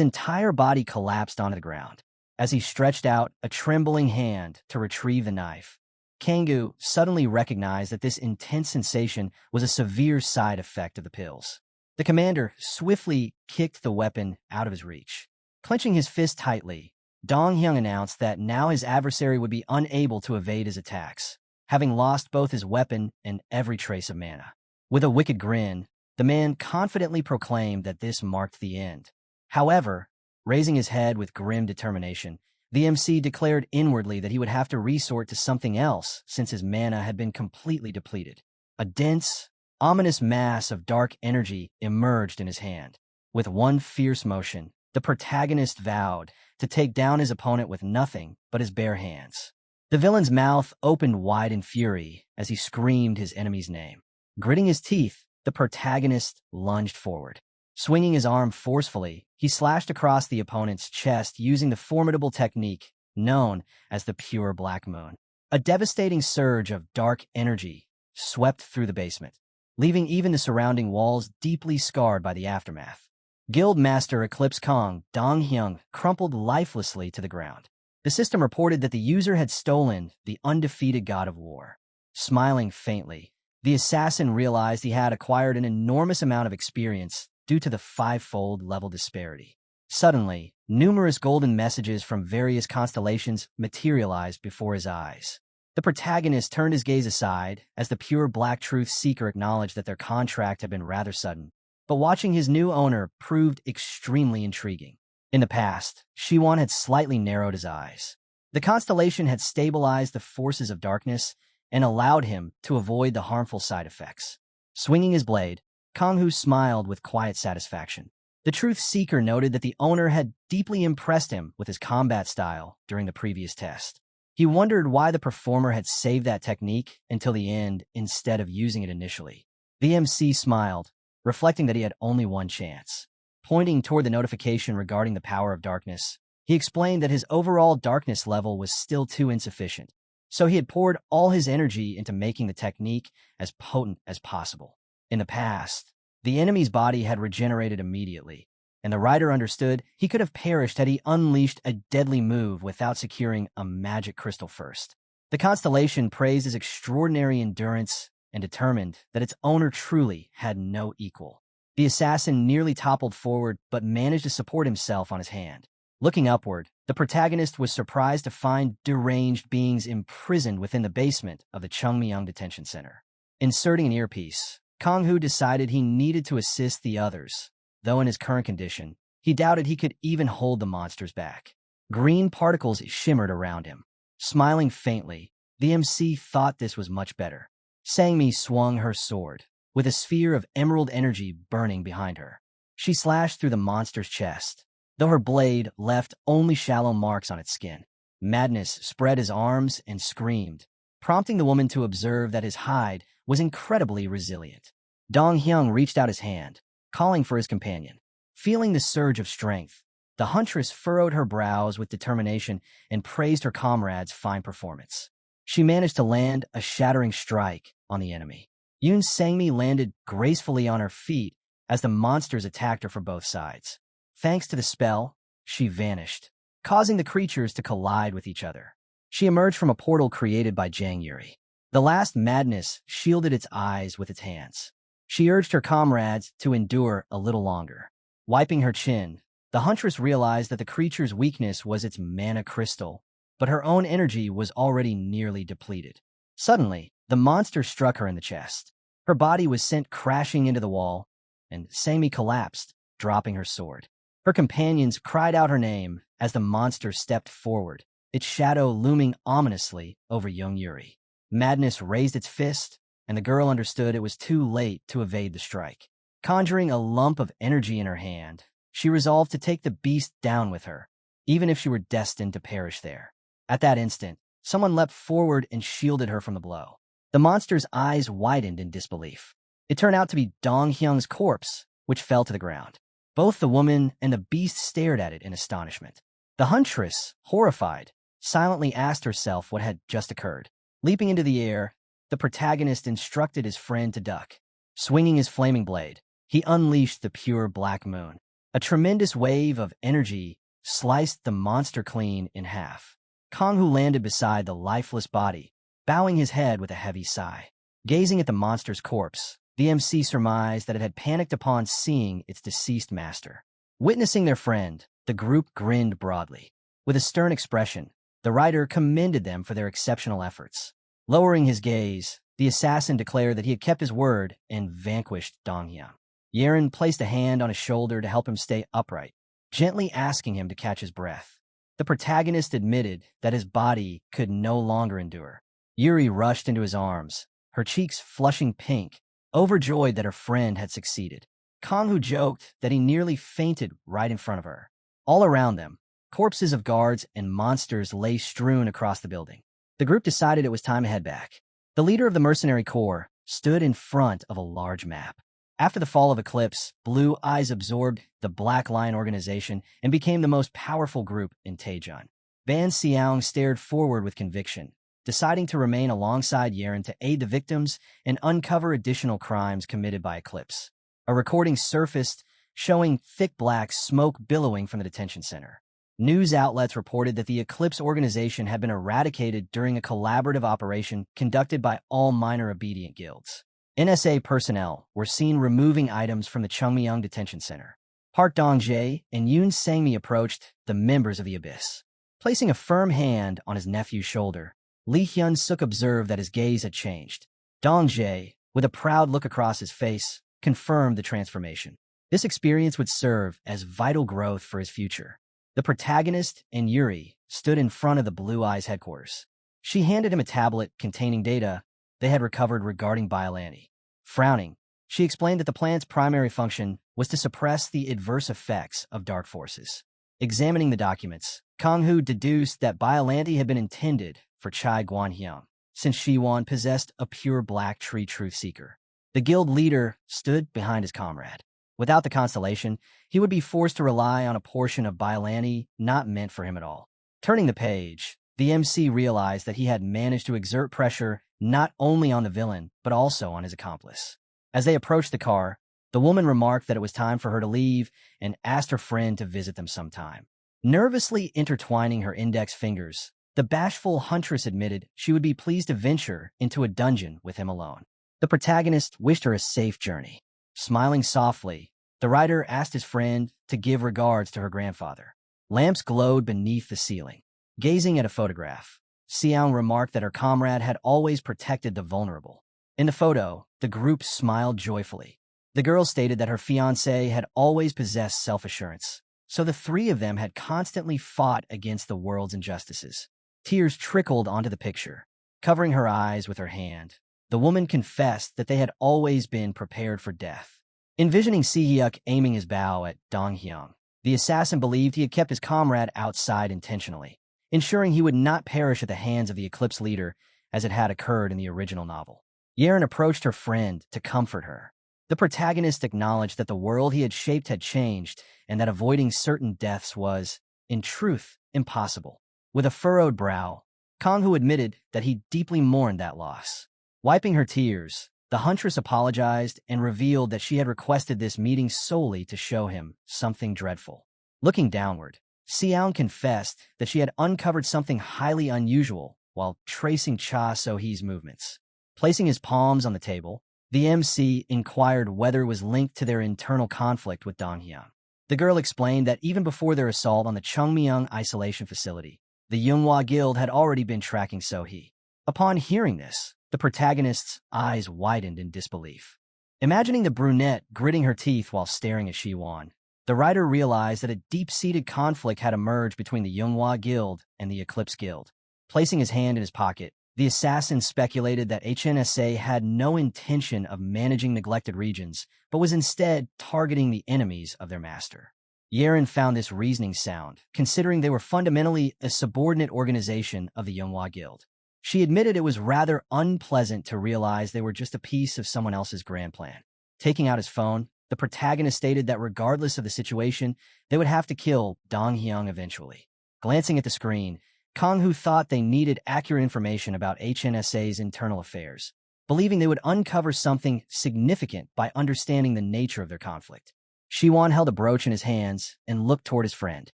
entire body collapsed onto the ground. As he stretched out a trembling hand to retrieve the knife, Kanggu suddenly recognized that this intense sensation was a severe side effect of the pills. The commander swiftly kicked the weapon out of his reach. Clenching his fist tightly, Dong Hyung announced that now his adversary would be unable to evade his attacks, having lost both his weapon and every trace of mana. With a wicked grin, the man confidently proclaimed that this marked the end. However, raising his head with grim determination, the MC declared inwardly that he would have to resort to something else since his mana had been completely depleted. A dense, ominous mass of dark energy emerged in his hand. With one fierce motion, the protagonist vowed to take down his opponent with nothing but his bare hands. The villain's mouth opened wide in fury as he screamed his enemy's name. Gritting his teeth, the protagonist lunged forward. Swinging his arm forcefully, he slashed across the opponent's chest using the formidable technique known as the Pure Black Moon. A devastating surge of dark energy swept through the basement, leaving even the surrounding walls deeply scarred by the aftermath. Guild Master Eclipse Kong Dong-hyung crumpled lifelessly to the ground. The system reported that the user had stolen the undefeated god of war. Smiling faintly, the assassin realized he had acquired an enormous amount of experience due to the five-fold level disparity. Suddenly, numerous golden messages from various constellations materialized before his eyes. The protagonist turned his gaze aside as the pure black truth seeker acknowledged that their contract had been rather sudden, but watching his new owner proved extremely intriguing. In the past, Shiwan had slightly narrowed his eyes. The constellation had stabilized the forces of darkness and allowed him to avoid the harmful side effects. Swinging his blade, Konghu smiled with quiet satisfaction. The truth seeker noted that the owner had deeply impressed him with his combat style during the previous test. He wondered why the performer had saved that technique until the end instead of using it initially. The MC smiled, reflecting that he had only one chance. Pointing toward the notification regarding the power of darkness, he explained that his overall darkness level was still too insufficient, so he had poured all his energy into making the technique as potent as possible. In the past, the enemy's body had regenerated immediately, and the writer understood he could have perished had he unleashed a deadly move without securing a magic crystal first. The constellation praised his extraordinary endurance and determined that its owner truly had no equal. The assassin nearly toppled forward but managed to support himself on his hand. Looking upward, the protagonist was surprised to find deranged beings imprisoned within the basement of the Chungmyung Detention Center. Inserting an earpiece, Konghu decided he needed to assist the others, though in his current condition, he doubted he could even hold the monsters back. Green particles shimmered around him. Smiling faintly, the MC thought this was much better. Sangmi swung her sword, with a sphere of emerald energy burning behind her. She slashed through the monster's chest, though her blade left only shallow marks on its skin. Madness spread his arms and screamed, prompting the woman to observe that his hide was incredibly resilient. Dong-hyung reached out his hand, calling for his companion. Feeling the surge of strength, the huntress furrowed her brows with determination and praised her comrade's fine performance. She managed to land a shattering strike on the enemy. Yoon Sangmi landed gracefully on her feet as the monsters attacked her from both sides. Thanks to the spell, she vanished, causing the creatures to collide with each other. She emerged from a portal created by Jang Yuri. The last madness shielded its eyes with its hands. She urged her comrades to endure a little longer. Wiping her chin, the huntress realized that the creature's weakness was its mana crystal, but her own energy was already nearly depleted. Suddenly, the monster struck her in the chest. Her body was sent crashing into the wall, and Sangmi collapsed, dropping her sword. Her companions cried out her name as the monster stepped forward, its shadow looming ominously over young Yuri. Madness raised its fist, and the girl understood it was too late to evade the strike. Conjuring a lump of energy in her hand, she resolved to take the beast down with her, even if she were destined to perish there. At that instant, someone leapt forward and shielded her from the blow. The monster's eyes widened in disbelief. It turned out to be Dong-hyung's corpse, which fell to the ground. Both the woman and the beast stared at it in astonishment. The huntress, horrified, silently asked herself what had just occurred. Leaping into the air, the protagonist instructed his friend to duck. Swinging his flaming blade, he unleashed the pure black moon. A tremendous wave of energy sliced the monster clean in half. Konghu landed beside the lifeless body, bowing his head with a heavy sigh. Gazing at the monster's corpse, the MC surmised that it had panicked upon seeing its deceased master. Witnessing their friend, the group grinned broadly. With a stern expression, the writer commended them for their exceptional efforts. Lowering his gaze, The assassin declared that he had kept his word and vanquished Dong Hyun. Yeren placed a hand on his shoulder to help him stay upright, gently asking him to catch his breath. The protagonist admitted that his body could no longer endure. Yuri rushed into his arms, her cheeks flushing pink, overjoyed that her friend had succeeded. Kang-hoo joked that he nearly fainted right in front of her. All around them, corpses of guards and monsters lay strewn across the building. The group decided it was time to head back. The leader of the mercenary corps stood in front of a large map. After the fall of Eclipse, Blue Eyes absorbed the Black Lion organization and became the most powerful group in Taejun. Ban Xiang stared forward with conviction, deciding to remain alongside Yeren to aid the victims and uncover additional crimes committed by Eclipse. A recording surfaced showing thick black smoke billowing from the detention center. News outlets reported that the Eclipse organization had been eradicated during a collaborative operation conducted by all minor obedient guilds. NSA personnel were seen removing items from the Chungmyung detention center. Park Dong-jae and Yoon Sang-mi approached the members of the Abyss. Placing a firm hand on his nephew's shoulder, Lee Hyun-suk observed that his gaze had changed. Dong-jae, with a proud look across his face, confirmed the transformation. This experience would serve as vital growth for his future. The protagonist and Yuri stood in front of the Blue Eyes headquarters. She handed him a tablet containing data they had recovered regarding Biollante. Frowning, she explained that the plan's primary function was to suppress the adverse effects of dark forces. Examining the documents, Kang-hoo deduced that Biollante had been intended for Chai Guan-hyung, since Shiwon possessed a pure black tree truth seeker. The guild leader stood behind his comrade. Without the constellation, he would be forced to rely on a portion of Biollante not meant for him at all. Turning the page, the MC realized that he had managed to exert pressure not only on the villain, but also on his accomplice. As they approached the car, the woman remarked that it was time for her to leave and asked her friend to visit them sometime. Nervously intertwining her index fingers, the bashful huntress admitted she would be pleased to venture into a dungeon with him alone. The protagonist wished her a safe journey. Smiling softly, the writer asked his friend to give regards to her grandfather. Lamps glowed beneath the ceiling. Gazing at a photograph, Xiang remarked that her comrade had always protected the vulnerable. In the photo, the group smiled joyfully. The girl stated that her fiancé had always possessed self-assurance, so the three of them had constantly fought against the world's injustices. Tears trickled onto the picture. Covering her eyes with her hand, the woman confessed that they had always been prepared for death. Envisioning Si-hyuk aiming his bow at Dong-hyung, the assassin believed he had kept his comrade outside intentionally, ensuring he would not perish at the hands of the Eclipse leader as it had occurred in the original novel. Yeren approached her friend to comfort her. The protagonist acknowledged that the world he had shaped had changed and that avoiding certain deaths was, in truth, impossible. With a furrowed brow, Kang-hoo admitted that he deeply mourned that loss. Wiping her tears, the huntress apologized and revealed that she had requested this meeting solely to show him something dreadful. Looking downward, Xiang confessed that she had uncovered something highly unusual while tracing Cha So-hee's movements. Placing his palms on the table, the MC inquired whether it was linked to their internal conflict with Dong-hyun. The girl explained that even before their assault on the Chungmyung isolation facility, the Manhwa Guild had already been tracking So-hee. Upon hearing this, the protagonist's eyes widened in disbelief. Imagining the brunette gritting her teeth while staring at Shiwon, the writer realized that a deep-seated conflict had emerged between the Manhwa Guild and the Eclipse Guild. Placing his hand in his pocket, the assassin speculated that HNSA had no intention of managing neglected regions, but was instead targeting the enemies of their master. Yeren found this reasoning sound, considering they were fundamentally a subordinate organization of the Manhwa Guild. She admitted it was rather unpleasant to realize they were just a piece of someone else's grand plan. Taking out his phone, the protagonist stated that regardless of the situation, they would have to kill Dong-hyung eventually. Glancing at the screen, Kang-hoo thought they needed accurate information about HNSA's internal affairs, believing they would uncover something significant by understanding the nature of their conflict. Shiwon held a brooch in his hands and looked toward his friend.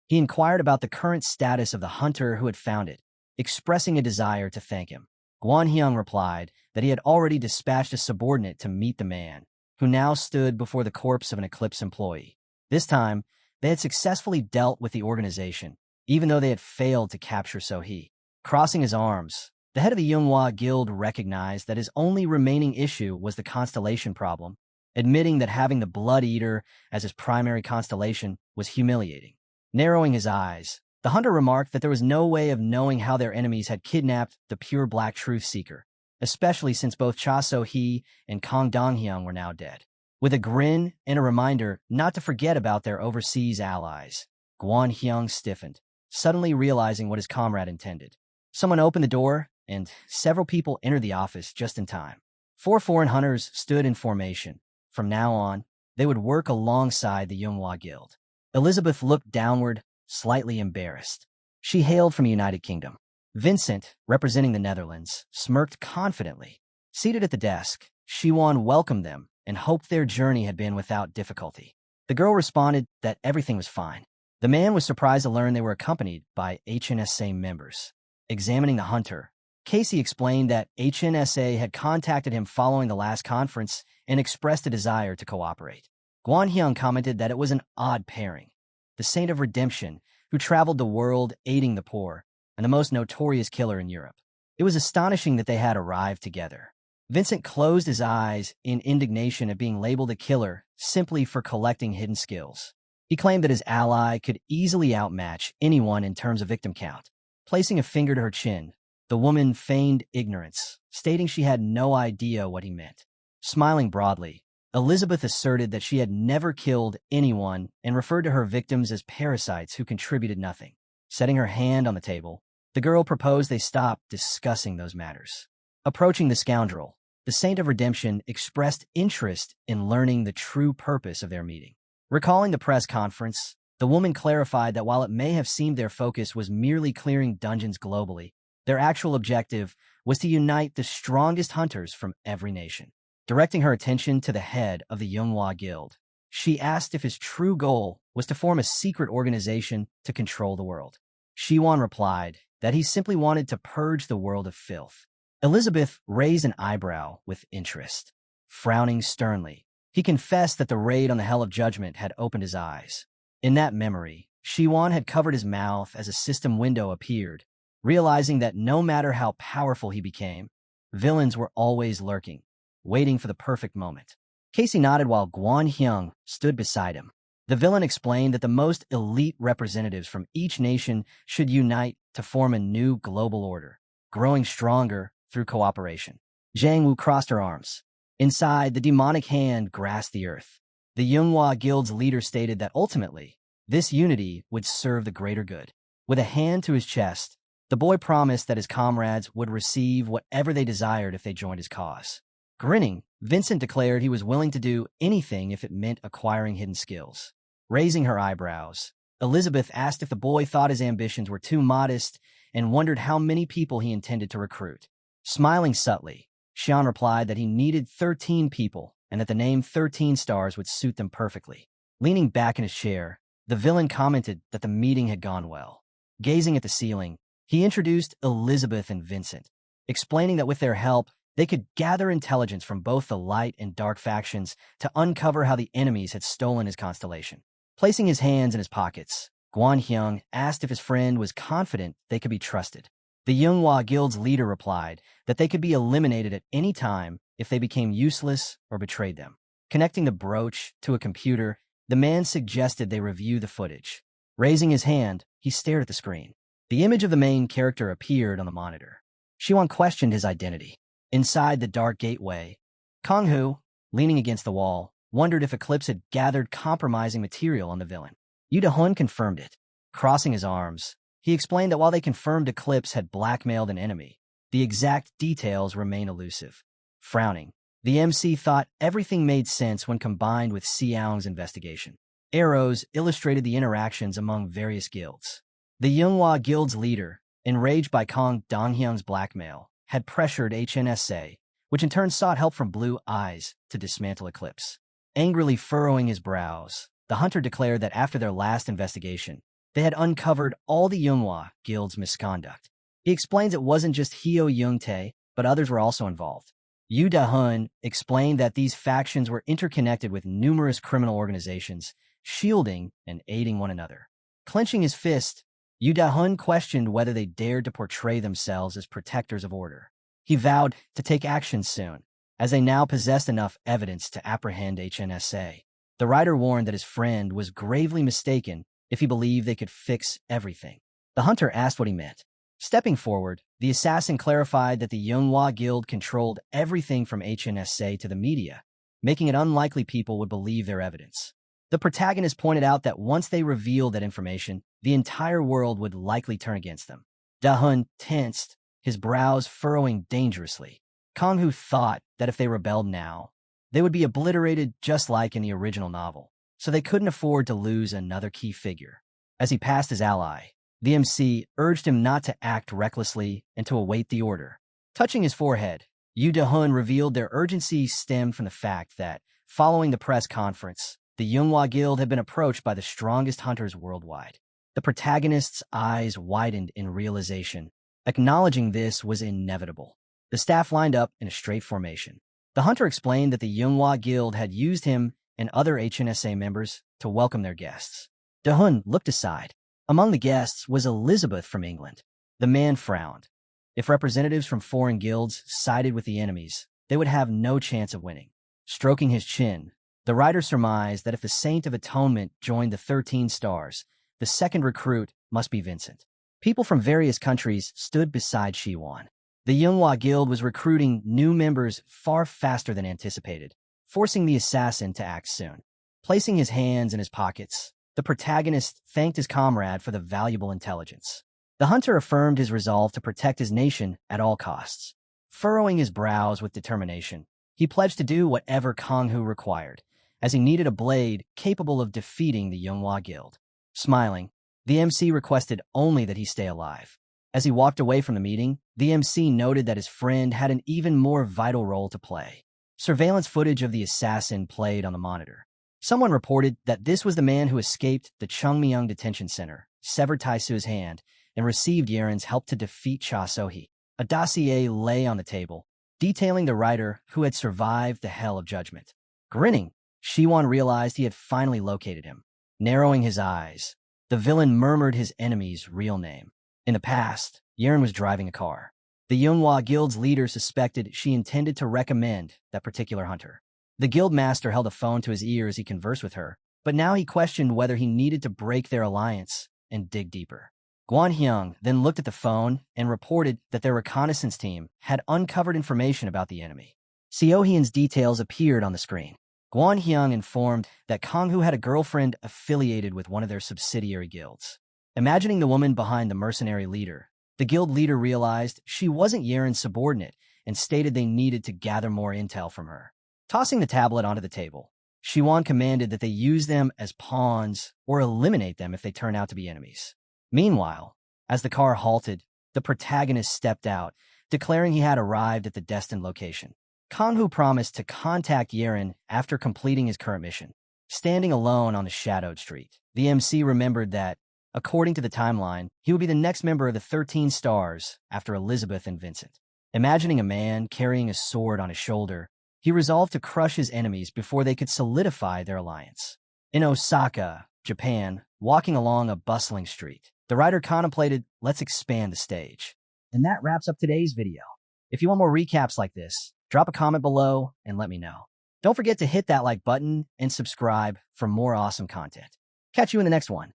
He inquired about the current status of the hunter who had found it, expressing a desire to thank him. Guan-hyung replied that he had already dispatched a subordinate to meet the man, who now stood before the corpse of an Eclipse employee. This time, they had successfully dealt with the organization, even though they had failed to capture So-hee. Crossing his arms, The head of the Yunhua Guild recognized that his only remaining issue was the constellation problem, admitting that having the Blood Eater as his primary constellation was humiliating. Narrowing his eyes, the hunter remarked that there was no way of knowing how their enemies had kidnapped the pure black truth seeker, especially since both Cha So-hee and Kong Dong-hyung were now dead. With a grin and a reminder not to forget about their overseas allies, Guan-hyung stiffened, suddenly realizing what his comrade intended. Someone opened the door, and several people entered the office just in time. 4 foreign hunters stood in formation. From now on, they would work alongside the Yunhua Guild. Elizabeth looked downward, slightly embarrassed. She hailed from the United Kingdom. Vincent, representing the Netherlands, smirked confidently. Seated at the desk, Shiwan welcomed them and hoped their journey had been without difficulty. The girl responded that everything was fine. The man was surprised to learn they were accompanied by HNSA members. Examining the hunter, Casey explained that HNSA had contacted him following the last conference and expressed a desire to cooperate. Guan-hyung commented that it was an odd pairing. The Saint of Redemption, who traveled the world aiding the poor, and the most notorious killer in Europe. It was astonishing that they had arrived together. Vincent closed his eyes in indignation at being labeled a killer simply for collecting hidden skills. He claimed that his ally could easily outmatch anyone in terms of victim count. Placing a finger to her chin, the woman feigned ignorance, stating she had no idea what he meant. Smiling broadly, Elizabeth asserted that she had never killed anyone and referred to her victims as parasites who contributed nothing. Setting her hand on the table, the girl proposed they stop discussing those matters. Approaching the scoundrel, the Saint of Redemption expressed interest in learning the true purpose of their meeting. Recalling the press conference, the woman clarified that while it may have seemed their focus was merely clearing dungeons globally, their actual objective was to unite the strongest hunters from every nation. Directing her attention to the head of the Yunhua Guild, she asked if his true goal was to form a secret organization to control the world. Shiwan replied that he simply wanted to purge the world of filth. Elizabeth raised an eyebrow with interest. Frowning sternly, he confessed that the raid on the Hell of Judgment had opened his eyes. In that memory, Shiwan had covered his mouth as a system window appeared, realizing that no matter how powerful he became, villains were always lurking, waiting for the perfect moment. Casey nodded while Guan-hyung stood beside him. The villain explained that the most elite representatives from each nation should unite to form a new global order, growing stronger through cooperation. Zhang Wu crossed her arms. Inside, the demonic hand grasped the earth. The Yunhua Guild's leader stated that ultimately, this unity would serve the greater good. With a hand to his chest, the boy promised that his comrades would receive whatever they desired if they joined his cause. Grinning, Vincent declared he was willing to do anything if it meant acquiring hidden skills. Raising her eyebrows, Elizabeth asked if the boy thought his ambitions were too modest and wondered how many people he intended to recruit. Smiling subtly, Xian replied that he needed 13 people and that the name 13 Stars would suit them perfectly. Leaning back in his chair, the villain commented that the meeting had gone well. Gazing at the ceiling, he introduced Elizabeth and Vincent, explaining that with their help, they could gather intelligence from both the light and dark factions to uncover how the enemies had stolen his constellation. Placing his hands in his pockets, Guan-hyung asked if his friend was confident they could be trusted. The Yunhua Guild's leader replied that they could be eliminated at any time if they became useless or betrayed them. Connecting the brooch to a computer, the man suggested they review the footage. Raising his hand, he stared at the screen. The image of the main character appeared on the monitor. Shiwan questioned his identity. Inside the dark gateway, Kong-hu, leaning against the wall, wondered if Eclipse had gathered compromising material on the villain. Yu Da-hun confirmed it. Crossing his arms, he explained that while they confirmed Eclipse had blackmailed an enemy, the exact details remain elusive. Frowning, the MC thought everything made sense when combined with Xiao's investigation. Arrows illustrated the interactions among various guilds. The Yunhua Guild's leader, enraged by Kong Dong-hyung's blackmail, had pressured HNSA, which in turn sought help from Blue Eyes to dismantle Eclipse. Angrily furrowing his brows, the hunter declared that after their last investigation, they had uncovered all the Yunhua Guild's misconduct. He explains it wasn't just Hyo Young-tae, but others were also involved. Yu Da-hun explained that these factions were interconnected with numerous criminal organizations, shielding and aiding one another. Clenching his fist, Yu Da-hun questioned whether they dared to portray themselves as protectors of order. He vowed to take action soon, as they now possessed enough evidence to apprehend HNSA. The writer warned that his friend was gravely mistaken if he believed they could fix everything. The hunter asked what he meant. Stepping forward, the assassin clarified that the Manhwa Guild controlled everything from HNSA to the media, making it unlikely people would believe their evidence. The protagonist pointed out that once they revealed that information, the entire world would likely turn against them. Da-hun tensed, his brows furrowing dangerously. Kang-hu thought that if they rebelled now, they would be obliterated just like in the original novel, so they couldn't afford to lose another key figure. As he passed his ally, the MC urged him not to act recklessly and to await the order. Touching his forehead, Yu Da-hun revealed their urgency stemmed from the fact that, following the press conference, the Manhwa Guild had been approached by the strongest hunters worldwide. The protagonist's eyes widened in realization. Acknowledging this was inevitable. The staff lined up in a straight formation. The hunter explained that the Manhwa Guild had used him and other HNSA members to welcome their guests. Da-hun looked aside. Among the guests was Elizabeth from England. The man frowned. If representatives from foreign guilds sided with the enemies, they would have no chance of winning. Stroking his chin, the writer surmised that if the Saint of Atonement joined the 13 Stars, the second recruit must be Vincent. People from various countries stood beside Shiwan. The Manhwa Guild was recruiting new members far faster than anticipated, forcing the assassin to act soon. Placing his hands in his pockets, the protagonist thanked his comrade for the valuable intelligence. The hunter affirmed his resolve to protect his nation at all costs. Furrowing his brows with determination, he pledged to do whatever Kang-hu required, as he needed a blade capable of defeating the Manhwa Guild. Smiling, the MC requested only that he stay alive. As he walked away from the meeting, the MC noted that his friend had an even more vital role to play. Surveillance footage of the assassin played on the monitor. Someone reported that this was the man who escaped the Chungmyung detention center, severed Taisu's hand, and received Yaren's help to defeat Cha So-hee. A dossier lay on the table, detailing the writer who had survived the Hell of Judgment. Grinning, Shiwan realized he had finally located him. Narrowing his eyes, the villain murmured his enemy's real name. In the past, Yaren was driving a car. The Manhwa Guild's leader suspected she intended to recommend that particular hunter. The guild master held a phone to his ear as he conversed with her, but now he questioned whether he needed to break their alliance and dig deeper. Guan Hyung then looked at the phone and reported that their reconnaissance team had uncovered information about the enemy. Seo-hyun's details appeared on the screen. Guan Hyung informed that Kang-hu had a girlfriend affiliated with one of their subsidiary guilds. Imagining the woman behind the mercenary leader, the guild leader realized she wasn't Yaren's subordinate and stated they needed to gather more intel from her. Tossing the tablet onto the table, Shiwan commanded that they use them as pawns or eliminate them if they turn out to be enemies. Meanwhile, as the car halted, the protagonist stepped out, declaring he had arrived at the destined location. Kang-hu promised to contact Yaren after completing his current mission. Standing alone on the shadowed street, the MC remembered that, according to the timeline, he would be the next member of the 13 Stars after Elizabeth and Vincent. Imagining a man carrying a sword on his shoulder, he resolved to crush his enemies before they could solidify their alliance. In Osaka, Japan, walking along a bustling street, the writer contemplated, let's expand the stage. And that wraps up today's video. If you want more recaps like this, drop a comment below and let me know. Don't forget to hit that like button and subscribe for more awesome content. Catch you in the next one.